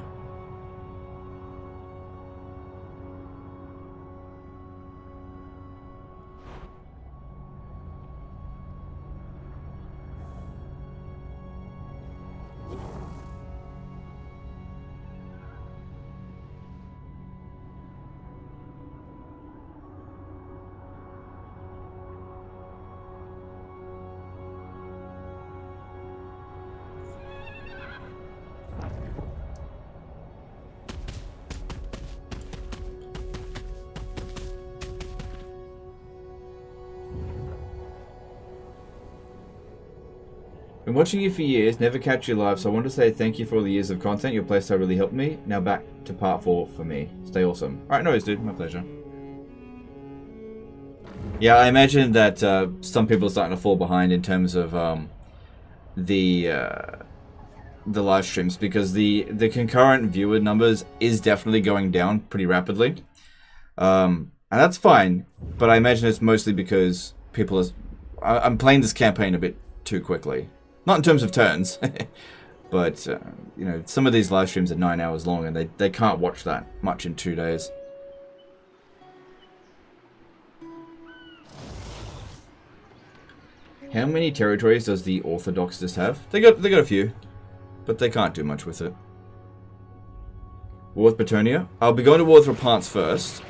Been watching you for years, never catch you live, so I want to say thank you for all the years of content. Your playstyle really helped me. Now back to part 4 for me. Stay awesome. Alright, no worries, dude. My pleasure. Yeah, I imagine that some people are starting to fall behind in terms of the live streams, because the concurrent viewer numbers is definitely going down pretty rapidly. And that's fine, but I imagine it's mostly because people are... I'm playing this campaign a bit too quickly. Not in terms of turns, but, you know, some of these live streams are 9 hours long, and they can't watch that much in 2 days. How many territories does the Orthodox just have? They got a few, but they can't do much with it. War with Bretonnia? I'll be going to war with Rapants first.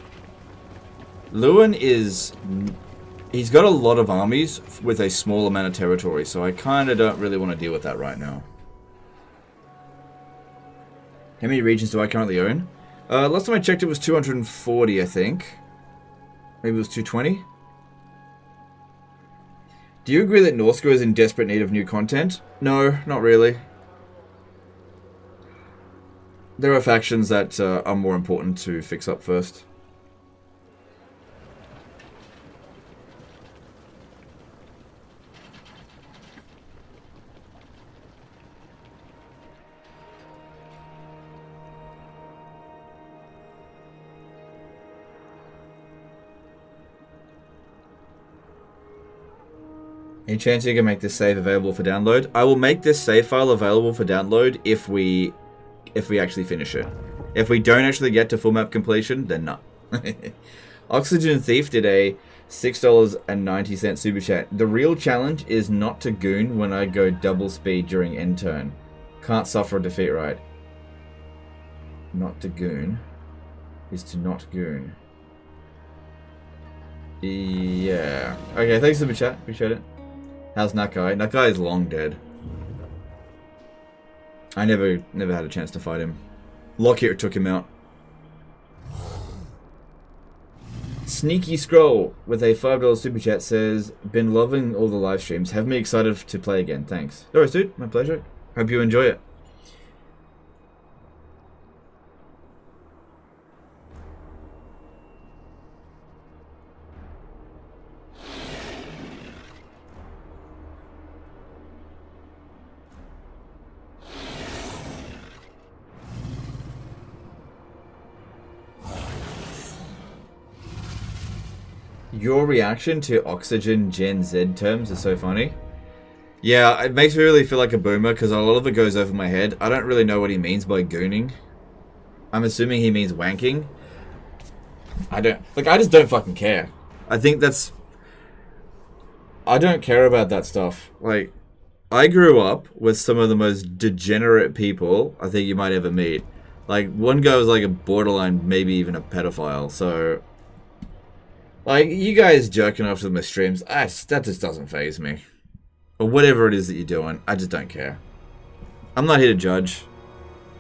Lewin is... He's got a lot of armies with a small amount of territory, so I kind of don't really want to deal with that right now. How many regions do I currently own? Last time I checked it was 240, I think. Maybe it was 220. Do you agree that Norska is in desperate need of new content? No, not really. There are factions that are more important to fix up first. Any chance you can make this save available for download? I will make this save file available for download if we actually finish it. If we don't actually get to full map completion, then no. Oxygen Thief did a $6.90 super chat. The real challenge is not to goon when I go double speed during end turn. Can't suffer a defeat, right? Not to goon is to not goon. Yeah. Okay, thanks for the chat. Appreciate it. How's Nakai? Nakai is long dead. I never had a chance to fight him. Lockyer took him out. Sneaky Scroll with a $5 super chat says, been loving all the live streams. Have me excited to play again. Thanks. Alright, dude. My pleasure. Hope you enjoy it. Your reaction to Oxygen Gen Z terms is so funny. Yeah, it makes me really feel like a boomer because a lot of it goes over my head. I don't really know what he means by gooning. I'm assuming he means wanking. I just don't fucking care. I think that's... I don't care about that stuff. Like, I grew up with some of the most degenerate people I think you might ever meet. Like, one guy was like a borderline, maybe even a pedophile, so... Like, you guys jerking off to my streams, that just doesn't faze me. Or whatever it is that you're doing, I just don't care. I'm not here to judge.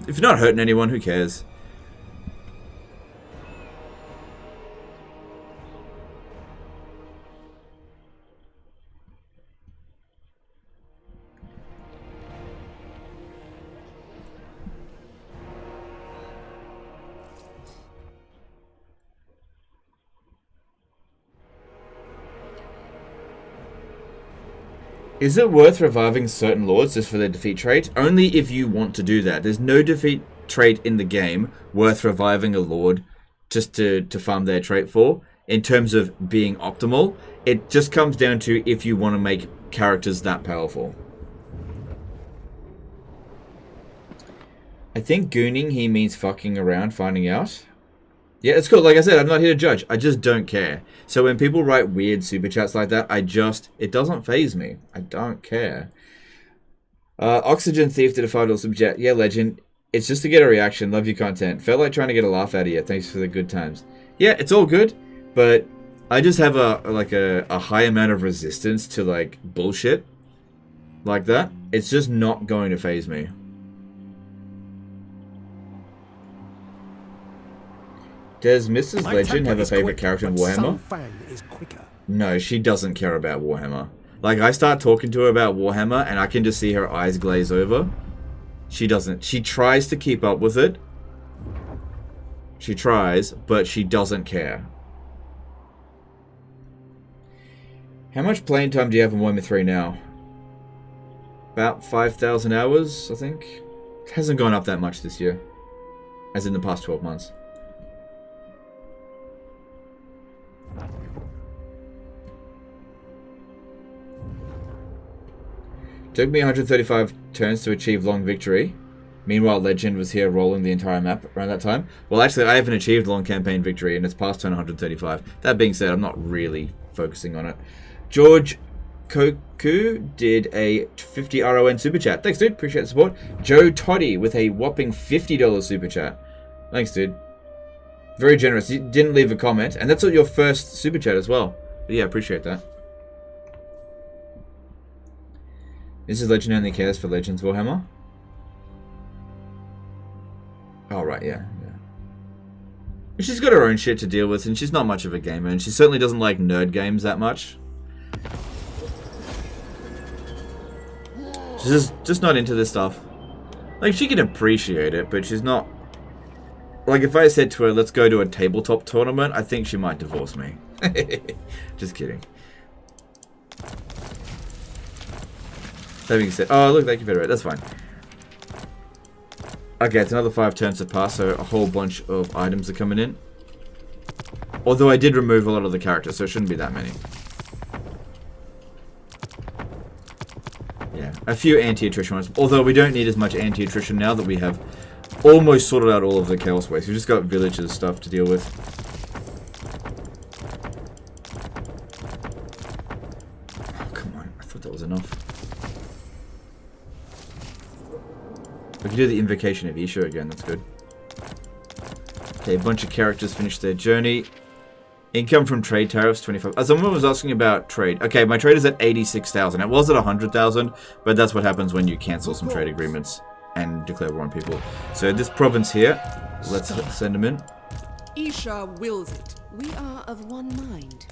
If you're not hurting anyone, who cares? Is it worth reviving certain lords just for their defeat trait? Only if you want to do that. There's no defeat trait in the game worth reviving a lord just to farm their trait for. In terms of being optimal, it just comes down to if you want to make characters that powerful. I think gooning, he means fucking around, finding out. Yeah, it's cool. Like I said, I'm not here to judge. I just don't care. So when people write weird super chats like that, it doesn't faze me. I don't care. Oxygen Thief did a $5 super chat. Yeah, legend. It's just to get a reaction. Love your content. Felt like trying to get a laugh out of you. Thanks for the good times. Yeah, it's all good, but I just have a high amount of resistance to like bullshit like that. It's just not going to faze me. Does Mrs. Legend have a favorite character in Warhammer? No, she doesn't care about Warhammer. Like, I start talking to her about Warhammer, and I can just see her eyes glaze over. She doesn't. She tries to keep up with it. She tries, but she doesn't care. How much playing time do you have in Warhammer 3 now? About 5,000 hours, I think. It hasn't gone up that much this year. As in the past 12 months. Took me 135 turns to achieve long victory. Meanwhile, Legend was here rolling the entire map around that time. Well, actually, I haven't achieved long campaign victory, and it's past turn 135. That being said, I'm not really focusing on it. George Koku did a 50 RON super chat. Thanks, dude. Appreciate the support. Joe Toddy with a whopping $50 super chat. Thanks, dude. Very generous. You didn't leave a comment, and that's your first super chat as well. But yeah, appreciate that. This is Legend only cares for Legends Warhammer. Oh, right, yeah. She's got her own shit to deal with, and she's not much of a gamer, and she certainly doesn't like nerd games that much. She's just not into this stuff. Like, she can appreciate it, but she's not... Like, if I said to her, let's go to a tabletop tournament, I think she might divorce me. Just kidding. That being said... Oh, look, thank you for that. That's fine. Okay, it's another 5 turns to pass, so a whole bunch of items are coming in. Although I did remove a lot of the characters, so it shouldn't be that many. Yeah, a few anti-attrition ones. Although we don't need as much anti-attrition now that we have almost sorted out all of the chaos waste. We've just got villages stuff to deal with. Oh, come on. I thought that was enough. We can do the Invocation of Isha again. That's good. Okay, a bunch of characters finished their journey. Income from trade tariffs, 25. Someone was asking about trade. Okay, my trade is at 86,000. It was at 100,000, but that's what happens when you cancel some trade agreements and declare war on people. So this province here, let's send them in. Isha wills it. We are of one mind.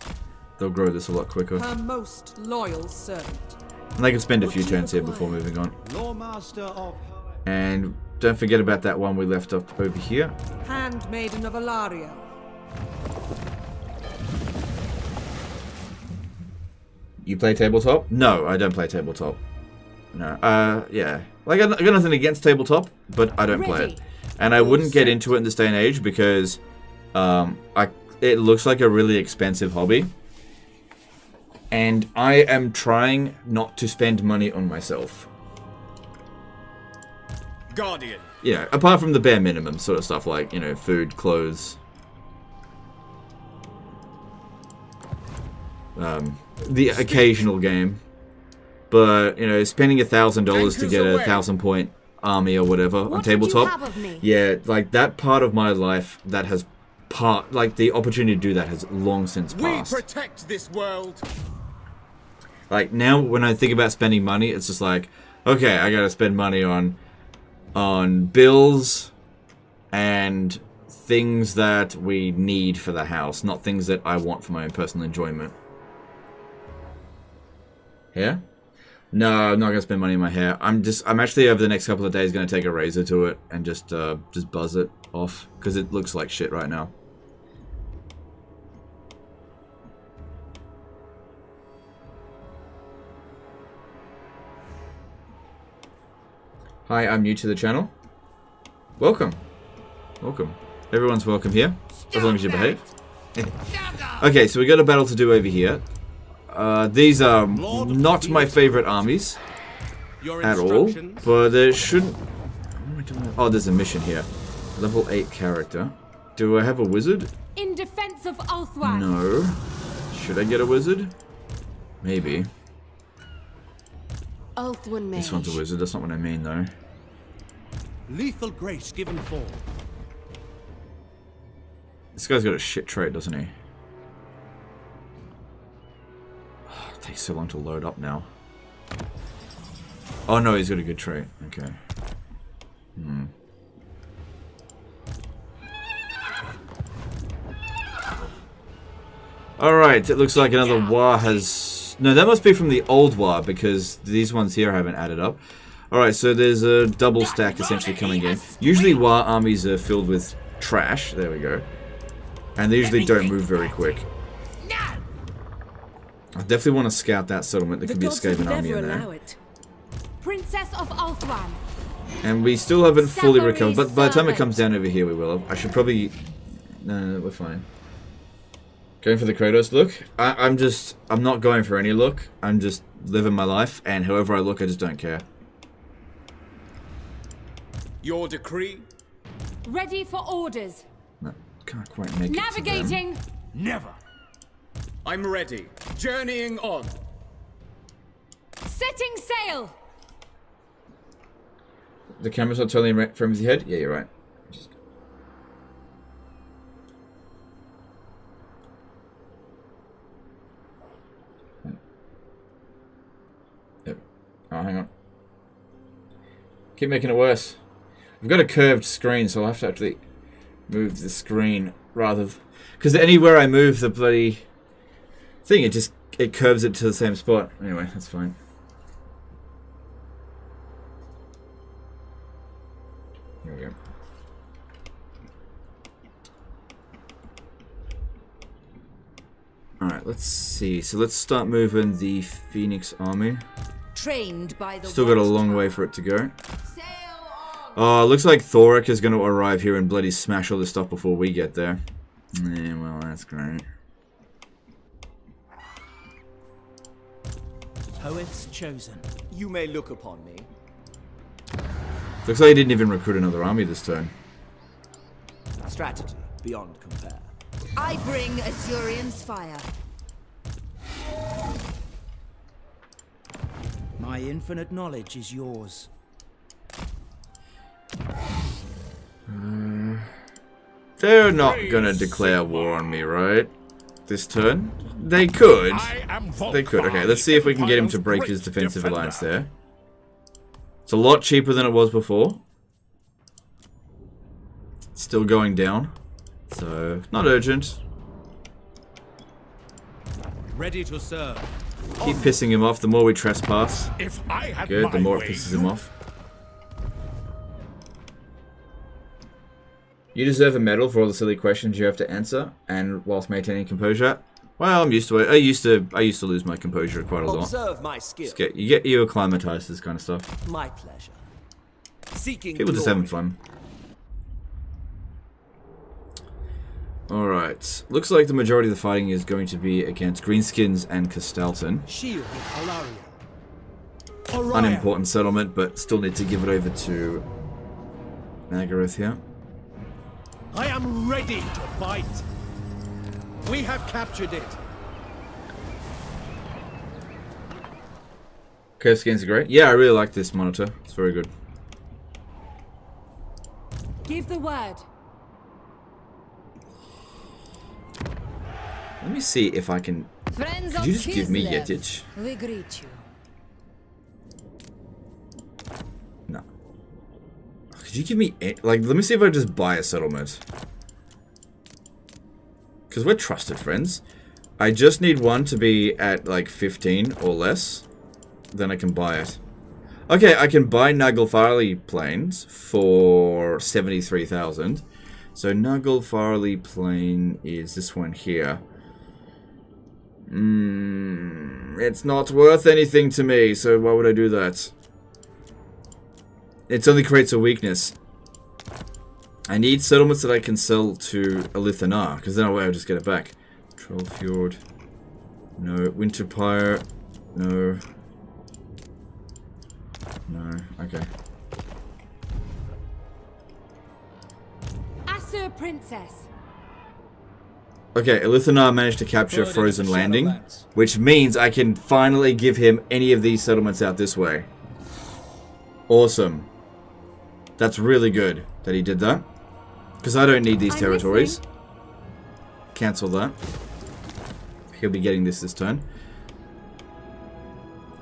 They'll grow this a lot quicker. Her most loyal servant. And they can spend a few turns here before moving on. Lawmaster of... And don't forget about that one we left up over here. Handmaiden of Aenarion. You play tabletop? No, I don't play tabletop. No. Yeah. Like, I got nothing against tabletop, but I don't play it. And I wouldn't get into it in this day and age because it looks like a really expensive hobby. And I am trying not to spend money on myself. Guardian. Yeah, apart from the bare minimum sort of stuff like, you know, food, clothes. The occasional game. But, you know, spending $1,000 to get a 1,000-point army or whatever on tabletop. Yeah, like that part of my life that has like the opportunity to do that has long since passed. We protect this world. Like now when I think about spending money, it's just like, okay, I gotta spend money on bills and things that we need for the house, not things that I want for my own personal enjoyment. Hair? No, I'm not gonna spend money on my hair. I'm actually over the next couple of days gonna take a razor to it and just buzz it off because it looks like shit right now. Hi, I'm new to the channel. Welcome. Welcome. Everyone's welcome here, as long as you behave. Okay, so we got a battle to do over here. These are not my favorite armies at all, but there shouldn't... What am I doing? Oh, there's a mission here. Level 8 character. Do I have a wizard? In defense of Ulthuan. No. Should I get a wizard? Maybe. This one's a wizard, that's not what I mean though. Lethal grace given fall. This guy's got a shit trait, doesn't he? Oh, it takes so long to load up now. Oh no, he's got a good trait. Okay. Alright, it looks like another war has... No, that must be from the old war, because these ones here haven't added up. Alright, so there's a double stack essentially coming in. Usually war armies are filled with trash. There we go. And they usually don't move very quick. I definitely want to scout that settlement. There could be a Skaven army in there. Princess of Ulthuan. And we still haven't fully recovered, but by the time it comes down over here we will have. I should probably... No, we're fine. Going for the Kratos look? I'm not going for any look. I'm just living my life, and however I look, I just don't care. Your decree? Ready for orders. No, can't quite make it. Navigating. Never. I'm ready. Journeying on. Setting sail. The camera's not totally in frame of your head? Yeah, you're right. Oh, hang on. Keep making it worse. I've got a curved screen, so I'll have to actually move the screen rather, because anywhere I move the bloody thing, it curves it to the same spot. Anyway, that's fine. Here we go. Alright, let's see. So let's start moving the Phoenix army. Trained by the Still got a long way for it to go. Oh, looks like Thoric is going to arrive here and bloody smash all this stuff before we get there. Yeah, well, that's great. Poets chosen. You may look upon me. Looks like he didn't even recruit another army this turn. Strategy beyond compare. I bring Azurian's fire. My infinite knowledge is yours. They're not gonna declare war on me, right? This turn? They could. They could. Okay, let's see if we can get him to break his defensive alliance there. It's a lot cheaper than it was before. Still going down. So, not urgent. Ready to serve. Keep pissing him off. The more we trespass, If I had good. The my more it way, pisses him off. You deserve a medal for all the silly questions you have to answer, and whilst maintaining composure. Well, I'm used to it. I used to lose my composure quite a lot. Observe my skill. You acclimatized to this kind of stuff. My pleasure. Seeking People just glory. having fun. Alright. Looks like the majority of the fighting is going to be against Greenskins and Castelton. Shield of Alarion. Unimportant settlement, but still need to give it over to Nagaroth here. I am ready to fight. We have captured it. Curve skins are great. Yeah, I really like this monitor. It's very good. Give the word. Let me see if I can... Friends Could you just give me Yettich? We greet you. No. Could you give me... Like, let me see if I just buy a settlement. Because we're trusted friends. I just need one to be at, like, 15 or less. Then I can buy it. Okay, I can buy Naglfarley Plains for 73,000. So Naglfarley Plain is this one here. It's not worth anything to me, so why would I do that? It only creates a weakness. I need settlements that I can sell to Elithanar, because then I'll just get it back. Trollfjord. No. Winterpire. No. No. Okay. Asur Princess. Okay, Elithanar managed to capture Frozen Landing, which means I can finally give him any of these settlements out this way. Awesome. That's really good that he did that. Because I don't need these territories. Cancel that. He'll be getting this turn.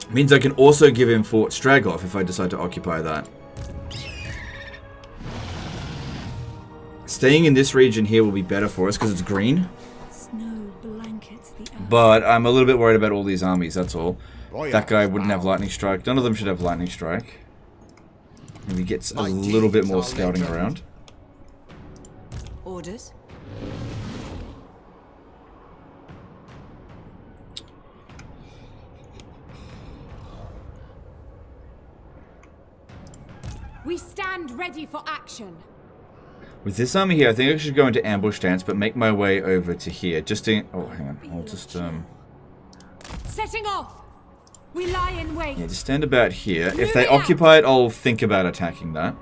Means I can also give him Fort Stragov if I decide to occupy that. Staying in this region here will be better for us because it's green. Snow blankets the earth. But I'm a little bit worried about all these armies, that's all. That guy wouldn't have Lightning Strike. None of them should have Lightning Strike. Maybe gets a little bit more scouting around. Orders. We stand ready for action. With this army here, I think I should go into ambush stance, but make my way over to here. Just to... Oh, hang on. I'll just, Setting off. We lie in wait. Yeah, just stand about here. If they occupy it, I'll think about attacking that.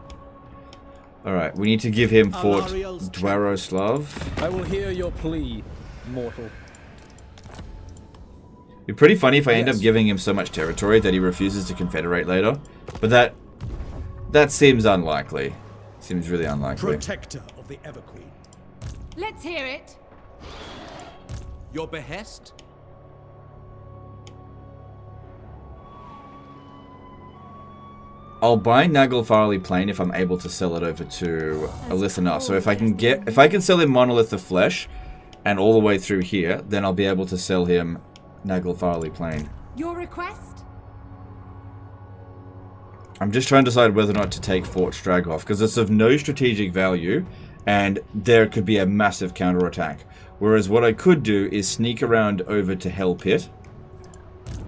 Alright, we need to give him Fort Dwaroslav. I will hear your plea, mortal. It'd be pretty funny if I end up giving him so much territory that he refuses to confederate later. But that seems unlikely. Seems really unlikely. Protector of the Everqueen. Let's hear it. Your behest? I'll buy Naglfarley Plain if I'm able to sell it over to Elithana. So if I can sell him Monolith of Flesh and all the way through here, then I'll be able to sell him Naglfarley Plain. Your request? I'm just trying to decide whether or not to take Fort Stragoff, because it's of no strategic value, and there could be a massive counterattack. Whereas what I could do is sneak around over to Hell Pit.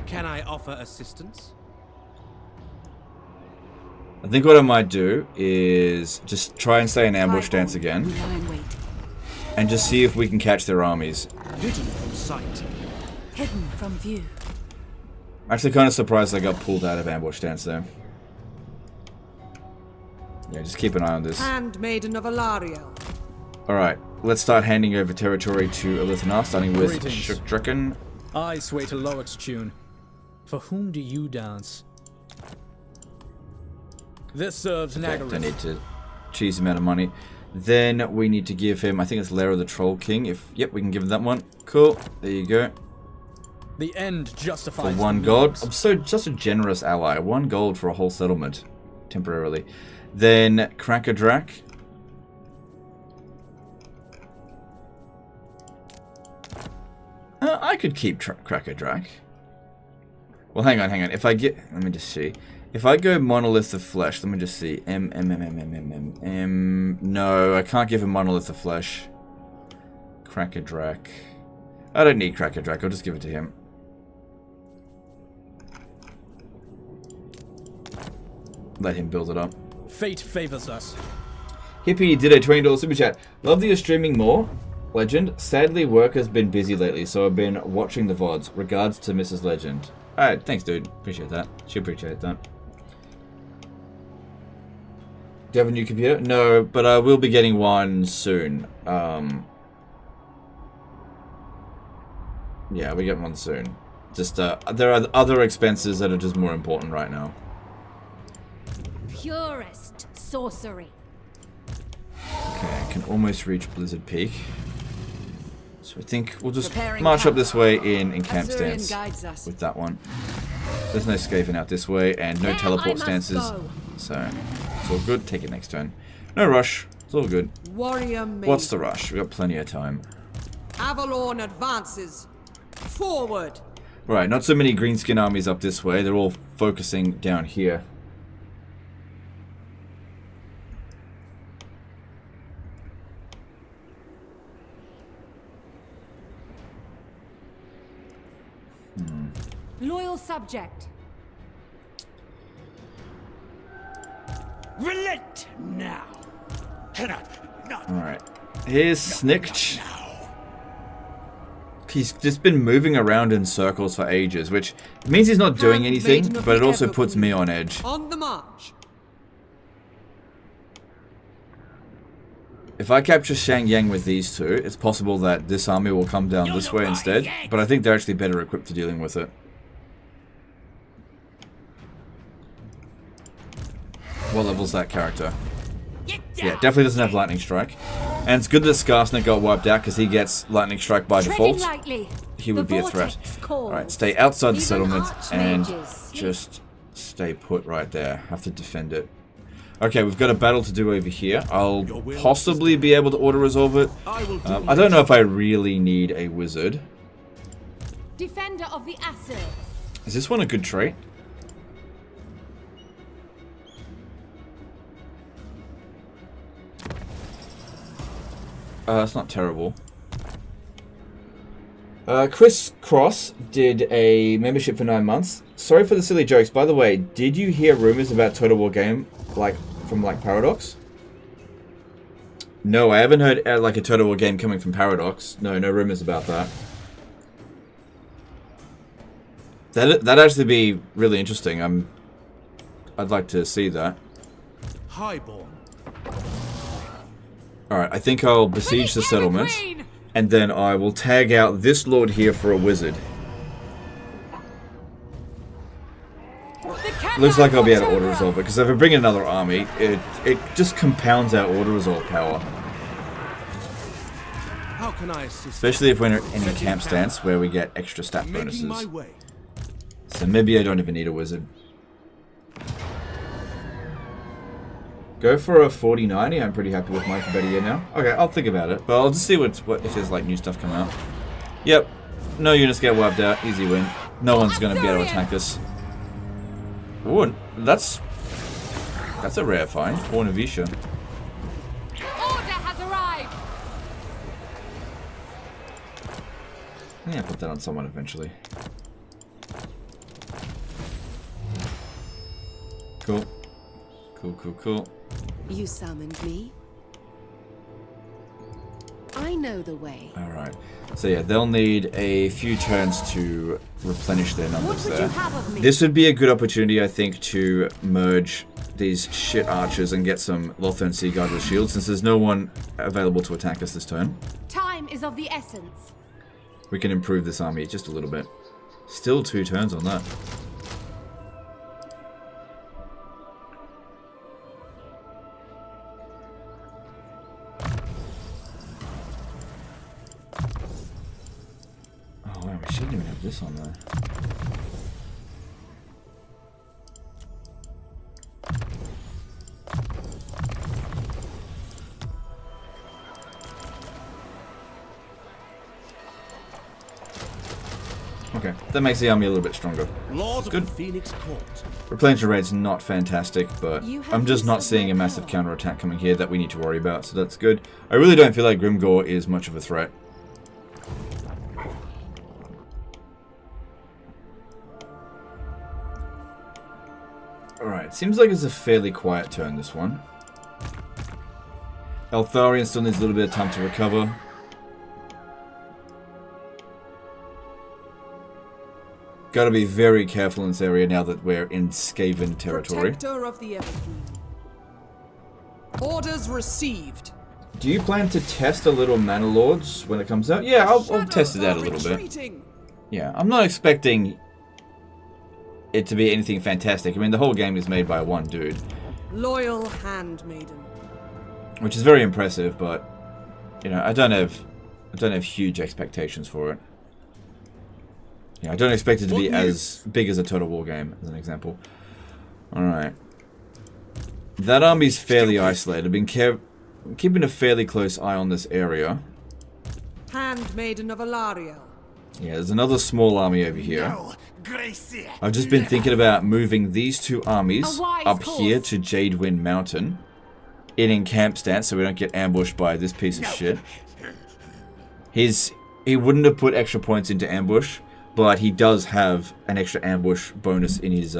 Can I offer assistance? I think what I might do is just try and stay in ambush stance again. And just see if we can catch their armies. Hidden from sight. Hidden from view. Actually kind of surprised I got pulled out of ambush stance there. Yeah, just keep an eye on this. Handmaiden of Aenarion. Alright, let's start handing over territory to Elithana, starting with Shukdrukken. I sway to Loic's tune. For whom do you dance? This serves Nagaroth. Don't need to cheese him out of money. Then we need to give him, I think it's Lair of the Troll King. Yep, we can give him that one. Cool. There you go. The end justifies for 1 gold. I'm such a generous ally. 1 gold for a whole settlement. Temporarily. Then Krakadrak. I could keep Krakadrak. Well, hang on. If I get... Let me just see. If I go Monolith of Flesh, let me just see. No, I can't give him Monolith of Flesh. Krakadrak. I don't need Krakadrak. I'll just give it to him. Let him build it up. Fate favors us. Hippie did a $20 super chat. Love that you're streaming more. Legend. Sadly, work has been busy lately, so I've been watching the VODs. Regards to Mrs. Legend. Alright, thanks, dude. Appreciate that. She appreciate that. Do you have a new computer? No, but I will be getting one soon. Yeah, we get one soon. Just, there are other expenses that are just more important right now. Purest sorcery. Okay, I can almost reach Blizzard Peak. So I think we'll just march up this way in camp stance with that one. There's no scaving out this way and no teleport stances. So it's all good. Take it next turn. No rush. It's all good. Warrior What's the rush? We got plenty of time. Avalon advances. Forward. Right, not so many greenskin armies up this way. They're all focusing down here. Loyal subject. Relent now. Alright. Here's Snikch. He's just been moving around in circles for ages, which means he's not doing anything, but it also puts me on edge. On the march. If I capture Shang Yang with these two, it's possible that this army will come down this way instead, but I think they're actually better equipped to dealing with it. What level's that character? Yeah, definitely doesn't have Lightning Strike. And it's good that Skarsnik got wiped out because he gets Lightning Strike by default. He would be a threat. Alright, stay outside the settlement and just stay put right there. Have to defend it. Okay, we've got a battle to do over here. I'll possibly be able to auto-resolve it. I don't know if I really need a wizard. Defender of the Aesir. Is this one a good trait? It's not terrible. Chris Cross did a membership for 9 months. Sorry for the silly jokes. By the way, did you hear rumors about Total War game, from Paradox? No, I haven't heard like a Total War game coming from Paradox. No rumors about that. That'd actually be really interesting. I'd like to see that. Highborn. Alright, I think I'll besiege the settlement, and then I will tag out this lord here for a wizard. Looks like I'll be able to auto-resolve it, because if I bring in another army, it just compounds our auto-resolve power. How can I assist? Especially if we're in a camp stance where we get extra stat bonuses. So maybe I don't even need a wizard. Go for a 40-90. I'm pretty happy with mine for better year now. Okay, I'll think about it. But I'll just see what if there's like new stuff coming out. Yep. No units get wiped out. Easy win. No one's going to be able to attack us. Ooh, that's a rare find. Ornavisha. Order has arrived. Yeah, put that on someone eventually. Cool. Cool. You summoned me. I know the way. Alright. So yeah, they'll need a few turns to replenish their numbers there. This would be a good opportunity, I think, to merge these shit archers and get some Lothern Sea Guard with shields, since there's no one available to attack us this turn. Time is of the essence. We can improve this army just a little bit. Still 2 turns on that. Oh wow, we shouldn't even have this on there. Okay, that makes the army a little bit stronger. Lord Good. of the Phoenix Court. Replenishment rate's not fantastic, but I'm just not seeing a massive counterattack coming here that we need to worry about, so that's good. I really don't feel like Grimgore is much of a threat. Alright, seems like it's a fairly quiet turn, this one. Eltharion still needs a little bit of time to recover. Gotta be very careful in this area now that we're in Skaven territory. Protector of the Evergreen. Orders received. Do you plan to test a little Mana Lords when it comes out? Yeah, I'll test it out a little bit. Yeah, I'm not expecting it to be anything fantastic. I mean, the whole game is made by one dude. Loyal handmaiden. Which is very impressive, but you know, I don't have huge expectations for it. Yeah, I don't expect it to be as big as a Total War game, as an example. Alright. That army's fairly isolated. I've been keeping a fairly close eye on this area. Handmaiden of Aenarion. Yeah, there's another small army over here. I've just been thinking about moving these 2 armies up here to Jadewind Mountain in camp stance so we don't get ambushed by this piece of shit. He wouldn't have put extra points into ambush, but he does have an extra ambush bonus in his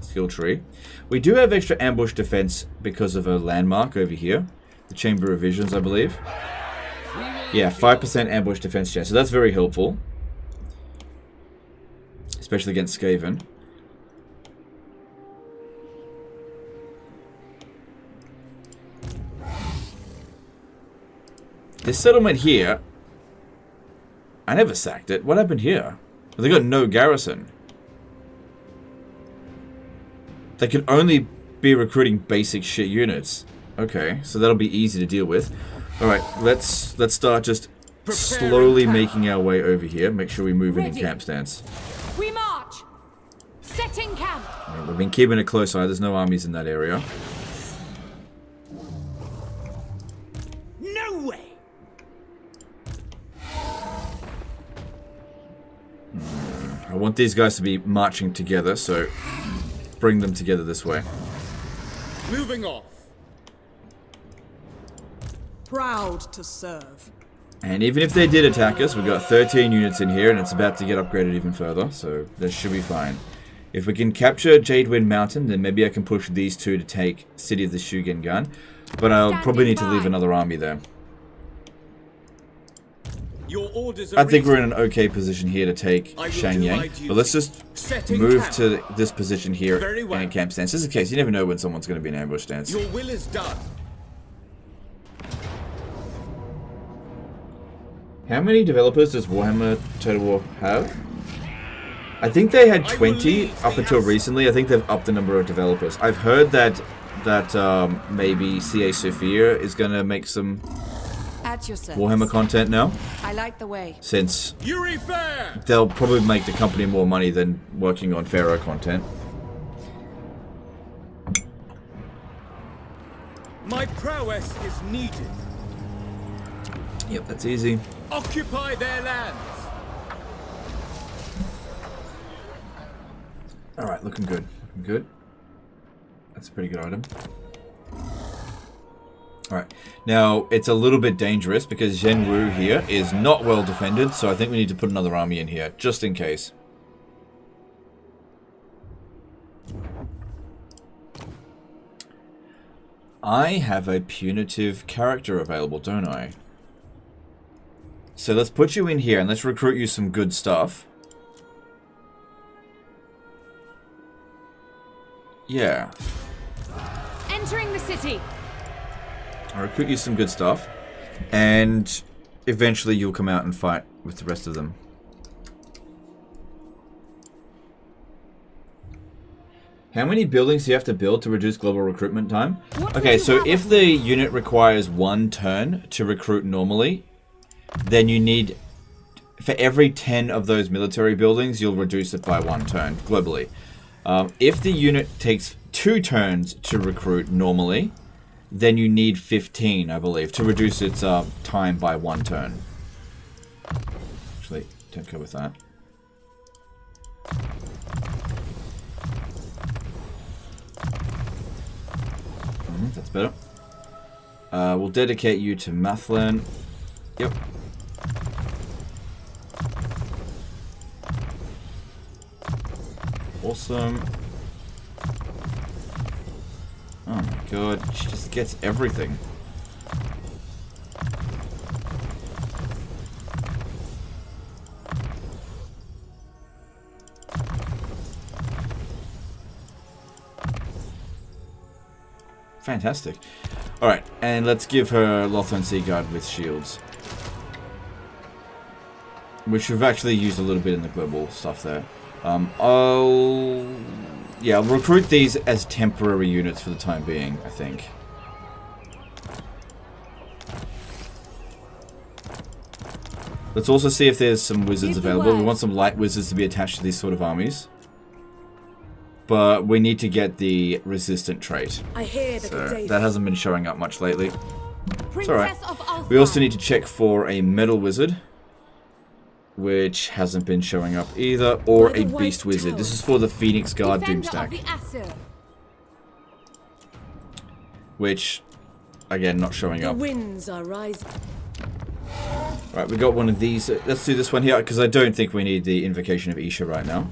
skill tree. We do have extra ambush defense because of a landmark over here. The Chamber of Visions, I believe. Yeah, 5% ambush defense chance, so that's very helpful. Especially against Skaven. This settlement here, I never sacked it. What happened here? They got no garrison. They can only be recruiting basic shit units. Okay, so that'll be easy to deal with. Alright, let's start just slowly making our way over here. Make sure we move in camp stance. We march. Setting camp. Right, we've been keeping a close eye. There's no armies in that area. No way. I want these guys to be marching together, so bring them together this way. Moving off. Proud to serve. And even if they did attack us, we've got 13 units in here, and it's about to get upgraded even further, so this should be fine. If we can capture Jadewind Mountain, then maybe I can push these 2 to take City of the Shugengan, but I'll probably need to leave another army there. Your orders are I think we're in an okay position here to take Shangyang, but let's just move to this position here in camp stance. Just in case, you never know when someone's going to be in ambush stance. Your will is done. How many developers does Warhammer Total War have? I think they had 20 up until recently. I think they've upped the number of developers. I've heard that maybe CA Sophia is going to make some Warhammer content now. I like the way. Since they'll probably make the company more money than working on Pharaoh content. My prowess is needed. Yep, that's easy. Occupy their lands. Alright, looking good. Looking good. That's a pretty good item. Alright, now it's a little bit dangerous because Zhen Wu here is not well defended, so I think we need to put another army in here, just in case. I have a punitive character available, don't I? So let's put you in here and let's recruit you some good stuff. Yeah. Entering the city. I'll recruit you some good stuff. And eventually you'll come out and fight with the rest of them. How many buildings do you have to build to reduce global recruitment time? Okay, so if the unit requires 1 turn to recruit normally, then you need, for every 10 of those military buildings, you'll reduce it by 1 turn globally. If the unit takes 2 turns to recruit normally, then you need 15, I believe, to reduce its time by 1 turn. Actually, don't go with that. That's better. We'll dedicate you to Mathlan. Yep. Awesome. Oh my god, she just gets everything. Fantastic. Alright, and let's give her Lothern Seaguard with shields. Which we've actually used a little bit in the global stuff there. I'll recruit these as temporary units for the time being, I think. Let's also see if there's some wizards available. We want some light wizards to be attached to these sort of armies. But we need to get the resistant trait. I hear the so that hasn't been showing up much lately. It's alright. We also need to check for a metal wizard, which hasn't been showing up either, or a beast wizard. This is for the Phoenix Guard Doomstack. Which, again, not showing up. The winds are rising. Right, we got one of these. Let's do this one here, because I don't think we need the Invocation of Isha right now.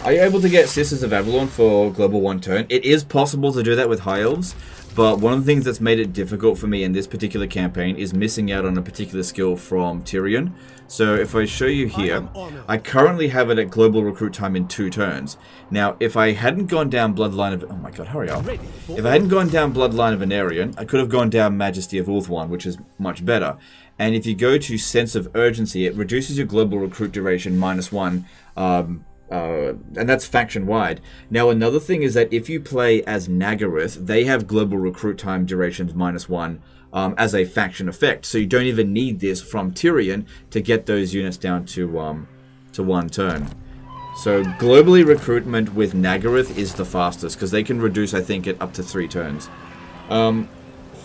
Are you able to get Sisters of Avalon for Global 1 turn? It is possible to do that with High Elves, but one of the things that's made it difficult for me in this particular campaign is missing out on a particular skill from Tyrion. So if I show you here, I currently have it at Global Recruit time in 2 turns. Now, if I hadn't gone down Bloodline of... Oh my god, hurry up. If I hadn't gone down Bloodline of Aenarion, I could have gone down Majesty of Ulthuan, which is much better. And if you go to Sense of Urgency, it reduces your Global Recruit duration -1, and that's faction-wide. Now, another thing is that if you play as Nagaroth, they have global recruit time durations -1 as a faction effect. So you don't even need this from Tyrion to get those units down to 1 turn. So globally recruitment with Nagaroth is the fastest, because they can reduce, I think, it up to 3 turns.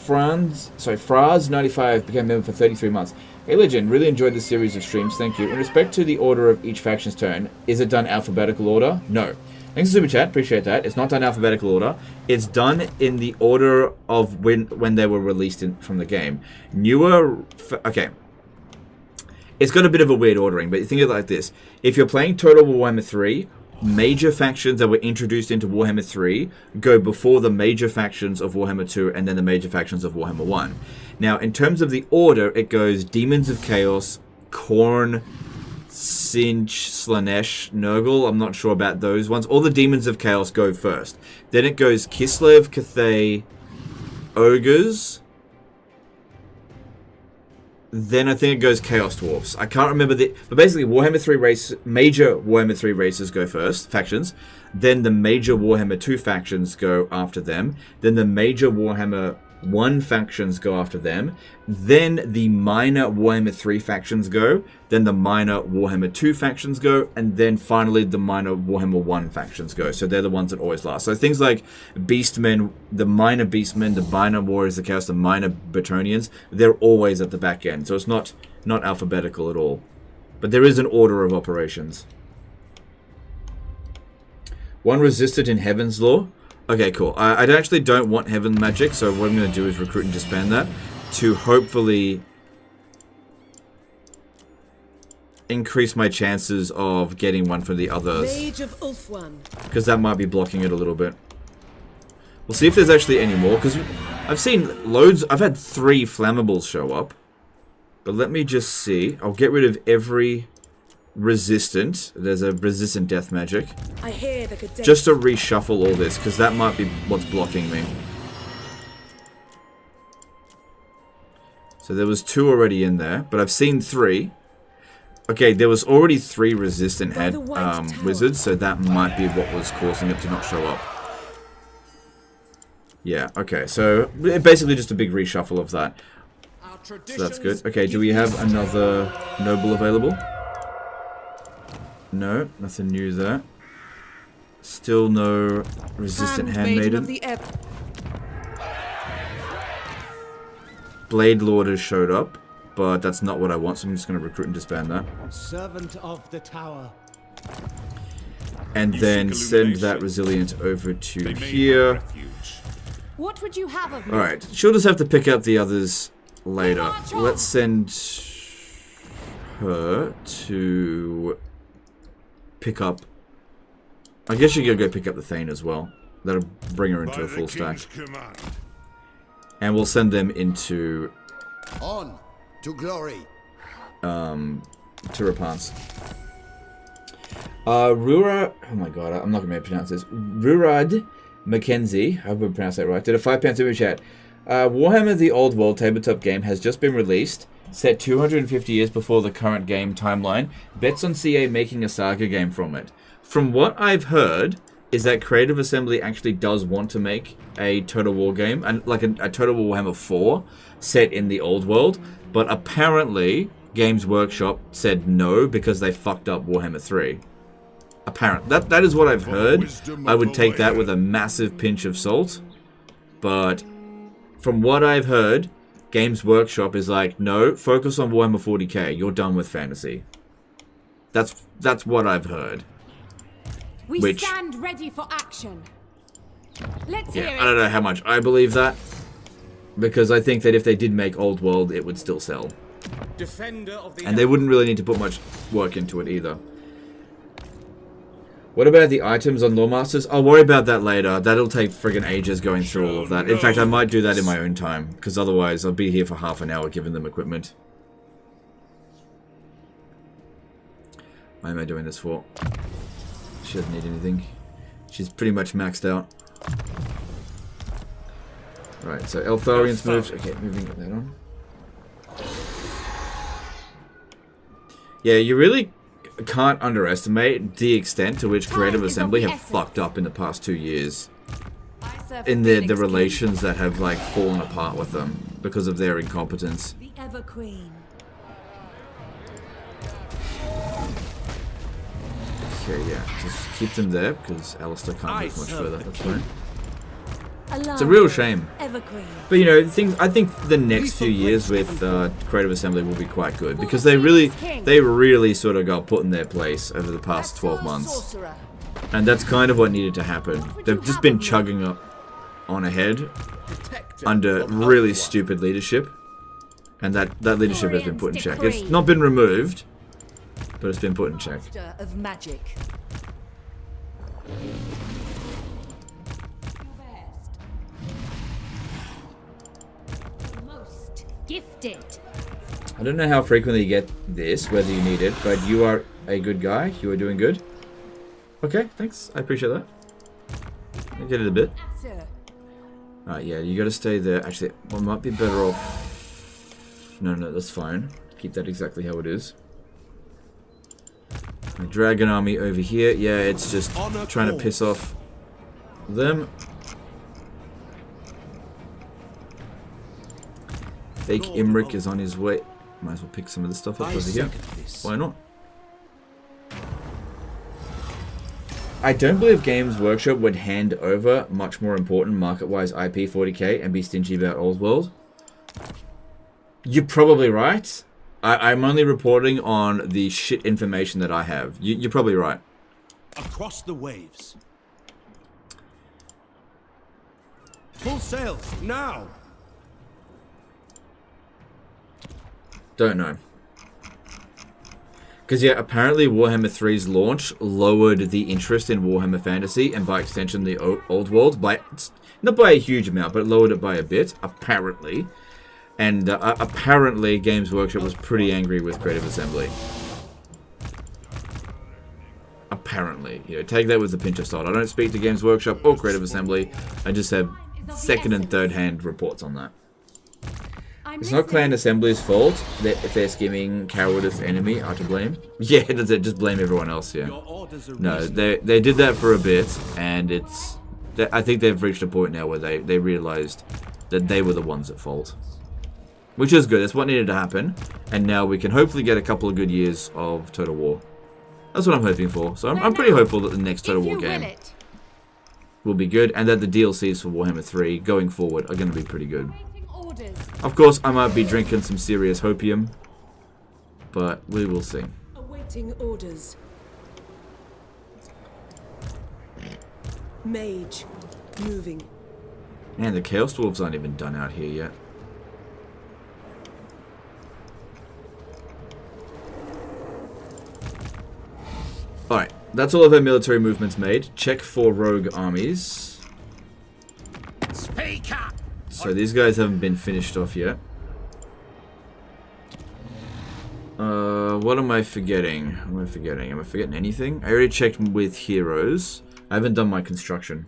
Fraz95 became a member for 33 months. Hey Legend, really enjoyed this series of streams, thank you. In respect to the order of each faction's turn, is it done alphabetical order? No. Thanks for Super Chat, appreciate that. It's not done alphabetical order. It's done in the order of when they were released from the game. Okay. It's got a bit of a weird ordering, but think of it like this. If you're playing Total Warhammer 3, major factions that were introduced into Warhammer 3 go before the major factions of Warhammer 2 and then the major factions of Warhammer 1. Now, in terms of the order, it goes Demons of Chaos, Khorne, Sinch, Slanesh, Nurgle. I'm not sure about those ones. All the Demons of Chaos go first. Then it goes Kislev, Cathay, Ogres. Then I think it goes Chaos Dwarfs. I can't remember but basically Warhammer 3 major Warhammer 3 races go first, factions. Then the major Warhammer 2 factions go after them. Then the major Warhammer 1 factions go after them, then the minor Warhammer 3 factions go, then the minor Warhammer 2 factions go, and then finally the minor Warhammer 1 factions go. So they're the ones that always last. So things like Beastmen, the minor Beastmen, the minor Warriors of Chaos, the minor Bretonnians, they're always at the back end. So it's not alphabetical at all. But there is an order of operations. 1 resisted in Heaven's Law. Okay, cool. I actually don't want Heaven Magic, so what I'm going to do is recruit and disband that to hopefully increase my chances of getting one for the others. Mage of Ulthuan. Because that might be blocking it a little bit. We'll see if there's actually any more, because I've seen loads. I've had 3 flammables show up. But let me just see. I'll get rid of every resistant. There's a resistant death magic. I hear the cadets. Just to reshuffle all this, because that might be what's blocking me. So there was 2 already in there, but I've seen 3. Okay, there was already 3 resistant head wizards, so that might be what was causing it to not show up. Yeah, okay, so basically just a big reshuffle of that. So that's good. Okay, do we have another noble available? No, nothing new there. Still no resistant handmaiden. Blade Lord has showed up, but that's not what I want, so I'm just going to recruit and disband that. Servant of the tower. And then send that resilient over to here. What would you have of me? Alright, she'll just have to pick up the others later. Let's send her to pick up. I guess you could go pick up the Thane as well. That'll bring her into a full stack. And we'll send them into on to glory. To Rapance. Rura, oh my god, I'm not gonna be able to pronounce this. Rurad Mackenzie, I hope I pronounced that right, did a 5 super chat. Warhammer the Old World tabletop game has just been released, set 250 years before the current game timeline. Bets on CA making a saga game from it. From what I've heard, is that Creative Assembly actually does want to make a Total War game, and like a Total War Warhammer 4 set in the Old World, but apparently Games Workshop said no because they fucked up Warhammer 3. That is what I've heard. I would take that with a massive pinch of salt, but from what I've heard, Games Workshop is like, no, focus on Warhammer 40k. You're done with fantasy. That's what I've heard. We stand ready for action. Let's hear it. I don't know how much I believe that, because I think that if they did make Old World, it would still sell. Defender of the and they wouldn't really need to put much work into it either. What about the items on Lawmasters? I'll worry about that later. That'll take friggin' ages going through all of that. In fact, I might do that in my own time, because otherwise I'll be here for half an hour giving them equipment. Why am I doing this for? She doesn't need anything. She's pretty much maxed out. Right, so Eltharian's moved. Okay, moving that on. Yeah, you really can't underestimate the extent to which Creative Assembly have fucked up in the past 2 years. In the relations that have like fallen apart with them because of their incompetence. The Ever Queen. Okay, yeah, just keep them there because Alistair can't move much further. That's fine. It's a real shame. But you know, I think the next few years with Creative Assembly will be quite good because they really sort of got put in their place over the past 12 months. And that's kind of what needed to happen. They've just been chugging up on ahead under really stupid leadership. And that leadership has been put in check. It's not been removed, but it's been put in check. Of magic. Most gifted. I don't know how frequently you get this, whether you need it, but you are a good guy. You are doing good. Okay, thanks. I appreciate that. I get it a bit. Alright, yeah, you gotta stay there. Actually, one might be better off. No, that's fine. Keep that exactly how it is. My dragon army over here. Yeah, it's just trying to piss off them. Fake Imric is on his way. Might as well pick some of this stuff up over here. Why not? I don't believe Games Workshop would hand over much more important market-wise IP 40k and be stingy about Old World. You're probably right. I'm only reporting on the shit information that I have. You're probably right. Across the waves. Full sails, now! Don't know. Because, yeah, apparently Warhammer 3's launch lowered the interest in Warhammer Fantasy, and by extension the Old World, by not by a huge amount, but lowered it by a bit, apparently. And apparently Games Workshop was pretty angry with Creative Assembly. Apparently. You know, take that with a pinch of salt. I don't speak to Games Workshop or Creative Assembly. I just have second and third hand reports on that. It's not Clan Assembly's fault that if they're scheming, cowardice enemy are to blame. Yeah, that's it. Just blame everyone else. Yeah. No, they did that for a bit, and it's. I think they've reached a point now where they realized that they were the ones at fault, which is good. That's what needed to happen, and now we can hopefully get a couple of good years of Total War. That's what I'm hoping for. So I'm pretty hopeful that the next Total War game will be good, and that the DLCs for Warhammer 3 going forward are going to be pretty good. Of course, I might be drinking some serious hopium, but we will see. Awaiting orders. Mage, moving. And the Chaos Dwarves aren't even done out here yet. Alright, that's all of our military movements made. Check for rogue armies. Speak up! So these guys haven't been finished off yet. What am I forgetting? Am I forgetting anything? I already checked with heroes. I haven't done my construction.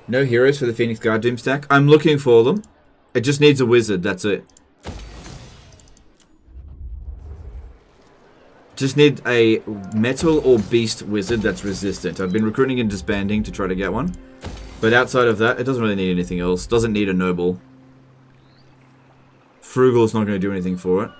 No heroes for the Phoenix Guard Doom stack. I'm looking for them. It just needs a wizard, that's it. Just need a metal or beast wizard that's resistant. I've been recruiting and disbanding to try to get one. But outside of that, it doesn't really need anything else. Doesn't need a noble. Frugal's not going to do anything for it.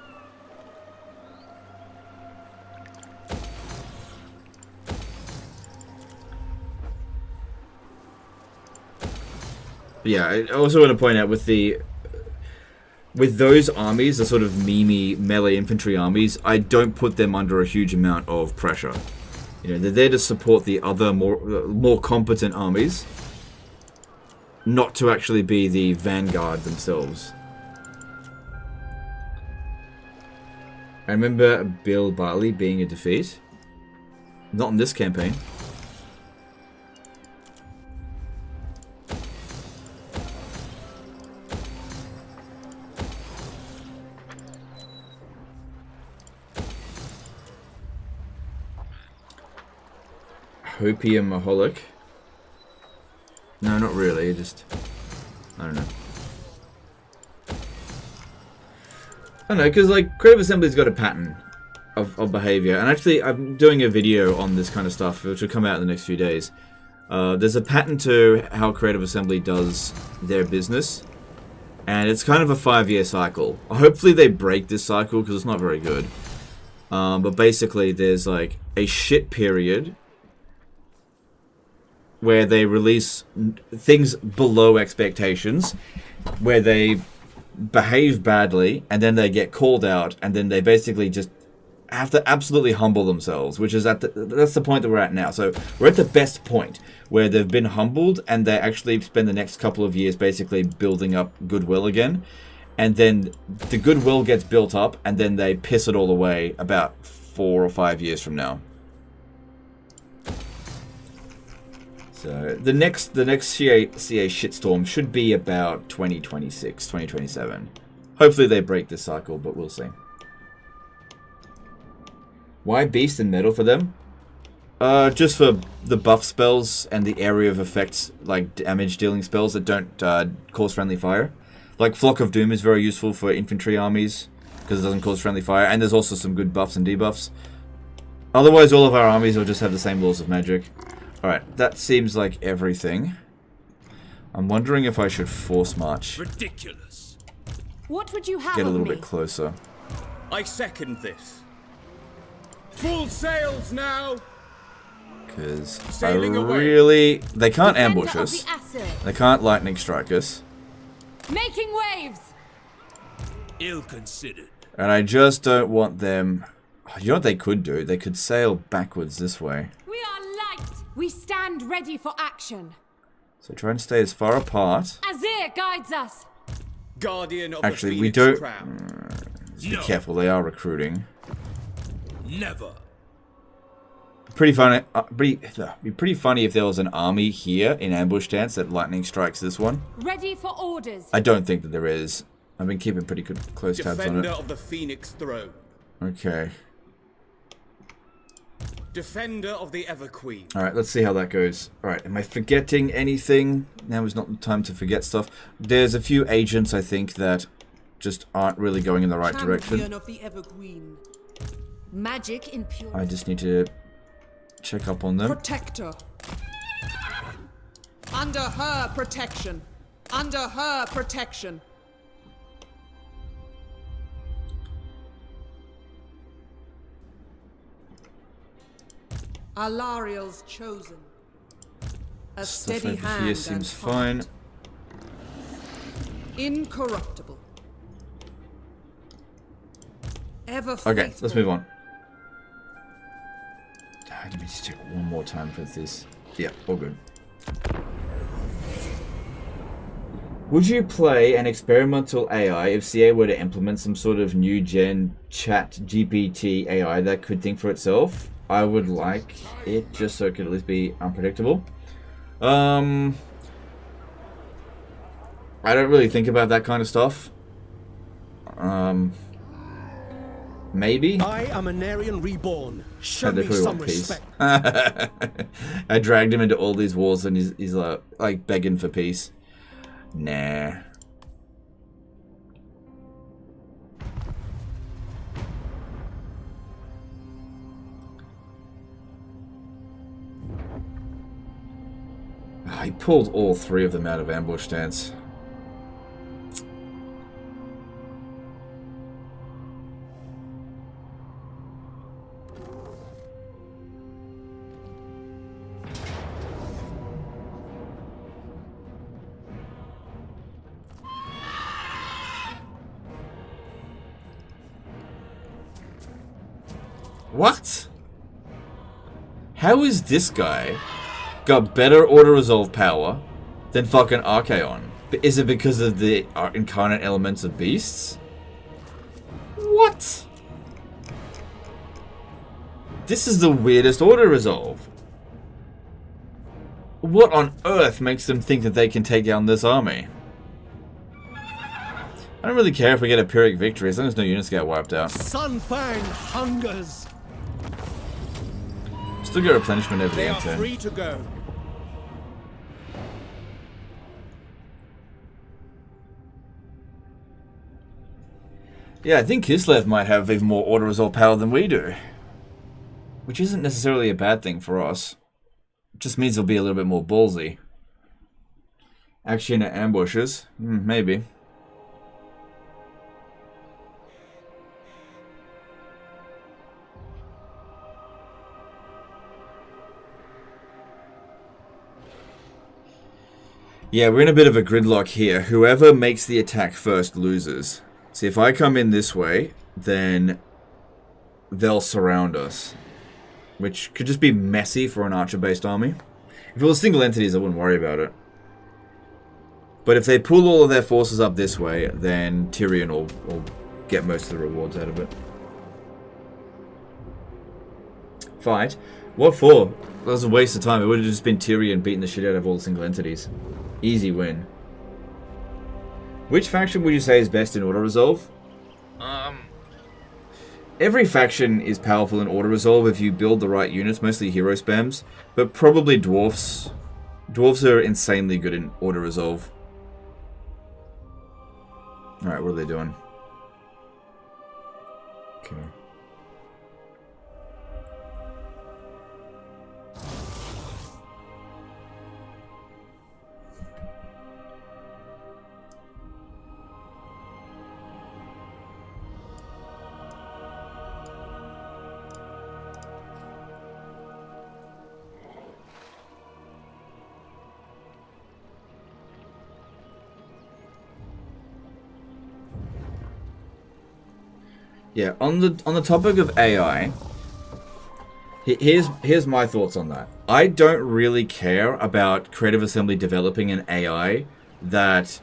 But yeah, I also want to point out with those armies, the sort of memey melee infantry armies, I don't put them under a huge amount of pressure. You know, they're there to support the other more competent armies, not to actually be the vanguard themselves. I remember Bill Barley being a defeat. Not in this campaign. Hopium-aholic. No, not really. Just, I don't know. I don't know, because like Creative Assembly's got a pattern of behavior, and actually I'm doing a video on this kind of stuff, which will come out in the next few days. There's a pattern to how Creative Assembly does their business, and it's kind of a 5-year cycle. Hopefully they break this cycle because it's not very good. But basically, there's like a shit period where they release things below expectations, where they behave badly, and then they get called out, and then they basically just have to absolutely humble themselves, which is that's the point that we're at now. So we're at the best point where they've been humbled, and they actually spend the next couple of years basically building up goodwill again, and then the goodwill gets built up, and then they piss it all away about 4 or 5 years from now. So the next CA shitstorm should be about 2026, 2027. Hopefully they break this cycle, but we'll see. Why beast and metal for them? Just for the buff spells and the area of effects, like damage dealing spells that don't cause friendly fire. Like Flock of Doom is very useful for infantry armies because it doesn't cause friendly fire, and there's also some good buffs and debuffs. Otherwise, all of our armies will just have the same laws of magic. Alright, that seems like everything. I'm wondering if I should force march. Ridiculous. What would you have Get a of little me? bit closer. I second this. Full sails now. Because I Sailing away. really... They can't Defender ambush of us. the Aesir. They can't lightning strike us. Making waves. Ill-considered. And I just don't want them... You know what they could do? They could sail backwards this way. We are light. We stand ready for action. So try and stay as far apart. Azir guides us. Guardian of Actually, the we Phoenix don't... Crown. Just be careful, they are recruiting. Never. Pretty funny. Be pretty funny if there was an army here in ambush stance that lightning strikes this one. Ready for orders. I don't think that there is. I've been keeping pretty good, close tabs on Defender it. of the Phoenix Throne. Okay. Defender of the Everqueen. Alright, let's see how that goes. Alright, am I forgetting anything? Now is not the time to forget stuff. There's a few agents, I think, that just aren't really going in the right direction. Of the Everqueen. Magic in pure. I just need to check up on them. Protector. Under her protection. Under her protection. Alariel's chosen. A Stuff steady over hand here seems and fine. heart. Incorruptible. Ever Okay, faithful. let's move on. Let me just check one more time for this. Yeah, all good. Would you play an experimental AI if CA were to implement some sort of new gen chat GPT AI that could think for itself? I would like it just so it could at least be unpredictable. I don't really think about that kind of stuff. Maybe? I am Aenarion reborn. Show They me probably some want peace. respect. I dragged him into all these wars and he's like begging for peace. Nah. He pulled all three of them out of ambush stance. What? How is this guy got better auto-resolve power than fucking Archaon? Is it because of the incarnate elements of beasts? What? This is the weirdest auto-resolve. What on earth makes them think that they can take down this army? I don't really care if we get a Pyrrhic victory as long as no units get wiped out. Sunfang hungers. Still get replenishment every They are turn. free to go. Yeah, I think Kislev might have even more auto-resolve power than we do. Which isn't necessarily a bad thing for us. It just means they'll be a little bit more ballsy. Action at ambushes? Maybe. Yeah, we're in a bit of a gridlock here. Whoever makes the attack first loses. See, if I come in this way, then they'll surround us. Which could just be messy for an archer-based army. If it was single entities, I wouldn't worry about it. But if they pull all of their forces up this way, then Tyrion will get most of the rewards out of it. Fight? What for? That was a waste of time. It would have just been Tyrion beating the shit out of all the single entities. Easy win. Which faction would you say is best in auto-resolve? Every faction is powerful in auto-resolve if you build the right units, mostly hero spams, but probably dwarfs. Dwarves are insanely good in auto-resolve. Alright, what are they doing? Okay. Yeah, on the topic of AI, here's my thoughts on that. I don't really care about Creative Assembly developing an AI that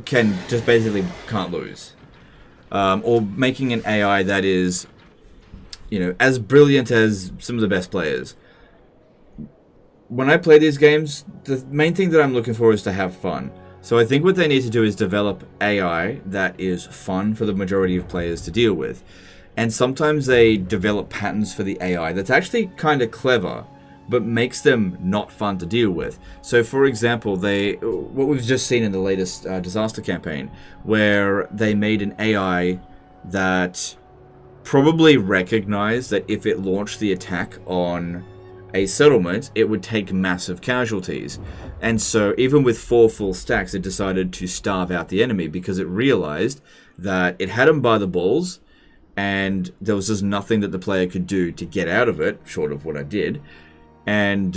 can just basically can't lose, or making an AI that is, you know, as brilliant as some of the best players. When I play these games, the main thing that I'm looking for is to have fun. So I think what they need to do is develop AI that is fun for the majority of players to deal with. And sometimes they develop patterns for the AI that's actually kind of clever, but makes them not fun to deal with. So for example, what we've just seen in the latest disaster campaign, where they made an AI that probably recognized that if it launched the attack on a settlement, it would take massive casualties. And so even with 4 full stacks, it decided to starve out the enemy because it realized that it had him by the balls and there was just nothing that the player could do to get out of it, short of what I did. And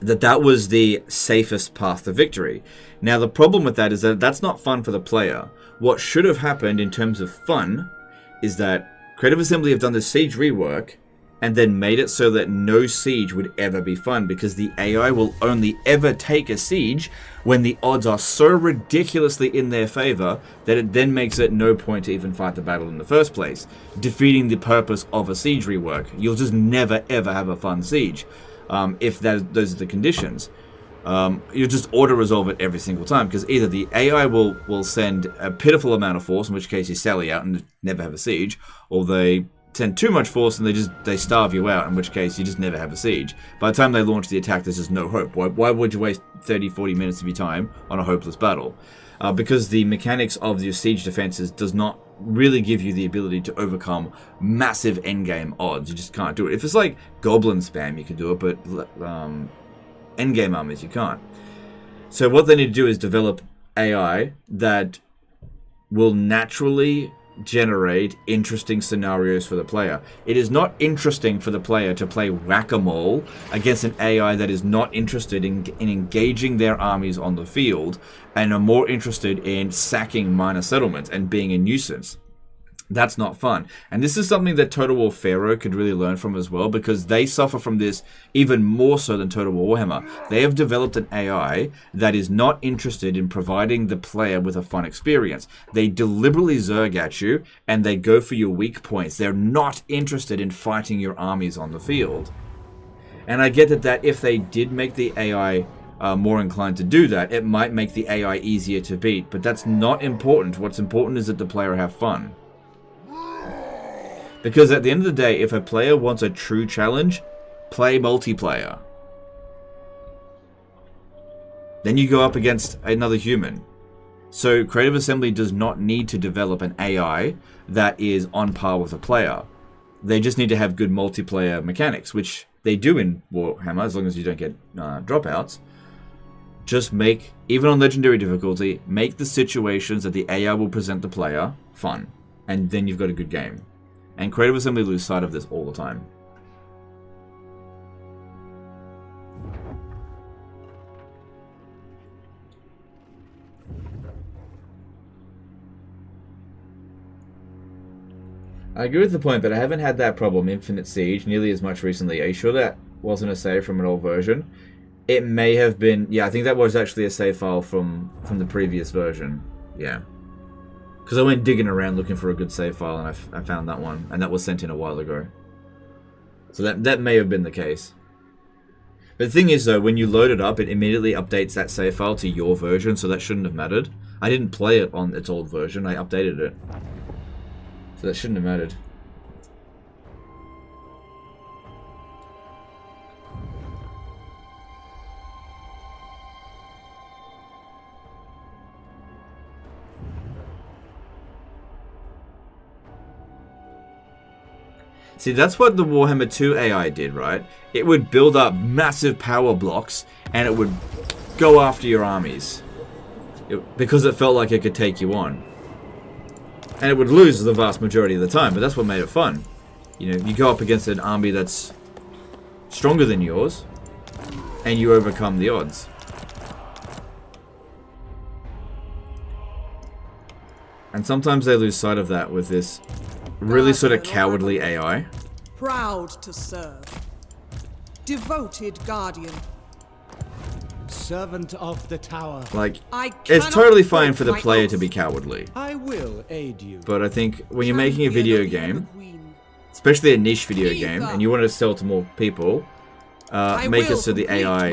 that was the safest path to victory. Now the problem with that is that that's not fun for the player. What should have happened in terms of fun is that Creative Assembly have done the siege rework and then made it so that no siege would ever be fun, because the AI will only ever take a siege when the odds are so ridiculously in their favor that it then makes it no point to even fight the battle in the first place, defeating the purpose of a siege rework. You'll just never ever have a fun siege if those are the conditions. You'll just auto-resolve it every single time, because either the AI will send a pitiful amount of force, in which case you sally out and never have a siege, or they send too much force and they starve you out, in which case you just never have a siege. By the time they launch the attack, there's just no hope. Why would you waste 30-40 minutes of your time on a hopeless battle? Because the mechanics of your siege defenses does not really give you the ability to overcome massive endgame odds. You just can't do it. If it's like goblin spam, you can do it, but endgame armies you can't. So what they need to do is develop AI that will naturally generate interesting scenarios for the player. It is not interesting for the player to play whack-a-mole against an AI that is not interested in engaging their armies on the field and are more interested in sacking minor settlements and being a nuisance. That's not fun. And this is something that Total War Pharaoh could really learn from as well, because they suffer from this even more so than Total War Warhammer. They have developed an AI that is not interested in providing the player with a fun experience. They deliberately zerg at you and they go for your weak points. They're not interested in fighting your armies on the field. And I get that if they did make the AI more inclined to do that, it might make the AI easier to beat, but that's not important. What's important is that the player have fun. Because at the end of the day, if a player wants a true challenge, play multiplayer. Then you go up against another human. So Creative Assembly does not need to develop an AI that is on par with a player. They just need to have good multiplayer mechanics, which they do in Warhammer, as long as you don't get dropouts. Just make, even on Legendary difficulty, make the situations that the AI will present the player fun. And then you've got a good game. And Creative Assembly lose sight of this all the time. I agree with the point, but I haven't had that problem, Infinite Siege, nearly as much recently. Are you sure that wasn't a save from an old version? It may have been. Yeah, I think that was actually a save file from the previous version. Yeah. Because I went digging around looking for a good save file and I found that one. And that was sent in a while ago. So that may have been the case. But the thing is though, when you load it up, it immediately updates that save file to your version, so that shouldn't have mattered. I didn't play it on its old version, I updated it. So that shouldn't have mattered. See, that's what the Warhammer 2 AI did, right? It would build up massive power blocks, and it would go after your armies. Because it felt like it could take you on. And it would lose the vast majority of the time, but that's what made it fun. You know, you go up against an army that's stronger than yours, and you overcome the odds. And sometimes they lose sight of that with this really sort of cowardly AI. Proud to serve. Devoted guardian. Servant of the tower. Like, it's totally fine for the player to be cowardly. I will aid you. But I think when you're making a video game, especially a niche video game, and you want to sell to more people, make it so the AI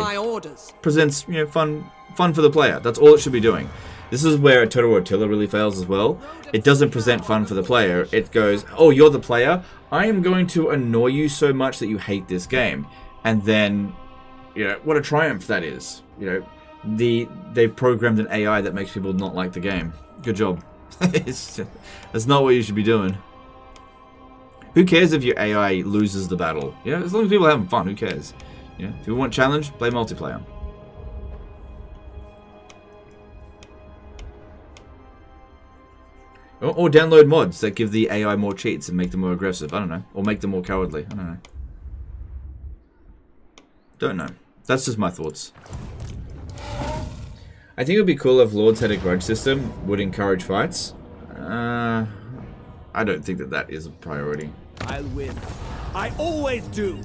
presents, you know, fun for the player. That's all it should be doing. This is where Total Rotilla really fails as well. It doesn't present fun for the player. It goes, oh, you're the player? I am going to annoy you so much that you hate this game. And then, you know, what a triumph that is. You know, they've programmed an AI that makes people not like the game. Good job. That's not what you should be doing. Who cares if your AI loses the battle? You know, as long as people are having fun, who cares? You know, if you want challenge, play multiplayer. Or download mods that give the AI more cheats and make them more aggressive. I don't know. Or make them more cowardly. I don't know. Don't know. That's just my thoughts. I think it would be cool if Lords had a grudge system. Would encourage fights. I don't think that is a priority. I'll win. I always do.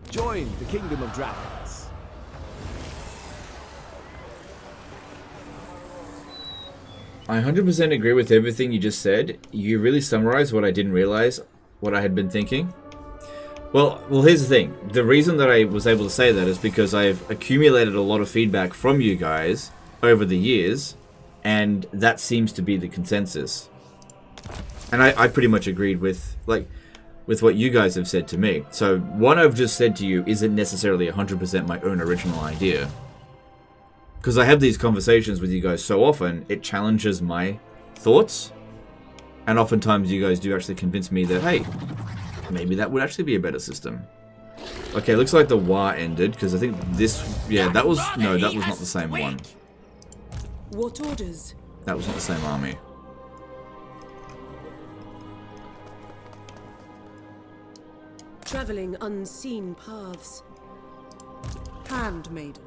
Join the Kingdom of Dragons. I 100% agree with everything you just said. You really summarized what I didn't realize, what I had been thinking. Well, here's the thing. The reason that I was able to say that is because I've accumulated a lot of feedback from you guys over the years, and that seems to be the consensus. And I pretty much agreed with what you guys have said to me. So what I've just said to you isn't necessarily 100% my own original idea. Because I have these conversations with you guys so often, it challenges my thoughts. And oftentimes you guys do actually convince me that, hey, maybe that would actually be a better system. Okay, looks like the war ended, because I think this... Yeah, that was... No, that was not the same one. What orders? That was not the same army. Traveling unseen paths. Handmaiden.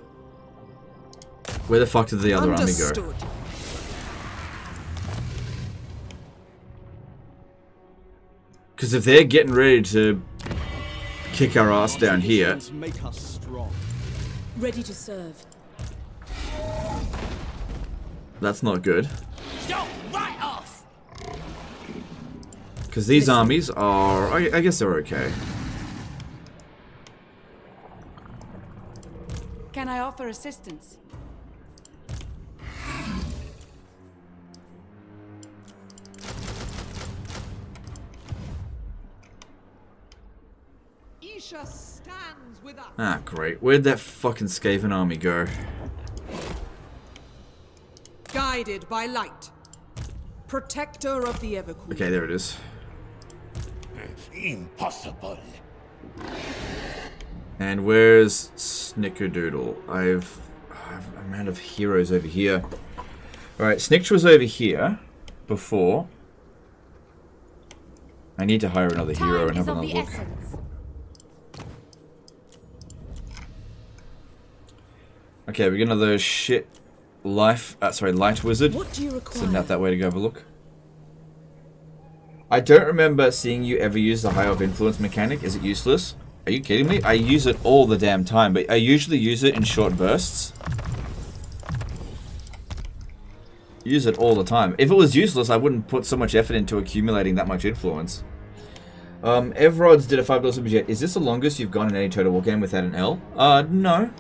Where the fuck did the other army go? Because if they're getting ready to kick our ass down here... Make us strong. Ready to serve. That's not good. Stop right off. Because these armies are... I guess they're okay. Can I offer assistance? Isha stands with us. Ah, great. Where'd that fucking Skaven army go? Guided by light. Protector of the Everqueen. Okay, there it is. Impossible. And where's Snickerdoodle? I've a amount of heroes over here. Alright, Snitch was over here before. I need to hire another hero and have another look. Okay, we get another shit light wizard. What do you require? Send out that way to go have a look. I don't remember seeing you ever use the High of Influence mechanic. Is it useless? Are you kidding me? I use it all the damn time, but I usually use it in short bursts. Use it all the time. If it was useless, I wouldn't put so much effort into accumulating that much influence. Evrod's did a $5 super jet. Is this the longest you've gone in any Total War game without an L? No.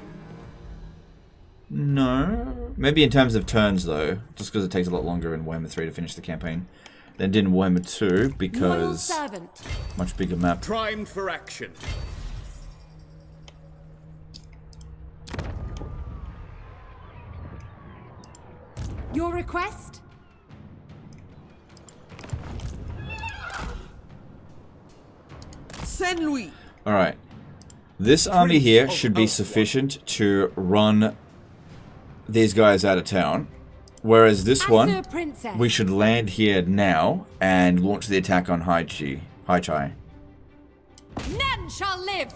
No. Maybe in terms of turns, though. Just because it takes a lot longer in Warhammer 3 to finish the campaign than did in Warhammer 2, because much bigger map. Primed for action. Your request? Saint Louis. Alright. This army here should be sufficient to run these guys out of town. Whereas this one, we should land here now and launch the attack on Hai Chai. None shall live!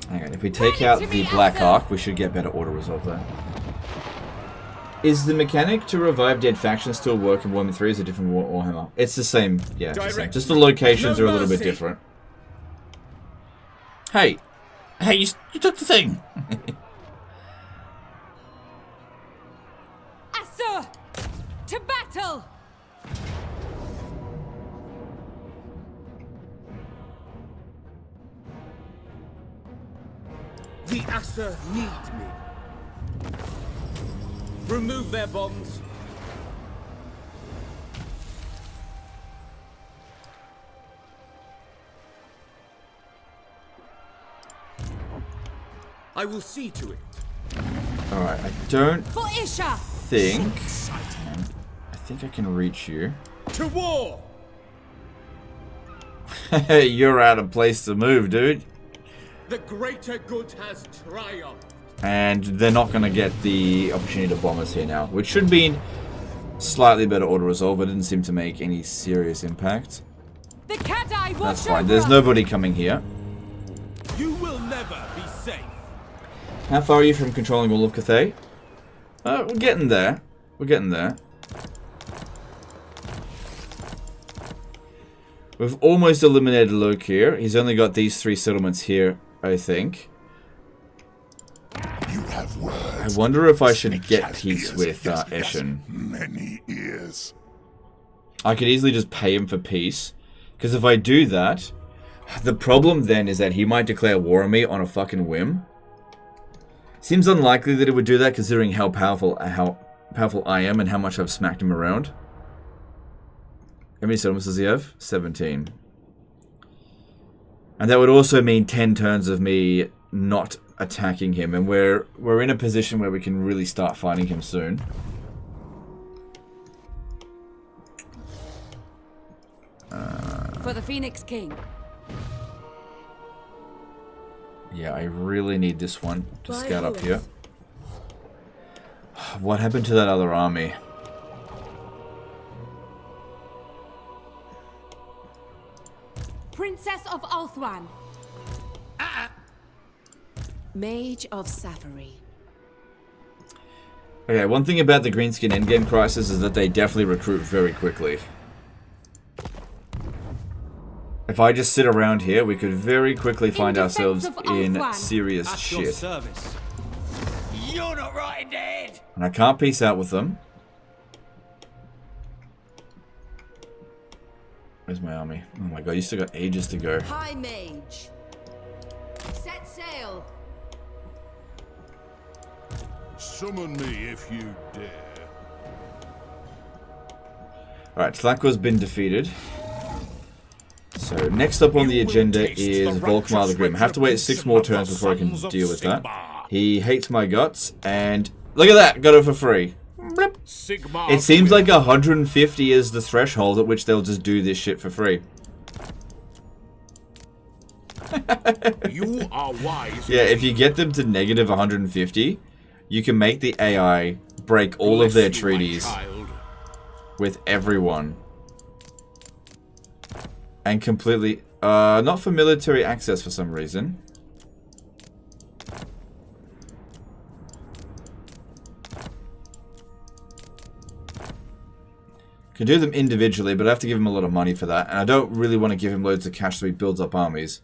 Hang on, if we take out the Black Ark, we should get better auto resolve there. Is the mechanic to revive dead factions still work in Warhammer 3? Is it a different Warhammer? It's the same. Yeah, it's the same. Just the locations are a little bit different. Hey! Hey, you took the thing! Asur! To battle! The Asur need me. Remove their bonds. I will see to it. Alright, I don't For Isha! think... I think I can reach you. To war! You're out of place to move, dude. The greater good has triumphed. And they're not going to get the opportunity to bomb us here now, which should be slightly better auto resolve, but it didn't seem to make any serious impact. The Kadai That's fine. There's nobody coming here. You will never be safe. How far are you from controlling all of Cathay? We're getting there. We're getting there. We've almost eliminated Luke here. He's only got these 3 settlements here, I think. You have words. I wonder if I should get peace with Eshin. Many ears. I could easily just pay him for peace. Because if I do that, the problem then is that he might declare war on me on a fucking whim. Seems unlikely that it would do that considering how powerful I am and how much I've smacked him around. How many settlements does he have? 17. And that would also mean 10 turns of me not attacking him, and we're in a position where we can really start fighting him soon. For the Phoenix King. Yeah, I really need this one to scout up here. What happened to that other army? Princess of Ulthuan. Mage of Safari. Okay, one thing about the Greenskin endgame crisis is that they definitely recruit very quickly. If I just sit around here, we could very quickly find ourselves in serious shit. You're not right in the head. And I can't peace out with them. Where's my army? Oh my god, you still got ages to go. High Mage. Set sail. Summon me if you dare. Alright, Tlaco's been defeated. So, next up on the agenda is Volkmar the Grim. I have to wait 6 more turns before I can deal with that. He hates my guts, and look at that! Got it for free. It seems like 150 is the threshold at which they'll just do this shit for free. You are wise. Yeah, if you get them to negative 150, you can make the AI break all of their treaties with everyone. And completely... not for military access for some reason. Can do them individually, but I have to give him a lot of money for that. And I don't really want to give him loads of cash so he builds up armies.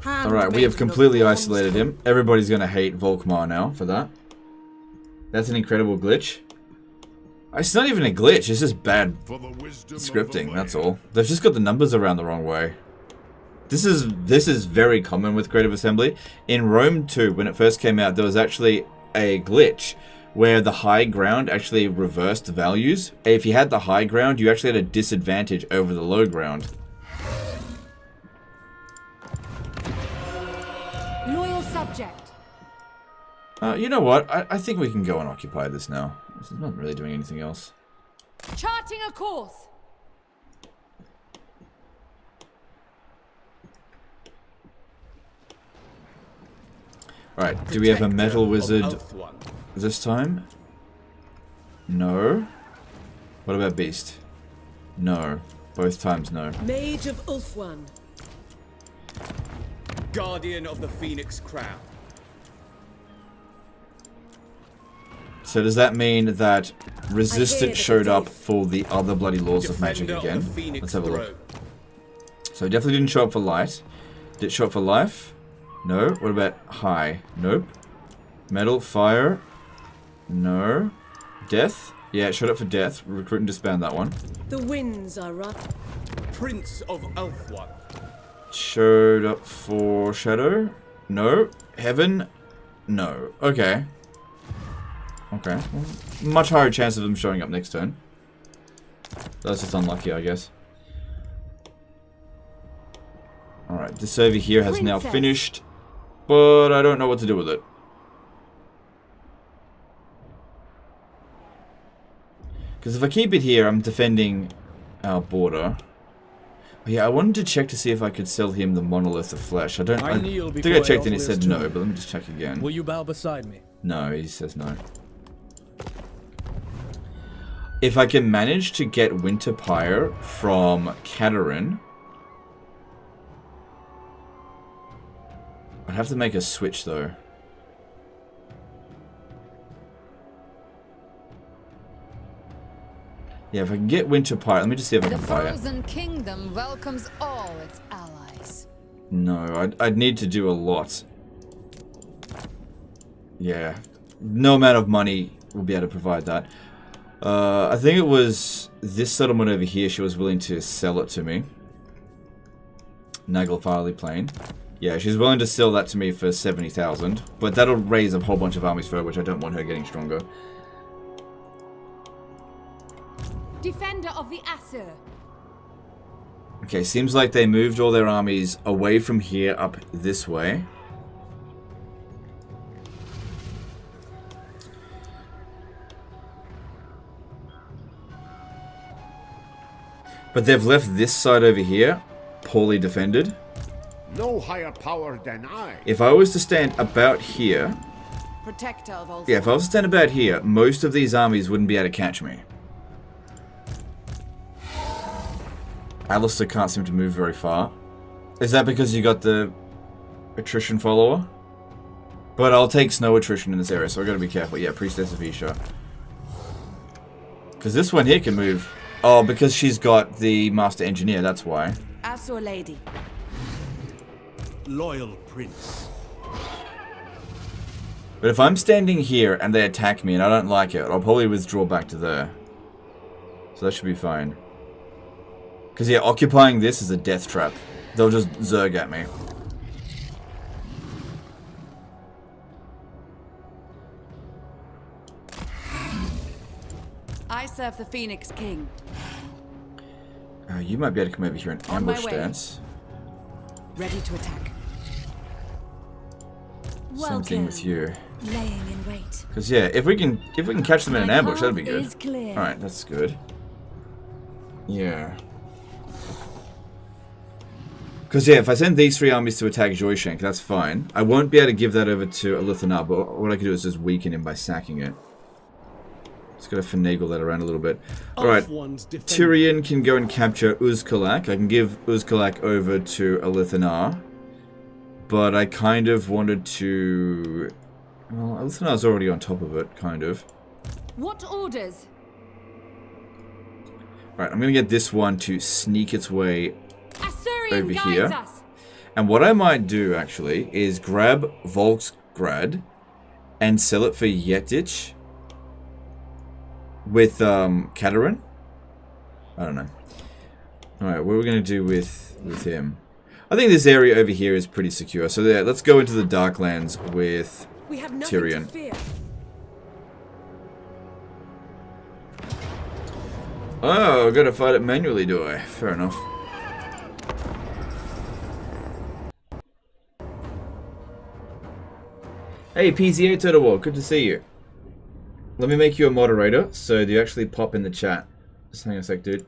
Alright, we have completely isolated him. Everybody's going to hate Volkmar now for that. That's an incredible glitch. It's not even a glitch, it's just bad scripting, that's all. They've just got the numbers around the wrong way. This is very common with Creative Assembly. In Rome 2, when it first came out, there was actually a glitch where the high ground actually reversed values. If you had the high ground, you actually had a disadvantage over the low ground. Loyal subject. You know what? I think we can go and occupy this now. This is not really doing anything else. Charting a course. Alright, do we have a metal wizard this time? No. What about Beast? No. Both times no. Mage of Ulthuan. Guardian of the Phoenix Crown. So does that mean that Resistance showed up for the other Bloody Laws of Magic again? Let's have a look. So it definitely didn't show up for Light. Did it show up for Life? No. What about High? Nope. Metal, Fire? No. Death? Yeah, it showed up for Death. Recruit and disband that one. The winds are rough. Prince of Ulthuan. Showed up for Shadow? No. Heaven? No. Okay. Okay. Well, much higher chance of them showing up next turn. That's just unlucky, I guess. Alright, this over here has now finished. But I don't know what to do with it. Because if I keep it here, I'm defending our border. Yeah, I wanted to check to see if I could sell him the Monolith of Flesh. I think I checked and he said no, but let me just check again. Will you bow beside me? No, he says no. If I can manage to get Winterpire from Katarin, I'd have to make a switch though. Yeah, if I can get Winterpire, let me just see if I can buy it. The Frozen Kingdom welcomes all its allies. No, I'd need to do a lot. Yeah, no amount of money will be able to provide that. I think it was this settlement over here she was willing to sell it to me. Naglfari Plain. Yeah, she's willing to sell that to me for 70,000, but that'll raise a whole bunch of armies for her, which I don't want her getting stronger. Defender of the Aesir. Okay, seems like they moved all their armies away from here up this way. But they've left this side over here poorly defended. No higher power than I. If I was to stand about here... Protector of all. Yeah, if I was to stand about here, most of these armies wouldn't be able to catch me. Alistair can't seem to move very far. Is that because you got the attrition follower? But I'll take snow attrition in this area, so I gotta be careful. Yeah, Priestess of Isha. Because this one here can move. Oh, because she's got the Master Engineer, that's why. Asur Lady. Loyal Prince. But if I'm standing here and they attack me and I don't like it, I'll probably withdraw back to there. So that should be fine. Because yeah, occupying this is a death trap. They'll just zerg at me. I serve the Phoenix King. You might be able to come over here and ambush stance. Ready to attack. Same thing with you. Laying in wait. Because yeah, if we can catch them in an ambush, that'd be good. All right, that's good. Yeah. Because yeah, if I send these three armies to attack Joyshank, that's fine. I won't be able to give that over to Elithanar, but what I can do is just weaken him by sacking it. Just gotta finagle that around a little bit. Alright, Tyrion can go and capture Uzkalak. I can give Uzkalak over to Elithanar. But I kind of wanted to... Well, Elithanar's already on top of it, kind of. What orders? Right, I'm gonna get this one to sneak its way over here. Us. And what I might do, actually, is grab Volksgrad and sell it for Yetich with Katarin. I don't know. Alright, what are we going to do with him? I think this area over here is pretty secure. So yeah, let's go into the Darklands with Tyrion. Oh, I've got to fight it manually, do I? Fair enough. Hey, PZA Turtle World, good to see you. Let me make you a moderator, so you actually pop in the chat. Just hang on a sec, dude.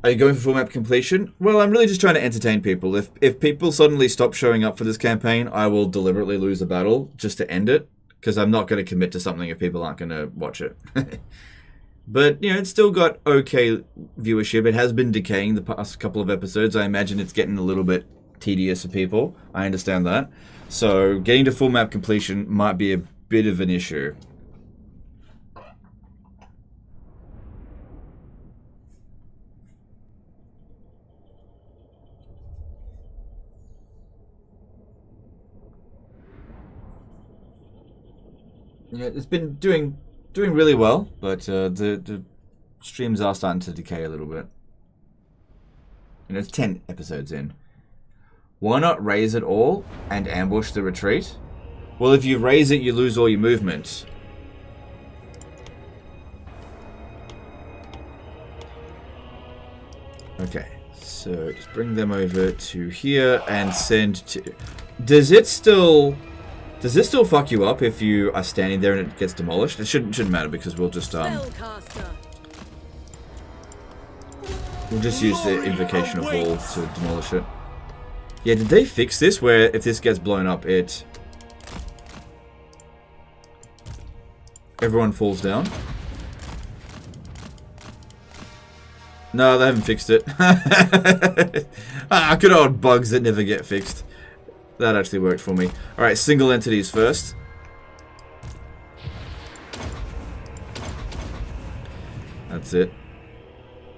Are you going for full map completion? Well, I'm really just trying to entertain people. If people suddenly stop showing up for this campaign, I will deliberately lose a battle just to end it. because I'm not going to commit to something if people aren't going to watch it. But, you know, it's still got okay viewership. It has been decaying the past couple of episodes. I imagine it's getting a little bit tedious for people. I understand that. So, getting to full map completion might be a bit of an issue. Yeah, it's been doing really well, but the streams are starting to decay a little bit. You know, it's 10 episodes in. Why not raise it all and ambush the retreat? Well, if you raise it, you lose all your movement. Okay, so just bring them over to here and send to... Does this still fuck you up if you are standing there and it gets demolished? It shouldn't matter because we'll just We'll just use the Invocation of Wall to demolish it. Yeah, did they fix this where if this gets blown up, everyone falls down? No, they haven't fixed it. Good old bugs that never get fixed. That actually worked for me. Alright, single entities first. That's it.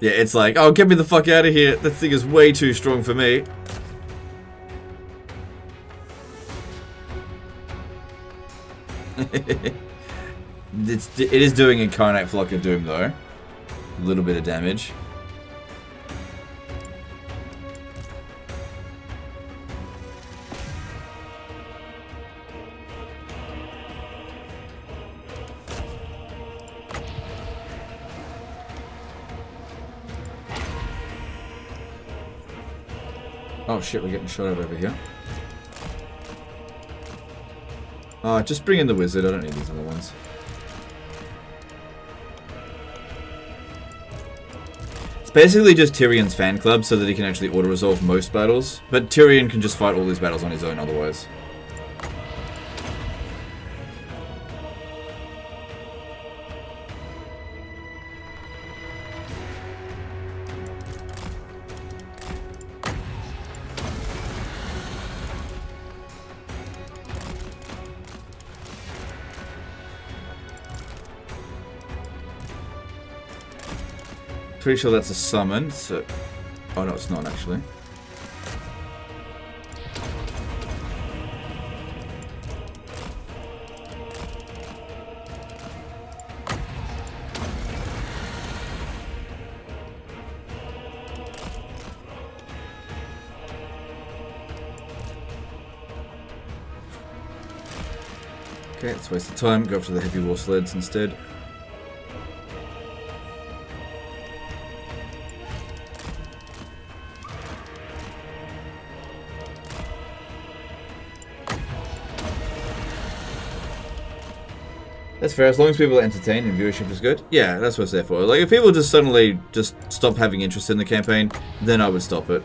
Yeah, it's like, oh, get me the fuck out of here. That thing is way too strong for me. It is doing Incarnate Flock of Doom, though. A little bit of damage. Oh shit, we're getting shot at over here. Just bring in the wizard, I don't need these other ones. It's basically just Tyrion's fan club so that he can actually auto-resolve most battles, but Tyrion can just fight all these battles on his own otherwise. Pretty sure that's a summon, so... Oh no, it's not actually. Okay, let's waste the time, go for the heavy war sleds instead. That's fair, as long as people are entertained and viewership is good. Yeah, that's what it's there for. Like, if people just suddenly just stop having interest in the campaign, then I would stop it.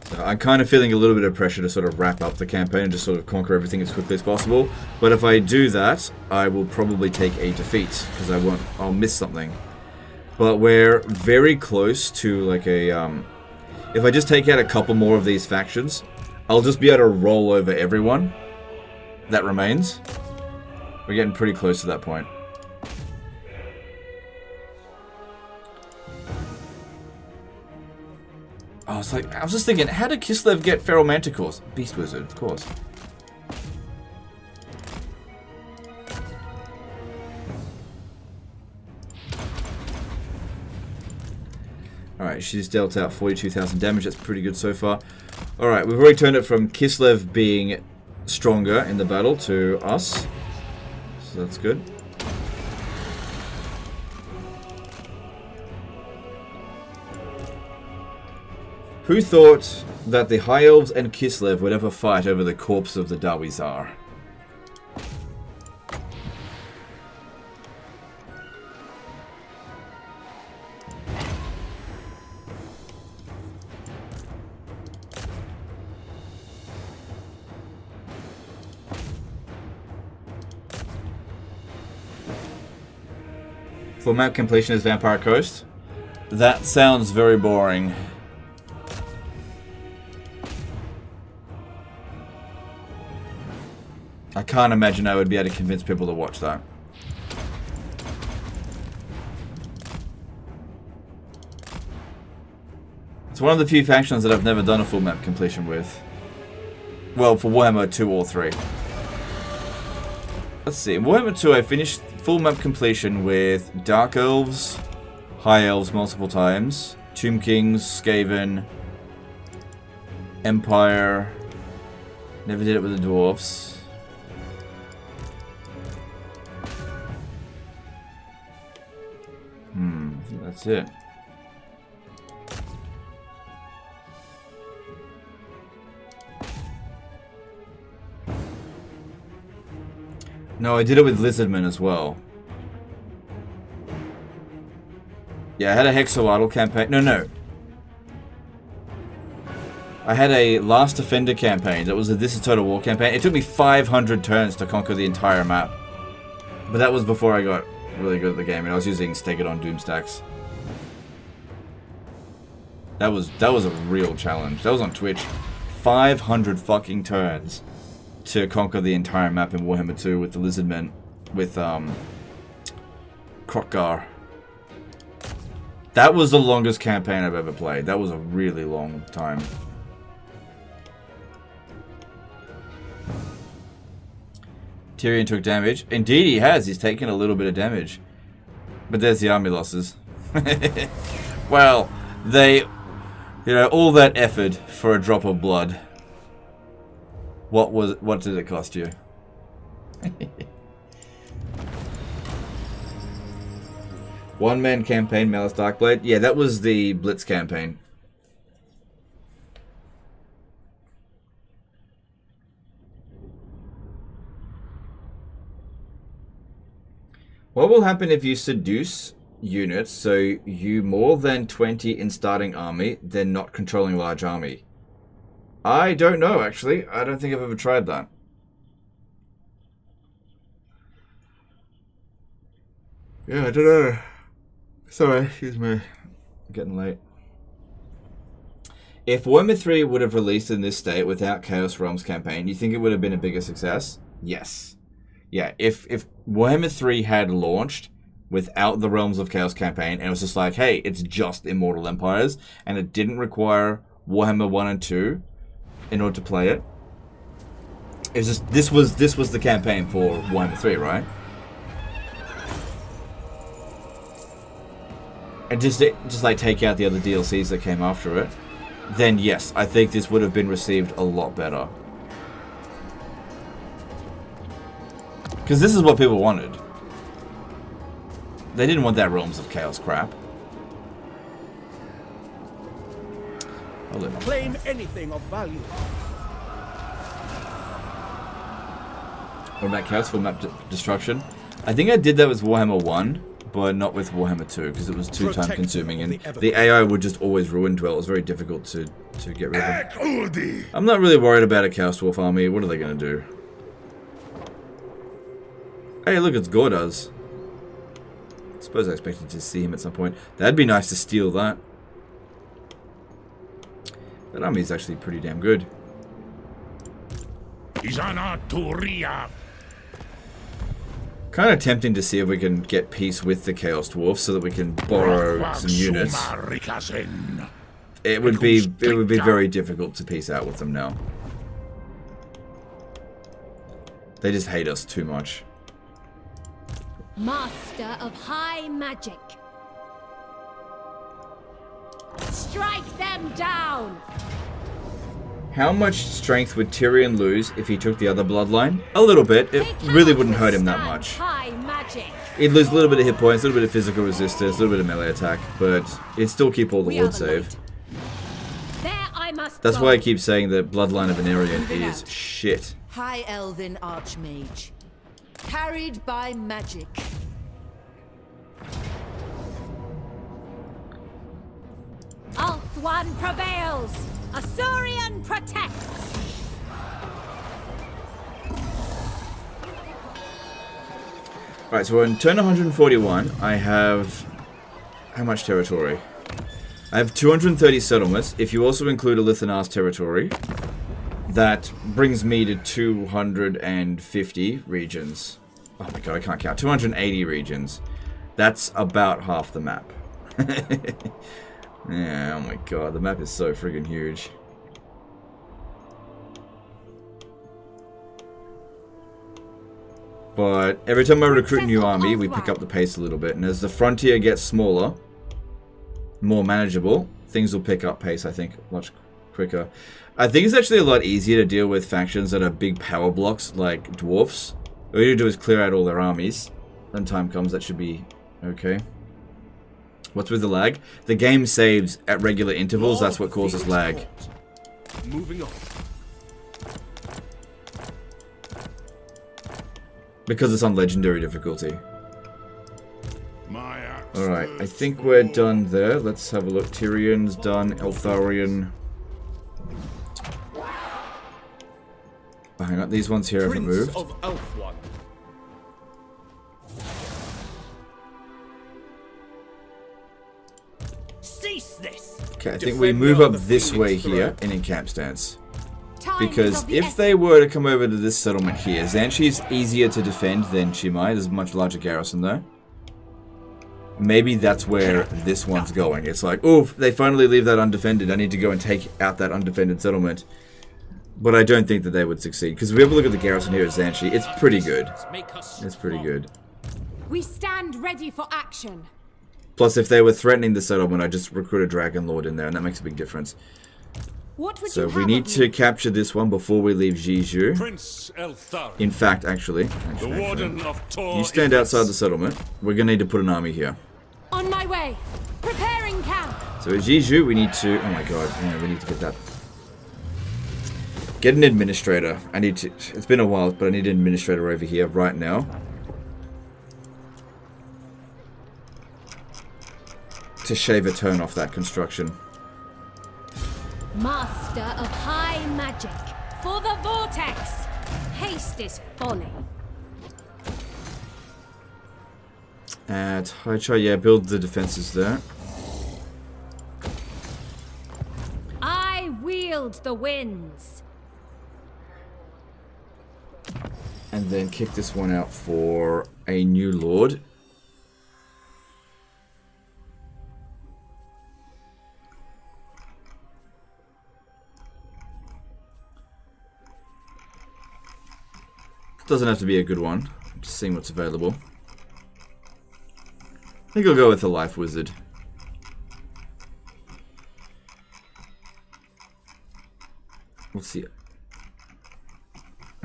So I'm kind of feeling a little bit of pressure to sort of wrap up the campaign and just sort of conquer everything as quickly as possible. But if I do that, I will probably take a defeat, because I'll miss something. But we're very close to like a, if I just take out a couple more of these factions, I'll just be able to roll over everyone that remains. We're getting pretty close to that point. I was just thinking, how did Kislev get Feral Manticores? Beast Wizard, of course. Alright, she's dealt out 42,000 damage. That's pretty good so far. Alright, we've already turned it from Kislev being stronger in the battle to us. So that's good. Who thought that the High Elves and Kislev would ever fight over the corpse of the Dawizar? Full map completion is Vampire Coast. That sounds very boring. I can't imagine I would be able to convince people to watch that. It's one of the few factions that I've never done a full map completion with. Well, for Warhammer 2 or 3. Let's see. In Warhammer 2, I finished full map completion with Dark Elves, High Elves multiple times, Tomb Kings, Skaven, Empire. Never did it with the Dwarves. I think that's it. No, I did it with Lizardmen as well. Yeah, I had a Hexawatl campaign. No. I had a Last Defender campaign. That was a This Is Total War campaign. It took me 500 turns to conquer the entire map. But that was before I got really good at the game, and I was using Stegadon Doom stacks. That was a real challenge. That was on Twitch. 500 fucking turns to conquer the entire map in Warhammer 2 with the Lizardmen, with Krokgar. That was the longest campaign I've ever played. That was a really long time. Tyrion took damage. Indeed he has. He's taken a little bit of damage. But there's the army losses. Well, they... You know, all that effort for a drop of blood. What did it cost you? One-man campaign, Malice Darkblade. Yeah, that was the Blitz campaign. What will happen if you seduce units so you more than 20 in starting army, then not controlling large army? I don't know, actually. I don't think I've ever tried that. Yeah, I don't know. Sorry, excuse me. I'm getting late. If Warhammer 3 would have released in this state without Chaos Realms campaign, you think it would have been a bigger success? Yes. Yeah, if Warhammer 3 had launched without the Realms of Chaos campaign, and it was just like, hey, it's just Immortal Empires, and it didn't require Warhammer 1 and 2 in order to play it. It was just, this was the campaign for Warhammer 3, right? And just like take out the other DLCs that came after it, then yes, I think this would have been received a lot better. Because this is what people wanted. They didn't want that Realms of Chaos crap. Claim anything of value. What about Chaos for map destruction? I think I did that with Warhammer 1, but not with Warhammer 2, because it was too time consuming, and the AI would just always ruin Dwell. It was very difficult to get rid of. I'm not really worried about a Chaos Dwarf army. What are they going to do? Hey, look, it's Gordas. I suppose I expected to see him at some point. That'd be nice to steal that. That army's actually pretty damn good. Kind of tempting to see if we can get peace with the Chaos Dwarf so that we can borrow some units. It would be very difficult to peace out with them now. They just hate us too much. Master of high magic. Strike them down. How much strength would Tyrion lose if he took the other bloodline? A little bit. It really wouldn't hurt him that much. He'd lose a little bit of hit points, a little bit of physical resistance, a little bit of melee attack, but he'd still keep all the ward save. That's why I keep saying that Bloodline of Aenarion is shit. High Elven Archmage. Carried by magic. Ulthuan prevails. Asuryan protects. Alright, so on turn 141, I have... How much territory? I have 230 settlements. If you also include a Lithanar's territory, that brings me to 250 regions. Oh my god, I can't count. 280 regions. That's about half the map. Yeah, oh my god, the map is so friggin' huge. But every time I recruit a new army, we pick up the pace a little bit. And as the frontier gets smaller, more manageable, things will pick up pace, I think, much quicker. I think it's actually a lot easier to deal with factions that are big power blocks, like dwarfs. All you do is clear out all their armies. When time comes, that should be okay. What's with the lag? The game saves at regular intervals, that's what causes lag. Moving on. Because it's on legendary difficulty. Alright, I think we're done there. Let's have a look. Tyrion's done. Eltharion. Oh, hang on, these ones here haven't moved. Of Elfwan. Cease this. Okay, I think we move up this way here in encamp stance. Because if they were to come over to this settlement here, Zanshi's easier to defend than Chimai. There's a much larger garrison there. Maybe that's where this one's going. It's like, oh, they finally leave that undefended. I need to go and take out that undefended settlement. But I don't think that they would succeed. Because if we have a look at the garrison here at Zanshi, it's pretty good. It's pretty good. We stand ready for action. Plus, if they were threatening the settlement, I just recruit a Dragon Lord in there, and that makes a big difference. What would So you we need to capture this one before we leave Jiju. Prince Eltharion. In fact, actually, The Warden of Tor you stand outside the settlement. We're going to need to put an army here. On my way. Preparing camp. So at Jiju, we need to... Oh my god, yeah, we need to get that. Get an administrator. I need to... It's been a while, but I need an administrator over here right now. To shave a turn off that construction. Master of high magic. For the vortex. Haste is folly. At Haichai, yeah, build the defenses there. I wield the winds. And then kick this one out for a new lord. Doesn't have to be a good one. Just seeing what's available. I think I'll go with the Life Wizard. Let's see.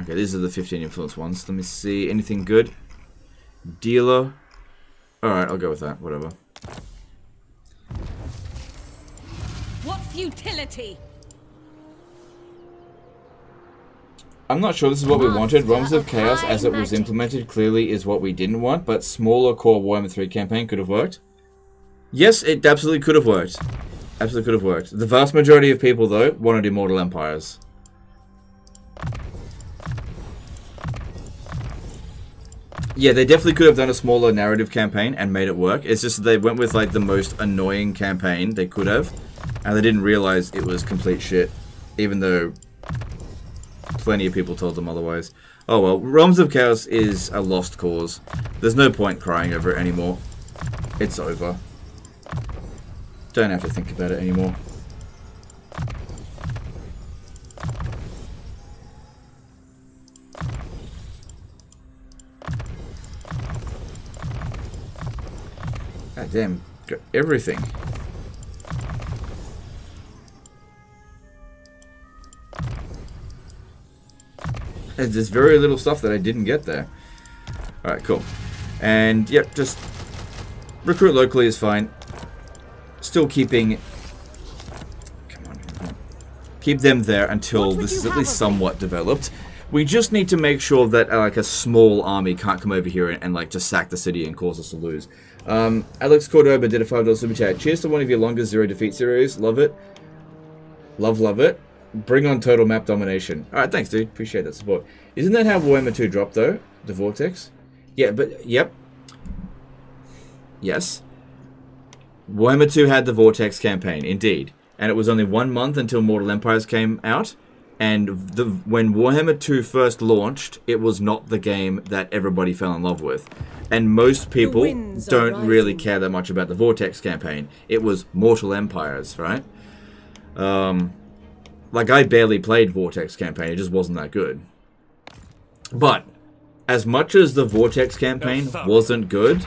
Okay, these are the 15 influence ones. Let me see. Anything good? Dealer. Alright, I'll go with that. Whatever. What futility? I'm not sure this is what we wanted. Realms of Chaos, as it was implemented, clearly is what we didn't want, but smaller core Warhammer 3 campaign could have worked. Yes, it absolutely could have worked. Absolutely could have worked. The vast majority of people, though, wanted Immortal Empires. Yeah, they definitely could have done a smaller narrative campaign and made it work. It's just that they went with, like, the most annoying campaign they could have, and they didn't realize it was complete shit, even though... plenty of people told them otherwise. Oh well, Realms of Chaos is a lost cause. There's no point crying over it anymore. It's over. Don't have to think about it anymore. God damn, got everything. There's very little stuff that I didn't get there. Alright, cool. And, yep, just recruit locally is fine. Still keeping... Come on. Keep them there until this is at least somewhat developed. We just need to make sure that, like, a small army can't come over here and like, just sack the city and cause us to lose. Alex Cordoba did a $5 super chat. Cheers to one of your longest zero defeat series. Love it. Love it. Bring on total map domination. Alright, thanks, dude. Appreciate that support. Isn't that how Warhammer 2 dropped, though? The Vortex? Yeah, but yep. Yes. Warhammer 2 had the Vortex campaign, indeed. And it was only 1 month until Immortal Empires came out. And when Warhammer 2 first launched, it was not the game that everybody fell in love with. And most people don't really care that much about the Vortex campaign. It was Mortal Empires, right? Like, I barely played Vortex campaign. It just wasn't that good. But, as much as the Vortex campaign wasn't good,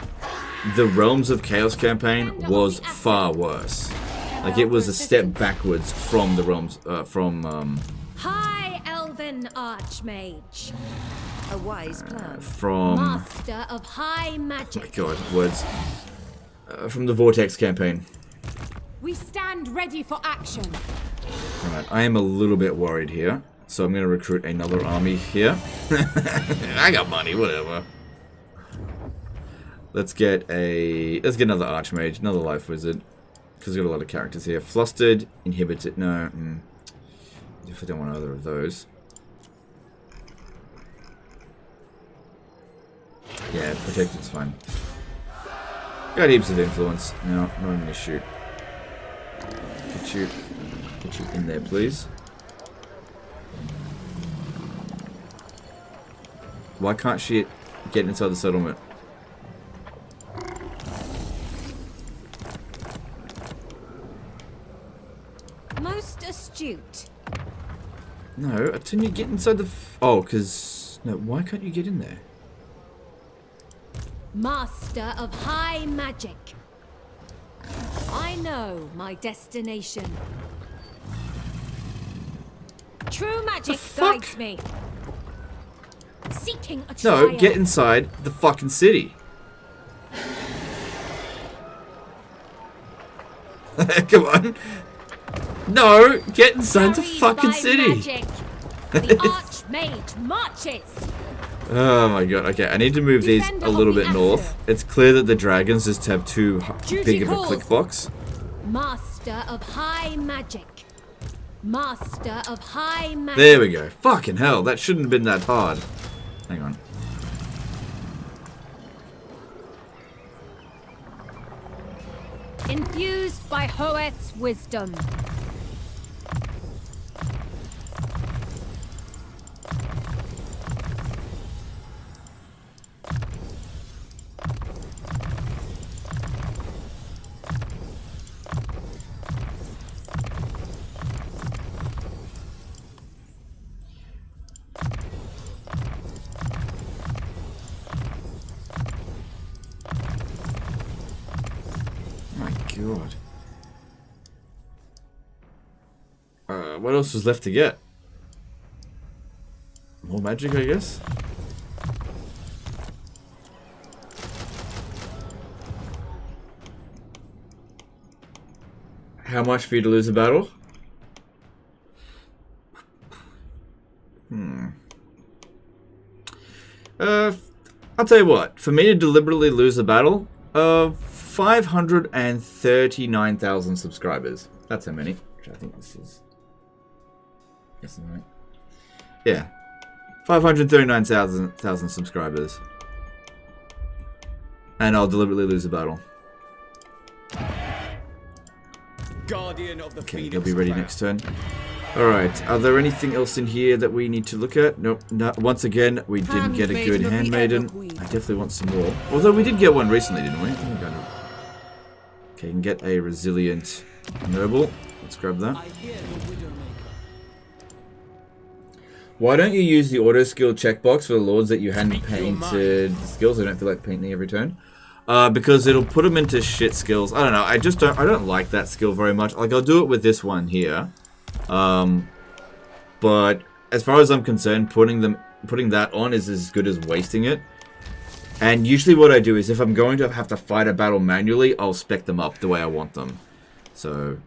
the Realms of Chaos campaign was far worse. Like, it was a step backwards from the Realms, High Elven Archmage. A wise plan. Master of High Magic. Oh my god, words. From the Vortex campaign. We stand ready for action. Alright, I am a little bit worried here. So I'm going to recruit another army here. I got money, whatever. Let's get another Archmage, another Life Wizard. Because we've got a lot of characters here. Flustered, Inhibited, no. Definitely don't want either of those. Yeah, Protected's fine. Got heaps of influence. No, not an issue. Get you in there, please. Why can't she get inside the settlement? Most astute. No, can you get inside the... Oh, because... No, why can't you get in there? Master of High Magic. I know my destination. True magic guides me. Seeking a trial. No, get inside the fucking city. Come on. No, get inside the fucking city. Magic. The Archmage marches. Oh my god, okay, I need to move these a little bit north. It's clear that the dragons just have too big of a click box. Master of High Magic. Master of High Magic. There we go. Fucking hell, that shouldn't have been that hard. Hang on. Infused by Hoeth's wisdom. God. What else was left to get? More magic, I guess? How much for you to lose a battle? I'll tell you what. For me to deliberately lose a battle, 539,000 subscribers. That's how many. Which I think this is. Yes, right. Yeah, 539,000 subscribers, and I'll deliberately lose a battle. Guardian of the Okay, they'll be ready next turn. All right. Are there anything else in here that we need to look at? Nope. No, once again, we didn't get a good handmaiden. I definitely want some more. Although we did get one recently, didn't we? Okay, you can get a resilient noble. Let's grab that. Why don't you use the auto skill checkbox for the lords that you hadn't painted skills? I don't feel like painting every turn. Because it'll put them into shit skills. I don't know. I don't like that skill very much. Like, I'll do it with this one here. But as far as I'm concerned, putting that on is as good as wasting it. And usually what I do is if I'm going to have to fight a battle manually, I'll spec them up the way I want them. So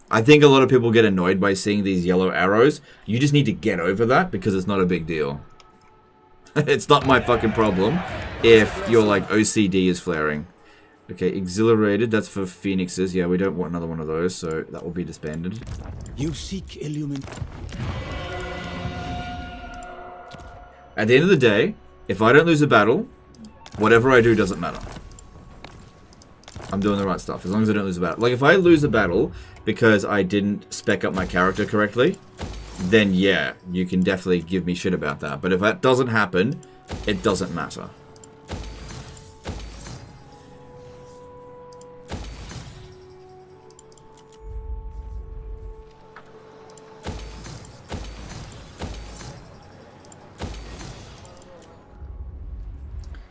I think a lot of people get annoyed by seeing these yellow arrows. You just need to get over that because it's not a big deal. It's not my fucking problem if your like OCD is flaring. Okay, exhilarated, that's for phoenixes. Yeah, we don't want another one of those, so that will be disbanded. You seek illumination. At the end of the day, If I don't lose a battle, whatever I do doesn't matter. I'm doing the right stuff, as long as I don't lose a battle. Like, if I lose a battle because I didn't spec up my character correctly, then yeah, you can definitely give me shit about that. But if that doesn't happen, it doesn't matter.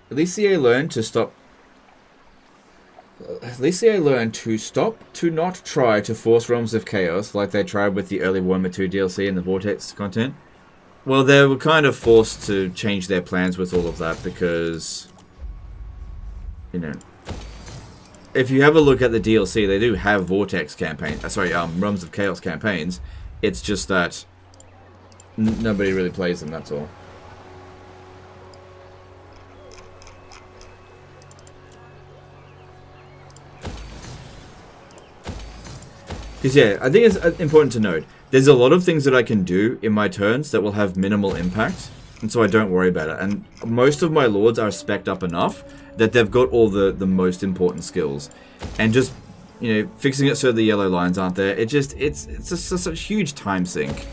At least I learned to stop. At least I learned to stop to not try to force Realms of Chaos like they tried with the early Warhammer 2 DLC and the Vortex content. Well, they were kind of forced to change their plans with all of that because, you know, if you have a look at the DLC, they do have Vortex campaign. Realms of Chaos campaigns. It's just that nobody really plays them. That's all. Because yeah, I think it's important to note, there's a lot of things that I can do in my turns that will have minimal impact, and so I don't worry about it. And most of my lords are spec'd up enough that they've got all the most important skills. And just, you know, fixing it so the yellow lines aren't there, it's just such a huge time sink.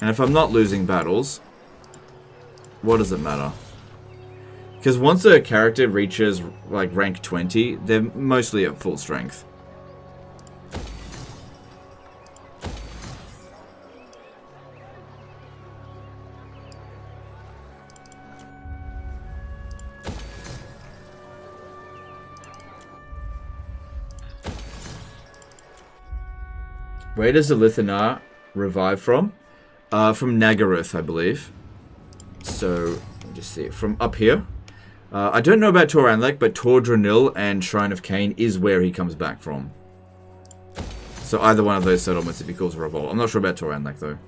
And if I'm not losing battles, what does it matter? Because once a character reaches like rank 20, they're mostly at full strength. Where does the Lithanar revive from? From Nagaruth, I believe. So, let me just see. From up here. I don't know about Tor Anlek, but Tor Dranil and Shrine of Khaine is where he comes back from. So either one of those settlements if he calls a revolt. I'm not sure about Tor Anlek, though.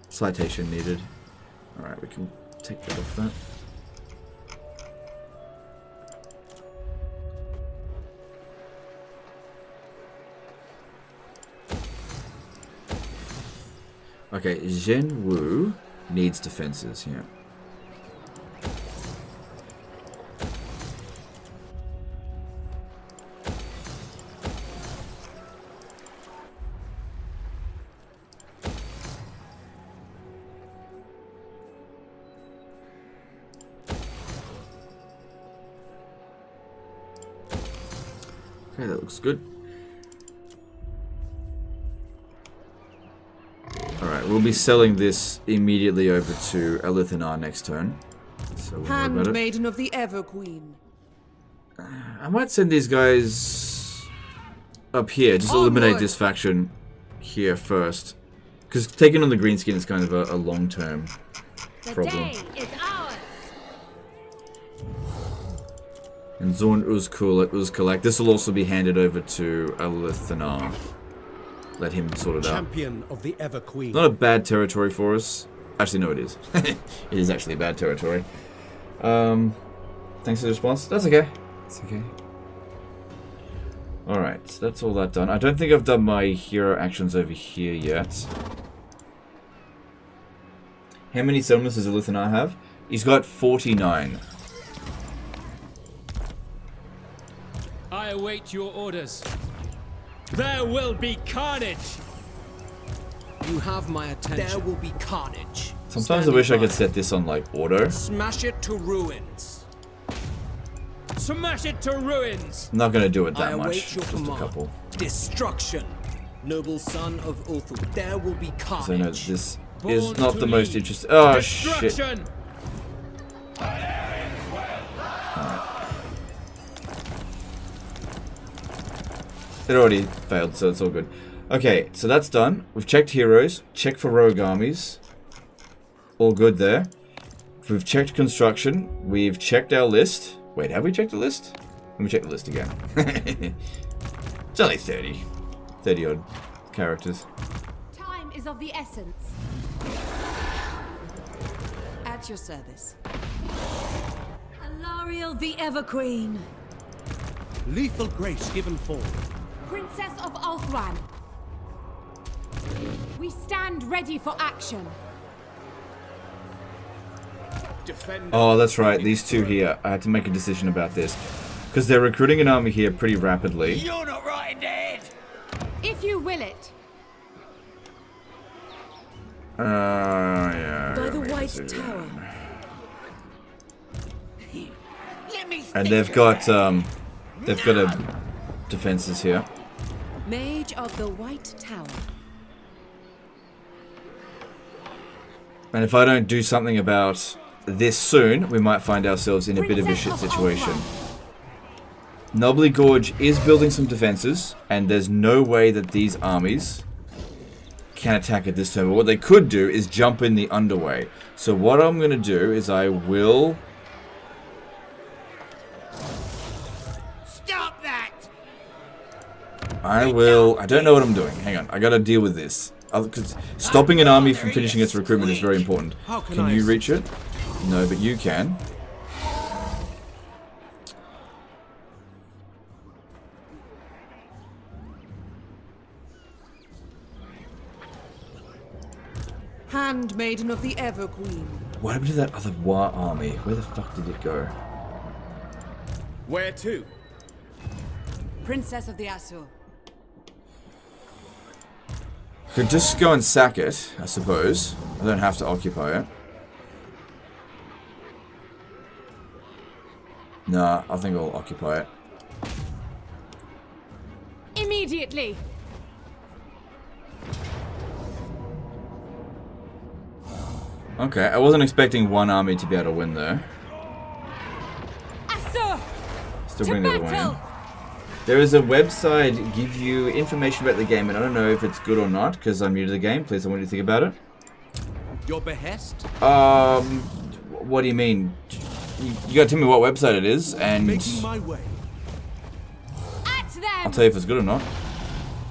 Citation needed. Alright, we can take that off that. Okay, Zhen Wu needs defenses here. Okay, that looks good. Alright, we'll be selling this immediately over to Elithanar next turn. So we'll Handmaiden of the Ever Queen. I might send these guys up here. Just eliminate this faction here first. Because taking on the greenskin is kind of a long-term problem. The day is ours. And Zorn Uzkalak. This will also be handed over to Elithanar. Let him sort it out. Champion of the Ever Queen. Not a bad territory for us. Actually, no, it is. It is actually a bad territory. Thanks for the response. That's okay. It's okay. Alright, so that's all that done. I don't think I've done my hero actions over here yet. How many settlements does Elithanar have? He's got 49. I await your orders. There will be carnage! You have my attention. There will be carnage. Sometimes I wish I could set this on, like, auto. Smash it to ruins. Smash it to ruins! I'm not gonna do it that I await much. your Just command. a couple. Destruction. Noble son of Ulthul. There will be carnage. So I know this Born is not to the most lead. interesting. Oh, shit. Destruction! It already failed, so it's all good. Okay, so that's done. We've checked heroes, checked for rogue armies. All good there. We've checked construction. We've checked our list. Wait, have we checked the list? Let me check the list again. It's only 30. 30 odd characters. Time is of the essence. At your service. Alariel the Ever Queen. Lethal grace given forth. Princess of Ulthran. We stand ready for action. Oh, that's right. These two here. I had to make a decision about this. Because they're recruiting an army here pretty rapidly. You're not right in the head. If you will it. Yeah. By the White Tower. And they've got a defenses here. Mage of the White Tower. And if I don't do something about this soon, we might find ourselves in a bit of a shit situation. Nobly Gorge is building some defenses, and there's no way that these armies can attack at this turn. But what they could do is jump in the underway. So what I'm going to do is I will... Stop that! I don't know what I'm doing. Hang on. I got to deal with this. Because stopping an army from finishing its recruitment is very important. Can you reach it? No, but you can. Handmaiden of the Everqueen. What happened to that other war army? Where the fuck did it go? Where to? Princess of the Azure. Could just go and sack it, I suppose. I don't have to occupy it. Nah, I think I'll occupy it. Immediately. Okay, I wasn't expecting one army to be able to win there. Still bring the other one in. There is a website give you information about the game, and I don't know if it's good or not because I'm new to the game. Please, I want you to think about it. Your behest? What do you mean? You gotta tell me what website it is, and My way. I'll tell you if it's good or not.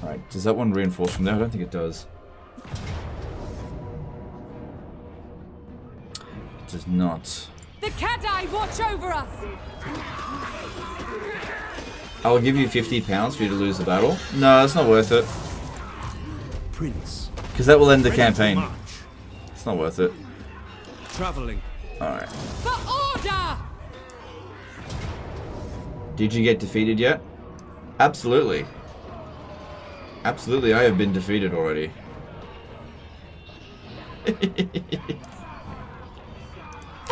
Alright, does that one reinforce from there? I don't think it does. It does not. The Kadai watch over us. I'll give you £50 for you to lose the battle. No, that's not worth it. Prince. Because that will end the campaign. It's not worth it. Traveling. Alright. For order. Did you get defeated yet? Absolutely. Absolutely, I have been defeated already. For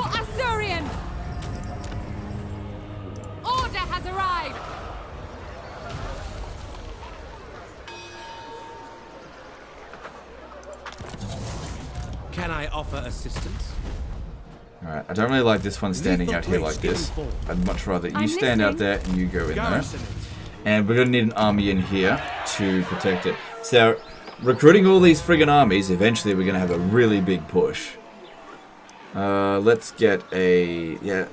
Asurian. Order has arrived. Can I offer assistance? Alright, I don't really like this one standing out here like this. I'd much rather you stand out there and you go in there. And we're going to need an army in here to protect it. So, recruiting all these friggin' armies, eventually we're going to have a really big push. Let's get a... Yeah.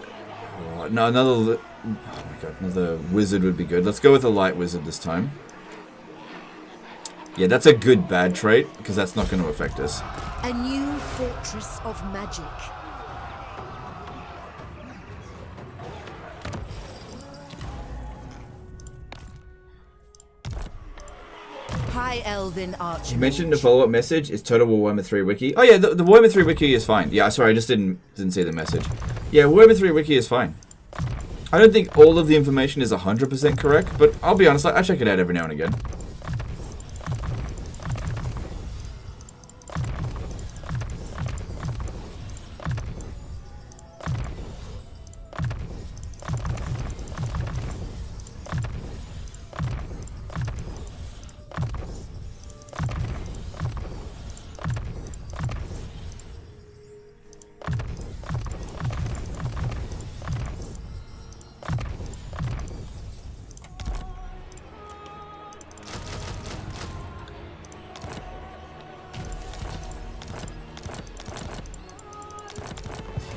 No, another... Oh my god, another wizard would be good. Let's go with a light wizard this time. Yeah, that's a good bad trait, because that's not going to affect us. A new fortress of magic. High Elven Archer. You mentioned the follow-up message is Total Warhammer 3 Wiki. Oh yeah, the Warhammer 3 Wiki is fine. Yeah, sorry, I just didn't see the message. Yeah, Warhammer 3 Wiki is fine. I don't think all of the information is 100% correct, but I'll be honest, I check it out every now and again.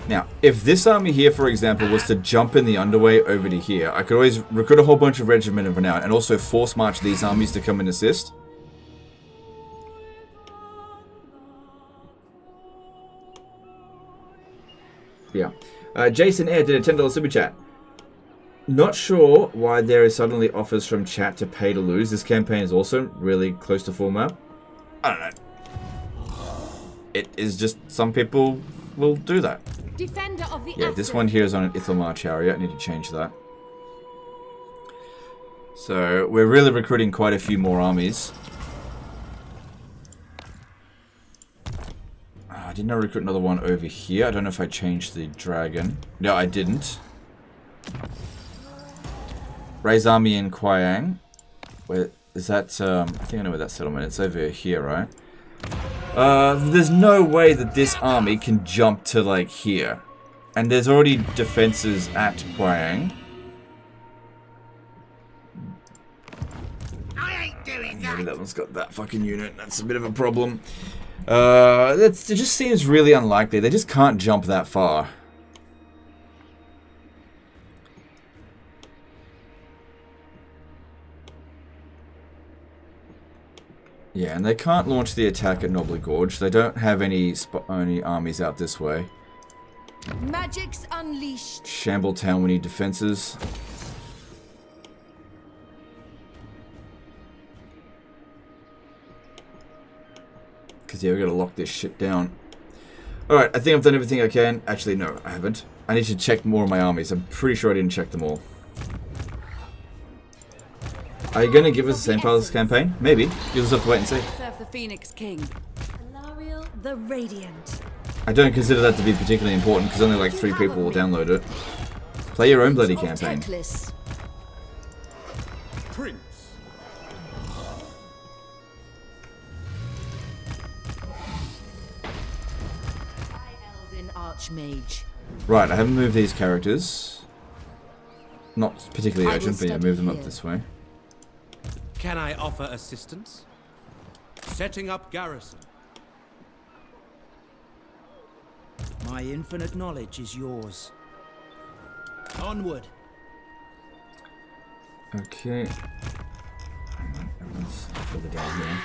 Now, if this army here, for example, was to jump in the underway over to here, I could always recruit a whole bunch of regiment of renown and also force march these armies to come and assist. Yeah. Jason Air did a $10 super chat. Not sure why there is suddenly offers from chat to pay to lose. This campaign is also really close to full map. I don't know. It is just some people we'll do that. Defender of the Yeah, this one here is on an Ithamar chariot. I need to change that. So we're really recruiting quite a few more armies. Didn't I recruit another one over here? I don't know if I changed the dragon. No, I didn't. Raise army in Kwayang. Where is that? I think I know where that settlement is. It's over here, right? There's no way that this army can jump to like here, and there's already defenses at Kwayang. I ain't doing that. Maybe that one's got that fucking unit. That's a bit of a problem. It just seems really unlikely. They just can't jump that far. Yeah, and they can't launch the attack at Noble Gorge. They don't have any armies out this way. Magic's unleashed. Shamble Town, we need defenses. Because, yeah, we gotta lock this shit down. Alright, I think I've done everything I can. Actually, no, I haven't. I need to check more of my armies. I'm pretty sure I didn't check them all. Are you gonna give us the same part of this campaign? Maybe. You'll just have to wait and see. Serve the Phoenix King. Aenarion the Radiant. I don't consider that to be particularly important because only like 3 people will download it. Play your own bloody campaign. Prince. Elven Archmage. Right, I haven't moved these characters. Not particularly urgent, but yeah, move them up this way. Can I offer assistance? Setting up garrison. My infinite knowledge is yours. Onward. Okay. Hang on, everyone's further down here.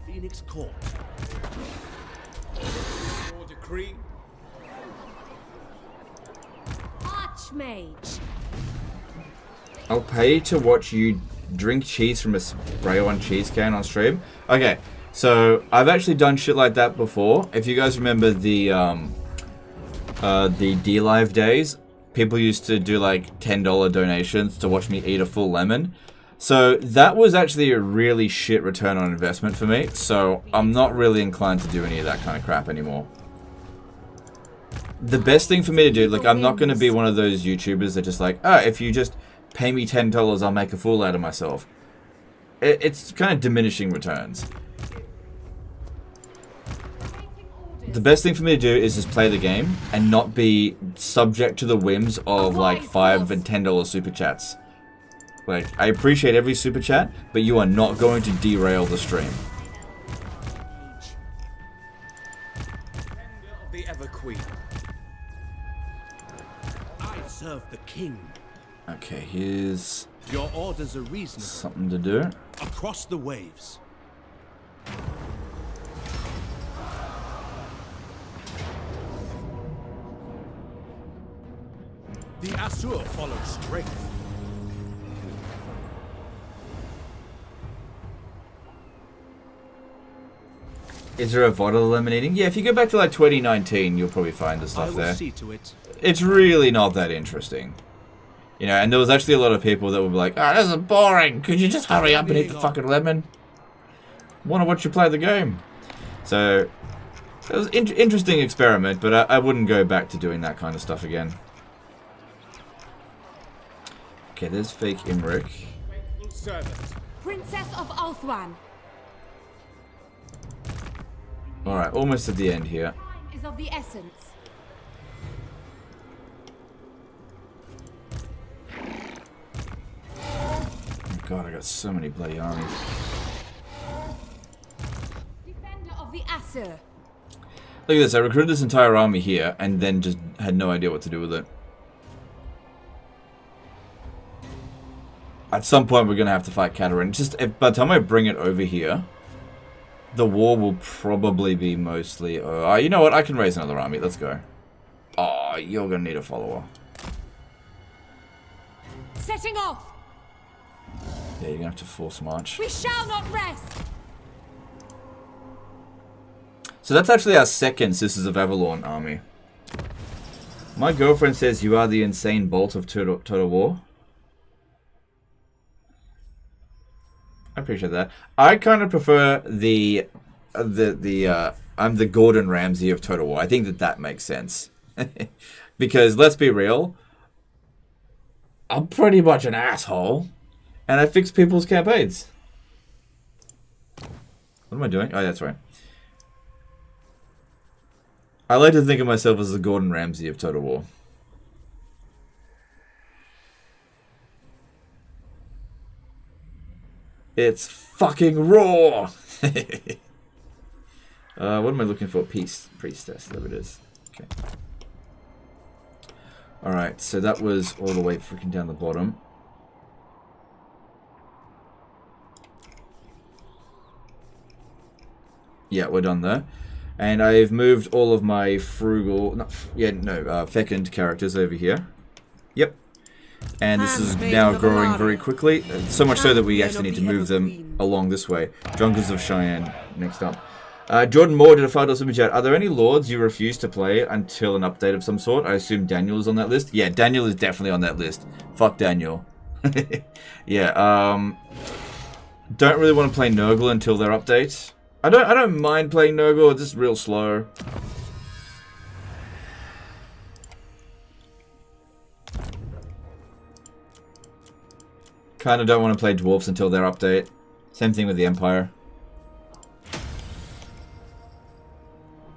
Phoenix Court. Your decree. Archmage. I'll pay to watch you drink cheese from a spray on cheese can on stream. Okay, so I've actually done shit like that before. If you guys remember the D-Live days, people used to do like $10 donations to watch me eat a full lemon. So that was actually a really shit return on investment for me. So I'm not really inclined to do any of that kind of crap anymore. The best thing for me to do, like, I'm not going to be one of those YouTubers that just like, oh, if you just pay me $10, I'll make a fool out of myself. It's kind of diminishing returns. The best thing for me to do is just play the game and not be subject to the whims of like $5 and $10 super chats. Like, I appreciate every super chat, but you are not going to derail the stream. The Ever Queen. I serve the king. Okay, here's your orders are reasonable. Something to do. Across the waves. The Asur follow strength. Is there a VOD eliminating? Yeah, if you go back to like 2019, you'll probably find the stuff there. See to it. It's really not that interesting. You know, and there was actually a lot of people that would be like, ah, this is boring. Could you just hurry up and eat the fucking lemon? Want to watch you play the game. So, it was an interesting experiment, but I wouldn't go back to doing that kind of stuff again. Okay, there's fake Imric. Princess of Ulthuan. Alright, almost at the end here. Is of the essence. Oh god, I got so many bloody armies. Defender of the Asur. Look at this, I recruited this entire army here and then just had no idea what to do with it. At some point we're going to have to fight Katarina. Just by the time I bring it over here, the war will probably be mostly... you know what? I can raise another army. Let's go. Oh, you're going to need a follower. Setting off. Yeah, you're going to have to force march. We shall not rest. So So that's actually our second Sisters of Avalon army. My girlfriend says you are the insane bolt of Total War. I appreciate that. I kind of prefer I'm the Gordon Ramsay of Total War. I think that makes sense. Because let's be real, I'm pretty much an asshole, and I fix people's campaigns. What am I doing? Oh, that's right. I like to think of myself as the Gordon Ramsay of Total War. It's fucking raw! What am I looking for? Priestess. There it is. Okay. Alright, so that was all the way freaking down the bottom. Yeah, we're done there. And I've moved all of my fecund characters over here. Yep. And this is now growing very quickly. So much so that we actually need to move them along this way. Junkers of Cheyenne, next up. Jordan Moore did a $5 super chat. Are there any lords you refuse to play until an update of some sort? I assume Daniel is on that list. Yeah, Daniel is definitely on that list. Fuck Daniel. Yeah, don't really want to play Nurgle until their update. I don't mind playing Nurgle, it's just real slow. Kinda don't want to play Dwarfs until their update. Same thing with the Empire.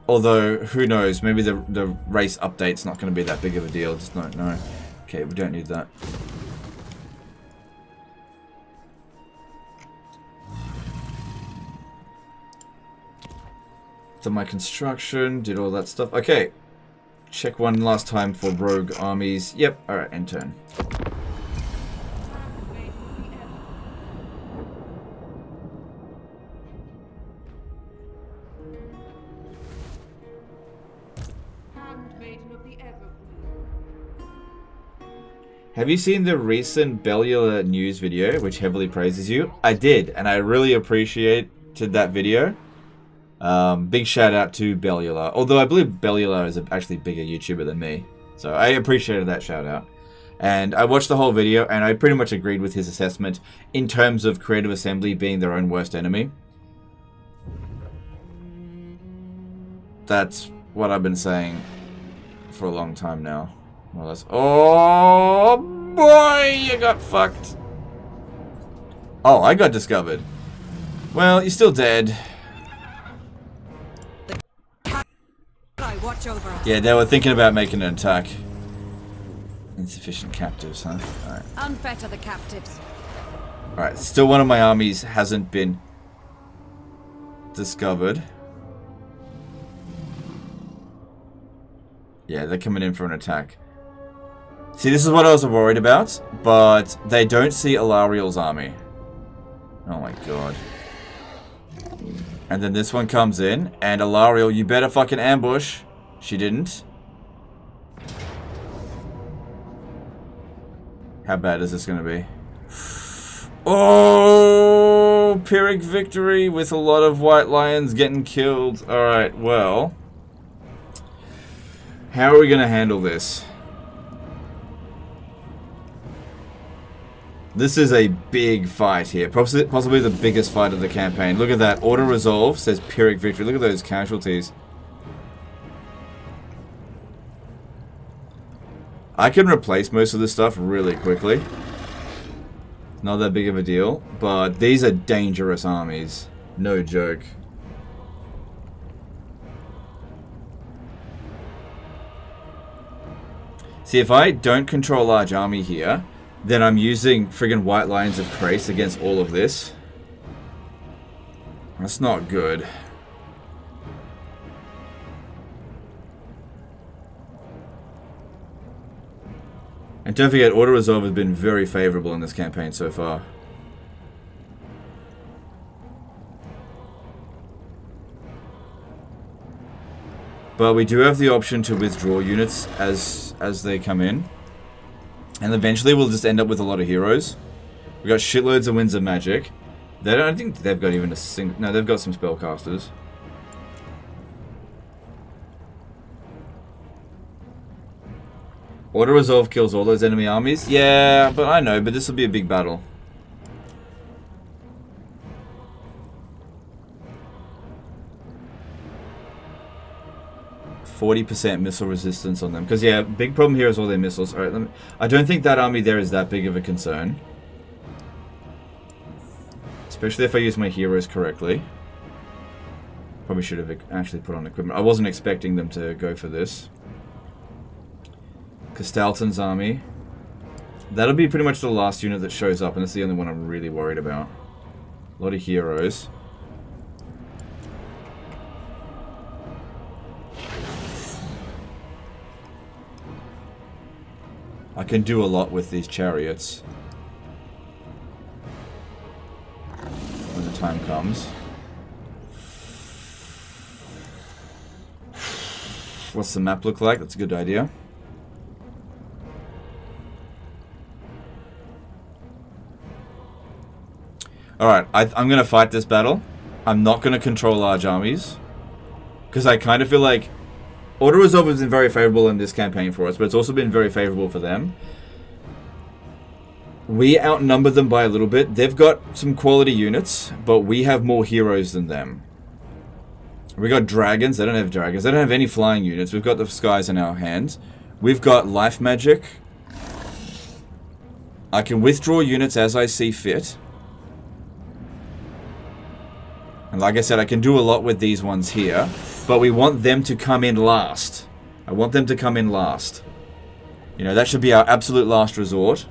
Although, who knows, maybe the race update's not going to be that big of a deal, just don't know. Okay, we don't need that. Done my construction, did all that stuff. Okay, check one last time for rogue armies. Yep, alright, end turn. Have you seen the recent Bellular news video, which heavily praises you? I did, and I really appreciated that video. Big shout out to Bellular. Although I believe Bellular is actually a bigger YouTuber than me. So I appreciated that shout out. And I watched the whole video, and I pretty much agreed with his assessment in terms of Creative Assembly being their own worst enemy. That's what I've been saying for a long time now. Well, that's... Oh, boy, you got fucked. Oh, I got discovered. Well, you're still dead. Yeah, they were thinking about making an attack. Insufficient captives, huh? Alright. Unfetter the captives. Alright, still one of my armies hasn't been discovered. Yeah, they're coming in for an attack. See, this is what I was worried about, but they don't see Alariel's army. Oh my god. And then this one comes in, and Alariel, you better fucking ambush. She didn't. How bad is this gonna be? Oh, Pyrrhic victory with a lot of white lions getting killed. Alright, well. How are we gonna handle this? This is a big fight here. Possibly the biggest fight of the campaign. Look at that. Auto-resolve says Pyrrhic victory. Look at those casualties. I can replace most of this stuff really quickly. Not that big of a deal. But these are dangerous armies. No joke. See, if I don't control a large army here, then I'm using friggin' White Lions of Krace against all of this. That's not good. And don't forget, auto-resolve has been very favorable in this campaign so far. But we do have the option to withdraw units as they come in. And eventually we'll just end up with a lot of heroes. We got shitloads of Winds of Magic. I don't think they've got even a single... No, they've got some spellcasters. Auto resolve kills all those enemy armies? Yeah, but I know, but this will be a big battle. %40 missile resistance on them. Because, yeah, big problem here is all their missiles. Alright, I don't think that army there is that big of a concern. Especially if I use my heroes correctly. Probably should have actually put on equipment. I wasn't expecting them to go for this. Castalton's army. That'll be pretty much the last unit that shows up, and that's the only one I'm really worried about. A lot of heroes. I can do a lot with these chariots. When the time comes. What's the map look like? That's a good idea. Alright, I'm going to fight this battle. I'm not going to control large armies. Because I kind of feel like Auto Resolve has been very favorable in this campaign for us, but it's also been very favorable for them. We outnumber them by a little bit. They've got some quality units, but we have more heroes than them. We got dragons. They don't have dragons. They don't have any flying units. We've got the skies in our hands. We've got life magic. I can withdraw units as I see fit. And like I said, I can do a lot with these ones here. But we want them to come in last. I want them to come in last. You know, that should be our absolute last resort.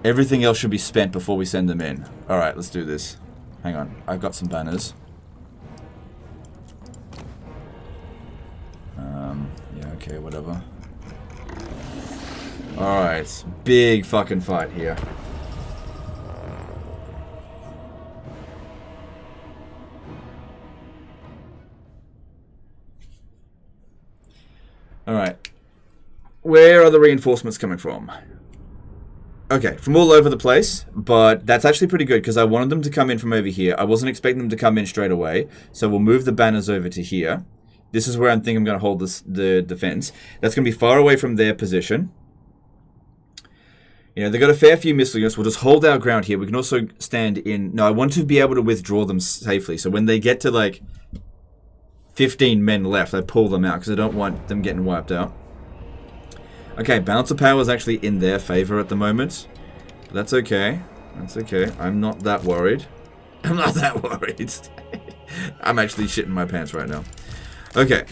Everything else should be spent before we send them in. Alright, let's do this. Hang on, I've got some banners. Yeah, okay, whatever. Alright, big fucking fight here. Alright. Where are the reinforcements coming from? Okay, from all over the place, but that's actually pretty good because I wanted them to come in from over here. I wasn't expecting them to come in straight away, so we'll move the banners over to here. This is where I'm thinking I'm going to hold the defense. That's going to be far away from their position. You know, they've got a fair few missile units. We'll just hold our ground here. We can also stand in... No, I want to be able to withdraw them safely, so when they get to, like, 15 men left, I pull them out because I don't want them getting wiped out. Okay, balance of power is actually in their favor at the moment. That's okay. That's okay. I'm not that worried. I'm not that worried. I'm actually shitting my pants right now. Okay.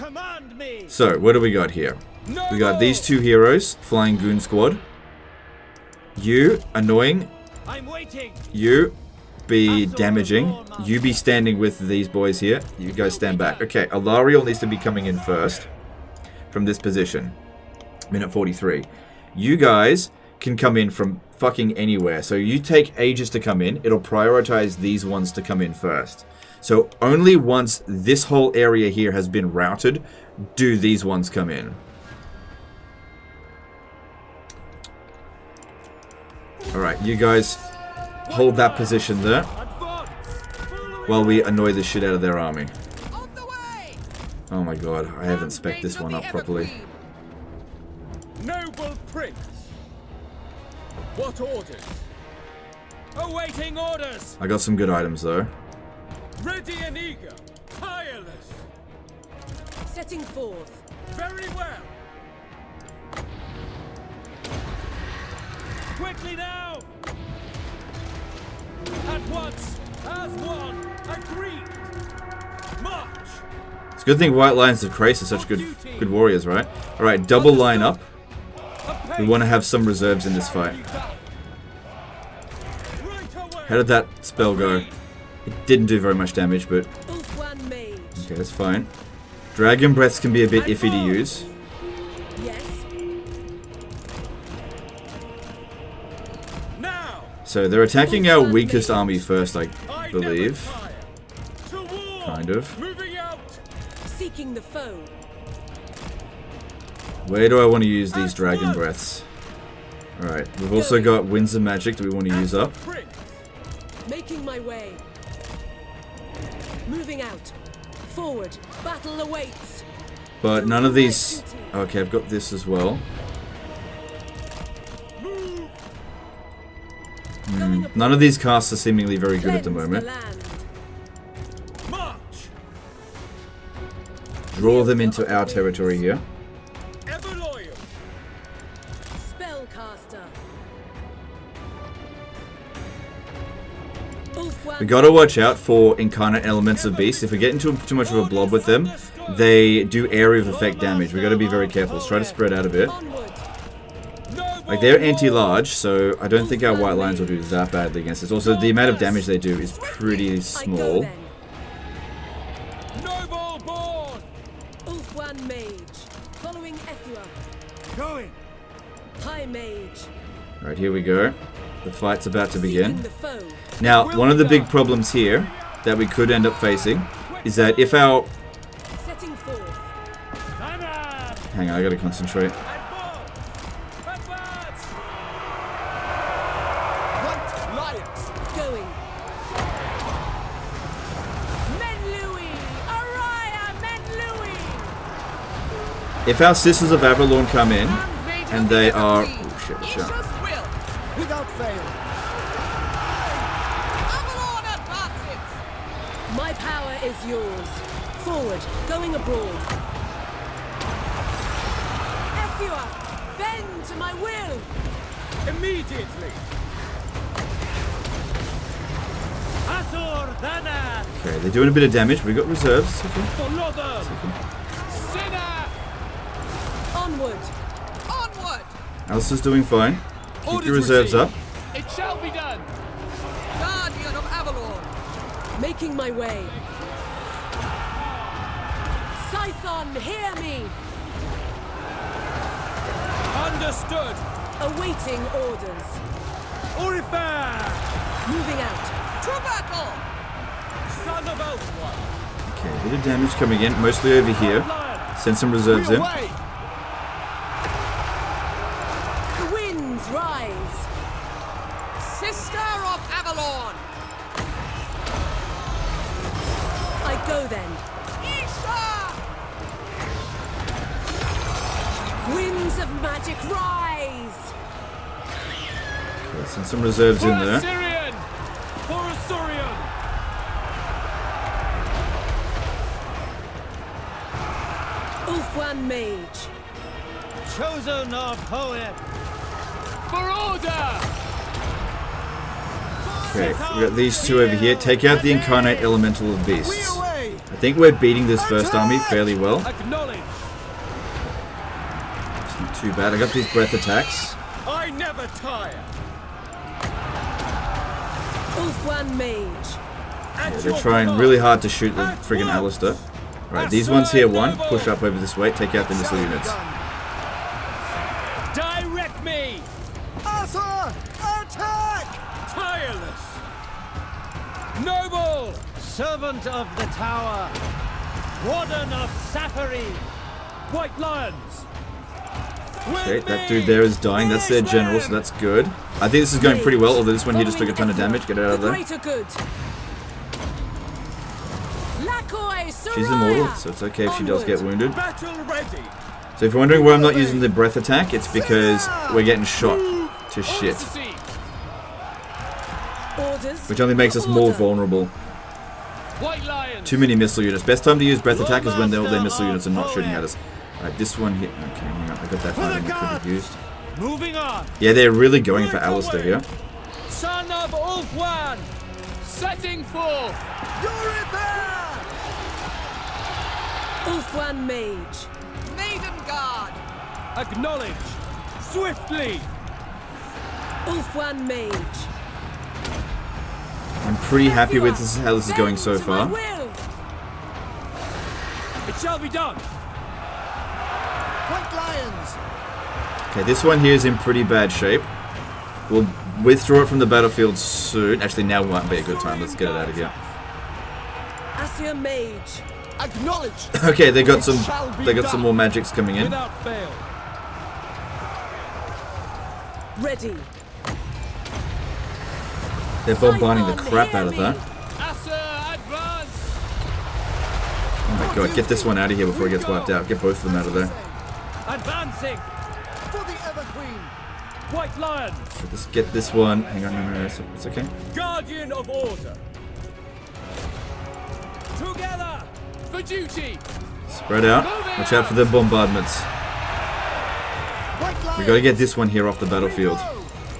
So, what do we got here? We got these two heroes, Flying Goon Squad. You, annoying. You, be damaging. You be standing with these boys here. You guys stand back. Okay, Alariel needs to be coming in first from this position. Minute 43. You guys can come in from fucking anywhere. So you take ages to come in. It'll prioritize these ones to come in first. So only once this whole area here has been routed do these ones come in. Alright, you guys hold that position there while we annoy the shit out of their army. Oh my god, I haven't spec'd this one up properly. Noble Prince! What orders? Awaiting orders! I got some good items though. Ready and eager, tireless! Setting forth. Very well! Quickly now! At once, as one, agreed! March! It's a good thing White Lions of Krace are such good warriors, right? Alright, double line up. We want to have some reserves in this fight. How did that spell go? It didn't do very much damage, but... Okay, that's fine. Dragon Breaths can be a bit iffy to use. So they're attacking our weakest army first, I believe. Kind of. Seeking the foe. Where do I want to use these Dragon Breaths? Alright, we've also got Winds of Magic that we want to use up. Making my way. Moving out. Forward. Battle awaits. But none of these... Okay, I've got this as well. None of these casts are seemingly very good at the moment. Draw them into our territory here. We gotta watch out for incarnate elements of beasts. If we get into too much of a blob with them, they do area of effect damage. We gotta be very careful. Let's try to spread out a bit. Like, they're anti-large, so I don't think our white lions will do that badly against us. Also, the amount of damage they do is pretty small. Noble born! Ulfwan Mage. Following Ethua. Going. High Mage. Alright, here we go. The fight's about to begin. Now, one of the big problems here that we could end up facing is that if our... Hang on, I gotta concentrate. If our Sisters of Avalorn come in, and they are... Oh shit, watch out. Without fail. Avalorn advances! My power is yours. Forward, going abroad. Ethua, bend to my will! Immediately! Azor Dana! Okay, they're doing a bit of damage. We got reserves. Okay. Onward! Onward! Alistair's doing fine. Keep your reserves up. It shall be done! Guardian of Avalorn! Making my way. Scython, hear me! Understood! Awaiting orders. Orifair! Moving out. To battle! Son of Ulfwan! Okay, a bit of damage coming in, mostly over here. Send some reserves in. Rise! Sister of Avalorn! I go then. Isha! Winds of magic rise! Okay, send some reserves in there. Assyrian! For Assyrian! Ulfwan Mage. Chosen of Hoeth. For order! Okay, we got these two over here. Take out the incarnate elemental of beasts. I think we're beating this first army fairly well. It's not too bad. I got these breath attacks. I never tire. Ulfwan Mage. Yeah, they're trying really hard to shoot the friggin' Alistair. Right, these ones here, one. Push up over this way. Take out the missile units. Direct me! Asa! Attack! Tireless! Noble! Servant of the Tower! Warden of Sapphire! White Lions! Okay, that dude there is dying. That's their general, so that's good. I think this is going pretty well, although this one here just took a ton of damage. Get it out of there. She's immortal, so it's okay if she does get wounded. So if you're wondering why I'm not using the breath attack, it's because we're getting shot to shit. Which only makes us more vulnerable. Too many missile units. Best time to use breath attack is when their missile units are not shooting at us. Alright, this one here. Okay, hang on. I got that fighting I could have used. Moving on. Yeah, they're really going for Alistair here. Son of Ulfwan! Setting forth! Ulfwan Mage. Maiden Guard. Acknowledge. Swiftly. Ulfwan Mage. I'm pretty happy with how this is going so far. It shall be done. White Lions. Okay, this one here is in pretty bad shape. We'll withdraw it from the battlefield soon. Actually, now might be a good time. Let's get it out of here. Asir Mage. Acknowledge. Okay, they got some more magics coming in. Without fail. Ready. They're bombarding the crap out of that. Oh my god, get this one out of here before it gets wiped out. Get both of them out of there. Advancing! For the Ever Queen! White Lion! So just get this one. Hang on, no, it's okay. Guardian of Order. Together for duty. Spread out. Watch out for the bombardments. We gotta get this one here off the battlefield.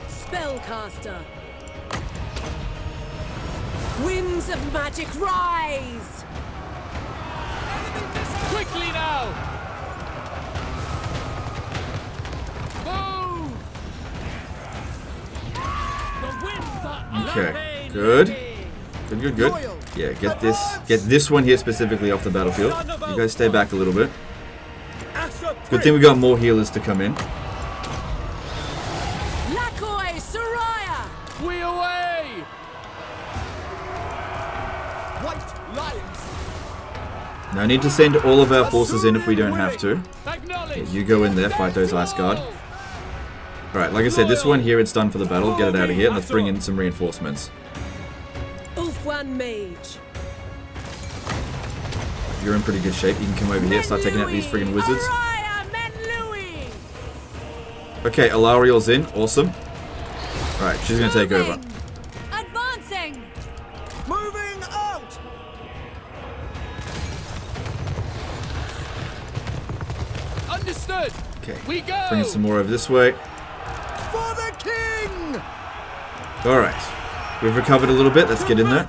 Spellcaster. Winds of magic rise. Quickly now. Move. The winds are Okay, good. Good. Yeah, get this one here specifically off the battlefield. You guys stay back a little bit. Good thing we got more healers to come in. Lakoi Soraya. We away. White Lions. No need to send all of our forces in if we don't have to. Yeah, you go in there, fight those Ice Guard. Alright, like I said, this one here, it's done for the battle. Get it out of here. Let's bring in some reinforcements. Ulfwan Mage. You're in pretty good shape. You can come over here, start taking out these friggin' wizards. Okay, Alariel's in. Awesome. Alright, she's gonna take over. Advancing. Moving out. Understood. Okay, we go. Bring some more over this way. For the king. Alright. We've recovered a little bit. Let's get in there.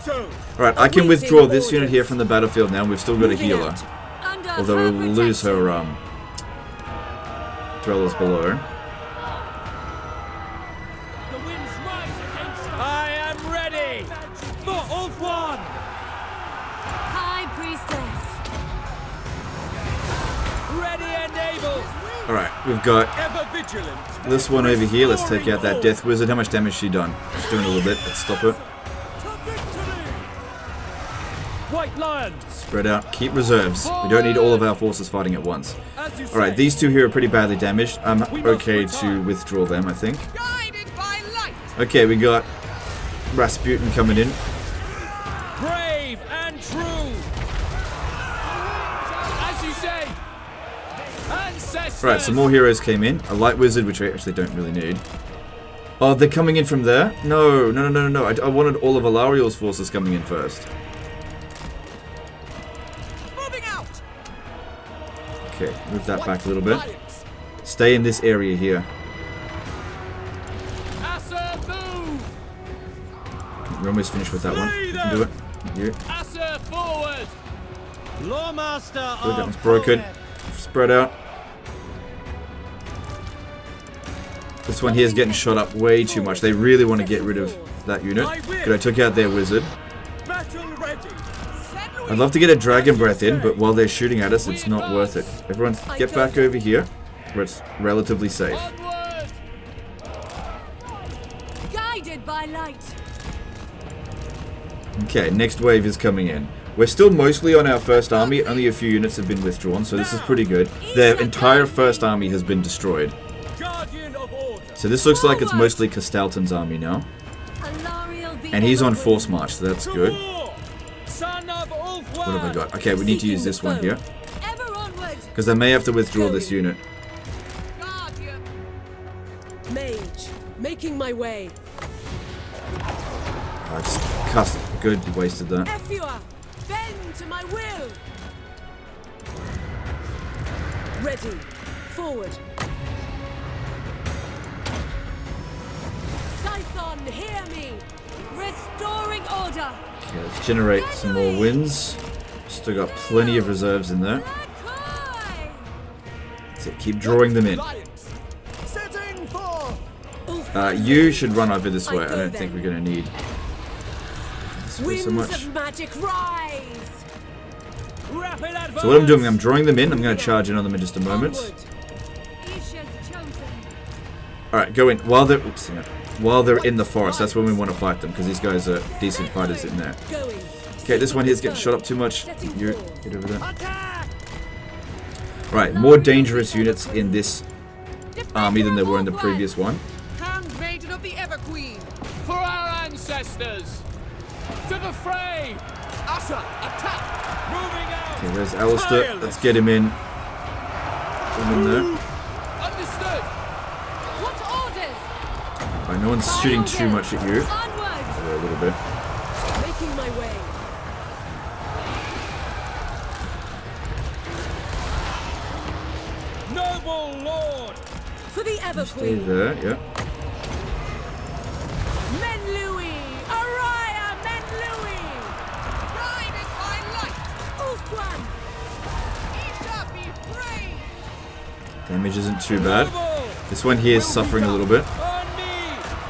Alright, I can withdraw this unit here from the battlefield now. We've still got a healer. Although we'll lose her dwellers below. I am ready for Ulfwan. High Priestess. Ready and able. Alright, we've got Ever vigilant. this one over here. Let's take out that Death Wizard. How much damage has she done? She's doing a little bit. Let's stop her. White Lion. Spread out. Keep reserves. We don't need all of our forces fighting at once. Alright, these two here are pretty badly damaged. I'm okay to withdraw them, I think. Okay, we got Rasputin coming in. Brave and true. As you say. Ancestors. Right, some more heroes came in. A light wizard, which I actually don't really need. Oh, they're coming in from there? No. I wanted all of Alariel's forces coming in first. Moving out. Okay, move that back a little bit. Stay in this area here. Asa, move. We're almost finished with that one. You can do it. You. Asa, forward. Lawmaster Good, that one's broken. Spread out. This one here is getting shot up way too much. They really want to get rid of that unit. Good, I took out their wizard. I'd love to get a Dragon Breath in, but while they're shooting at us, it's not worth it. Everyone, get back over here, where it's relatively safe. Guided by light. Okay, next wave is coming in. We're still mostly on our first army. Only a few units have been withdrawn, so this is pretty good. Their entire first army has been destroyed. So this looks like it's mostly Castalton's army now. And he's on force march, so that's good. What have I got? Okay, we need to use this one here. Because I may have to withdraw this unit. Mage, making my way. I just cast it. Good, you wasted that. Efua, bend to my will. Ready, forward. Scython, hear me. Restoring order. Okay, let's generate some more wins. Still got plenty of reserves in there. That's it, keep drawing them in. You should run over this way. I don't think we're going to need this way so much. Of magic rise. So what I'm doing, I'm drawing them in. I'm going to charge in on them in just a moment. Alright, go in. While they're in the forest, that's when we want to fight them, because these guys are decent fighters in there. Okay, this one here's getting shot up too much. You get over there. Right, more dangerous units in this army than there were in the previous one. Handmaiden of the Everqueen. For our ancestors. To the fray. Asa, attack! Okay, there's Alistair. Let's get him in. Put him in there. Understood. What orders? Alright, no one's shooting too much at you. Onward. A little bit. Making my way. Noble lord. For the Ever Stay Queen. there, yeah. Men Louis! Araya Men Louis! Ride is my light. Ulfwan! He shall be brave. Damage isn't too bad. This one here is suffering a little bit.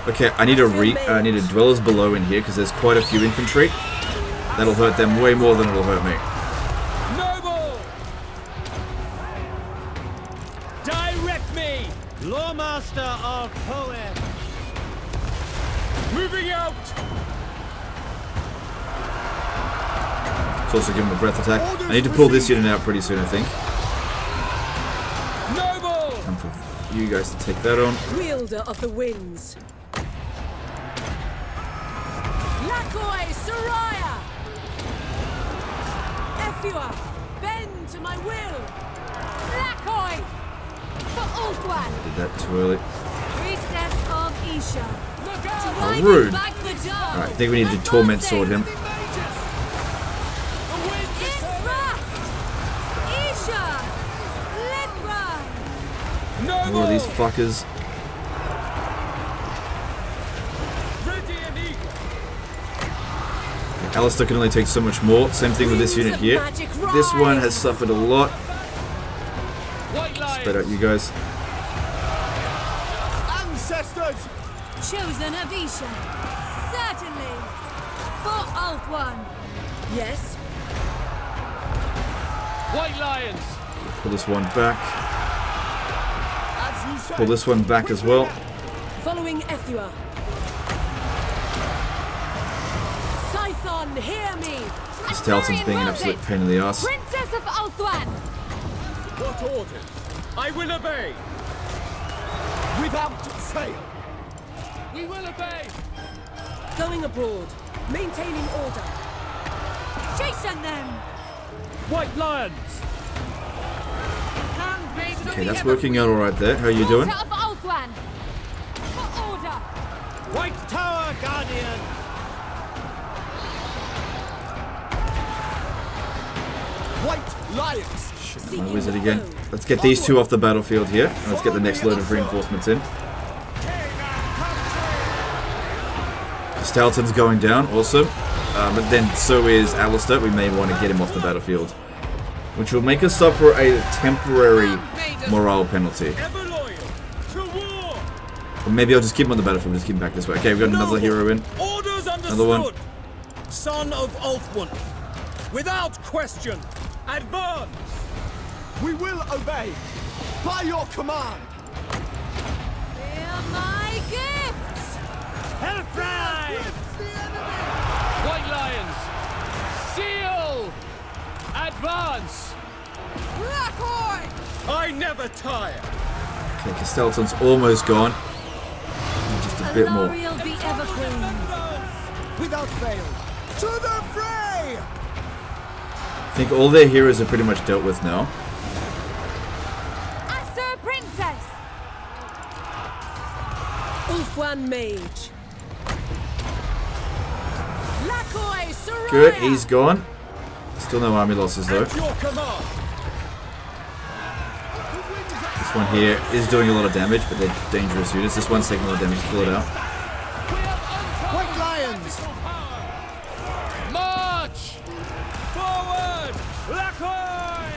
Okay, I need a dwellers below in here because there's quite a few infantry. That'll hurt them way more than it'll hurt me. Noble. Direct me. Lawmaster of Poem. Moving out. Let's also give him a breath attack. I need to pull this unit out pretty soon, I think. Noble. Time for you guys to take that on. Wielder of the winds. Lakoi Soraya! Efua! Bend to my will! Lakoi. For Ulthuan. Did that too early. Priestess of Isha. Look out. Oh, rude. Back the door. Alright, I think we need to torment sword him. It's fast. Isha. Ledra. Noble. More of these fuckers. Ready and eager. Alistair can only take so much more. Same thing with this unit here. This one has suffered a lot. White lion. Spread out, you guys. Ancestors! Chosen of Isha. Certainly. For Ulthuan. Yes. White lions. Pull this one back. As you say. Pull this one back as well. Following Efua. Scython, hear me! This Talton's being an absolute pain in the ass. Princess of Ulthuan. What orders? I will obey. Without fail. We will obey. Going abroad. Maintaining order. Chasing them. White lions. Handmaiden of Okay, the that's Ever working out alright there. How are you doing? Daughter of Ulthuan. For order. White Tower Guardian. White lions. My wizard again. Let's get these two off the battlefield here. And let's get the next load of reinforcements in. Stalton's going down, awesome. But then so is Alistair. We may want to get him off the battlefield. Which will make us suffer a temporary morale penalty. Ever loyal to war. Or maybe I'll just keep him on the battlefield and just keep him back this way. Okay, we've got another hero in. Orders understood. Another one. Son of Ulfwan. Without question. Advance. We will obey. By your command. Feel my gifts. Hellfry. White lions. Seal. Advance. Lakoi! I never tire. Okay, Castelton's almost gone. Just a bit more. Alariel the Ever Queen. Without fail. To the fray! I think all their heroes are pretty much dealt with now. Asur Princess. Ulfwan Mage. Lakoi Soraya! Good, he's gone. Still no army losses though. At your command. This one here is doing a lot of damage, but they're dangerous units. This one's taking a lot of damage to pull it out. White lions! March. Forward. Lakoi.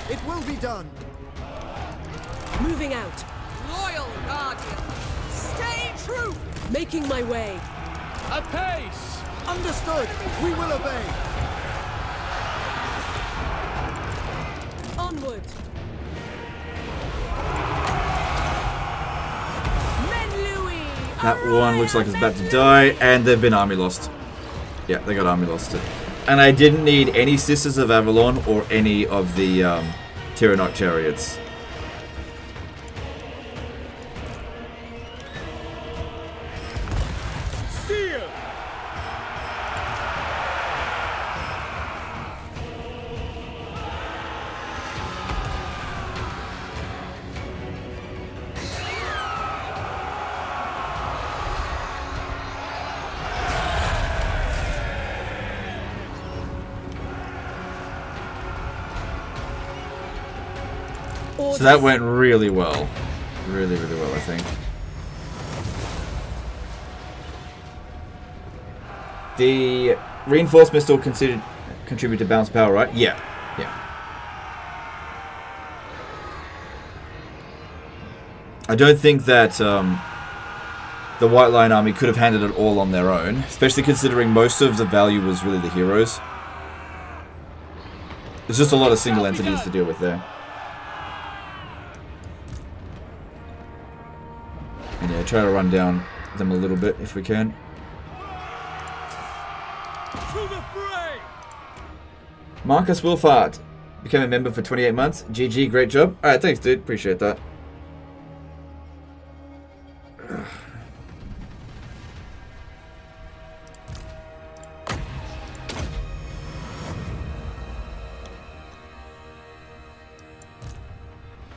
It will be done. Moving out. Loyal Guardian. Stay true. Making my way. Apace. Understood. We will obey. Onward. Men Louis! That one looks like it's about to die, and they've been army lost. Yeah, they got army lost. And I didn't need any Sisters of Avalon or any of the Tyrion chariots. So that went really well. Really, really well, I think. The reinforcements still contribute to balance power, right? Yeah. Yeah. I don't think that the White Lion army could have handled it all on their own, especially considering most of the value was really the heroes. There's just a lot of single entities to deal with there. And yeah, try to run down them a little bit if we can. Marcus Wilfart became a member for 28 months. GG, great job. Alright, thanks dude, appreciate that.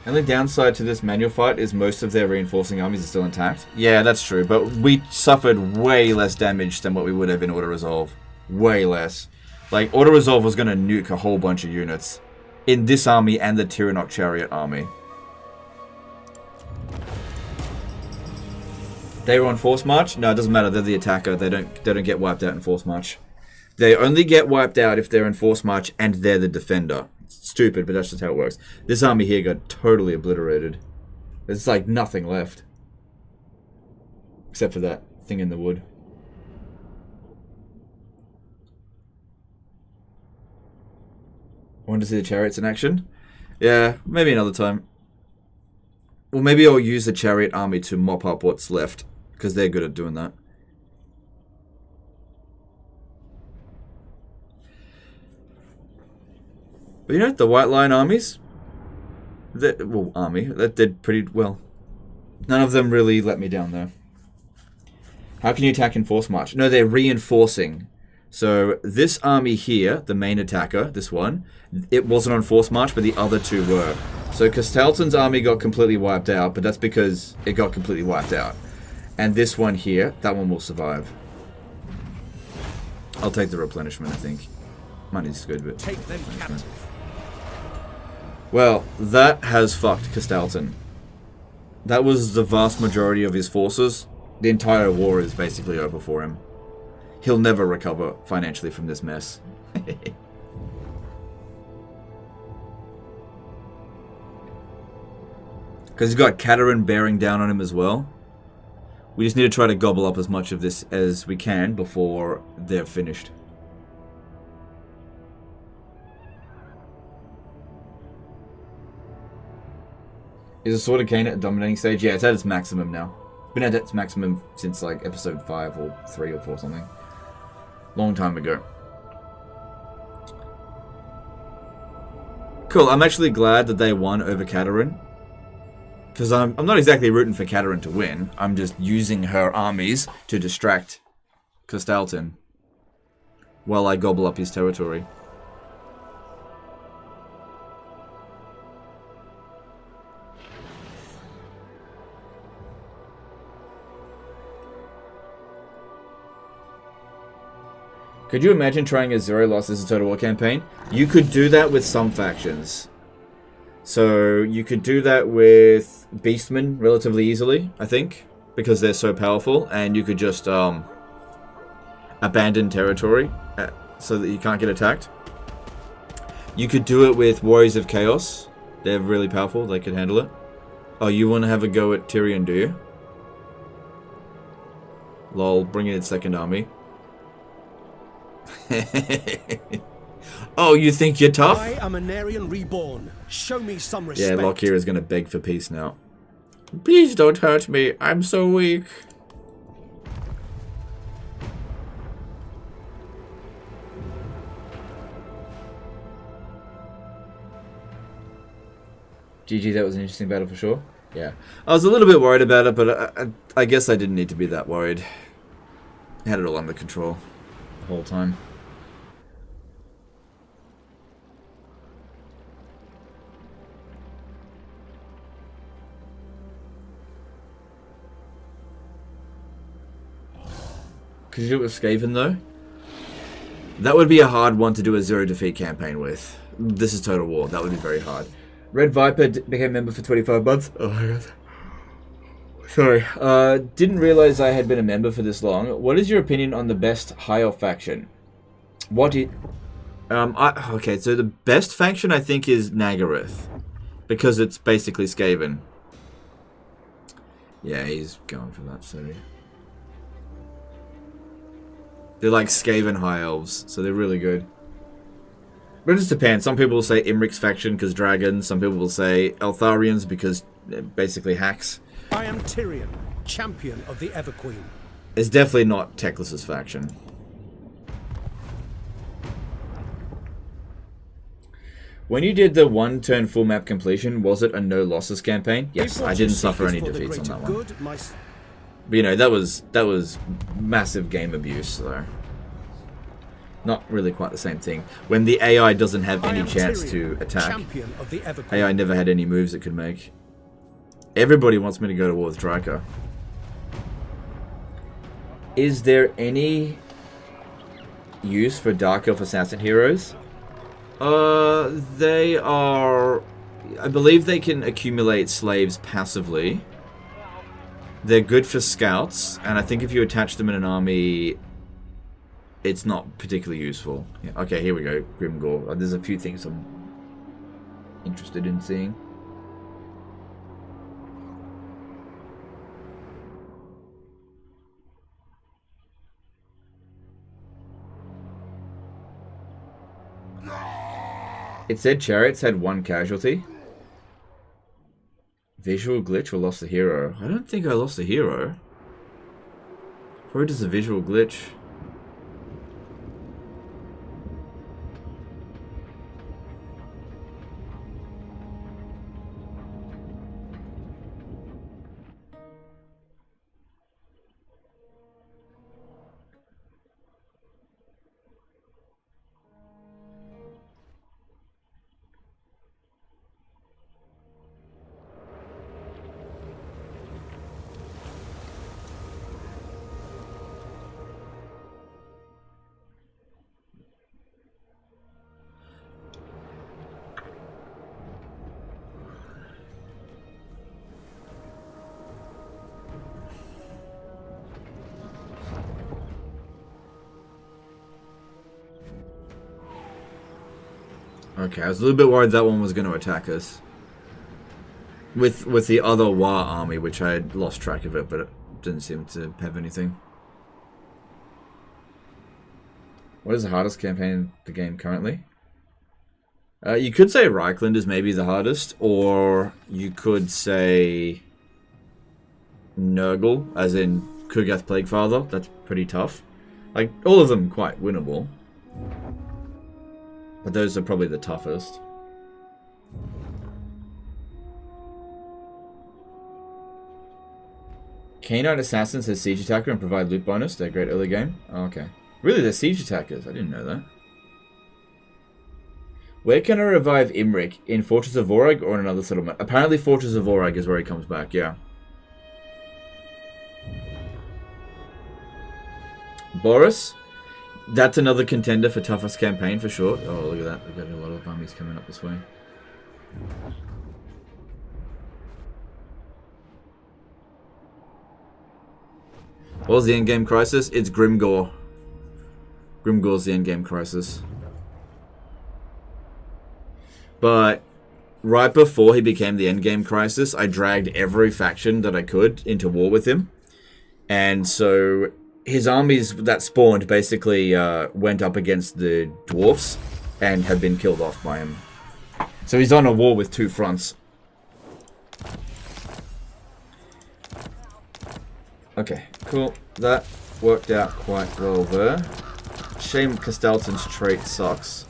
The only downside to this manual fight is most of their reinforcing armies are still intact. Yeah, that's true, but we suffered way less damage than what we would have in auto-resolve. Way less. Like, auto-resolve was going to nuke a whole bunch of units. In this army and the Tyrion Chariot army. They were on Force March? No, it doesn't matter, they're the attacker. They don't get wiped out in Force March. They only get wiped out if they're in Force March and they're the defender. Stupid, but that's just how it works. This army here got totally obliterated. There's like nothing left. Except for that thing in the wood. I want to see the chariots in action. Yeah, maybe another time. Well, maybe I'll use the chariot army to mop up what's left. Because they're good at doing that. But you know, the White Lion armies, that did pretty well. None of them really let me down though. How can you attack in Force March? No, they're reinforcing. So this army here, the main attacker, this one, it wasn't on Force March, but the other two were. So Castalton's army got completely wiped out, but that's because it got completely wiped out. And this one here, that one will survive. I'll take the replenishment, I think. Money's good, but take them captive. Well, that has fucked Castalton. That was the vast majority of his forces. The entire war is basically over for him. He'll never recover financially from this mess. Because he's got Katerin bearing down on him as well. We just need to try to gobble up as much of this as we can before they're finished. Is the Sword of Khaine at a dominating stage? Yeah, it's at its maximum now. It's been at its maximum since like episode 5 or 3 or 4 something. Long time ago. Cool, I'm actually glad that they won over Katerin. Because I'm not exactly rooting for Katerin to win. I'm just using her armies to distract Castalton while I gobble up his territory. Could you imagine trying a 0 loss as a Total War campaign? You could do that with some factions. So you could do that with Beastmen relatively easily, I think, because they're so powerful, and you could just abandon territory so that you can't get attacked. You could do it with Warriors of Chaos. They're really powerful, they could handle it. Oh, you want to have a go at Tyrion, do you? Lol, bring in its second army. Oh, you think you're tough? I am Aenarion reborn. Show me some respect. Yeah, Lockyer is going to beg for peace now. Please don't hurt me. I'm so weak. GG, that was an interesting battle for sure. Yeah. I was a little bit worried about it, but I guess I didn't need to be that worried. I had it all under control the whole time. Could you do it with Skaven though? That would be a hard one to do a 0 defeat campaign with. This is Total War. That would be very hard. Red Viper became member for 25 months. Oh my god. Sorry. Didn't realize I had been a member for this long. What is your opinion on the best High Elf faction? Okay, so the best faction I think is Nagaryth. Because it's basically Skaven. Yeah, he's going for that, sorry. They're like Skaven High Elves, so they're really good. But it just depends. Some people will say Imric's faction because dragons. Some people will say Eltharians because basically hacks. I am Tyrion, champion of the Everqueen. It's definitely not Teclis's faction. When you did the one-turn full map completion, was it a no losses campaign? Yes, I didn't suffer any defeats on that one. But you know, that was massive game abuse, though. Not really quite the same thing. When the AI doesn't have any chance to attack. AI never had any moves it could make. Everybody wants me to go to war with Draco. Is there any use for Dark Elf Assassin heroes? They are... I believe they can accumulate slaves passively. They're good for scouts, and I think if you attach them in an army, it's not particularly useful. Yeah, okay, here we go. Grimgore. There's a few things I'm interested in seeing. It said chariots had one casualty. Visual glitch or lost the hero? I don't think I lost the hero. Probably just a visual glitch. Okay, I was a little bit worried that one was going to attack us. With the other War army, which I had lost track of it, but it didn't seem to have anything. What is the hardest campaign in the game currently? You could say Reichland is maybe the hardest, or you could say Nurgle, as in Kugath Plaguefather. That's pretty tough. Like, all of them quite winnable. But those are probably the toughest. Canine Assassins has Siege Attacker and provide loot bonus. They're a great early game. Oh, okay. Really, they're Siege Attackers. I didn't know that. Where can I revive Imric? In Fortress of Vorag or in another settlement? Apparently Fortress of Vorag is where he comes back, yeah. Boris? That's another contender for toughest campaign for sure. Oh, look at that. We've got a lot of armies coming up this way. What was the endgame crisis? It's Grimgore. Grimgore's the endgame crisis. But right before he became the endgame crisis, I dragged every faction that I could into war with him. And so his armies that spawned basically went up against the dwarfs and have been killed off by him. So he's on a war with two fronts. Okay, cool. That worked out quite well there. Shame Castalton's trait sucks.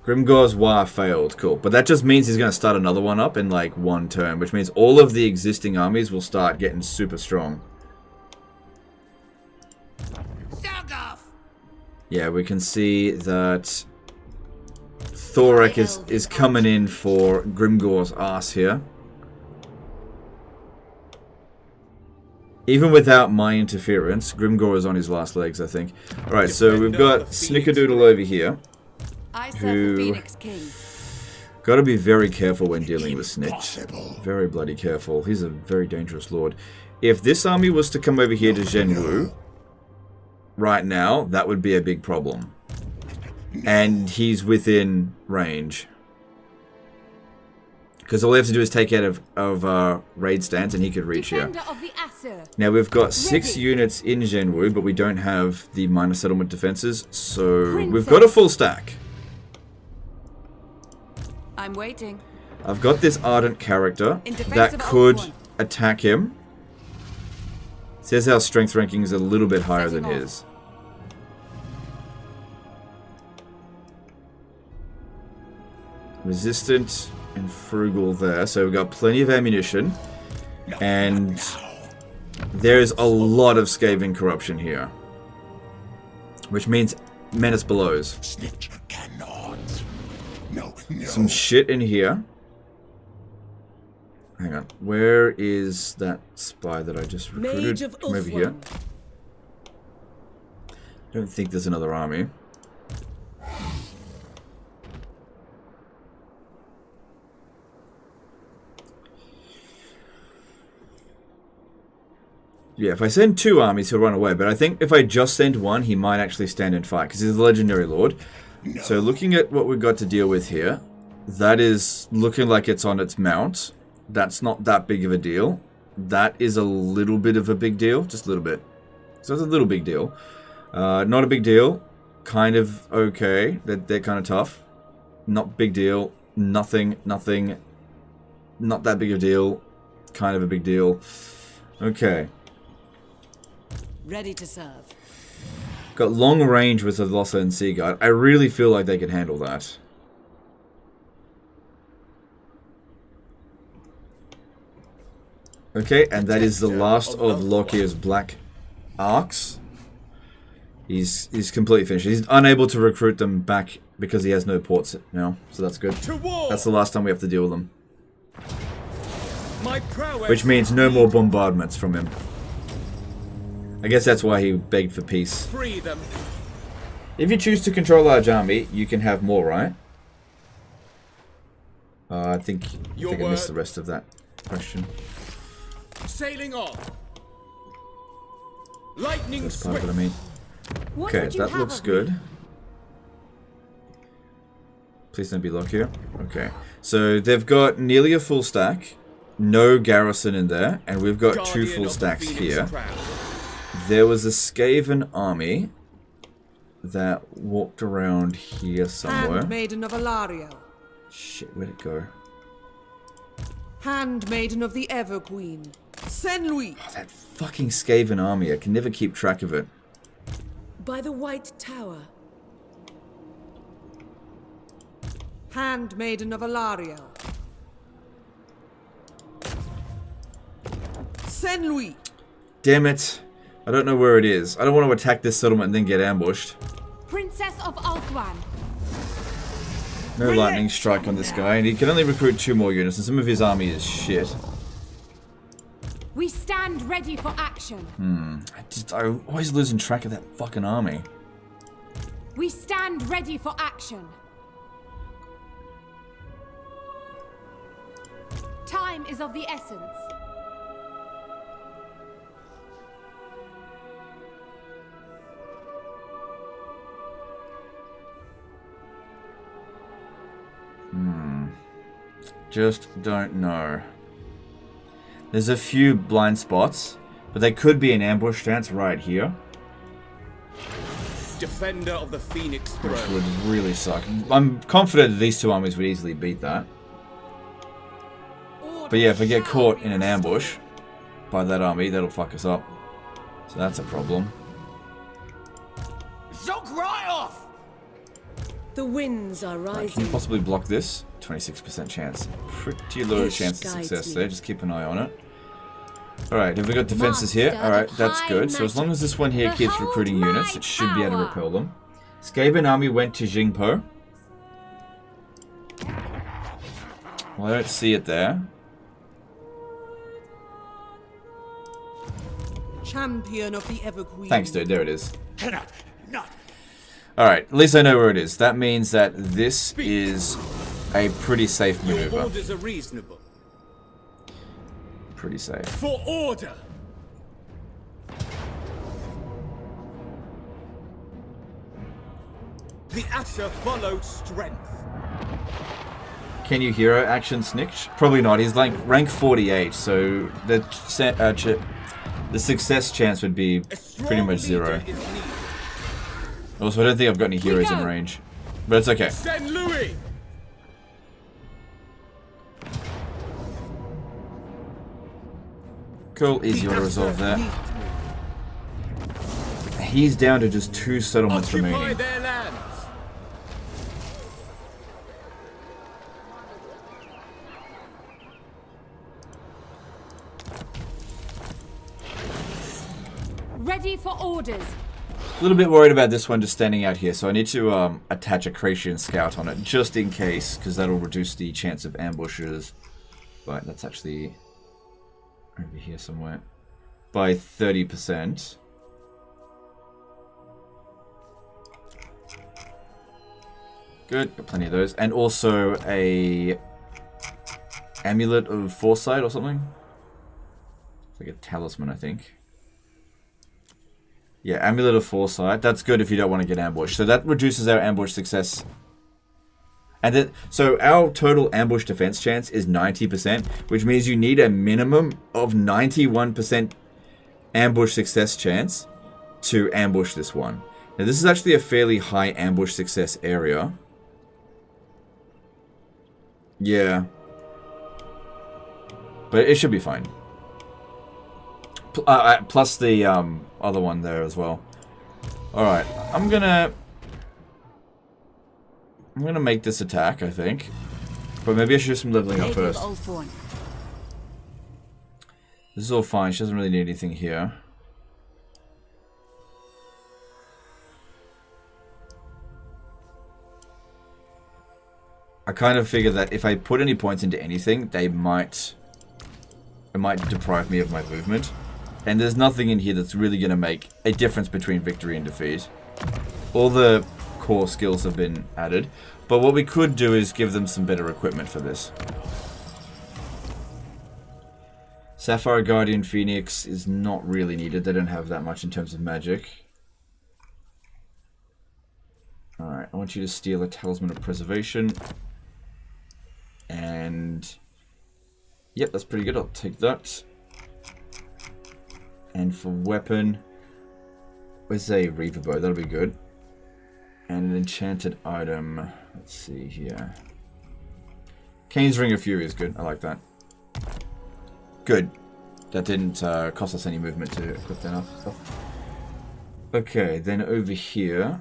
Grimgore's War failed. Cool. But that just means he's going to start another one up in like one turn, which means all of the existing armies will start getting super strong. Yeah, we can see that Thorek is coming in for Grimgore's ass here. Even without my interference, Grimgore is on his last legs, I think. Alright, so we've got Snickerdoodle over here. I serve who... the Phoenix King. Gotta be very careful when dealing with Snitch. Very bloody careful. He's a very dangerous lord. If this army was to come over here to Zhenwu, right now, that would be a big problem. And he's within range. Because all we have to do is take out of raid stance and he could reach here. Now we've got 6 units in Zhenwu, but we don't have the minor settlement defenses, so we've got a full stack. I'm waiting. I've got this ardent character that could attack him. Says our strength ranking is a little bit higher than his. Resistant and frugal there, so we've got plenty of ammunition, and there's a lot of Skaven corruption here, which means menace belows. Snitch cannot. No. Some shit in here. Hang on, where is that spy that I just recruited? Come over here. I don't think there's another army. Yeah, if I send 2 armies, he'll run away. But I think if I just send 1, he might actually stand and fight, because he's a legendary lord. No. So looking at what we've got to deal with here, that is looking like it's on its mount. That's not that big of a deal. That is a little bit of a big deal. Just a little bit. So it's a little big deal. Not a big deal. Kind of okay. They're kind of tough. Not big deal. Nothing. Not that big a deal. Kind of a big deal. Okay. Ready to serve. Got long range with the Lossa and Seaguard. I really feel like they can handle that. Okay, and that is the last of Lokir's black arcs. He's completely finished. He's unable to recruit them back because he has no ports now, so that's good. That's the last time we have to deal with them. Which means no more bombardments from him. I guess that's why he begged for peace. Free them. If you choose to control a large army, you can have more, right? I think I missed the rest of that question. Sailing on. Lightning That's part of what I mean. What Okay, that looks good. Please don't be locked here. Okay, so they've got nearly a full stack, no garrison in there, and we've got 2 full stacks here. There was a Skaven army that walked around here somewhere. Handmaiden of Aenarion. Shit, where'd it go? Handmaiden of the Everqueen. Saint-Louis. Oh, that fucking Skaven army, I can never keep track of it. By the White Tower. Handmaiden of Aenarion. Saint-Louis. Damn it. I don't know where it is. I don't want to attack this settlement and then get ambushed. Princess of Ulthuan. No lightning strike on this guy, and he can only recruit 2 more units, and some of his army is shit. We stand ready for action. I'm always losing track of that fucking army. We stand ready for action. Time is of the essence. Just don't know. There's a few blind spots, but they could be an ambush stance right here. Defender of the Phoenix Throne. Which would really suck. I'm confident that these 2 armies would easily beat that. But yeah, if I get caught in an ambush by that army, that'll fuck us up. So that's a problem. Zook right off! The winds are rising. Can you possibly block this? 26% chance. Pretty low chance of success there. Just keep an eye on it. Alright, have we got defenses here? Alright, that's good. So as long as this one here keeps recruiting units, it should be able to repel them. Skaven army went to Jingpo. Well, I don't see it there. Champion of the Everqueen. Thanks, dude. There it is. Cannot. Not. Alright, at least I know where it is. That means that this is a pretty safe maneuver. Your orders are reasonable. Pretty safe. For order! The Asher followed strength. Can you hero action Snitch? Probably not. He's like rank 48, so the success chance would be pretty much 0. Also, I don't think I've got any heroes in range, but it's okay. Send Louis. Cool, easy to resolve there. He's down to just 2 settlements remaining. Their lands. Ready for orders. A little bit worried about this one just standing out here, so I need to attach a Kracian scout on it, just in case, because that'll reduce the chance of ambushes. But that's actually over here somewhere. By 30%. Good, got plenty of those. And also a Amulet of Foresight or something. It's like a talisman, I think. Yeah, Amulet of Foresight. That's good if you don't want to get ambushed. So that reduces our ambush success. And then, so our total ambush defense chance is 90%, which means you need a minimum of 91% ambush success chance to ambush this one. Now, this is actually a fairly high ambush success area. Yeah. But it should be fine. Plus the other one there as well. Alright, I'm gonna make this attack, I think. But maybe I should do some leveling up first. This is all fine, she doesn't really need anything here. I kind of figure that if I put any points into anything, it might deprive me of my movement. And there's nothing in here that's really going to make a difference between victory and defeat. All the core skills have been added. But what we could do is give them some better equipment for this. Sapphire Guardian Phoenix is not really needed. They don't have that much in terms of magic. Alright, I want you to steal a Talisman of Preservation. And... yep, that's pretty good. I'll take that. And for weapon, where's a Reaver Bow? That'll be good. And an enchanted item. Let's see here. Kane's Ring of Fury is good. I like that. Good. That didn't cost us any movement to equip that up. Okay, then over here.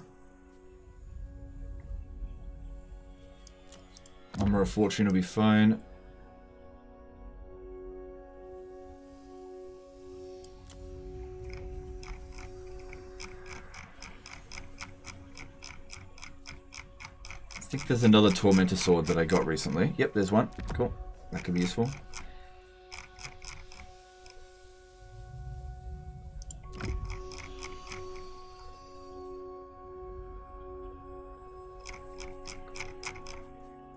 Armor of Fortune will be fine. I think there's another Tormentor Sword that I got recently. Yep, there's one. Cool. That could be useful.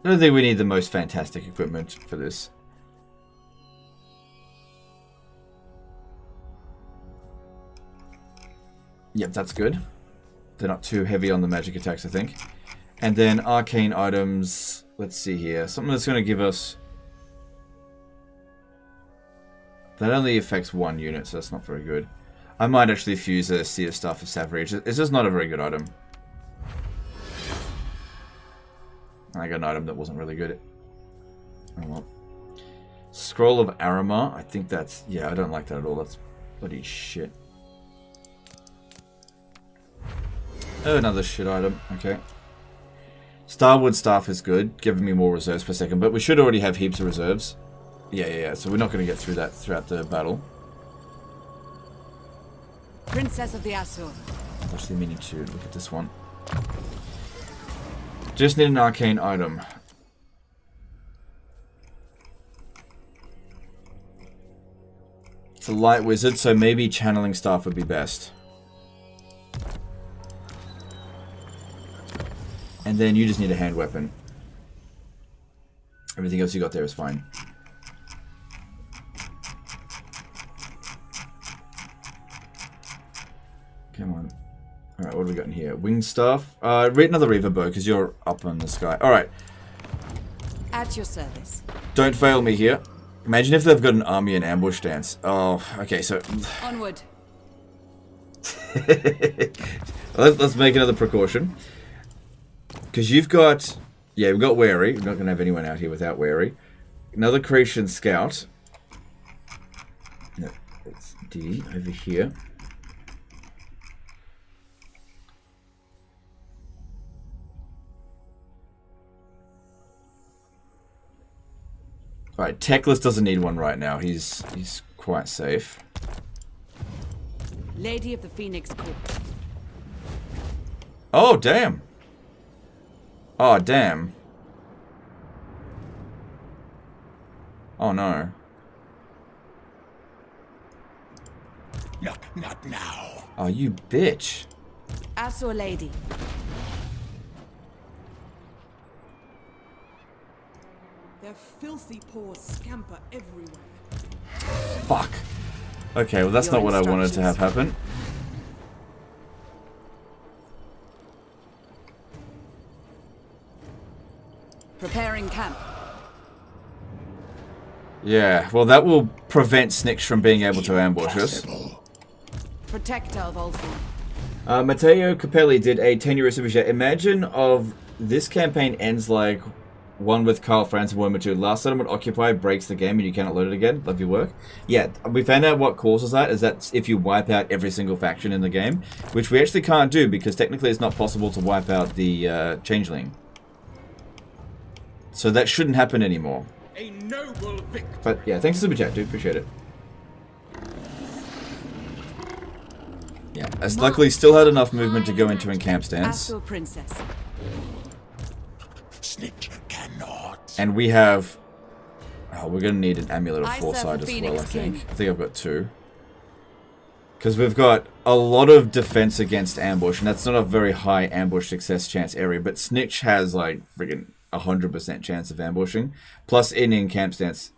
I don't think we need the most fantastic equipment for this. Yep, that's good. They're not too heavy on the magic attacks, I think. And then arcane items, let's see here. Something that's going to give us... that only affects 1 unit, so that's not very good. I might actually fuse a Seer Staff of Savage. It's just not a very good item. I got an item that wasn't really good. Oh well. Scroll of Aramar, I think that's... yeah, I don't like that at all. That's bloody shit. Oh, another shit item. Okay. Starwood Staff is good, giving me more reserves per second, but we should already have heaps of reserves. Yeah, so we're not going to get through that throughout the battle. Princess of the Asur. I'm actually meaning to look at this one. Just need an arcane item. It's a light wizard, so maybe channeling staff would be best. And then you just need a hand weapon. Everything else you got there is fine. Come on. Alright, what have we got in here? Winged staff. Another Reaver bow, because you're up on the sky. Alright. At your service. Don't fail me here. Imagine if they've got an army and ambush stance. Oh, okay, so... Onward. Let's make another precaution. Because you've got... Yeah, we've got Wary. We're not going to have anyone out here without Wary. Another Creation Scout. No, it's D over here. Alright, Teclis doesn't need one right now. He's quite safe. Lady of the Phoenix Court. Oh, damn. Oh, damn. Oh, no. Not now. Oh, you bitch. Azure Lady. Their filthy paws scamper everywhere. Fuck. Okay, well that's not what I wanted to have happen. Preparing camp. Yeah, well that will prevent Snitch from being able to ambush us. Protector of Ulthuan. Matteo Capelli did a 10-euro super chat. Imagine of this campaign ends like one with Carl Franz and Warhammer 2. Last settlement Occupy breaks the game and you cannot load it again. Love your work. Yeah, we found out what causes that. Is that if you wipe out every single faction in the game, which we actually can't do because technically it's not possible to wipe out the Changeling. So that shouldn't happen anymore. A noble victory. But yeah, thanks for the super chat, dude. Appreciate it. Yeah, as luckily still had enough movement to go into encamp stance. Azure Princess. Snitch cannot. And we have... Oh, we're going to need an Amulet of Foresight as well, I think. I think I've got 2. Because we've got a lot of defense against ambush, and that's not a very high ambush success chance area, but Snitch has, like, friggin' 100% chance of ambushing. Plus in encamp stance.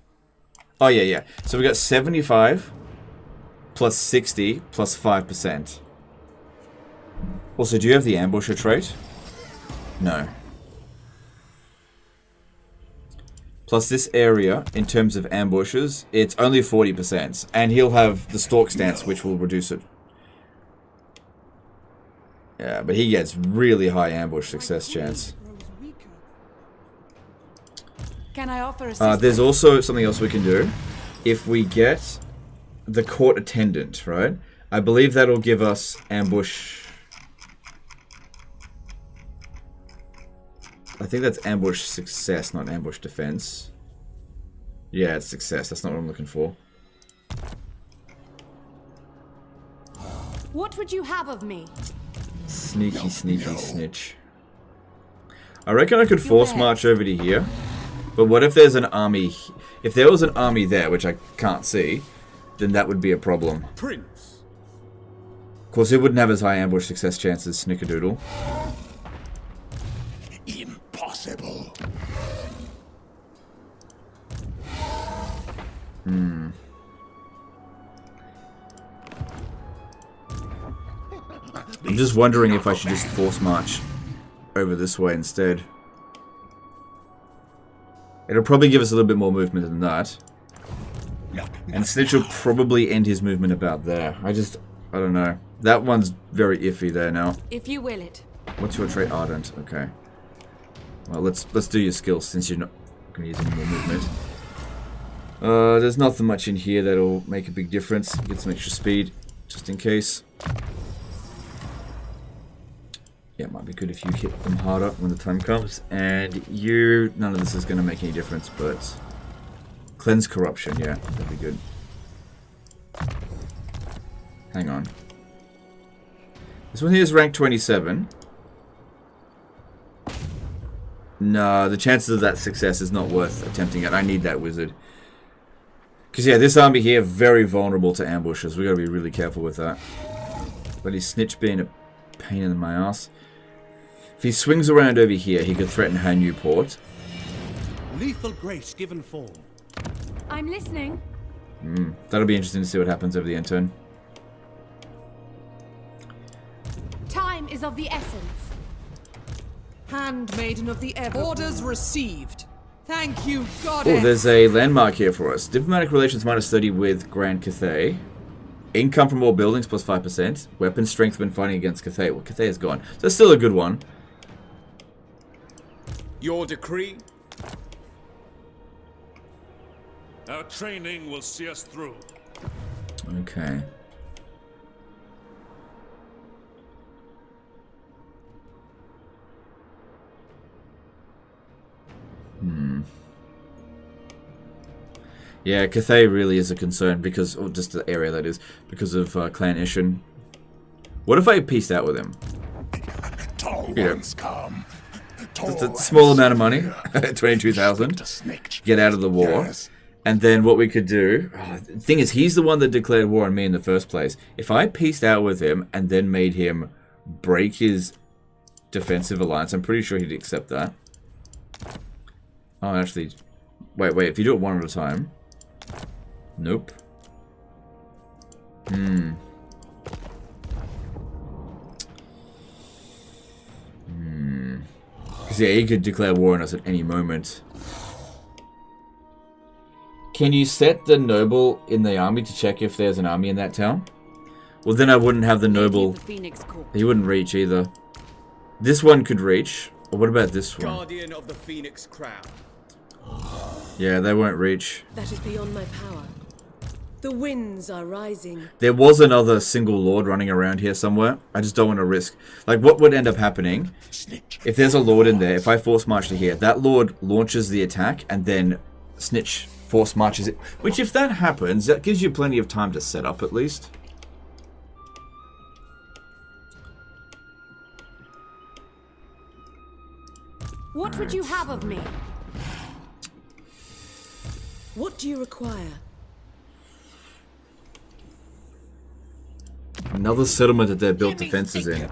Oh, yeah. So we got 75, plus 60, plus 5%. Also, do you have the ambusher trait? No. Plus this area, in terms of ambushes, it's only 40%. And he'll have the stalk stance, which will reduce it. Yeah, but he gets really high ambush success chance. Can I offer assistance? There's also something else we can do. If we get the court attendant, right? I believe that'll give us ambush... I think that's ambush success, not ambush defense. Yeah, it's success. That's not what I'm looking for. What would you have of me? Sneaky Snitch. I reckon I could force march over to here. But what if there's an army... If there was an army there, which I can't see, then that would be a problem. Prince. Of course, it wouldn't have as high ambush success chance as Snickerdoodle. Impossible. I'm just wondering if I should just force march over this way instead. It'll probably give us a little bit more movement than that. And Snitch will probably end his movement about there. I don't know. That one's very iffy there now. If you will it. What's your trait? Ardent. Okay. Well, let's do your skills since you're not going to use any more movement. There's nothing much in here that'll make a big difference. Get some extra speed, just in case. Yeah, it might be good if you hit them harder when the time comes. And none of this is going to make any difference, but... Cleanse Corruption, yeah, that'd be good. Hang on. This one here is rank 27. No, the chances of that success is not worth attempting it. I need that wizard. Because, yeah, this army here, very vulnerable to ambushes. We've got to be really careful with that. But his Snitch being a pain in my ass. If he swings around over here, he could threaten her new port. Lethal grace given form. I'm listening. That'll be interesting to see what happens over the end turn. Time is of the essence. Handmaiden of the Ever. Orders received. Thank you, Goddess. Oh, there's a landmark here for us. Diplomatic relations -30 with Grand Cathay. Income from all buildings plus 5%. Weapon strength when fighting against Cathay. Well, Cathay is gone. So that's still a good one. Your decree? Our training will see us through. Okay. Yeah, Cathay really is a concern because, or just the area that is, because of Clan Ishin. What if I pieced out with him? Come. Just a small amount of money, 22,000. Get out of the war. Yes. And then what we could do... the thing is, he's the one that declared war on me in the first place. If I pieced out with him and then made him break his defensive alliance, I'm pretty sure he'd accept that. Oh, actually... Wait, if you do it one at a time... Nope. Because yeah, he could declare war on us at any moment. Can you set the noble in the army to check if there's an army in that town? Well, then I wouldn't have the noble. He wouldn't reach either. This one could reach. Or what about this one? Guardian of the Phoenix Crown. Yeah, they won't reach. That is beyond my power. The winds are rising. There was another single lord running around here somewhere. I just don't want to risk. Like, what would end up happening if there's a lord in there? If I force march to here, that lord launches the attack and then Snitch force marches it. Which, if that happens, that gives you plenty of time to set up at least. What would you have of me? What do you require? Another settlement that they've built defenses in.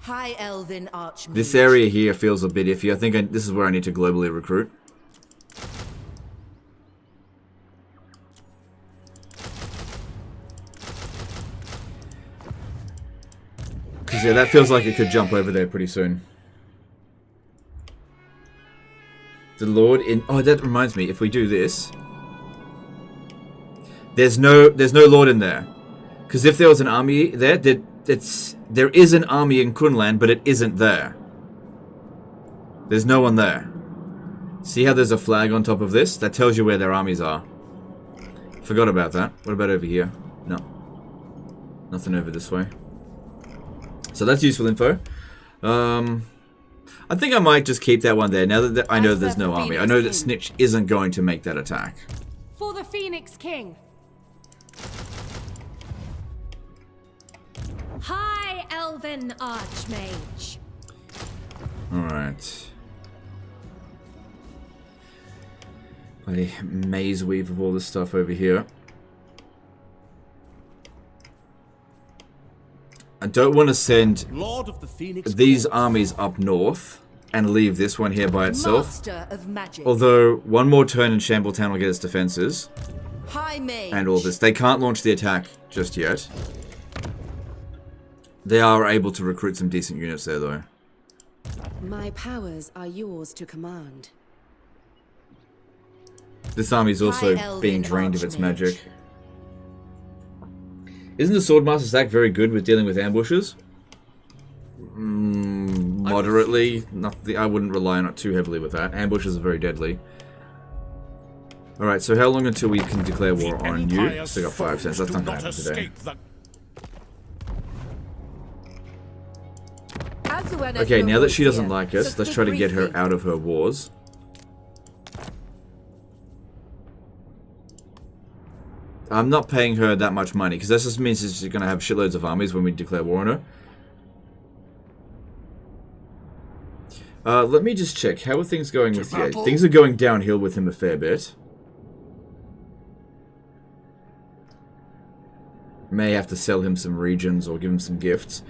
High Elven Archmage. This area here feels a bit iffy. I think this is where I need to globally recruit. Because yeah, that feels like it could jump over there pretty soon. The Lord in... Oh, that reminds me. If we do this... There's no Lord in there. Because if there was an army there, there is an army in Kunland, but it isn't there. There's no one there. See how there's a flag on top of this? That tells you where their armies are. Forgot about that. What about over here? No. Nothing over this way. So that's useful info. I think I might just keep that one there, now that I know there's no army. I know that Snitch isn't going to make that attack. For the Phoenix King. High Elven Archmage. Alright. Bloody maze weave of all this stuff over here. I don't want to send Lord of the Phoenix these armies up north and leave this one here by itself. Master of magic. Although, one more turn in Shambletown will get its defenses. High Mage. And all this. They can't launch the attack just yet. They are able to recruit some decent units there, though. My powers are yours to command. This army is also being drained of its magic. Isn't the Swordmaster stack very good with dealing with ambushes? Moderately. Nothing, I wouldn't rely on it too heavily with that. Ambushes are very deadly. Alright, so how long until we can declare war on you? Still got 5 cents. That's not going to happen today. Okay, now that she doesn't like us, let's try to get her out of her wars. I'm not paying her that much money, because that just means she's going to have shitloads of armies when we declare war on her. Let me just check. How are things going with you? Things are going downhill with him a fair bit. May have to sell him some regions or give him some gifts.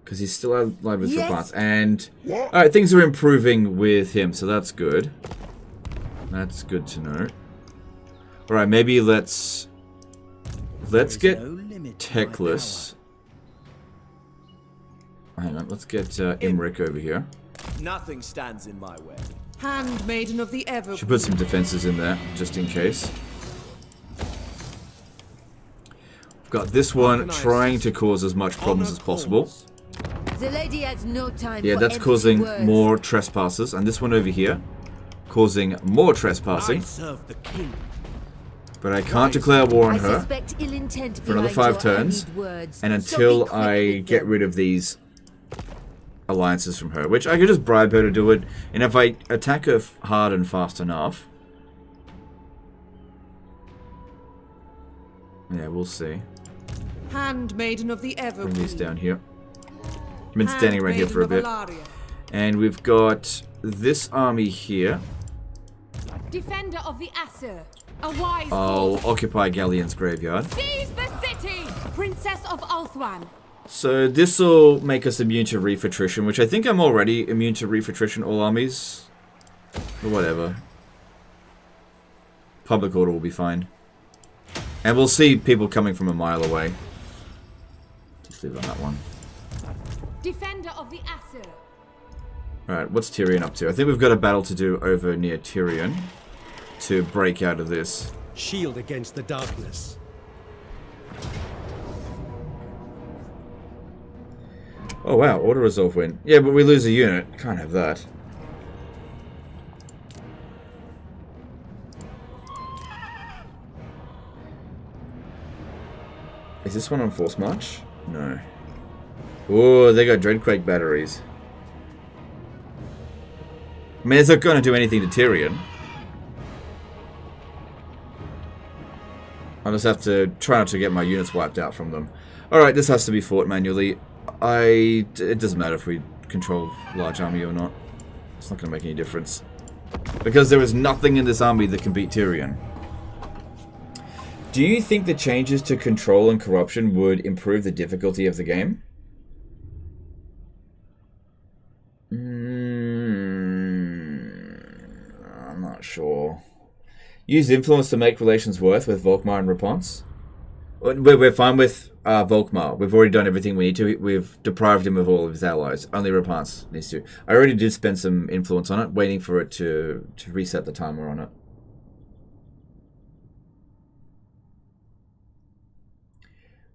Because he's still alive with parts. And alright, things are improving with him, so that's good. That's good to know. Alright, maybe let's get Techless. Hang on, let's get Imric over here. Nothing stands in my way. Handmaiden of the Ever. Should put some defenses in there, just in case. We've got this one trying to cause as much problems as possible. The lady has no time. Yeah, that's causing more trespassers. And this one over here, causing more trespassing. I serve the king. But I can't declare war on her for another 5 turns. And until I get rid of these alliances from her, which I could just bribe her to do it. And if I attack her hard and fast enough, yeah, we'll see. Handmaiden of the Ever. Bring these down here. I've been standing right here for a bit. And we've got this army here. Defender of the Aesir. A wise I'll occupy Galleon's graveyard. Seize the city! Princess of Ulthuan. So this will make us immune to reef attrition, which I think I'm already immune to reef attrition, all armies. But whatever. Public order will be fine. And we'll see people coming from a mile away. Just leave it on that one. Defender of the Aesir. Alright, what's Tyrion up to? I think we've got a battle to do over near Tyrion to break out of this. Shield against the darkness. Oh wow, auto resolve win. Yeah, but we lose a unit. Can't have that. Is this one on force march? No. Oh, they got Dreadquake batteries. I mean, it's not going to do anything to Tyrion. I'll just have to try not to get my units wiped out from them. Alright, this has to be fought manually. It doesn't matter if we control large army or not. It's not going to make any difference. Because there is nothing in this army that can beat Tyrion. Do you think the changes to control and corruption would improve the difficulty of the game? I'm not sure. Use influence to make relations worse with Volkmar and Rapunzel. We're fine with Volkmar. We've already done everything we need to. We've deprived him of all of his allies. Only Rapunzel needs to. I already did spend some influence on it, waiting for it to reset the timer on it.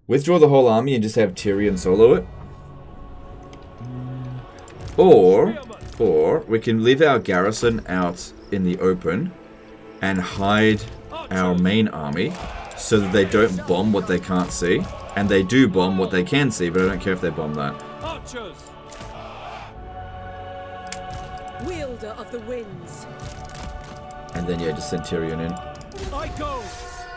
Withdraw the whole army and just have Tyrion solo it. Or we can leave our garrison out in the open and hide our main army so that they don't bomb what they can't see. And they do bomb what they can see, but I don't care if they bomb that. Wielder of the winds. And then yeah, just send Tyrion in.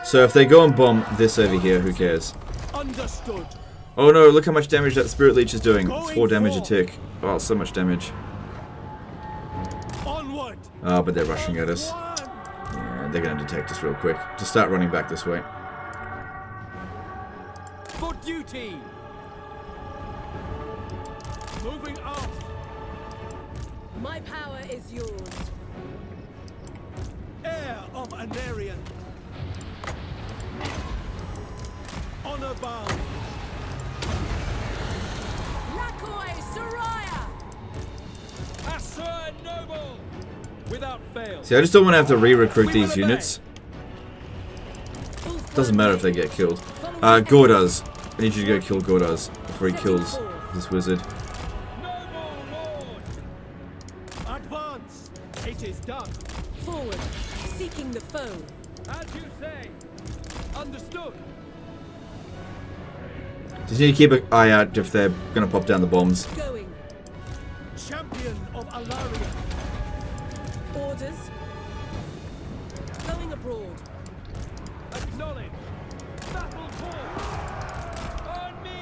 So if they go and bomb this over here, who cares? Understood. Oh no, look how much damage that Spirit Leech is doing. It's 4 damage a tick. Oh, so much damage. Onward. Oh, but they're rushing at us. Yeah, they're going to detect us real quick. Just start running back this way. For duty. Moving up. My power is yours. Heir of Aenarion. Honor bound. Lakoi Soraya. Asur noble. Without fail. See, I just don't want to have to re-recruit these units. Doesn't matter if they get killed. Gordaz. I need you to go kill Gordaz before he kills this wizard. Advance. It is done. Forward. Seeking the foe. As you say. Understood. Just need to keep an eye out if they're going to pop down the bombs. Going. Champion of Aenarion. Orders. Going abroad. Acknowledge. Battle call. On me.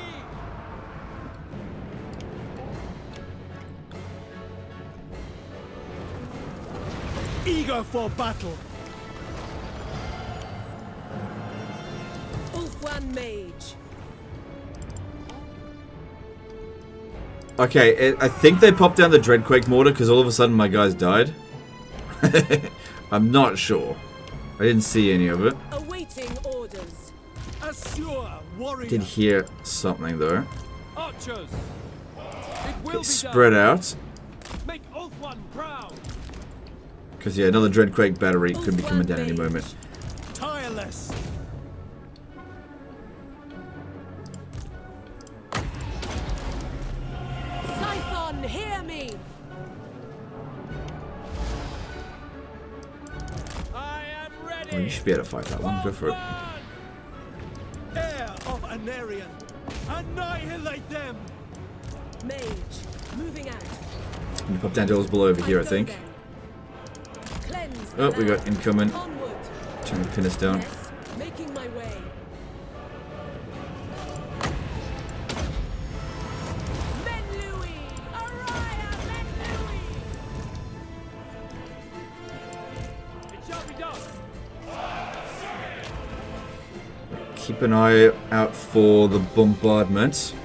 Eager for battle. Okay, I think they popped down the Dreadquake mortar because all of a sudden my guys died. I'm not sure. I didn't see any of it. Awaiting orders. Assure, warrior. Did hear something though. Archers. It will Okay, be spread done. out. Make Ulthuan proud. Because yeah, another Dreadquake battery could be coming down any moment. Tireless. Scython, hear me. I am ready. Oh, you should be able to fight that one. Go for it. Heir of Aenarion. Annihilate them. Mage, moving out. Can you pop down Devils below over here, I think. Cleanse. Oh, we got incoming. Onward. Trying to pin us down. Yes, making my way. Men Louis! Araya, Men Louis! It shall be done. Keep an eye out for the bombardment.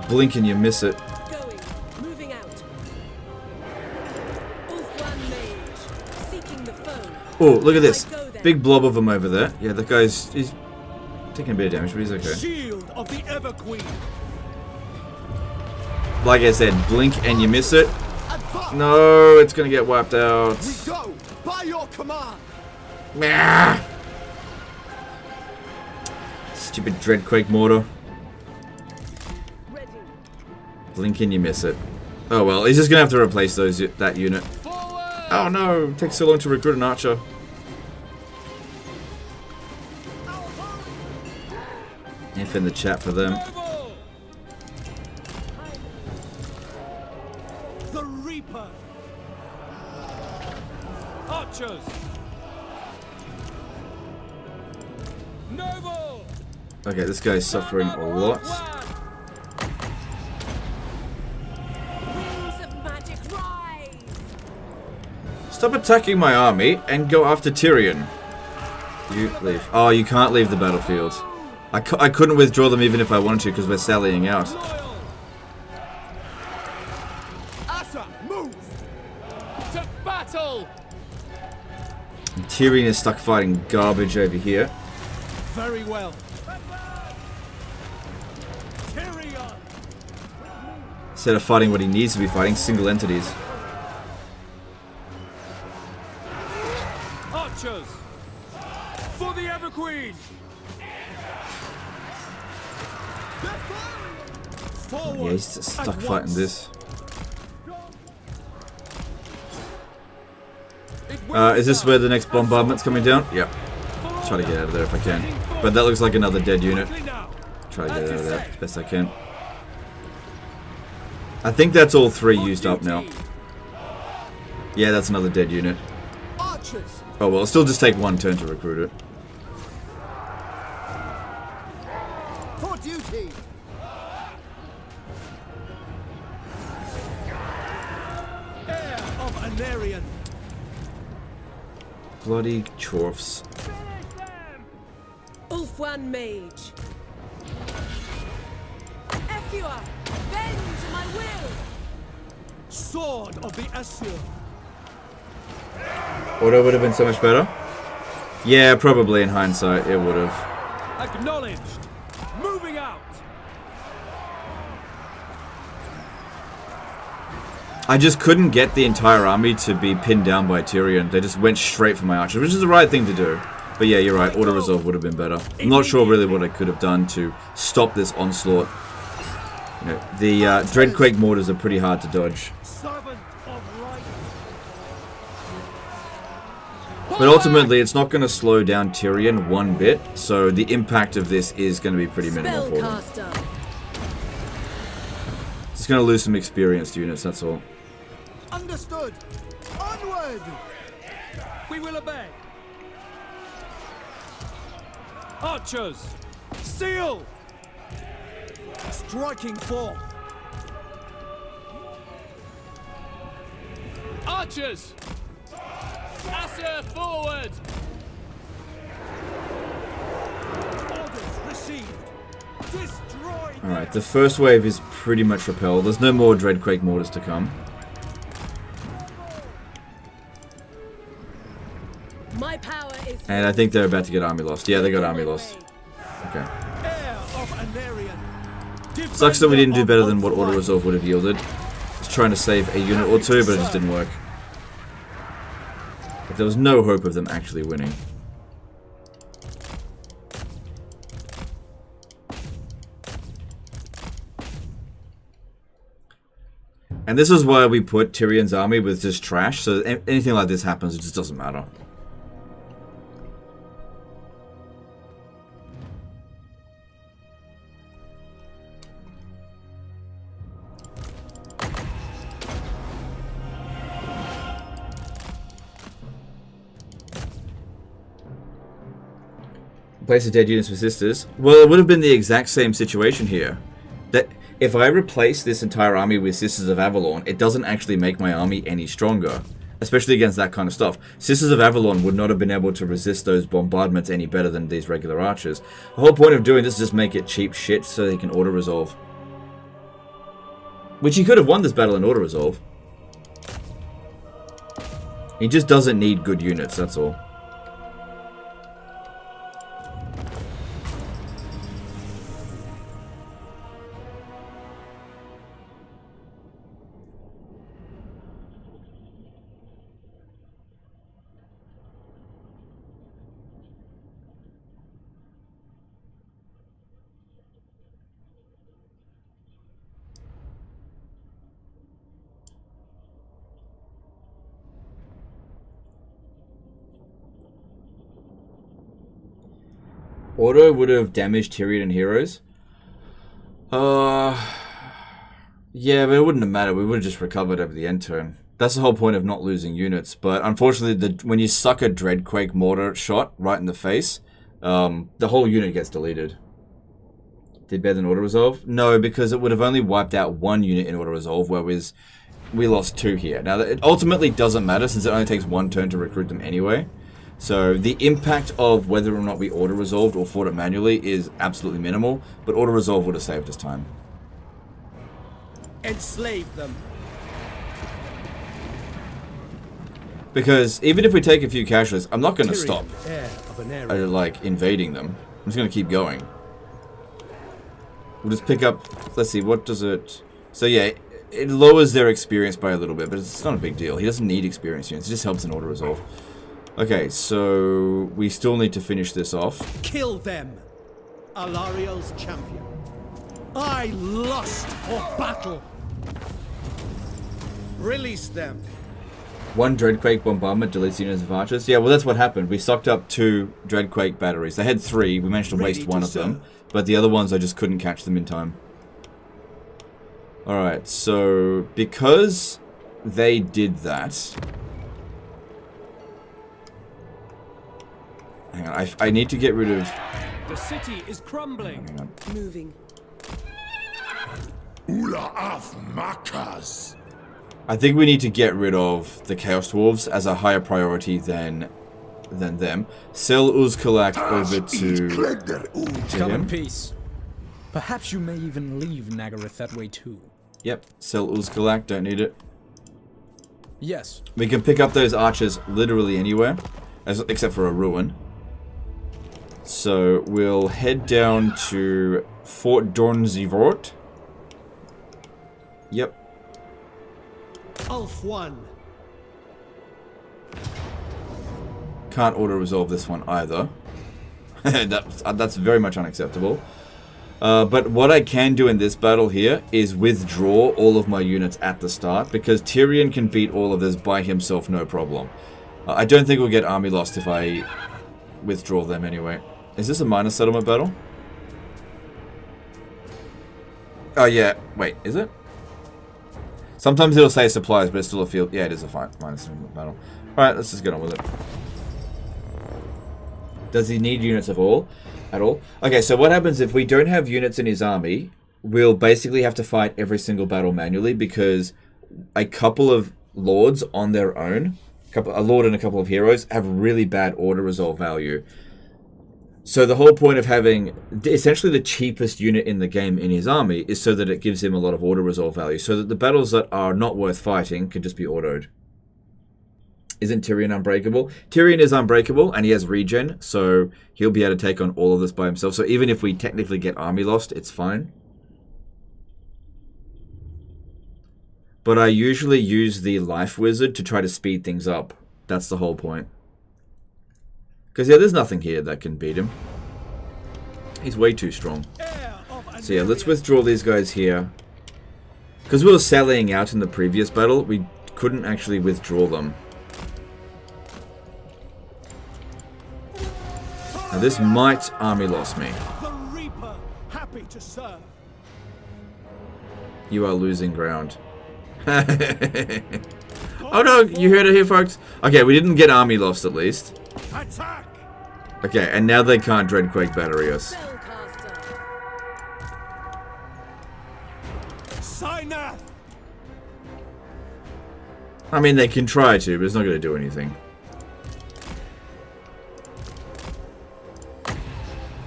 Blink and you miss it. Going, moving out. Ulthuan mage, seeking the foe. Oh, look at this. I go then. Big blob of them over there. Yeah, that guy's... he's taking a bit of damage, but he's okay. Shield of the Ever Queen. Like I said, blink and you miss it. No, it's gonna get wiped out. We go by your command. Meh. Stupid Dreadquake mortar. Ready. Blink and you miss it. Oh well, he's just gonna have to replace that unit. Oh no, it takes so long to recruit an archer. F in the chat for them. The Reaper. Archers. Noble. Okay, this guy's suffering a lot. Wings of magic rise. Stop attacking my army and go after Tyrion. You leave. Oh, you can't leave the battlefield. I couldn't withdraw them even if I wanted to because we're sallying out. Asa, move. To battle. And Tyrion is stuck fighting garbage over here. Very well. Tyrion. Instead of fighting what he needs to be fighting, single entities. Archers. For the Ever Queen. Forward. Yeah, he's just stuck fighting this. Is this where the next bombardment's coming down? Yep. Try to get out of there if I can. But that looks like another dead unit. Try to get out of there as best I can. I think that's all three used up now. Yeah, that's another dead unit. Archers. Oh well, it'll still just take one turn to recruit it. For duty. Heir of Aenarion. Bloody chorfs. Ulthuan mage. Effua, bend to my will. Sword of the Assur. Auto would have been so much better. Yeah, probably in hindsight it would have. Acknowledged. Moving out. I just couldn't get the entire army to be pinned down by Tyrion. They just went straight for my archers, which is the right thing to do. But yeah, you're right. Auto resolve would have been better. I'm not sure really what I could have done to stop this onslaught. You know, the Dreadquake mortars are pretty hard to dodge. Servant of right. But ultimately, it's not going to slow down Tyrion one bit. So the impact of this is going to be pretty minimal for them. Spellcaster. It's going to lose some experienced units, that's all. Understood. Onward. We will obey. Archers. Seal. Striking forth. Archers. Assur forward. Orders received. Destroy. Alright, the first wave is pretty much repelled. There's no more Dreadquake mortars to come. My power is And I think they're about to get army lost. Yeah, they got army lost. Okay. Sucks that we didn't do better than what Auto Resolve would have yielded. Just trying to save a unit or two, but it just didn't work. But there was no hope of them actually winning. And this is why we put Tyrion's army with just trash, so anything like this happens, it just doesn't matter. Place of dead units for sisters. Well, it would have been the exact same situation here. That if I replace this entire army with Sisters of Avalon, it doesn't actually make my army any stronger. Especially against that kind of stuff. Sisters of Avalon would not have been able to resist those bombardments any better than these regular archers. The whole point of doing this is just make it cheap shit so they can auto-resolve. Which he could have won this battle in auto-resolve. He just doesn't need good units, that's all. Auto would have damaged Tyrion and heroes. Yeah, but it wouldn't have mattered. We would have just recovered over the end turn. That's the whole point of not losing units. But unfortunately, when you suck a Dreadquake mortar shot right in the face, the whole unit gets deleted. Did better than auto-resolve? No, because it would have only wiped out one unit in auto-resolve, whereas we lost two here. Now, it ultimately doesn't matter since it only takes one turn to recruit them anyway. So the impact of whether or not we auto-resolved or fought it manually is absolutely minimal, but auto-resolve would have saved us time. Enslave them. Because even if we take a few casualties, I'm not going to Tyrion, stop heir of Aenarion. like invading them. I'm just going to keep going. We'll just pick up, let's see, what does it... So yeah, it lowers their experience by a little bit, but it's not a big deal. He doesn't need experience units, it just helps in auto-resolve. Okay, so we still need to finish this off. Kill them, Alariel's champion. I lust for battle. Release them. One Dreadquake bombardment deletes units of archers. Yeah, well that's what happened. We sucked up 2 Dreadquake batteries. They had 3. We managed to waste one of them, but the other ones I just couldn't catch them in time. Alright, so because they did that... Hang on, I need to get rid of... The city is crumbling. Hang on. Moving. Ula of Makas. I think we need to get rid of the Chaos Dwarves as a higher priority than them. Sell Uzkalak over to Come in him. peace. Perhaps you may even leave Nagaroth that way too. Yep, sell Uzkalak, don't need it. Yes. We can pick up those archers literally anywhere, except for a ruin. So we'll head down to Fort Dornzivort. Yep. Ulf 1. Can't auto-resolve this one either. That's very much unacceptable. But what I can do in this battle here is withdraw all of my units at the start, because Tyrion can beat all of this by himself, no problem. I don't think we'll get army lost if I withdraw them anyway. Is this a minor settlement battle? Oh yeah, wait, is it? Sometimes it'll say supplies, but it's still a field. Yeah, it is a minor settlement battle. Alright, let's just get on with it. Does he need units at all? Okay, so what happens if we don't have units in his army? We'll basically have to fight every single battle manually, because a couple of lords on their own, a lord and a couple of heroes, have really bad auto-resolve value. So the whole point of having essentially the cheapest unit in the game in his army is so that it gives him a lot of auto-resolve value, so that the battles that are not worth fighting can just be autoed. Isn't Tyrion unbreakable? Tyrion is unbreakable, and he has regen, so he'll be able to take on all of this by himself. So even if we technically get army lost, it's fine. But I usually use the Life Wizard to try to speed things up. That's the whole point. Because, yeah, there's nothing here that can beat him. He's way too strong. So, yeah, let's withdraw these guys here. Because we were sallying out in the previous battle, we couldn't actually withdraw them. Now, this might army loss me. The Reaper, happy to serve. You are losing ground. Oh, no, you heard it here, folks. Okay, we didn't get army lost, at least. Attack! Okay, and now they can't Dreadquake battery us. Signer! I mean, they can try to, but it's not going to do anything.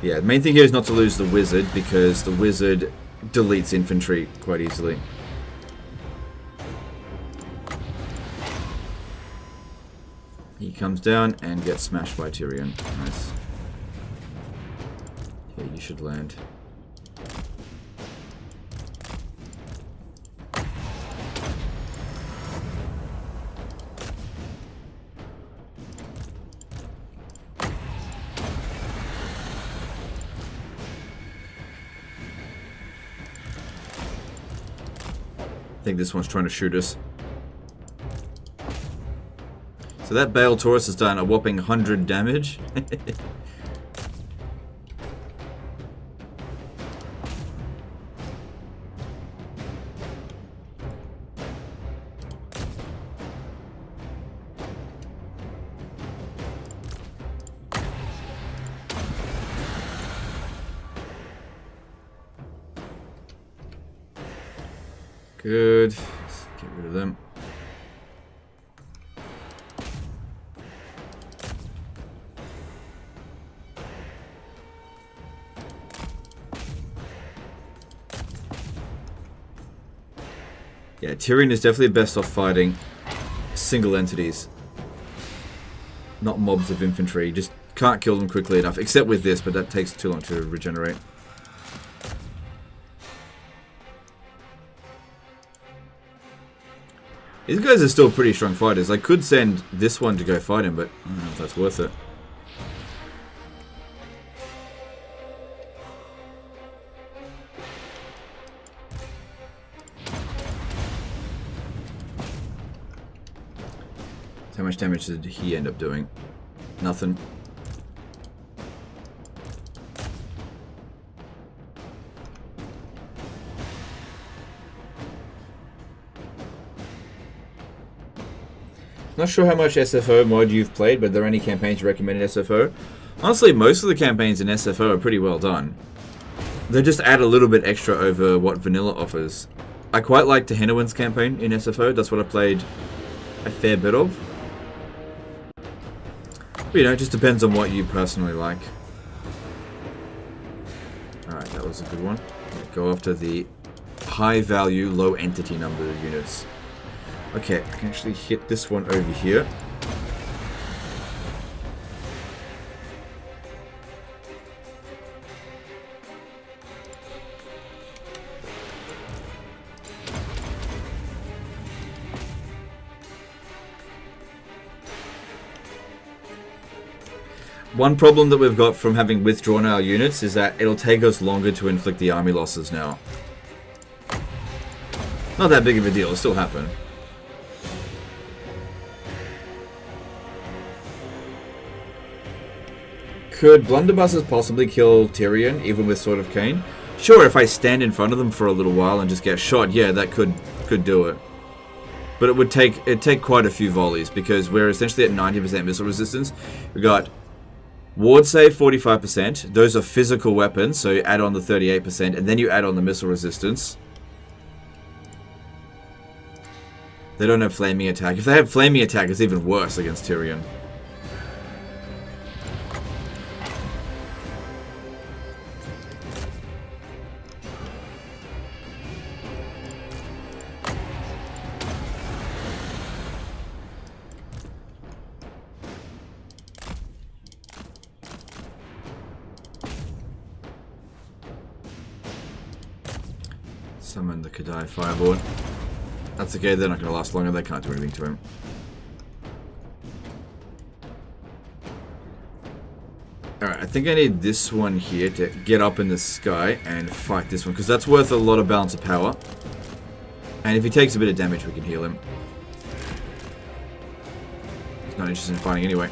Yeah, the main thing here is not to lose the wizard, because the wizard deletes infantry quite easily. He comes down and gets smashed by Tyrion. Nice. Yeah, you should land. I think this one's trying to shoot us. So that Bale Taurus has done a whopping 100 damage. Good. Let's get rid of them. Yeah, Tyrion is definitely best off fighting single entities, not mobs of infantry. You just can't kill them quickly enough, except with this, but that takes too long to regenerate. These guys are still pretty strong fighters. I could send this one to go fight him, but I don't know if that's worth it. How much damage did he end up doing? Nothing. Not sure how much SFO mod you've played, but are there any campaigns you recommend in SFO? Honestly, most of the campaigns in SFO are pretty well done. They just add a little bit extra over what vanilla offers. I quite like Tehenowin's campaign in SFO. That's what I played a fair bit of. But, you know, it just depends on what you personally like. Alright, that was a good one. Go after the high value, low entity number units. Okay, I can actually hit this one over here. One problem that we've got from having withdrawn our units is that it'll take us longer to inflict the army losses now. Not that big of a deal, it'll still happen. Could blunderbusses possibly kill Tyrion, even with Sword of Khaine? Sure, if I stand in front of them for a little while and just get shot, yeah, that could do it. But it'd take quite a few volleys, because we're essentially at 90% missile resistance. We got ward save 45%. Those are physical weapons, so you add on the 38%, and then you add on the missile resistance. They don't have flaming attack. If they have flaming attack, it's even worse against Tyrion. Summon the Kadai Fireboard. That's okay, they're not going to last longer, they can't do anything to him. Alright, I think I need this one here to get up in the sky and fight this one, because that's worth a lot of balance of power. And if he takes a bit of damage, we can heal him. He's not interested in fighting anyway.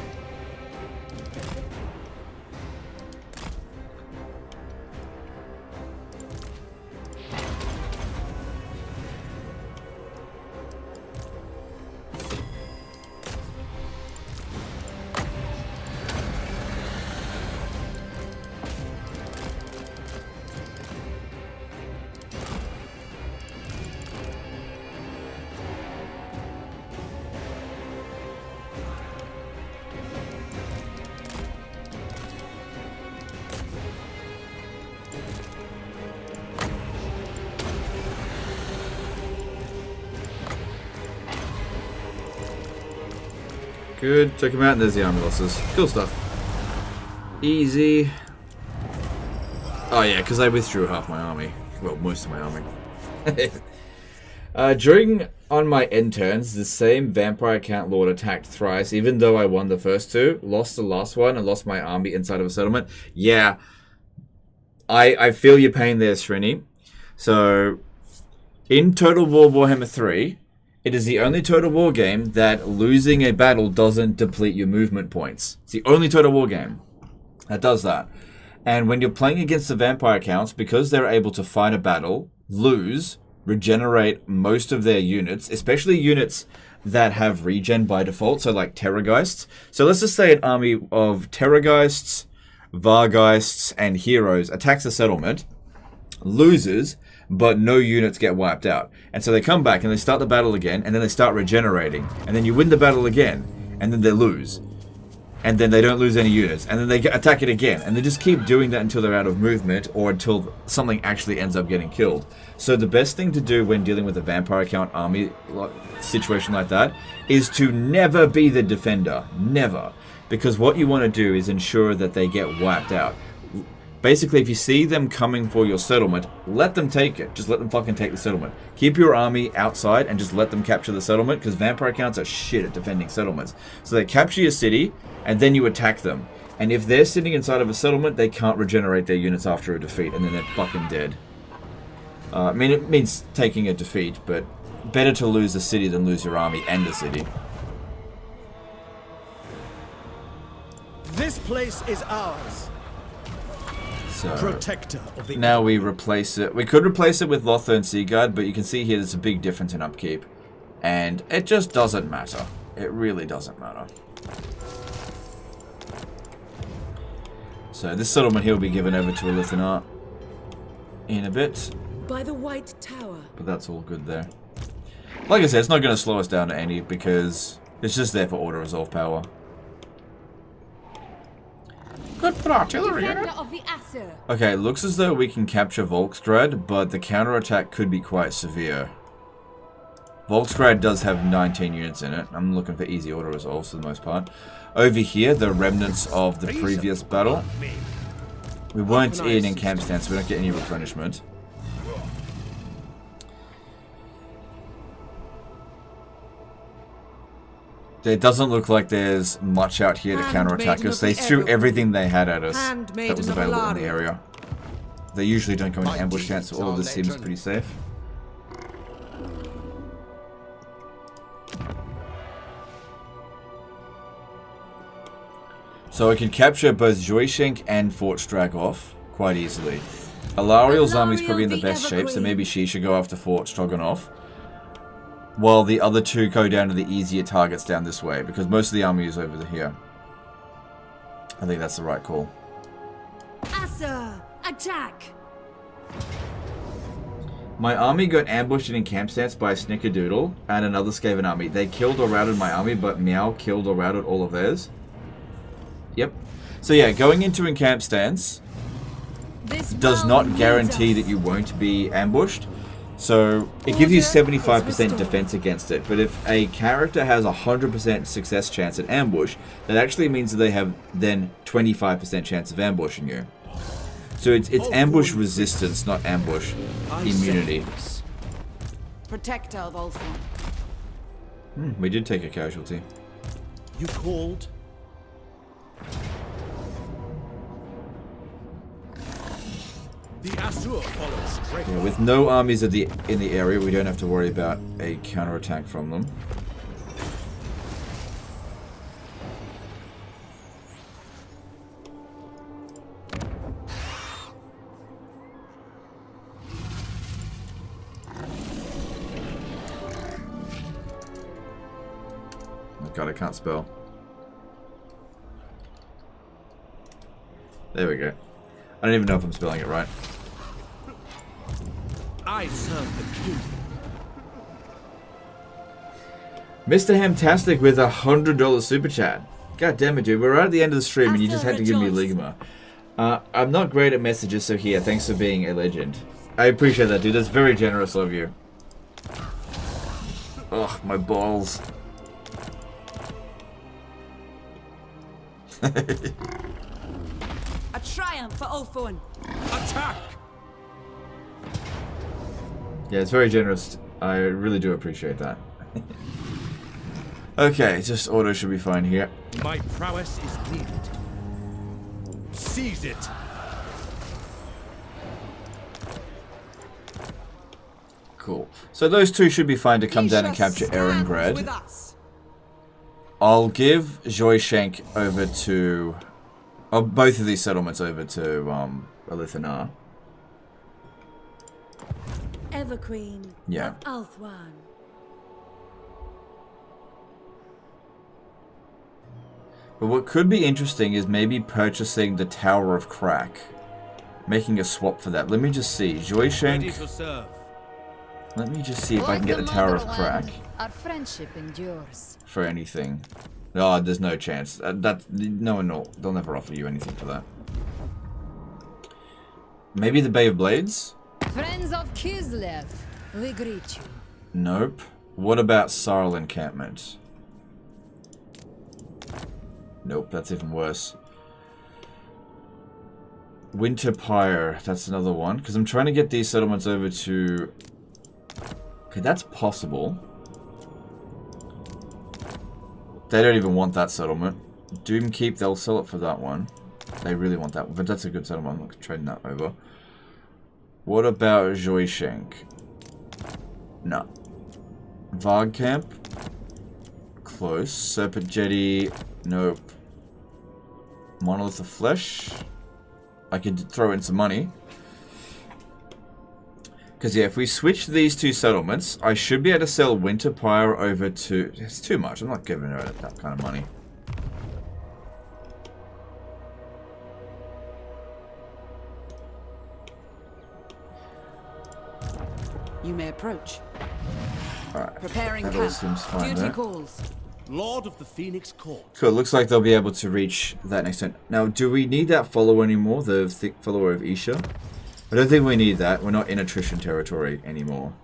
Good, took him out and there's the army losses. Cool stuff. Easy. Oh yeah, because I withdrew half my army. Well, most of my army. During on my end turns, the same Vampire Count Lord attacked thrice, even though I won the first two, lost the last one, and lost my army inside of a settlement. Yeah. I feel your pain there, Srini. So, in Total War Warhammer 3, it is the only Total War game that losing a battle doesn't deplete your movement points. It's the only Total War game that does that. And when you're playing against the Vampire Counts, because they're able to fight a battle, lose, regenerate most of their units, especially units that have regen by default, so like Terrorgeists. So let's just say an army of Terrorgeists, Vargeists, and Heroes attacks a settlement, loses, but no units get wiped out. And so they come back and they start the battle again, and then they start regenerating. And then you win the battle again, and then they lose. And then they don't lose any units. And then they attack it again. And they just keep doing that until they're out of movement, or until something actually ends up getting killed. So the best thing to do when dealing with a Vampire Count army situation like that is to never be the defender. Never. Because what you want to do is ensure that they get wiped out. Basically, if you see them coming for your settlement, let them take it. Just let them fucking take the settlement. Keep your army outside and just let them capture the settlement, because Vampire Counts are shit at defending settlements. So they capture your city, and then you attack them. And if they're sitting inside of a settlement, they can't regenerate their units after a defeat, and then they're fucking dead. I mean, it means taking a defeat, but better to lose a city than lose your army and a city. This place is ours. So, Protector of the now we replace it. We could replace it with Lothern Seaguard, but you can see here there's a big difference in upkeep. And it just doesn't matter. It really doesn't matter. So this settlement here will be given over to a Lithanar in a bit. By the White Tower. But that's all good there. Like I said, it's not going to slow us down to any, because it's just there for auto-resolve power. Good for artillery. Okay, looks as though we can capture Volksgrad, but the counterattack could be quite severe. Volksgrad does have 19 units in it. I'm looking for easy auto-resolves for the most part. Over here, the remnants of the previous battle. We weren't in camp stand, so we don't get any replenishment. It doesn't look like there's much out here to counterattack us. They threw everything they had at us that was available in the area. They usually don't go into ambush stance, so all of this seems pretty safe. So I can capture both Joyshenk and Fort Stragov quite easily. Alariel's army is probably in the best shape, so maybe she should go after Fort Stroganoff. While the other two go down to the easier targets down this way, because most of the army is over here. I think that's the right call. Asa, attack! My army got ambushed in camp stance by a Snickerdoodle and another Skaven army. They killed or routed my army, but Meow killed or routed all of theirs. Yep. So yeah, going into in camp stance does not guarantee that you won't be ambushed. So, it gives you 75% defense against it, but if a character has a 100% success chance at ambush, that actually means that they have then 25% chance of ambushing you. So it's ambush resistance, not ambush immunity. Protector of Ulthuan. We did take a casualty. You called? The Asur follows straight. Yeah, with no armies in the area, we don't have to worry about a counterattack from them. Oh god, I can't spell. There we go. I don't even know if I'm spelling it right. I serve the king. Mr. Hamtastic with $100 super chat. God damn it, dude. We're right at the end of the stream and you just had to give me Ligma. I'm not great at messages, so here, thanks for being a legend. I appreciate that, dude. That's very generous of you. Ugh, my balls. A triumph for Ulthuan. Attack! Yeah, it's very generous. I really do appreciate that. Okay, just auto should be fine here. My prowess is needed. Seize it! Cool. So those two should be fine to come down and capture Erengrad. I'll give Joyshank over to... Oh, both of these settlements over to Elithanar. Everqueen Yeah. of Ulthuan. But what could be interesting is maybe purchasing the Tower of Crack. Making a swap for that. Let me just see. Joyshank. Let me just see if I can get the Tower of Crack. Our friendship endures. For anything. Oh, there's no chance. No one will. They'll never offer you anything for that. Maybe the Bay of Blades? Friends of Kislev, we greet you. Nope. What about Sarl encampment? Nope, that's even worse. Winter Pyre, that's another one. Because I'm trying to get these settlements over to... Okay, that's possible. They don't even want that settlement. Doomkeep, they'll sell it for that one. They really want that one, but that's a good settlement. I'm not trading that over. What about Joyshank? No. Varg Camp? Close. Serpent Jetty? Nope. Monolith of Flesh? I could throw in some money. Because, yeah, if we switch these two settlements, I should be able to sell Winter Pyre over to... It's too much. I'm not giving her that kind of money. You may approach. Alright. Preparing That all camp. seems fine Duty there. calls. Lord of the Phoenix Court. Cool, looks like they'll be able to reach that next turn. Now, do we need that follower anymore? The follower of Isha? I don't think we need that. We're not in attrition territory anymore.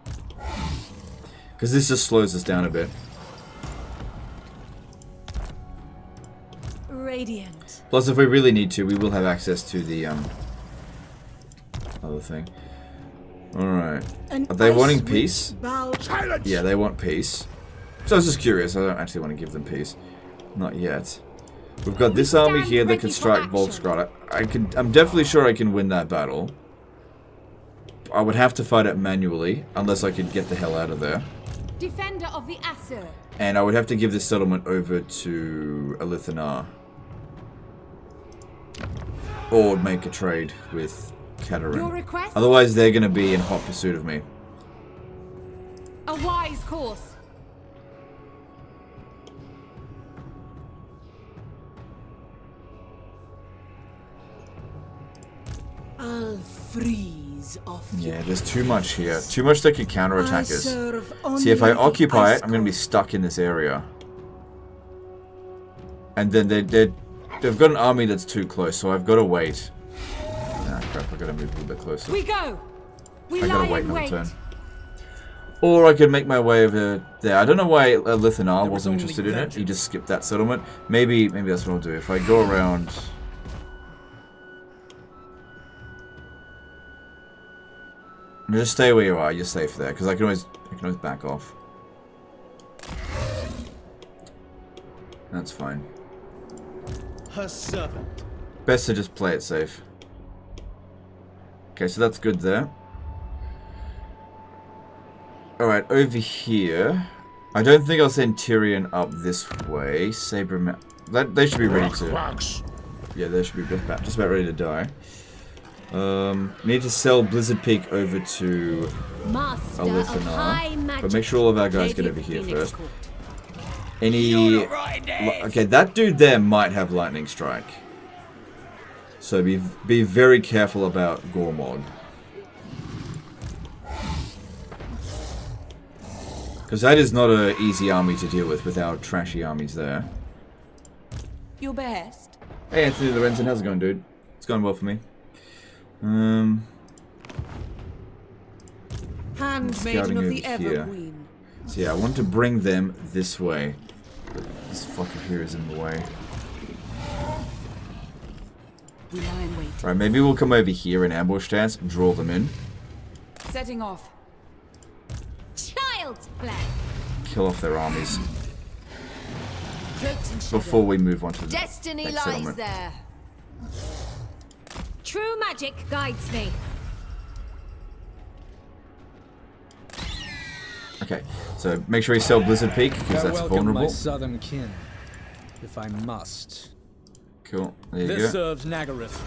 Because this just slows us down a bit. Radiant. Plus, if we really need to, we will have access to the other thing. Alright. Are they wanting peace? Yeah, they want peace. So I was just curious. I don't actually want to give them peace. Not yet. We've got this army here that can strike Volksgrad. I'm definitely sure I can win that battle. I would have to fight it manually, unless I could get the hell out of there. Defender of the Asur. And I would have to give this settlement over to Elithanar. Or make a trade with Katerin. Otherwise, they're going to be in hot pursuit of me. A wise course. I'll freeze off. Yeah, there's too much here. Too much that could counterattack us. serve See, if I only the occupy it, ice I'm going to be stuck in this area. And then they've got an army that's too close, so I've got to wait. Ah, crap, I've got to move a little bit closer. We go. We I lie gotta wait in another wait. turn. Or I could make my way over there. I don't know why Elithanar wasn't interested in it. He just skipped that settlement. Maybe that's what I'll do. If I go around... Just stay where you are. You're safe there, because I can always back off. That's fine. Her servant. Best to just play it safe. Okay, so that's good there. Alright, over here. I don't think I'll send Tyrion up this way. Saber, they should be ready to. Yeah, they should be just about ready to die. Need to sell Blizzard Peak over to Alithanar. But make sure all of our guys get over here first. Okay, that dude there might have Lightning Strike. So be very careful about Gormog. Because that is not an easy army to deal with our trashy armies there. Your behest. Hey Anthony Lorenzen, how's it going, dude? It's going well for me. Handmaiden of the Everqueen. So yeah, I want to bring them this way. But this fucker here is in the way. We lie in wait. Right, maybe we'll come over here in ambush stance and draw them in. Setting off. Child's play. Kill off their armies. Before we move on to the Destiny next lies settlement. there. True magic guides me. Okay, so make sure you sell Blizzard Peak because that's vulnerable. My southern kin, if I must. Cool. There you This go. serves Nagareth.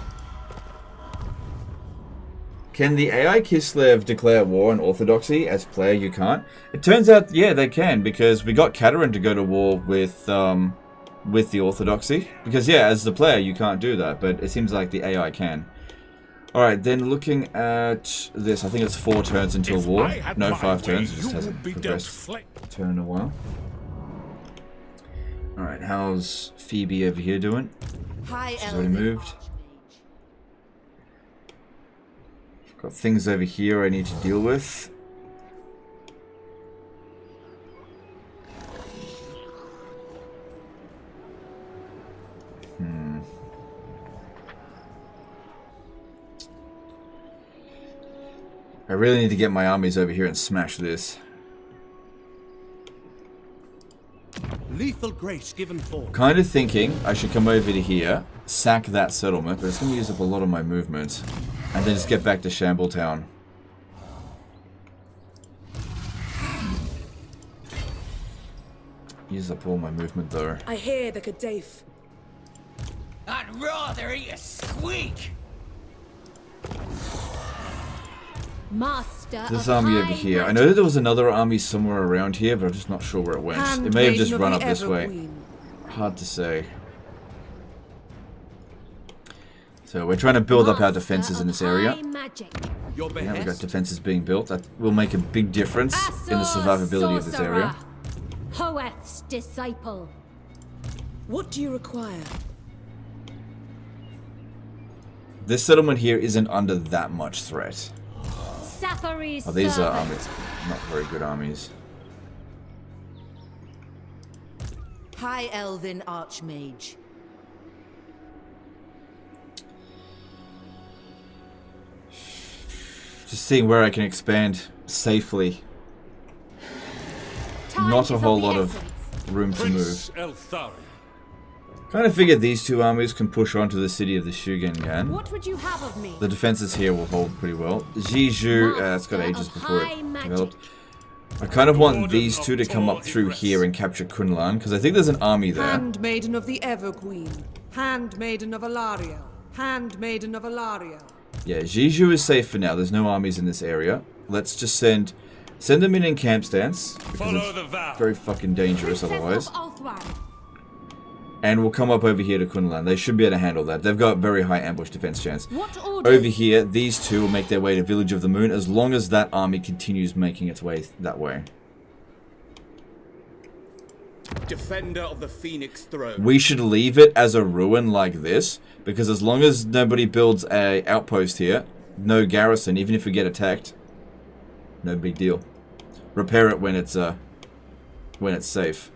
Can the AI Kislev declare war on Orthodoxy? As player, you can't. It turns out, yeah, they can, because we got Katerin to go to war with the Orthodoxy. Because, yeah, as the player, you can't do that, but it seems like the AI can. Alright, then looking at this, I think it's 4 turns until war. No, 5 turns, it just hasn't progressed a turn in a while. Alright, how's Phoebe over here doing? She's already moved. Got things over here I need to deal with. I really need to get my armies over here and smash this. Lethal grace given forth. Kind of thinking I should come over to here, sack that settlement, but it's going to use up a lot of my movement. And then just get back to Shambletown. Use up all my movement though. I hear the Kadaf. I'd rather eat a squeak. Master This army over here. I know that there was another army somewhere around here, but I'm just not sure where it went. It may have just run up this way. Hard to say. So we're trying to build up our defenses in this area. Yeah, we've got defenses being built. That will make a big difference in the survivability of this area. Hoeth's disciple. What do you require? This settlement here isn't under that much threat. Sathari's Oh, these are servant. armies. Not very good armies. High Elven Archmage. Just seeing where I can expand safely. Not a whole lot of room to move. Kind of figured these two armies can push on to the city of the Shugengan. What would you have of me? The defenses here will hold pretty well. Jiju, it's got ages before it developed. I kind of want these two to come up through here and capture Kunlan, because I think there's an army there. Handmaiden of the Everqueen. Handmaiden of Aenarion. Handmaiden of Aenarion. Yeah, Jiju is safe for now. There's no armies in this area. Let's just send them in camp stance, because it's very fucking dangerous otherwise. And we'll come up over here to Kunlan. They should be able to handle that. They've got very high ambush defense chance. Over here, these two will make their way to Village of the Moon as long as that army continues making its way that way. Defender of the Phoenix Throne. We should leave it as a ruin like this, because as long as nobody builds a outpost here, no garrison, even if we get attacked, no big deal. Repair it when it's safe.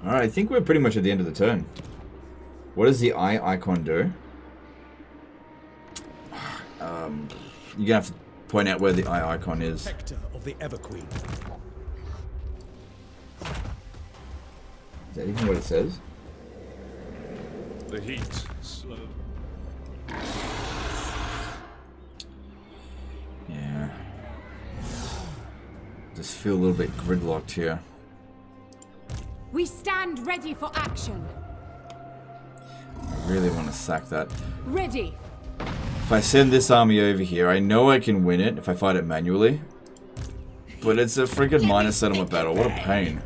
Alright, I think we're pretty much at the end of the turn. What does the eye icon do? You're gonna have to point out where the eye icon is. Protector of the Everqueen. Is that even what it says? The heat slow. Yeah. Just feel a little bit gridlocked here. We stand ready for action. I really want to sack that. Ready. If I send this army over here, I know I can win it if I fight it manually. But it's a freaking minor settlement battle. What a pain.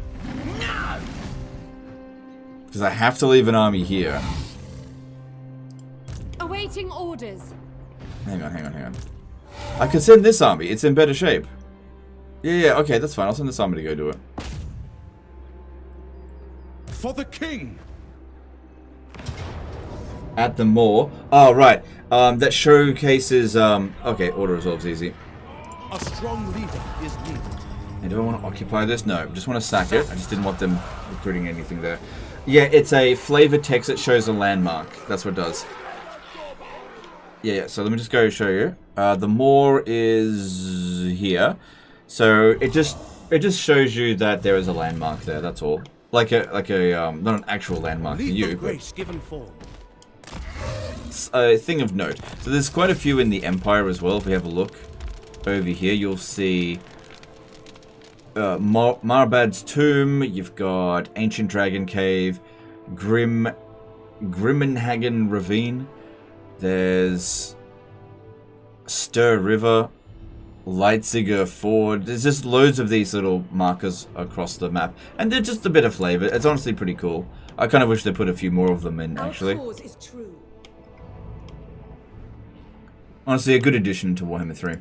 Because I have to leave an army here. Awaiting orders. Hang on. I could send this army. It's in better shape. Yeah, okay, that's fine. I'll send this army to go do it. For the king! At the Moor. Oh, right. That showcases... okay, order resolves easy. A strong leader is needed. And do I want to occupy this? No, I just want to sack it. I just didn't want them recruiting anything there. Yeah, it's a flavored text that shows a landmark. That's what it does. Yeah, so let me just go show you. The Moor is here. So it just shows you that there is a landmark there, that's all. Like a not an actual landmark for you, but given form. A thing of note. So there's quite a few in the Empire as well. If we have a look over here, you'll see Marbad's Tomb. You've got Ancient Dragon Cave, Grimmenhagen Ravine. There's Stir River, Leipziger Ford. There's just loads of these little markers across the map, and they're just a bit of flavor. It's honestly pretty cool. I kind of wish they put a few more of them in, actually. Our cause is true. Honestly, a good addition to Warhammer 3.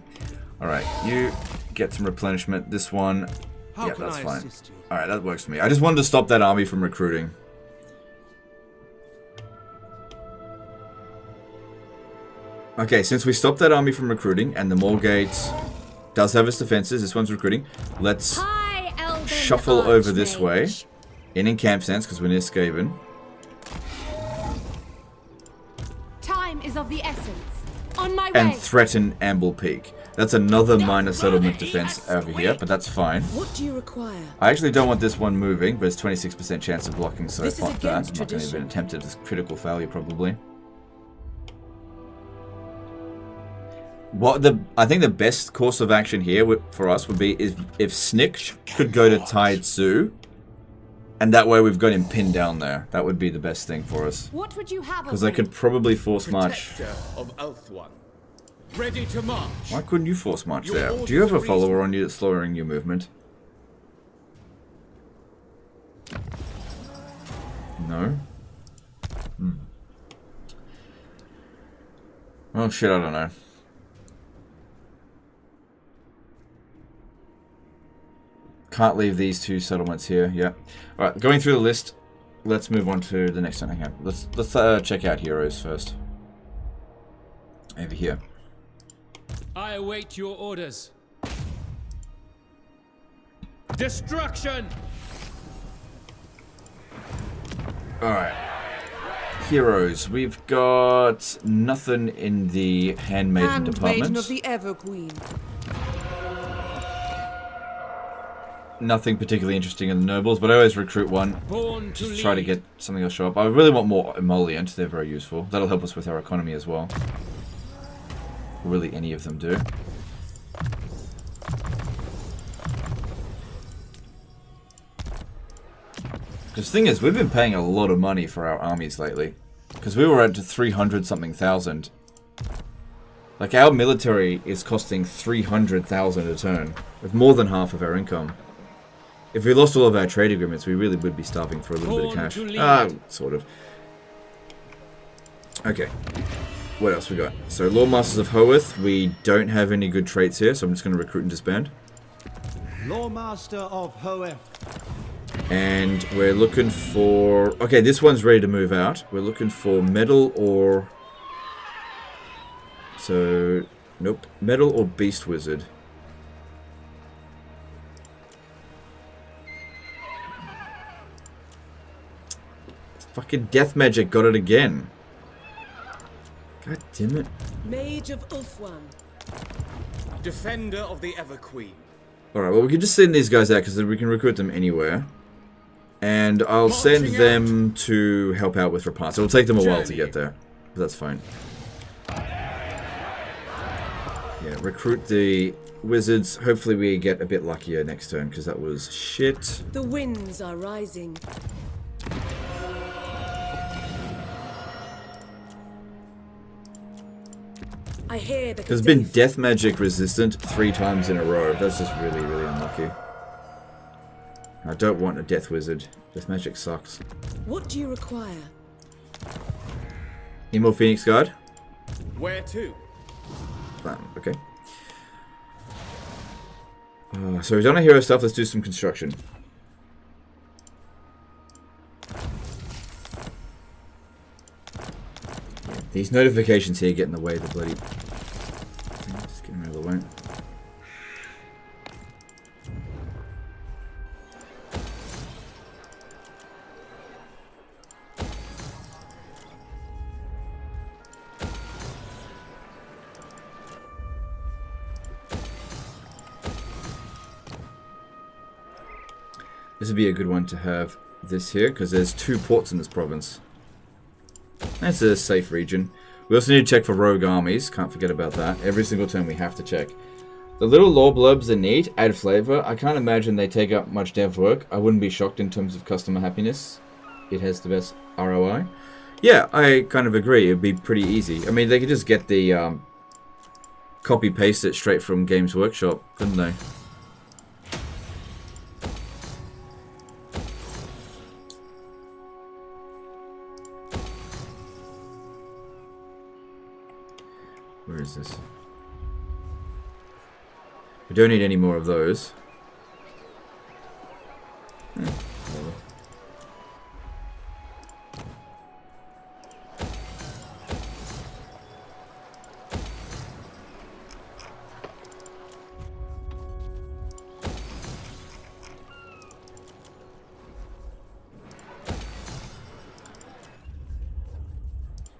Alright, you get some replenishment. This one, yeah, that's fine. Alright, that works for me. I just wanted to stop that army from recruiting. Okay, since we stopped that army from recruiting, and the Moorgate does have its defenses, this one's recruiting, let's shuffle over this way. In camp sense, because we're near Skaven. Time is of the essence. On my way. And threaten Amble Peak. That's another minor settlement defense over here, but that's fine. What do you require? I actually don't want this one moving, but it's 26% chance of blocking, so This is fuck that. I'm against not going to even attempt it. It's critical failure, probably. I think the best course of action here for us would be is if Snick could go to Tai Tzu, and that way we've got him pinned down there. That would be the best thing for us. What would you have? Because I could probably force march. Of Elfwan. Ready to march. Why couldn't you force march there? Do you have a follower on you that's slowing your movement? No? Oh shit, I don't know. Can't leave these two settlements here. Yeah. All right. Going through the list. Let's move on to the next one. Hang on. Let's check out heroes first. Over here. I await your orders. Destruction. All right. Heroes. We've got nothing in the handmaiden department. Handmaiden of the Everqueen. Nothing particularly interesting in the nobles, but I always recruit one just to try to get something else show up. I really want more emollient. They're very useful. That'll help us with our economy as well. Really, any of them do. Because the thing is, we've been paying a lot of money for our armies lately. Because we were at 300-something thousand. Like, our military is costing 300,000 a turn, with more than half of our income. If we lost all of our trade agreements, we really would be starving for a little bit of cash. Sort of. Okay. What else we got? So, Lawmasters of Hoeth, we don't have any good traits here, so I'm just going to recruit and disband. Lawmaster of Hoeth. And we're looking for... Okay, this one's ready to move out. We're looking for metal or... So... Nope. Metal or Beast Wizard. Fucking Death Magic got it again. God damn it. Mage of Ulthuan. Defender of the Ever Queen. Alright, well we can just send these guys out because we can recruit them anywhere. And I'll send them to help out with Rapaz. It'll take them a while to get there. But that's fine. Yeah, recruit the wizards. Hopefully we get a bit luckier next turn because that was shit. The winds are rising. I hear the There's been death magic resistant 3 times in a row. That's just really, really unlucky. I don't want a death wizard. Death magic sucks. What do you require? Any more Phoenix Guard? Where to? Okay. So we've done our hero stuff. Let's do some construction. Yeah, these notifications here get in the way of the bloody... Just get them out of the way. This would be a good one to have this here, because there's 2 ports in this province. That's a safe region. We also need to check for rogue armies. Can't forget about that. Every single turn we have to check. The little lore blurbs are neat, add flavor. I can't imagine they take up much dev work. I wouldn't be shocked in terms of customer happiness. It has the best ROI. Yeah, I kind of agree. It'd be pretty easy. I mean, they could just get the copy-paste it straight from Games Workshop, couldn't they? Where is this? We don't need any more of those.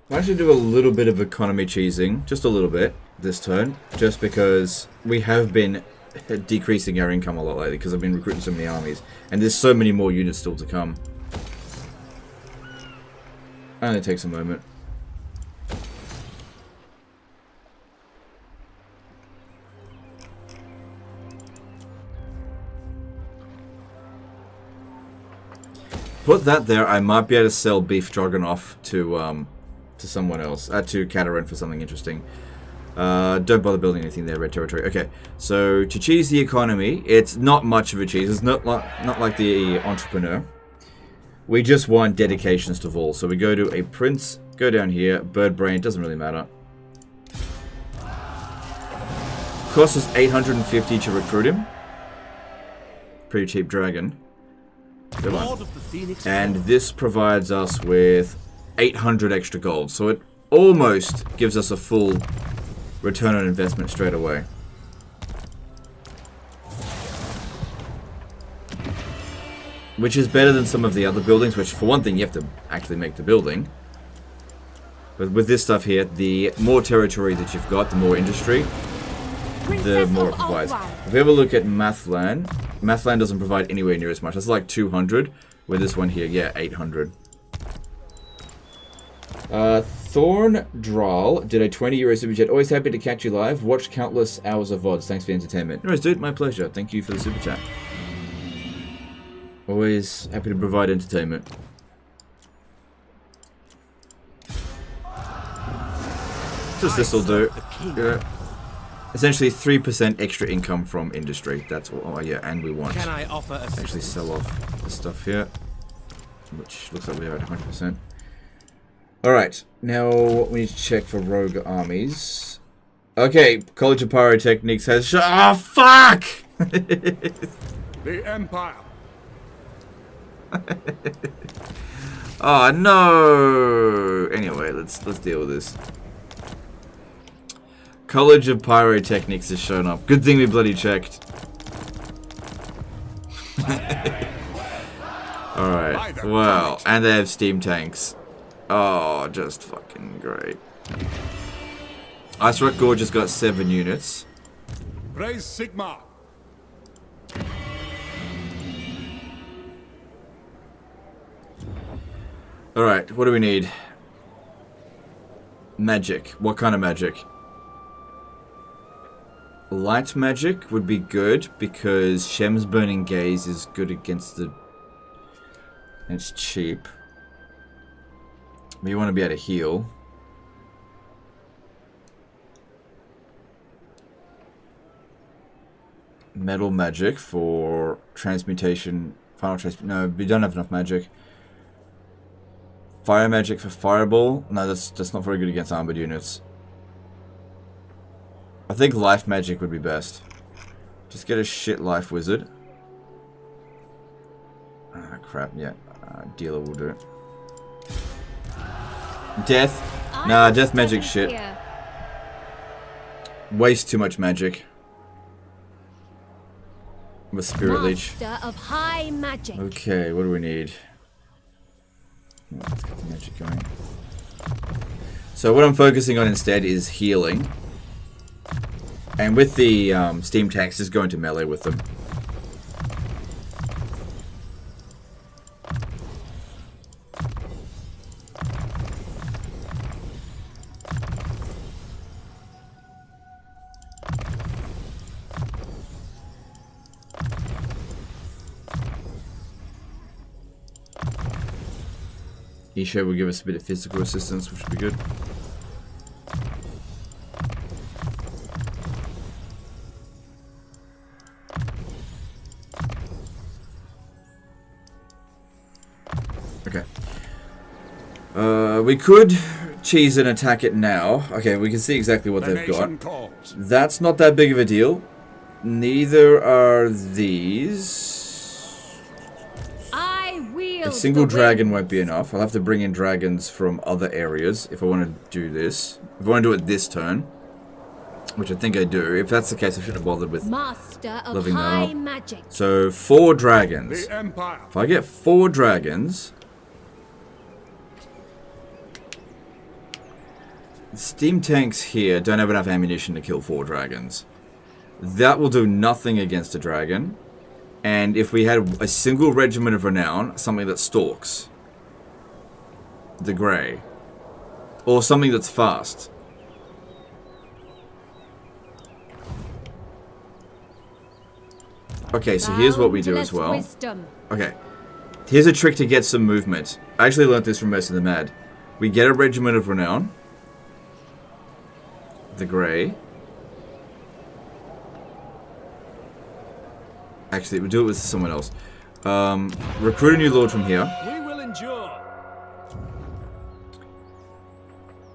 I actually do a little bit of economy cheesing, just a little bit, this turn, just because we have been decreasing our income a lot lately, because I've been recruiting so many armies, and there's so many more units still to come. Only takes a moment. Put that there, I might be able to sell Beef Stroganoff to someone else, to Cataran for something interesting. Don't bother building anything there, red territory. Okay, so to cheese the economy, it's not much of a cheese. It's not like the entrepreneur. We just want dedications to Vol. So we go to a prince, go down here, bird brain, doesn't really matter. Costs us 850 to recruit him. Pretty cheap dragon. Come on. And this provides us with 800 extra gold, so it almost gives us a full return on investment straight away. Which is better than some of the other buildings, which for one thing you have to actually make the building. But with this stuff here, the more territory that you've got, the more industry, the more it provides. If we have a look at Mathland, Mathland doesn't provide anywhere near as much. That's like 200, with this one here, yeah, 800. Thorn Dral did a 20 euro super chat. Always happy to catch you live. Watched countless hours of VODs. Thanks for the entertainment. No worries, dude. My pleasure. Thank you for the super chat. Always happy to provide entertainment. Just this will do. Yeah. Essentially 3% extra income from industry. That's all. Oh yeah, and we want Can I offer assistance? Actually sell off the stuff here, which looks like we are at 100%. Alright, now we need to check for rogue armies. Okay, College of Pyrotechnics has oh fuck! The Empire. Oh no! Anyway, let's deal with this. College of Pyrotechnics has shown up. Good thing we bloody checked. Alright, wow. And they have steam tanks. Oh, just fucking great. Ice Rock Gorge has got 7 units. Raise Sigma. Alright, what do we need? Magic. What kind of magic? Light magic would be good because Shem's Burning Gaze is good against the... And it's cheap. But you want to be able to heal. Metal magic for transmutation. Final transmutation. No, we don't have enough magic. Fire magic for Fireball. No, that's not very good against armored units. I think life magic would be best. Just get a shit life wizard. Ah, crap, yeah. Dealer will do it. Death. Nah, death magic shit. Waste too much magic. With Spirit Leech. Of high magic. Okay, what do we need? Let's get the magic going. So what I'm focusing on instead is healing. And with the steam tanks, just go into melee with them. Isha will give us a bit of physical assistance, which would be good. Okay. We could cheese and attack it now. Okay, we can see exactly what they've got. That's not that big of a deal. Neither are these. A single dragon won't be enough. I'll have to bring in dragons from other areas if I want to do this. If I want to do it this turn, which I think I do. If that's the case, I shouldn't have bothered with living that up. Magic. So 4 dragons. If I get 4 dragons, the steam tanks here don't have enough ammunition to kill 4 dragons. That will do nothing against a dragon. And if we had a single regiment of renown, something that stalks the grey, or something that's fast. Okay, so here's what we do as well. Okay, here's a trick to get some movement. I actually learned this from Mercy the Mad. We get a regiment of renown, the grey. Actually, we'll do it with someone else. Recruit a new lord from here. We will endure.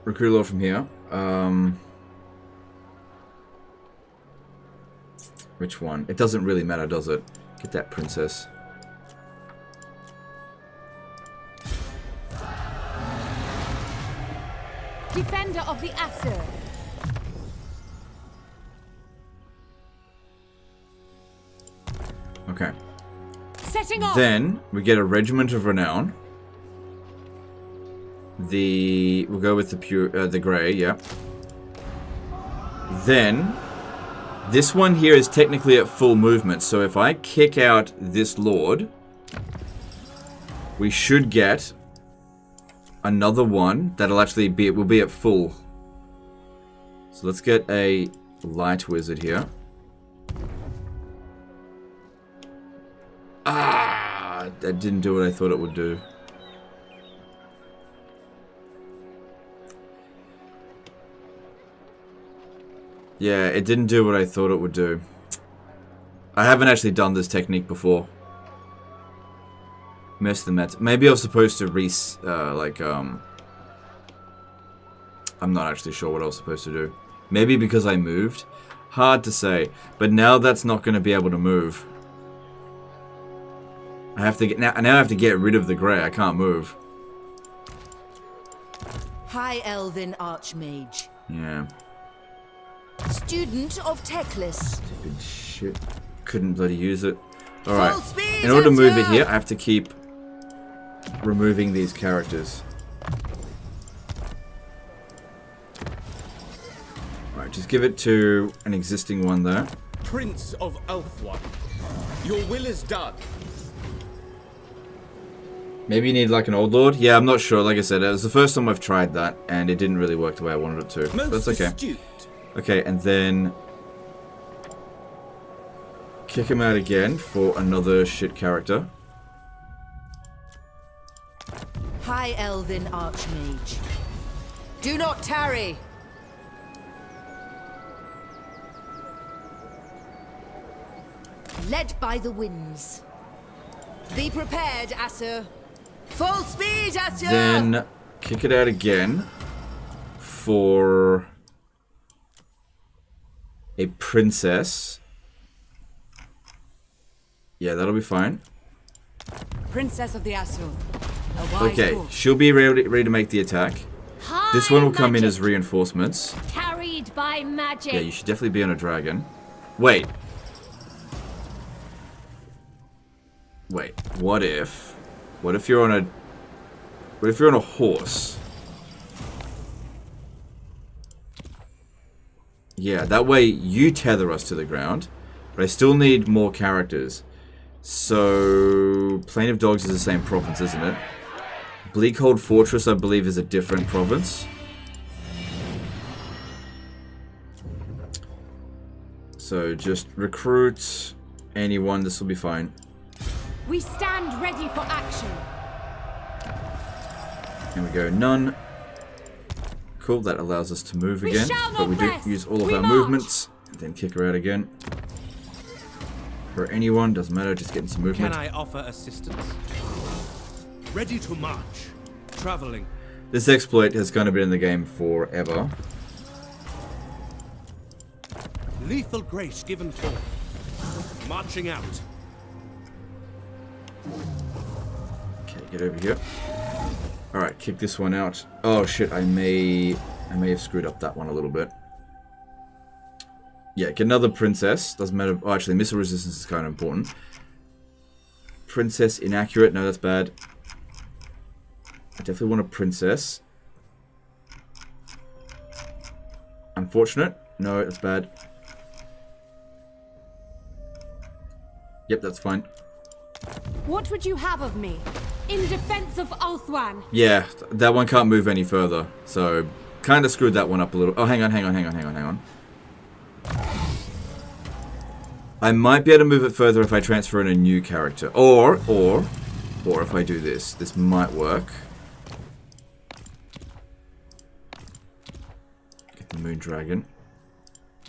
Recruit a lord from here. Which one? It doesn't really matter, does it? Get that princess. Defender of the Aesir. Okay. Setting off. Then we get a regiment of renown. We'll go with the grey, yeah. Then this one here is technically at full movement, so if I kick out this lord, we should get another one that'll actually will be at full. So let's get a light wizard here. Ah, that didn't do what I thought it would do. Yeah, it didn't do what I thought it would do. I haven't actually done this technique before. Mess the Mets. Maybe I was supposed to I'm not actually sure what I was supposed to do. Maybe because I moved? Hard to say. But now that's not going to be able to move. I have to get now I have to get rid of the grey. I can't move. High Elven Archmage. Yeah. Student of Teclis. Stupid shit. Couldn't bloody use it. Alright. In order to move it here, I have to keep removing these characters. Alright, just give it to an existing one there. Prince of Ulthuan, your will is done. Maybe you need like an Old Lord? Yeah, I'm not sure. Like I said, it was the first time I've tried that, and it didn't really work the way I wanted it to. But that's okay. Astute. Okay, and then kick him out again for another shit character. High Elven Archmage. Do not tarry. Led by the winds. Be prepared, Asur. Full speed, Asur! Then kick it out again for a princess. Yeah, that'll be fine. Princess of the Asur. A wise Okay, course. she'll be ready to make the attack. High This one will come in magic, as reinforcements. carried by magic. Yeah, you should definitely be on a dragon. Wait. Wait, what if you're on a horse? Yeah, that way you tether us to the ground, but I still need more characters. So, Plain of Dogs is the same province, isn't it? Bleakhold Fortress, I believe, is a different province. So, just recruit anyone, this will be fine. We stand ready for action. Here we go, none. Cool, that allows us to move We again. shall But we not do rest. use all of We our march. movements. And then kick her out again. For anyone, doesn't matter, just getting some movement. Can I offer assistance? Ready to march. Traveling. This exploit has kind of been in the game forever. Lethal grace given forth. Marching out. Okay, get over here. Alright, kick this one out. Oh shit, I may have screwed up that one a little bit. Yeah, get another princess. Doesn't matter. Oh, actually, missile resistance is kind of important. Princess inaccurate. No, that's bad. I definitely want a princess. Unfortunate. No, that's bad. Yep, that's fine. What would you have of me? In defense of Ulthuan. Yeah, that one can't move any further. So, kind of screwed that one up a little. Oh, hang on. I might be able to move it further if I transfer in a new character. Or if I do this. This might work. Get the Moon Dragon.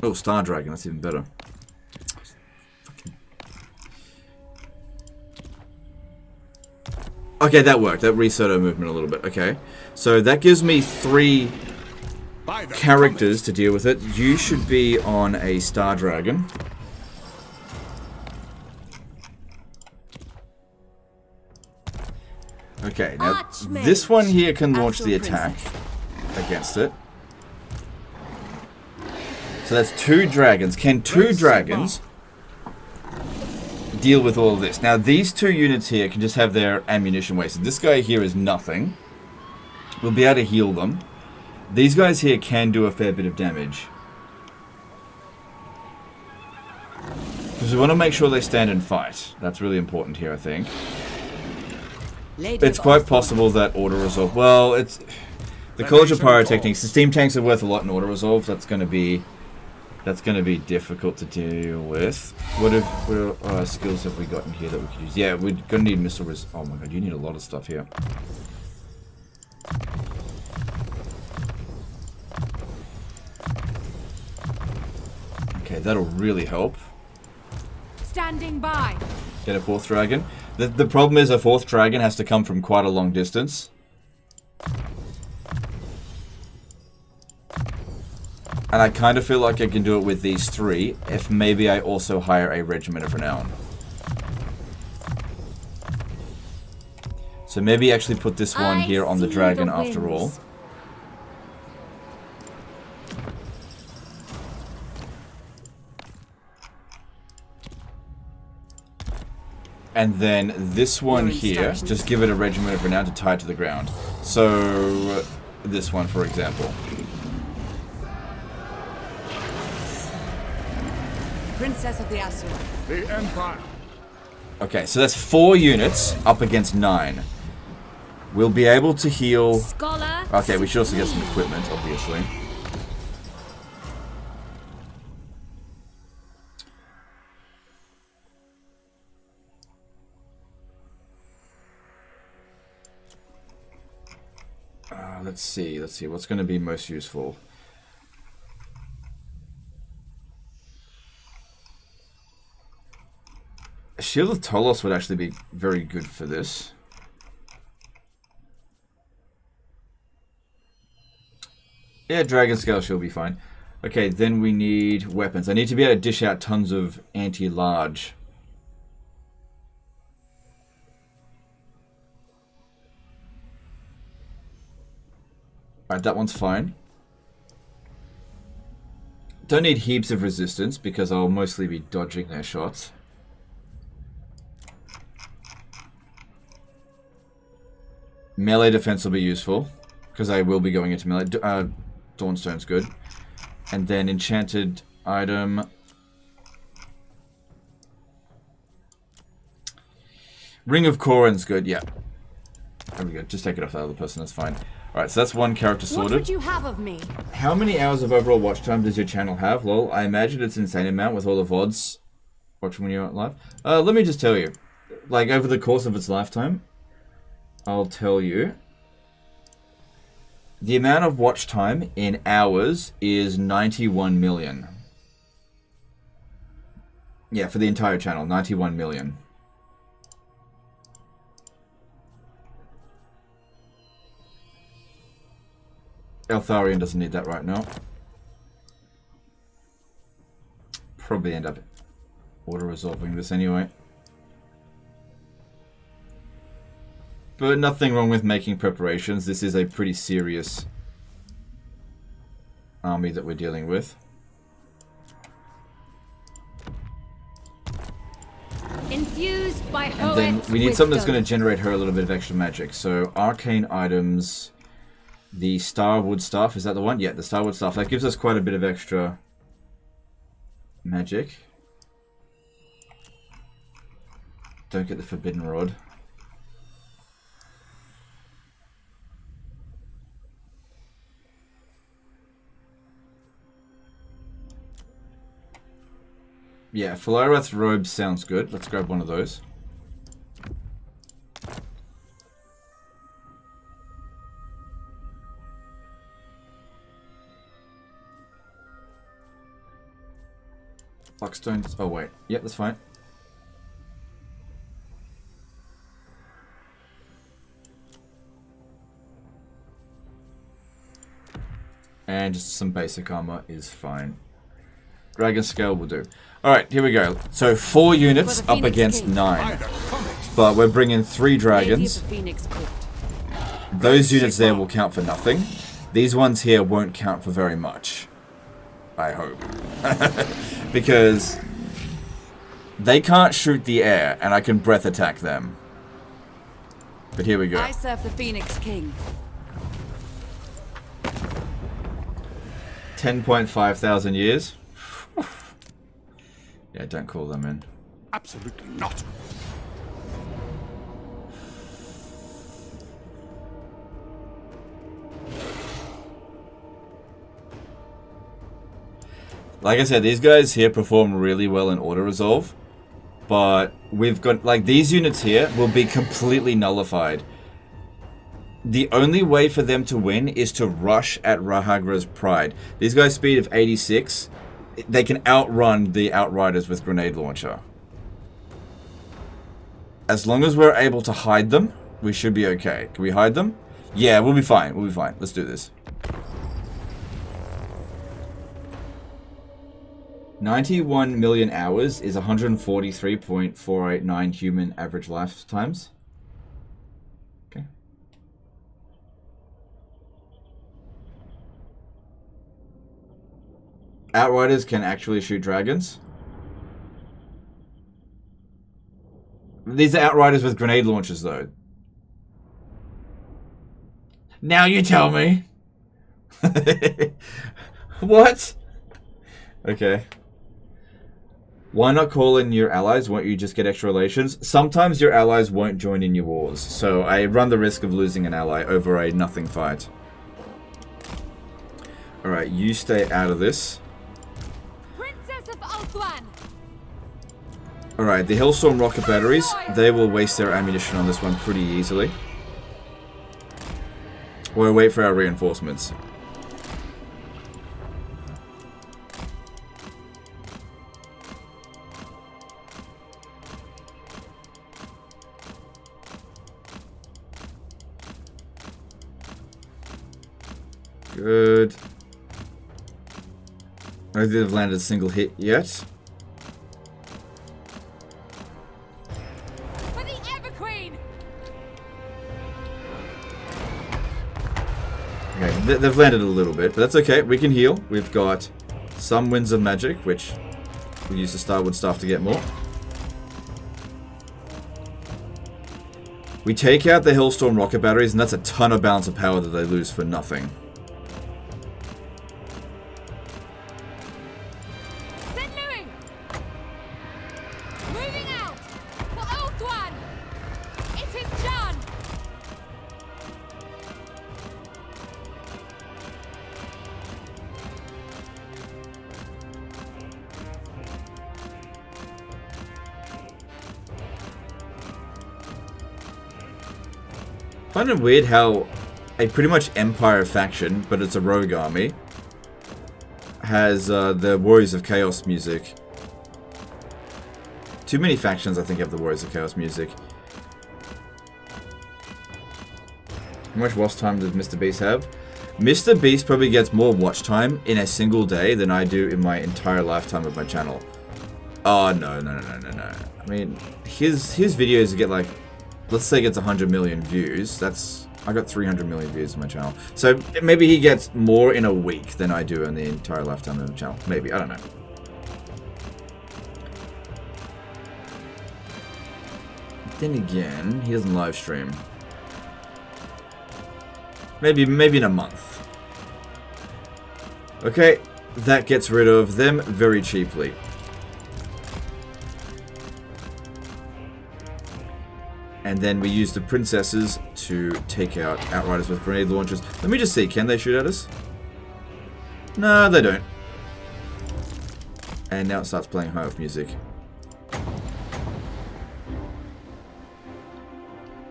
Oh, Star Dragon. That's even better. Okay, that worked. That reset our movement a little bit. Okay. So that gives me 3 characters to deal with it. You should be on a Star Dragon. Okay, now this one here can launch the attack against it. So that's 2 dragons. Can 2 dragons deal with all of this? Now these 2 units here can just have their ammunition wasted. This guy here is nothing. We'll be able to heal them. These guys here can do a fair bit of damage. Because we want to make sure they stand and fight. That's really important here, I think. It's quite possible that auto-resolve... Well, it's... The College of Pyrotechnics, the steam tanks are worth a lot in auto-resolve. That's going to be difficult to deal with. What skills have we got in here that we could use? Yeah, we're going to need missile res... Oh my god, you need a lot of stuff here. Okay, that'll really help. Standing by. Get a 4th dragon. The problem is a 4th dragon has to come from quite a long distance. And I kind of feel like I can do it with these 3, if maybe I also hire a Regiment of Renown. So maybe actually put this one here on the dragon after all. And then this one here, just give it a Regiment of Renown to tie it to the ground. So, this one, for example. Princess of the Asteroid. The Empire. Okay, so that's 4 units up against 9. We'll be able to heal... Scholar. Okay, we should also get some equipment, obviously. Let's see, what's going to be most useful? Shield of Tolos would actually be very good for this. Yeah, Dragon Scale Shield will be fine. Okay, then we need weapons. I need to be able to dish out tons of anti-large. Alright, that one's fine. Don't need heaps of resistance because I'll mostly be dodging their shots. Melee defense will be useful because I will be going into melee. Dawnstone's good. And then enchanted item. Ring of Corin's good, yeah. There we go, just take it off the other person, that's fine. Alright, so that's one character sorted. What would you have of me? How many hours of overall watch time does your channel have? Lol, I imagine it's an insane amount with all the VODs watching when you're not live. Let me just tell you. Like, over the course of its lifetime, I'll tell you. The amount of watch time in hours is 91 million. Yeah, for the entire channel, 91 million. Eltharion doesn't need that right now. Probably end up auto-resolving this anyway. But nothing wrong with making preparations. This is a pretty serious army that we're dealing with. Infused by and then we need something that's going to generate her a little bit of extra magic. So arcane items, the Starwood Staff, is that the one? Yeah, the Starwood Staff. That gives us quite a bit of extra magic. Don't get the Forbidden Rod. Yeah, Phalaroth's robe sounds good. Let's grab one of those. Blackstone. Oh, wait. Yeah, that's fine. And just some basic armor is fine. Dragon Scale will do. Alright, here we go. So 4 units up against 9. But we're bringing 3 dragons. Those units there will count for nothing. These ones here won't count for very much. I hope. Because they can't shoot the air, and I can breath attack them. But here we go. I serve the Phoenix King. 10.5 thousand years. Yeah, don't call them in. Absolutely not. Like I said, these guys here perform really well in auto-resolve. But we've got, like, these units here will be completely nullified. The only way for them to win is to rush at Rahagra's Pride. These guys' speed of 86... they can outrun the Outriders with Grenade Launcher. As long as we're able to hide them, we should be okay. Can we hide them? Yeah, we'll be fine. We'll be fine. Let's do this. 91 million hours is 143.489 human average lifetimes. Okay. Outriders can actually shoot dragons. These are Outriders with grenade launchers, though. Now you tell me. What? Okay. Why not call in your allies? Won't you just get extra relations? Sometimes your allies won't join in your wars, so I run the risk of losing an ally over a nothing fight. Alright, you stay out of this. Princess of Ulthuan. Alright, the Hellstorm rocket batteries, they will waste their ammunition on this one pretty easily. We'll wait for our reinforcements. Good. I don't think they've landed a single hit yet. For the Everqueen. Okay, they've landed a little bit, but that's okay. We can heal. We've got some Winds of Magic, which we use the Starwood Staff to get more. We take out the Hellstorm rocket batteries, and that's a ton of balance of power that they lose for nothing. I find it weird how a pretty much Empire faction, but it's a rogue army, has the Warriors of Chaos music. Too many factions, I think, have the Warriors of Chaos music. How much watch time does Mr. Beast have? Mr. Beast probably gets more watch time in a single day than I do in my entire lifetime of my channel. Oh, no. I mean, his videos get like, let's say it gets 100 million views. I got 300 million views on my channel. So maybe he gets more in a week than I do in the entire lifetime of the channel. Maybe, I don't know. Then again, he doesn't live stream. Maybe in a month. Okay, that gets rid of them very cheaply. And then we use the princesses to take out Outriders with grenade launchers. Let me just see, can they shoot at us? No, they don't. And now it starts playing High Elf music.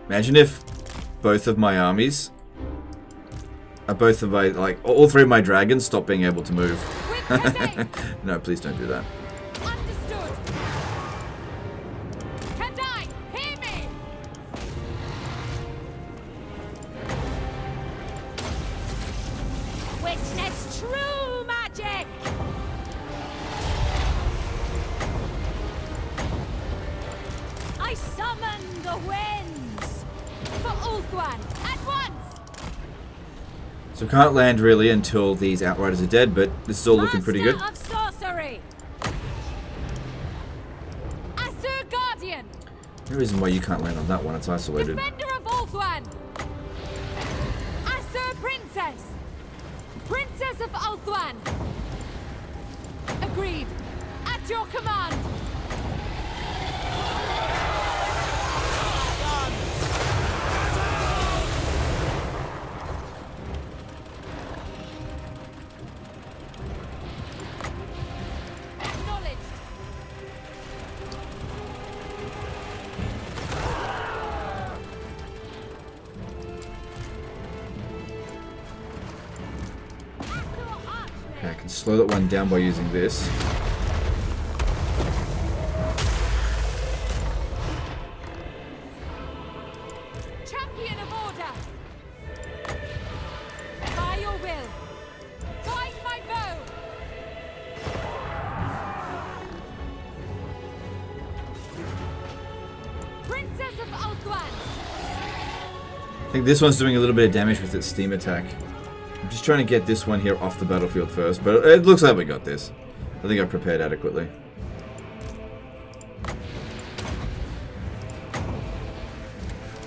Imagine if both of my armies, both of my, like, all three of my dragons stop being able to move. No, please don't do that. So can't land really until these Outriders are dead, but this is all looking pretty good. Of sorcery. Asur Guardian. No reason why you can't land on that one, it's isolated. Defender of Ulthuan. Asur Princess. Princess of Ulthuan. Agreed. At your command. I can slow that one down by using this. Champion of order. By your will. Guide my bow. Princess of Ulthuan. I think this one's doing a little bit of damage with its steam attack. I'm just trying to get this one here off the battlefield first, but it looks like we got this. I think I've prepared adequately.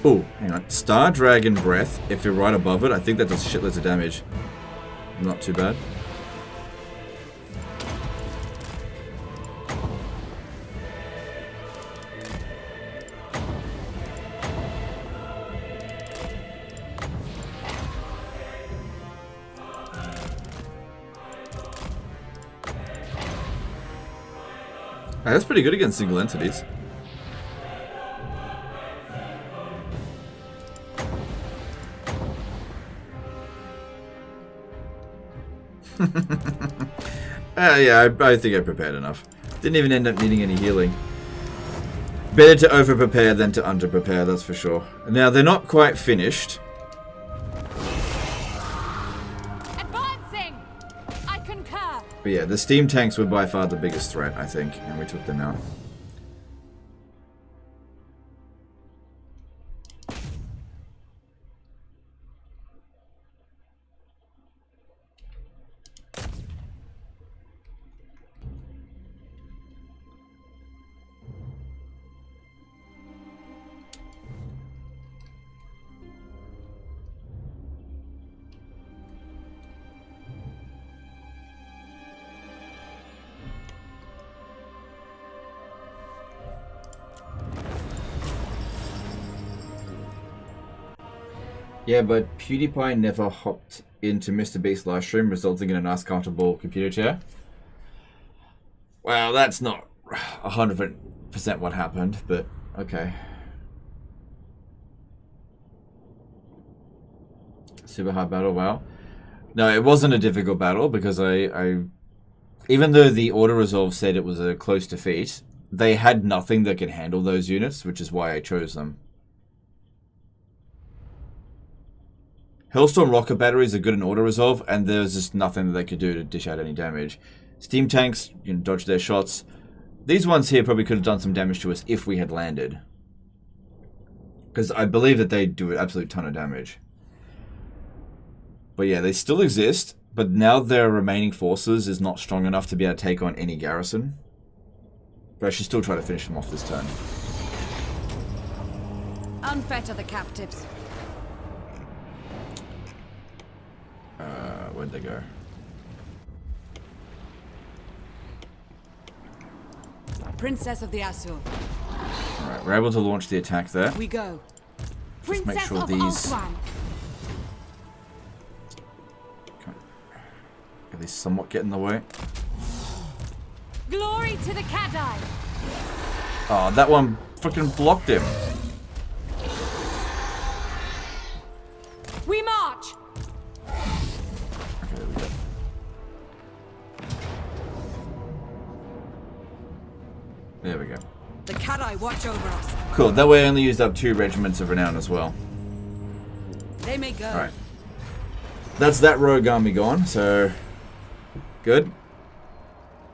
Oh, hang on. Star Dragon Breath, if you're right above it, I think that does shitloads of damage. Not too bad. That's pretty good against single entities. Yeah, I think I prepared enough. Didn't even end up needing any healing. Better to over-prepare than to under-prepare, that's for sure. Now, they're not quite finished. Advancing! I concur. But yeah, the steam tanks were by far the biggest threat, I think, and we took them out. Yeah, but PewDiePie never hopped into Mr. Beast's livestream, resulting in a nice, comfortable computer chair. Well, that's not 100% what happened, but okay. Super hard battle, wow. No, it wasn't a difficult battle because I even though the auto-resolve said it was a close defeat, they had nothing that could handle those units, which is why I chose them. Hellstorm rocket batteries are good in auto-resolve, and there's just nothing that they could do to dish out any damage. Steam tanks, you can dodge their shots. These ones here probably could have done some damage to us if we had landed. Because I believe that they do an absolute ton of damage. But yeah, they still exist, but now their remaining forces is not strong enough to be able to take on any garrison. But I should still try to finish them off this turn. Unfetter the captives. Where'd they go? Princess of the Azure. Alright, we're able to launch the attack there. We go. Just make sure these... At least somewhat get in the way. Glory to the Cadai. Oh, that one freaking blocked him. We march. Okay, there we go. There we go. The Cadai watch over us. Cool, that way I only used up 2 regiments of renown as well. They may go. Alright. That's that rogue army gone, so... Good.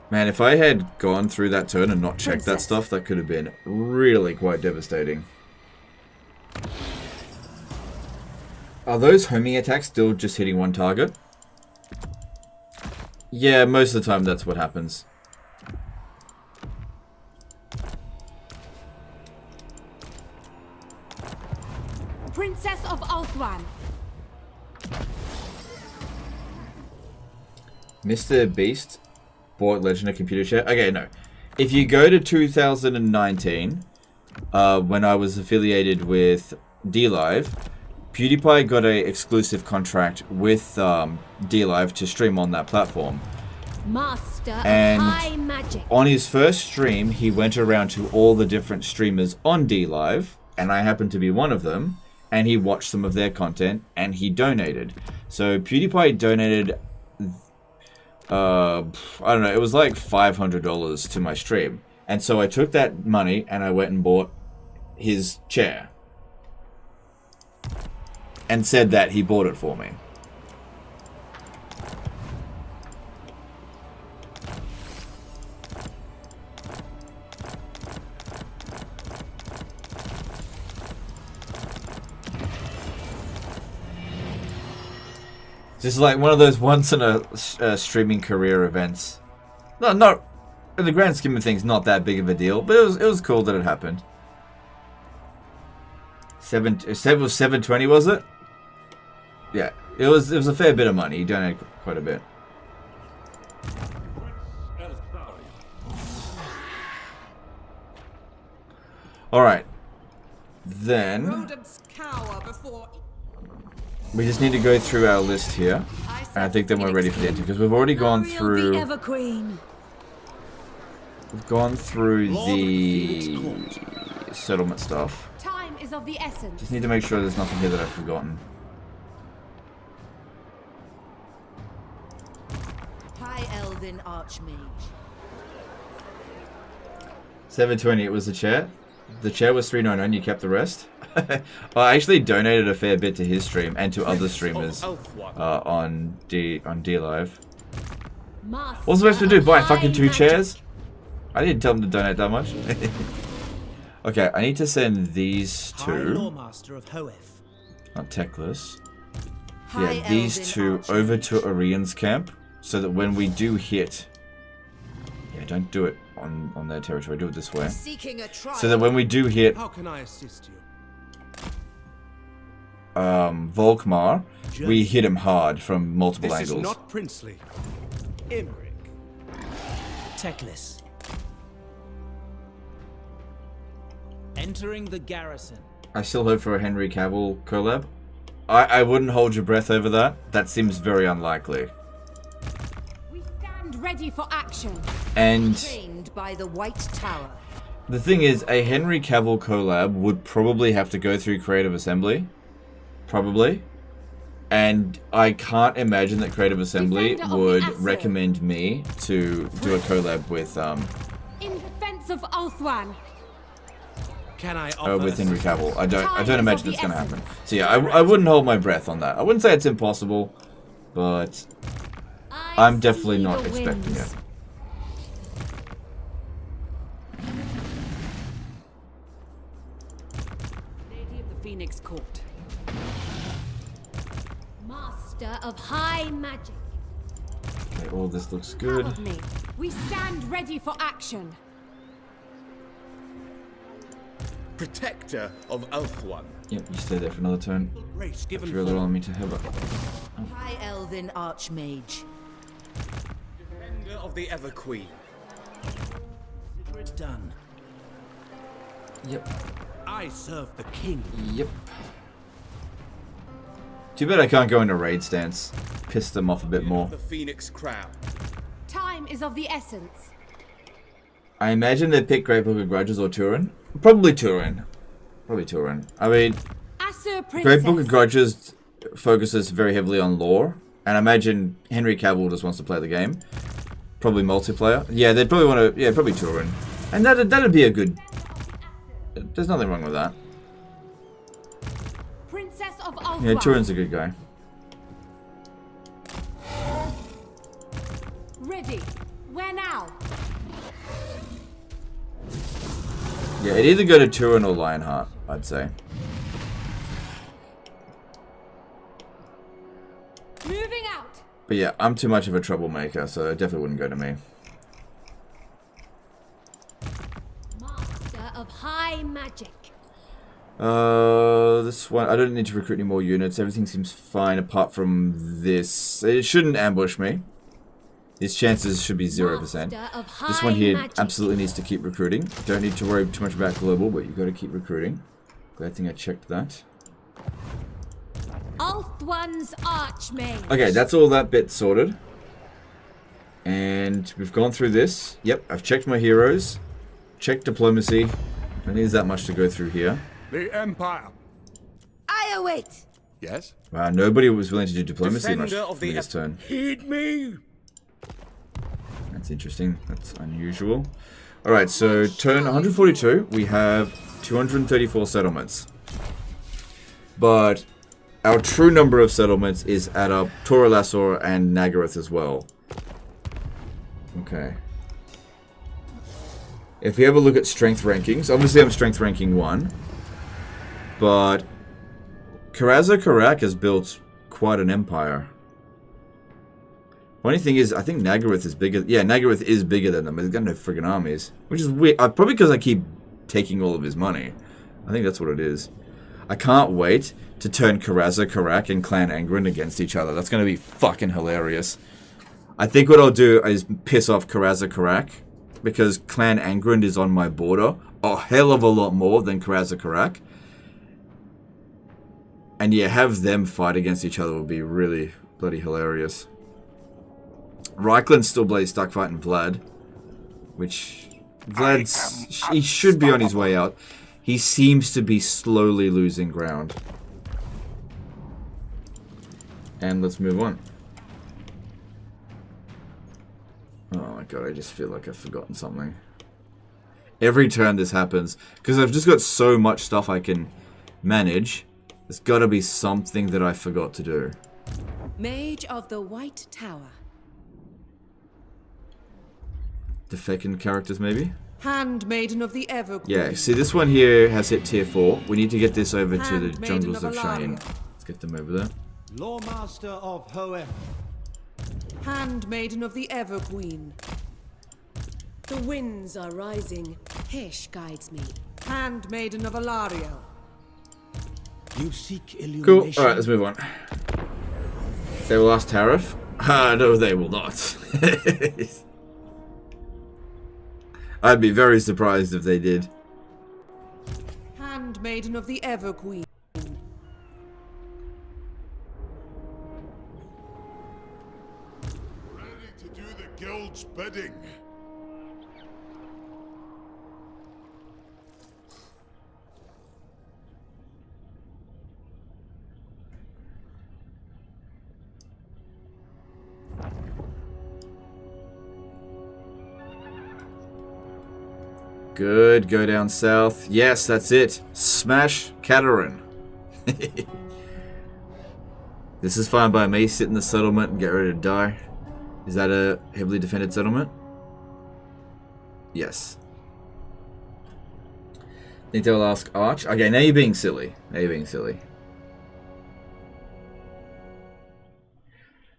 Man, if I had gone through that turn and not checked that stuff, that could have been really quite devastating. Are those homing attacks still just hitting one target? Yeah, most of the time that's what happens. Princess of Ulthuan. Mr. Beast bought Legend of Computer Chair. Okay, no. If you go to 2019, when I was affiliated with DLive, PewDiePie got an exclusive contract with DLive to stream on that platform. Master And of high magic. on his first stream, he went around to all the different streamers on DLive, and I happened to be one of them, and he watched some of their content, and he donated. So PewDiePie donated... I don't know, it was like $500 to my stream. And so I took that money and I went and bought his chair. And said that he bought it for me. Just like one of those once in a streaming career events. No, not in the grand scheme of things, not that big of a deal, but it was cool that it happened. It was 720, was it? Yeah, it was a fair bit of money. He donated quite a bit. All right, then. Rodents cower before. We just need to go through our list here. And I think then we're ready for the enter, because we've already gone through... We've gone through the settlement stuff. Time is of the essence. Just need to make sure there's nothing here that I've forgotten. High Elven Archmage. 720, it was the chair. The chair was 399, you kept the rest. I actually donated a fair bit to his stream and to other streamers on D Live. What was I supposed to do? Buy fucking 2 chairs? I didn't tell them to donate that much. Okay, I need to send these two. Not Teclis. Yeah, these two over to Orion's camp, so that when we do hit, yeah, don't do it on their territory. Do it this way, so that when we do hit, how can I assist you? Volkmar, we hit him hard from multiple angles. This is not princely. Imric. Teclis. Entering the garrison. I still hope for a Henry Cavill collab. I wouldn't hold your breath over that. That seems very unlikely. We stand ready for action. And Trained by the White Tower. The thing is, a Henry Cavill collab would probably have to go through Creative Assembly. Probably. And I can't imagine that Creative Assembly would recommend me to do a collab with In defense of Ulthuan. Can I offer with Henry Cavill. I don't imagine it's gonna happen. So yeah, I wouldn't hold my breath on that. I wouldn't say it's impossible, but I'm definitely not expecting it. Lady of the Phoenix Court. Master of high magic. Okay, all this looks good. Follow me. We stand ready for action. Protector of Ulthuan. Yep, you stay there for another turn. Grace given If you're allowing me to have it. High Elven Archmage. Defender of the Everqueen. It's done. Yep. I serve the king. Yep. Too bad I can't go into raid stance. Piss them off a bit more. The Phoenix Crown. Time is of the essence. I imagine they pick Great Book of Grudges or Turin. Probably Turin. Probably Turin. I mean, Great Book of Grudges focuses very heavily on lore, and I imagine Henry Cavill just wants to play the game. Probably multiplayer. Yeah, they'd probably want to. Yeah, probably Turin, and that'd be a good. There's nothing wrong with that. Princess of Ulthuan. Yeah, Turin's a good guy. Ready. Where now? Yeah, it'd either go to Turin or Lionheart, I'd say. Moving out. But yeah, I'm too much of a troublemaker, so it definitely wouldn't go to me. Master of high magic. This one, I don't need to recruit any more units. Everything seems fine apart from this. It shouldn't ambush me. His chances should be 0%. This one here absolutely needs to keep recruiting. Don't need to worry too much about global, but you've got to keep recruiting. Glad thing I checked that. Ulthuan's Archmage. Okay, that's all that bit sorted. And we've gone through this. Yep, I've checked my heroes. Checked diplomacy. Don't need that much to go through here. The Empire. I await. Yes? Wow, nobody was willing to do diplomacy much Defender of for the this turn. Heed me. That's interesting. That's unusual. Alright, so turn 142, we have 234 settlements. But our true number of settlements is add up Toralassor and Nagaroth as well. Okay. If we have a look at strength rankings, obviously I'm strength ranking 1. But Karaz-Karak has built quite an empire. Funny thing is, I think Nagaroth is bigger. Yeah, Nagaroth is bigger than them, but he's got no friggin' armies. Which is weird. Probably because I keep taking all of his money. I think that's what it is. I can't wait to turn Karaz-Karak and Clan Angron against each other. That's going to be fucking hilarious. I think what I'll do is piss off Karaz-Karak, because Clan Angron is on my border a hell of a lot more than Karaz-Karak. And yeah, have them fight against each other would be really bloody hilarious. Reichland's still bloody stuck fighting Vlad, which Vlad's... He should be on his way out. He seems to be slowly losing ground. And let's move on. Oh my god, I just feel like I've forgotten something. Every turn this happens, because I've just got so much stuff I can manage. There's got to be something that I forgot to do. Mage of the White Tower. Defecting characters, maybe? Handmaiden of the Everqueen. Yeah, see this one here has hit tier 4. We need to get this over to the Handmaiden jungles of Aenarion. Shane. Let's get them over there. Lawmaster of Hoenn. Handmaiden of the Everqueen. The winds are rising. Hesh guides me. Handmaiden of Aenarion. You seek illumination. Cool. Alright, let's move on. They will ask tariff? Ah, no, they will not. I'd be very surprised if they did. Handmaiden of the Everqueen. Ready to do the guild's bidding. Good, go down south. Yes, that's it. Smash Catarin. This is fine by me. Sit in the settlement and get ready to die. Is that a heavily defended settlement? Yes. Think they'll ask Arch. Okay, now you're being silly. Now you're being silly.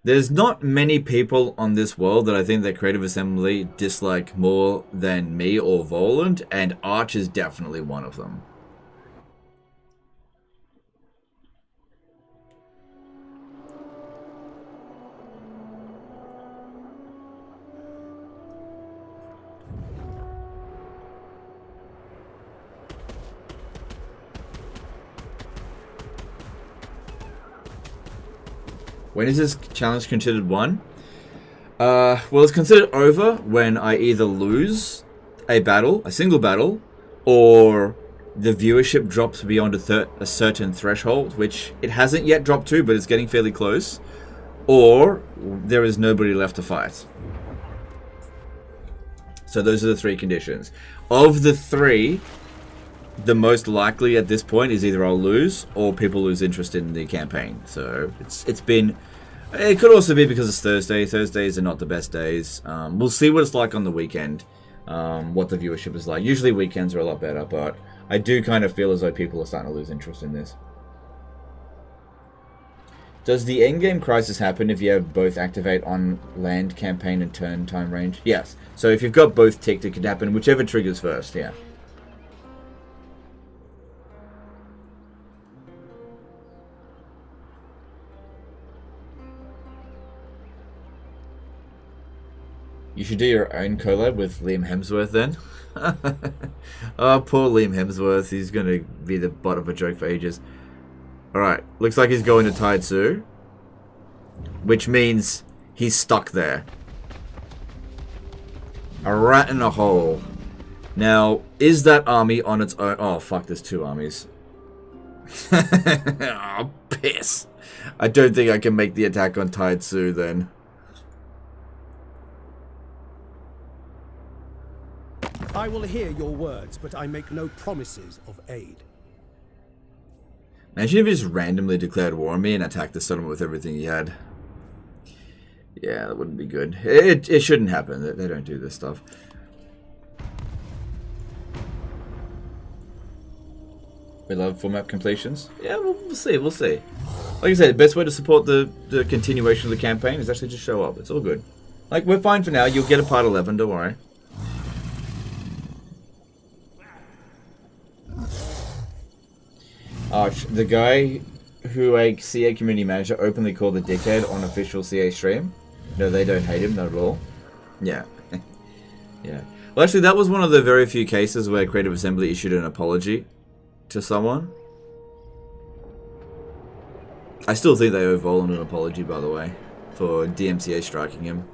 There's not many people on this world that I think that Creative Assembly dislike more than me or Voland, and Arch is definitely one of them. When is this challenge considered won? Well, it's considered over when I either lose a battle, a single battle, or the viewership drops beyond a certain threshold, which it hasn't yet dropped to, but it's getting fairly close, or there is nobody left to fight. So those are the three conditions. Of the three, the most likely at this point is either I'll lose or people lose interest in the campaign. So it's been... It could also be because it's Thursday. Thursdays are not the best days. We'll see what it's like on the weekend, what the viewership is like. Usually weekends are a lot better, but I do kind of feel as though people are starting to lose interest in this. Does the endgame crisis happen if you have both activate on land campaign and turn time range? Yes. So if you've got both ticked, it could happen. Whichever triggers first, yeah. You should do your own collab with Liam Hemsworth then. Oh, poor Liam Hemsworth. He's going to be the butt of a joke for ages. Alright, looks like he's going to Taitsu. Which means he's stuck there. A rat in a hole. Now, is that army on its own? Oh, fuck, there's two armies. Oh, piss. I don't think I can make the attack on Taitsu then. I will hear your words, but I make no promises of aid. Imagine if he just randomly declared war on me and attacked the settlement with everything he had. Yeah, that wouldn't be good. It shouldn't happen. They don't do this stuff. We love full map completions. Yeah, we'll see. We'll see. Like I said, the best way to support the continuation of the campaign is actually just show up. It's all good. Like, we're fine for now. You'll get a part 11, don't worry. Arch, the guy who a CA community manager openly called a dickhead on official CA stream. No, they don't hate him, not at all. Yeah. Yeah. Well, actually, that was one of the very few cases where Creative Assembly issued an apology to someone. I still think they owe Voland an apology, by the way, for DMCA striking him.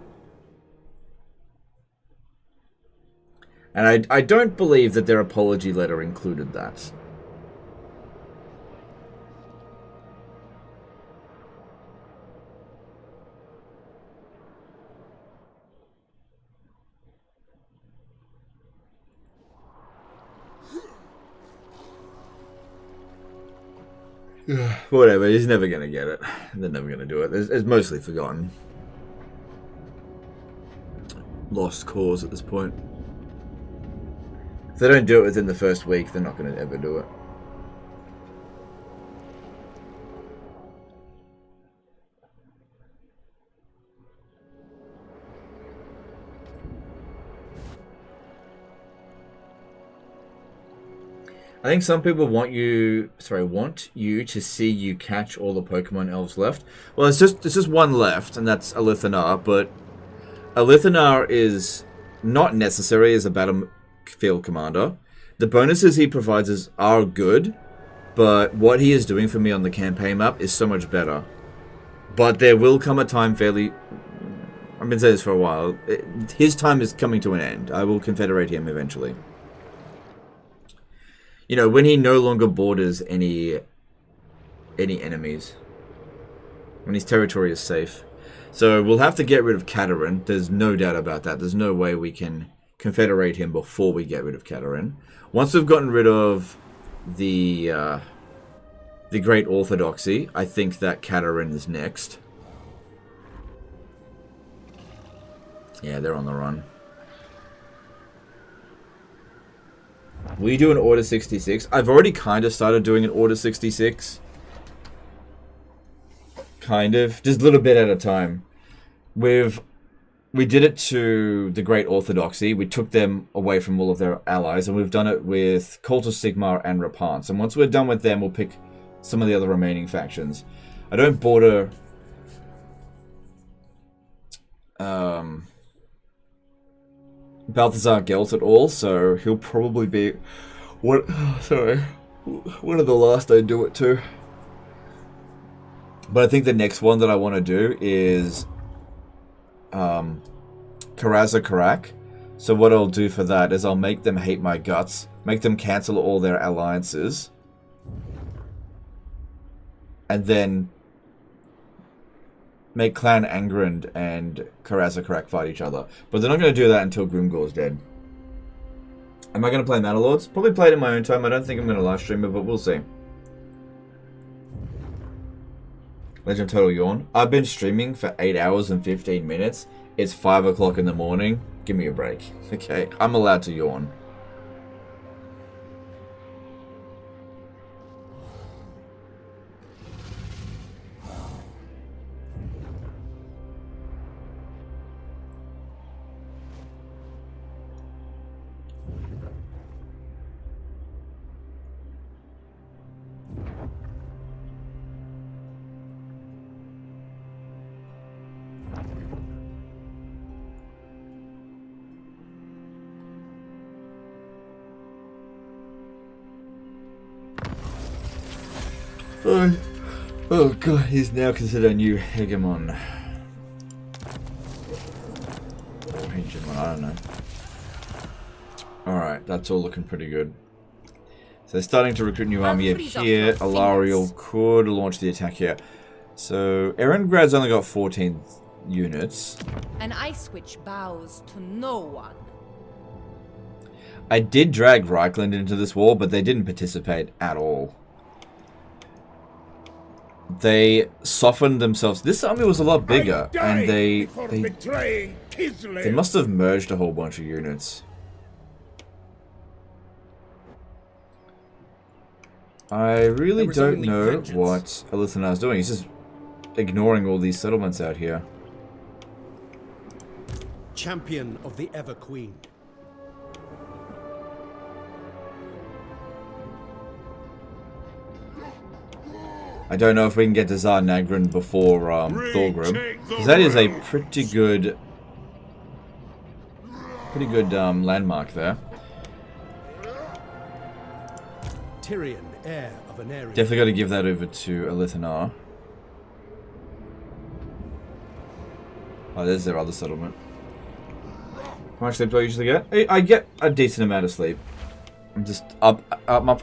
And I don't believe that their apology letter included that. Whatever, he's never going to get it. They're never going to do it. It's mostly forgotten. Lost cause at this point. If they don't do it within the first week, they're not going to ever do it. I think some people want you to see you catch all the Pokemon elves left. Well, it's just one left, and that's Alithanar, but Alithanar is not necessary as a battlefield commander. The bonuses he provides are good, but what he is doing for me on the campaign map is so much better. But there will come a time I've been saying this for a while. His time is coming to an end. I will confederate him eventually. You know, when he no longer borders any enemies. When his territory is safe. So we'll have to get rid of Katerin. There's no doubt about that. There's no way we can confederate him before we get rid of Katerin. Once we've gotten rid of the Great Orthodoxy, I think that Katerin is next. Yeah, they're on the run. We do an Order 66. I've already kind of started doing an Order 66. Kind of. Just a little bit at a time. We did it to the Great Orthodoxy. We took them away from all of their allies. And we've done it with Cult of Sigmar and Rapance. And once we're done with them, we'll pick some of the other remaining factions. I don't border... Balthazar Gelt at all, so he'll probably be one of the last I do it to. But I think the next one that I want to do is Karaza Karak. So what I'll do for that is I'll make them hate my guts, make them cancel all their alliances, and then make Clan Angrand and Karaza Karak fight each other. But they're not going to do that until Grimgor's dead. Am I going to play Metalords? Probably play it in my own time. I don't think I'm going to live stream it, but we'll see. Legend Total Yawn. I've been streaming for 8 hours and 15 minutes. It's 5 o'clock in the morning. Give me a break. Okay, I'm allowed to yawn. Oh god, he's now considered a new hegemon. Or hegemon, I don't know. Alright, that's all looking pretty good. So they're starting to recruit new army up here. Alariel could launch the attack here. So Erengrad's only got 14 units. An ice witch bows to no one. I did drag Reichland into this war, but they didn't participate at all. They softened themselves. This army was a lot bigger, and they must have merged a whole bunch of units. I really don't know what Alithanar is doing. He's just ignoring all these settlements out here. Champion of the Ever Queen. I don't know if we can get to Tsar Nagrin before Thorgrim, because that is a pretty good landmark there. Tyrion, heir of Aenarion. Definitely got to give that over to Alithanar. Oh, there's their other settlement. How much sleep do I usually get? I get a decent amount of sleep. I'm just up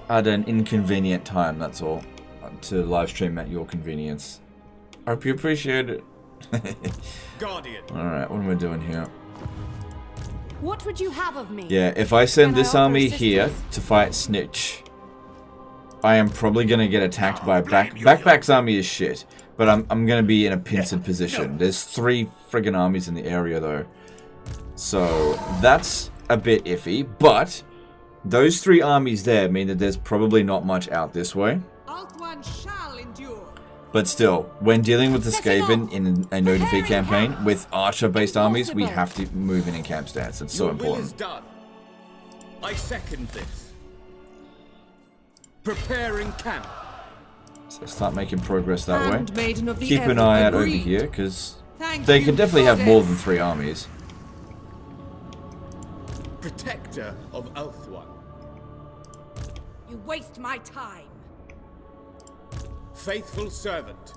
at an inconvenient time, that's all. To live stream at your convenience. I hope you appreciate it. Guardian. Alright, what am I doing here? What would you have of me? Yeah, if I send this army here to fight Snitch, I am probably gonna get attacked by Backback's army is shit, but I'm gonna be in a pincered position. There's 3 friggin' armies in the area though. So that's a bit iffy, but those 3 armies there mean that there's probably not much out this way. Shall endure. But still, when dealing with the Skaven in a no defeat campaign with archer-based armies, we have to move in camp stance. It's so important. Will is done. I second this. Preparing camp. So start making progress that way. Maiden of the Keep an eye out over here, because they could definitely have more than 3 armies. Protector of Ulthuan. You waste my time. Faithful servant.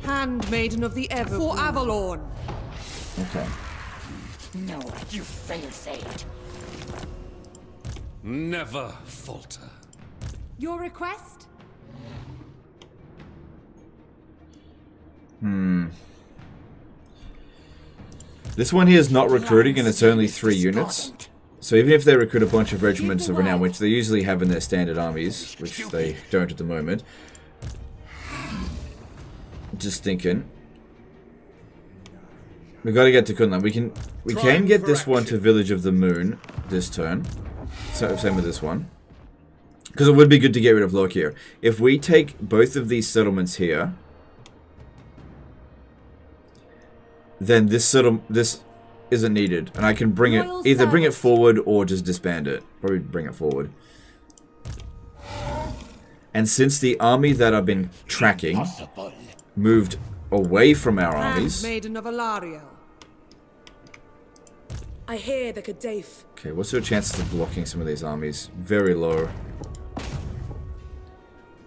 Handmaiden of the Ever for Avalorn. Okay. No, you fail-safe. Never falter. Your request? This one here is not recruiting and it's only 3 units. So even if they recruit a bunch of regiments of renown, which they usually have in their standard armies, which they don't at the moment. Just thinking. We gotta get to Kunlan. We can get this one to Village of the Moon this turn. So same with this one. Because it would be good to get rid of Lokir. If we take both of these settlements here, then this isn't needed, and I can bring it, either bring it forward or just disband it. Probably bring it forward. And since the army that I've been tracking moved away from our armies. Maiden of Aenarion. I hear the Kadaf. Okay, what's your chances of blocking some of these armies? Very low.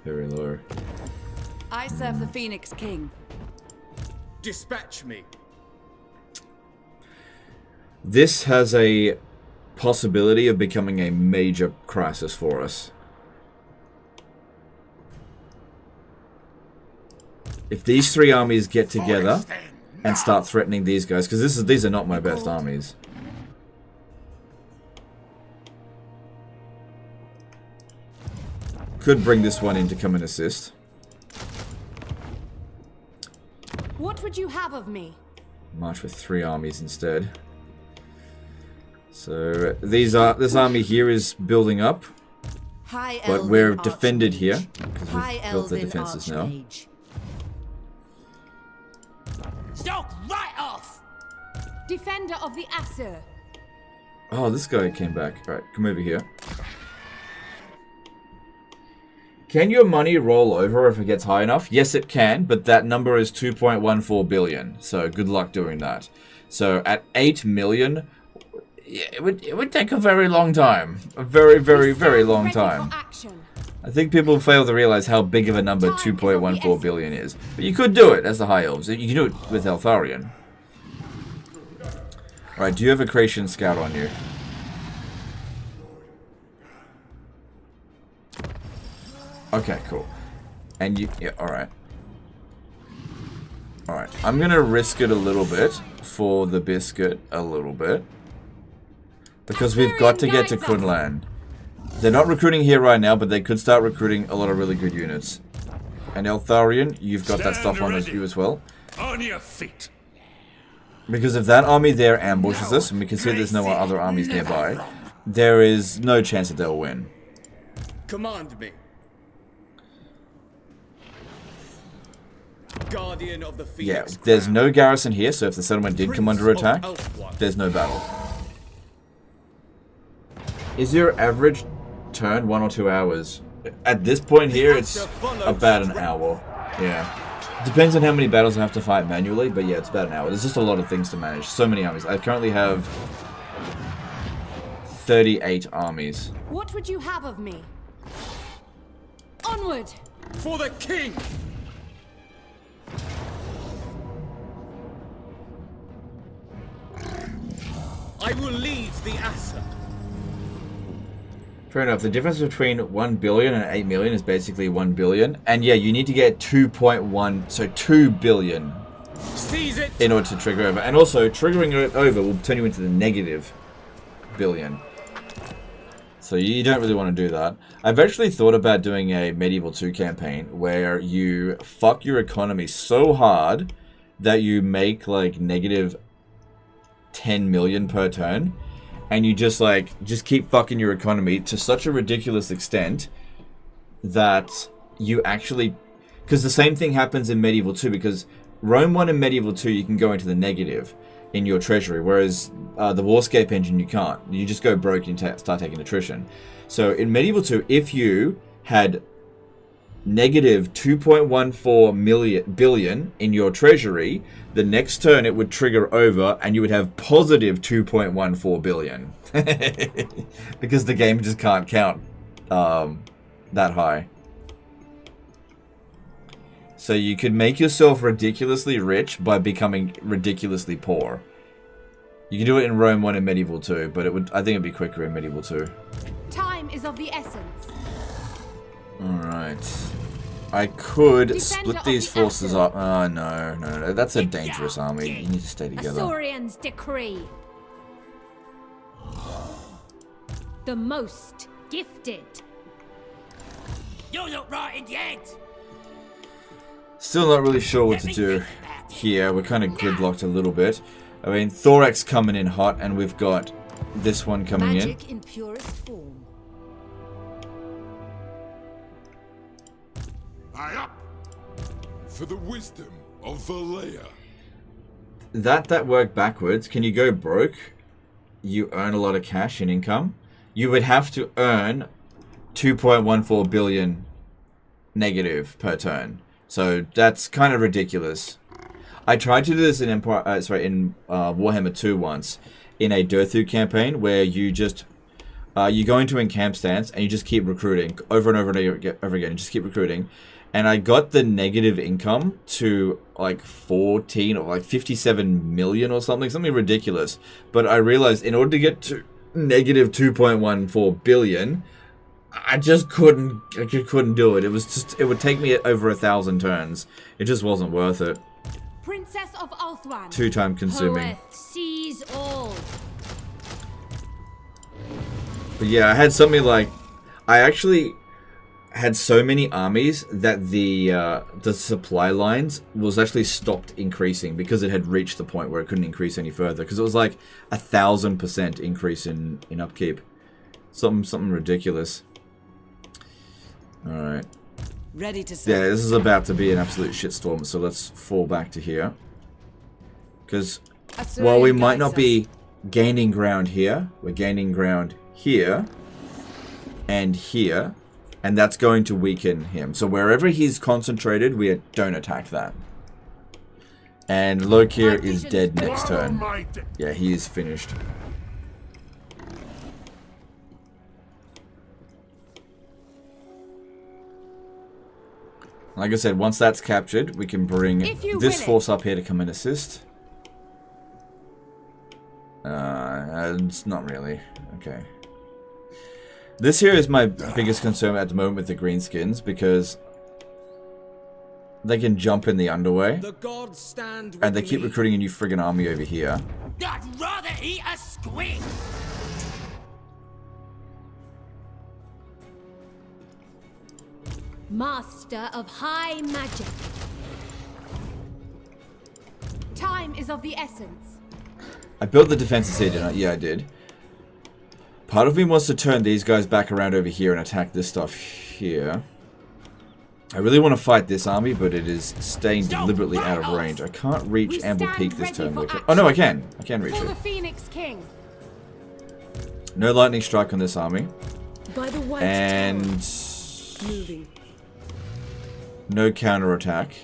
Very low. I serve the Phoenix King. Dispatch me. This has a possibility of becoming a major crisis for us. If these 3 armies get together and start threatening these guys, because these are not my best armies. Could bring this one in to come and assist. What would you have of me? March with 3 armies instead. So this army here is building up, but we're defended here because we've built the defenses now. Stop right off! Defender of the Aesir. Oh, this guy came back. All right, come over here. Can your money roll over if it gets high enough? Yes, it can, but that number is 2.14 billion. So good luck doing that. So at 8 million. Yeah, it would take a very long time. A very, very, very long time. I think people fail to realize how big of a number 2.14 billion is. But you could do it as the High Elves. You can do it with Eltharion. Alright, do you have a Creation Scout on you? Okay, cool. And you... yeah, alright. Alright, I'm gonna risk it a little bit for the biscuit a little bit. Because we've got to get to Kunlan. They're not recruiting here right now, but they could start recruiting a lot of really good units. And Eltharion, you've got that stuff on you as well. On your feet. Because if that army there ambushes us, and we can see there's no other armies nearby, there is no chance that they'll win. Command me. Guardian of the Phoenix. Yeah, there's no garrison here, so if the settlement did come under attack, there's no battle. Is your average turn 1 or 2 hours? At this point here, it's about an hour. Yeah. Depends on how many battles I have to fight manually, but yeah, it's about an hour. There's just a lot of things to manage. So many armies. I currently have 38 armies. What would you have of me? Onward! For the king! I will lead the Asa. Fair enough. The difference between 1 billion and 8 million is basically 1 billion. And yeah, you need to get 2.1, so 2 billion Seize it. in order to trigger over. And also, triggering it over will turn you into the negative billion. So you don't really want to do that. I've actually thought about doing a Medieval 2 campaign where you fuck your economy so hard that you make like negative 10 million per turn. And you just keep fucking your economy to such a ridiculous extent that you actually... Because the same thing happens in Medieval 2, because Rome 1 and Medieval 2 you can go into the negative in your treasury, whereas the Warscape engine you can't. You just go broke and start taking attrition. So in Medieval 2, if you had negative 2.14 billion in your treasury, the next turn it would trigger over and you would have positive 2.14 billion. Because the game just can't count that high. So you could make yourself ridiculously rich by becoming ridiculously poor. You can do it in Rome 1 and Medieval 2, but I think it'd be quicker in Medieval 2. Time is of the essence. Alright. I could split these forces up. Oh, no. That's a dangerous army. You need to stay together. Asaurian's decree. The most gifted. You're not right yet. Still not really sure what to do here. We're kind of gridlocked a little bit. I mean, Thorax coming in hot, and we've got this one coming in. Magic in purest form. Eye up for the wisdom of Valea. That worked backwards. Can you go broke? You earn a lot of cash in income. You would have to earn 2.14 billion negative per turn. So that's kind of ridiculous. I tried to do this in Warhammer 2 once, in a Durthu campaign, where you just you go into encamp stance and you just keep recruiting over and over again, and just keep recruiting. And I got the negative income to like 14 or like 57 million or something ridiculous. But I realized in order to get to negative 2.14 billion, I just couldn't do it. It would take me over 1,000 turns. It just wasn't worth it. Princess of Ulthuan. Too time consuming. Sees all. But yeah, I had something like, I actually had so many armies that the supply lines was actually stopped increasing because it had reached the point where it couldn't increase any further, because it was like 1,000% increase in upkeep. Something ridiculous. Alright. Ready to Yeah, this is about to be an absolute shitstorm, so let's fall back to here. Because while we might not be gaining ground here, we're gaining ground here and here, and that's going to weaken him. So wherever he's concentrated, we don't attack that. And Lokir is dead next turn. Yeah, he is finished. Like I said, once that's captured, we can bring this force up here to come and assist. It's not really. Okay. This here is my biggest concern at the moment with the greenskins, because they can jump in the underway. The gods stand and they keep recruiting a new friggin' army over here. I'd rather eat a squid. Master of high magic. Time is of the essence. I built the defenses here, didn't I? Yeah, I did. Part of me wants to turn these guys back around over here and attack this stuff here. I really want to fight this army, but it is staying deliberately out of range. I can't reach Amble Peak this turn. Oh no, I can. I can reach For it. the Phoenix King. No lightning strike on this army. By the white and moving. No counterattack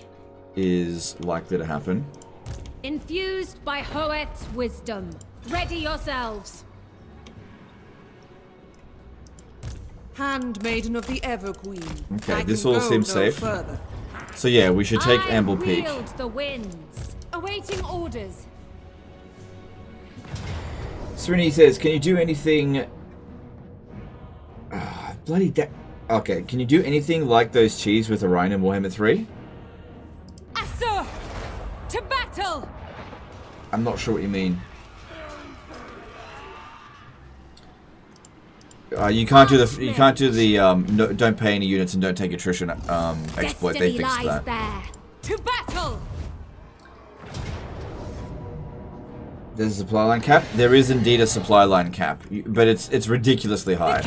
is likely to happen. Infused by Hoet's wisdom. Ready yourselves. Handmaiden of the Ever Queen. Okay, this all seems safe. Further. So yeah, we should take Amble Peak. The winds. Awaiting orders. Srini says, can you do anything... Okay, can you do anything like those cheese with Orion in Warhammer 3? Asur! To battle! I'm not sure what you mean. You can't do the no, don't pay any units and don't take attrition exploit. They fixed that. There. To battle! There's a supply line cap. There is indeed a supply line cap, but it's ridiculously high.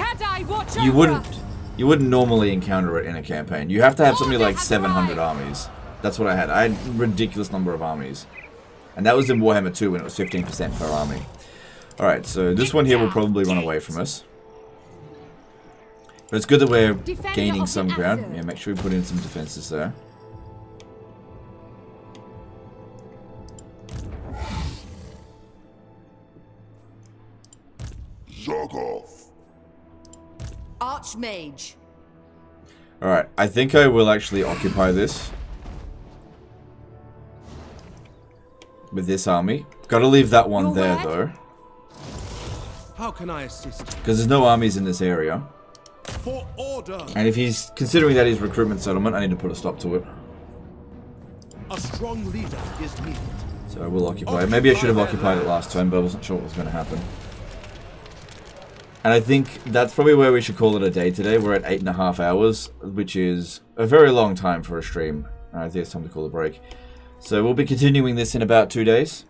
You wouldn't normally encounter it in a campaign. You have to have something like 700 armies. That's what I had. I had a ridiculous number of armies, and that was in Warhammer 2 when it was 15% per army. All right, so this one here will probably run away from us. But it's good that we're gaining some ground. Yeah, make sure we put in some defenses there. Zargoth. Archmage. Alright, I think I will actually occupy this. With this army. Gotta leave that one there though. How can I assist? Because there's no armies in this area. For order. And if he's considering that his recruitment settlement, I need to put a stop to it. A strong leader is needed. So I will occupy it. Maybe I should have occupied it last turn, but I wasn't sure what was going to happen. And I think that's probably where we should call it a day today. We're at 8.5 hours, which is a very long time for a stream. I think it's time to call a break. So we'll be continuing this in about 2 days.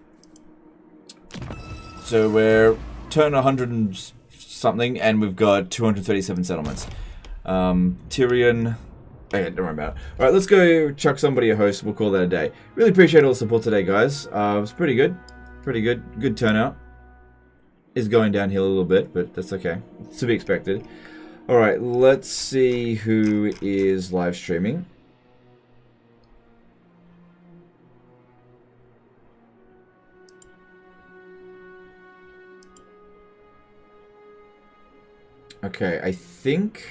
So we're turn 100 and something, and we've got 237 settlements. Tyrion... Okay, don't worry about it. Alright, let's go chuck somebody a host. We'll call that a day. Really appreciate all the support today, guys. It was pretty good. Pretty good. Good turnout. Is going downhill a little bit, but that's okay. It's to be expected. Alright, let's see who is live streaming. Okay, I think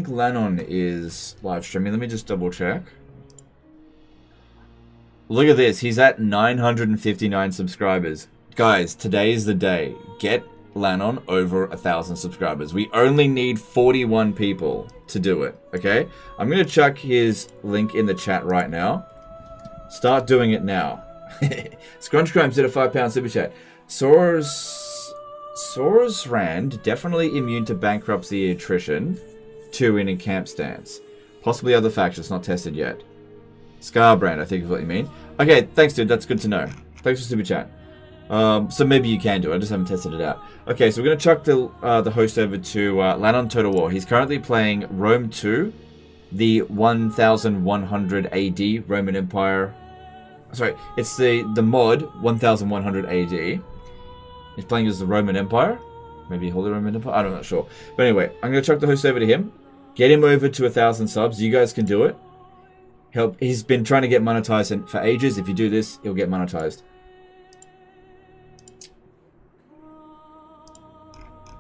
Lannon is live streaming. Let me just double check. Look at this. He's at 959 subscribers. Guys, today's the day. Get Lannon over 1,000 subscribers. We only need 41 people to do it, okay? I'm going to chuck his link in the chat right now. Start doing it now. Scrunch Crimes did a £5 super chat. Sora's Rand, definitely immune to bankruptcy attrition. 2 in camp stance. Possibly other factions, not tested yet. Scarbrand, I think is what you mean. Okay, thanks dude, that's good to know. Thanks for super chat. So maybe you can do it, I just haven't tested it out. Okay, so we're going to chuck the host over to Lannon Total War. He's currently playing Rome 2, the 1100 AD Roman Empire. Sorry, it's the mod 1100 AD. He's playing as the Roman Empire. Maybe Holy Roman Empire? I'm not sure. But anyway, I'm going to chuck the host over to him. Get him over to 1,000 subs. You guys can do it. He's been trying to get monetized for ages. If you do this, he'll get monetized.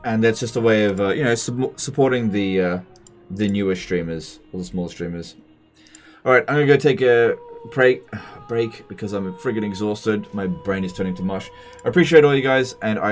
And that's just a way of, you know, supporting the newer streamers, or the smaller streamers. Alright, I'm going to go take a break because I'm friggin' exhausted. My brain is turning to mush. I appreciate all you guys, and I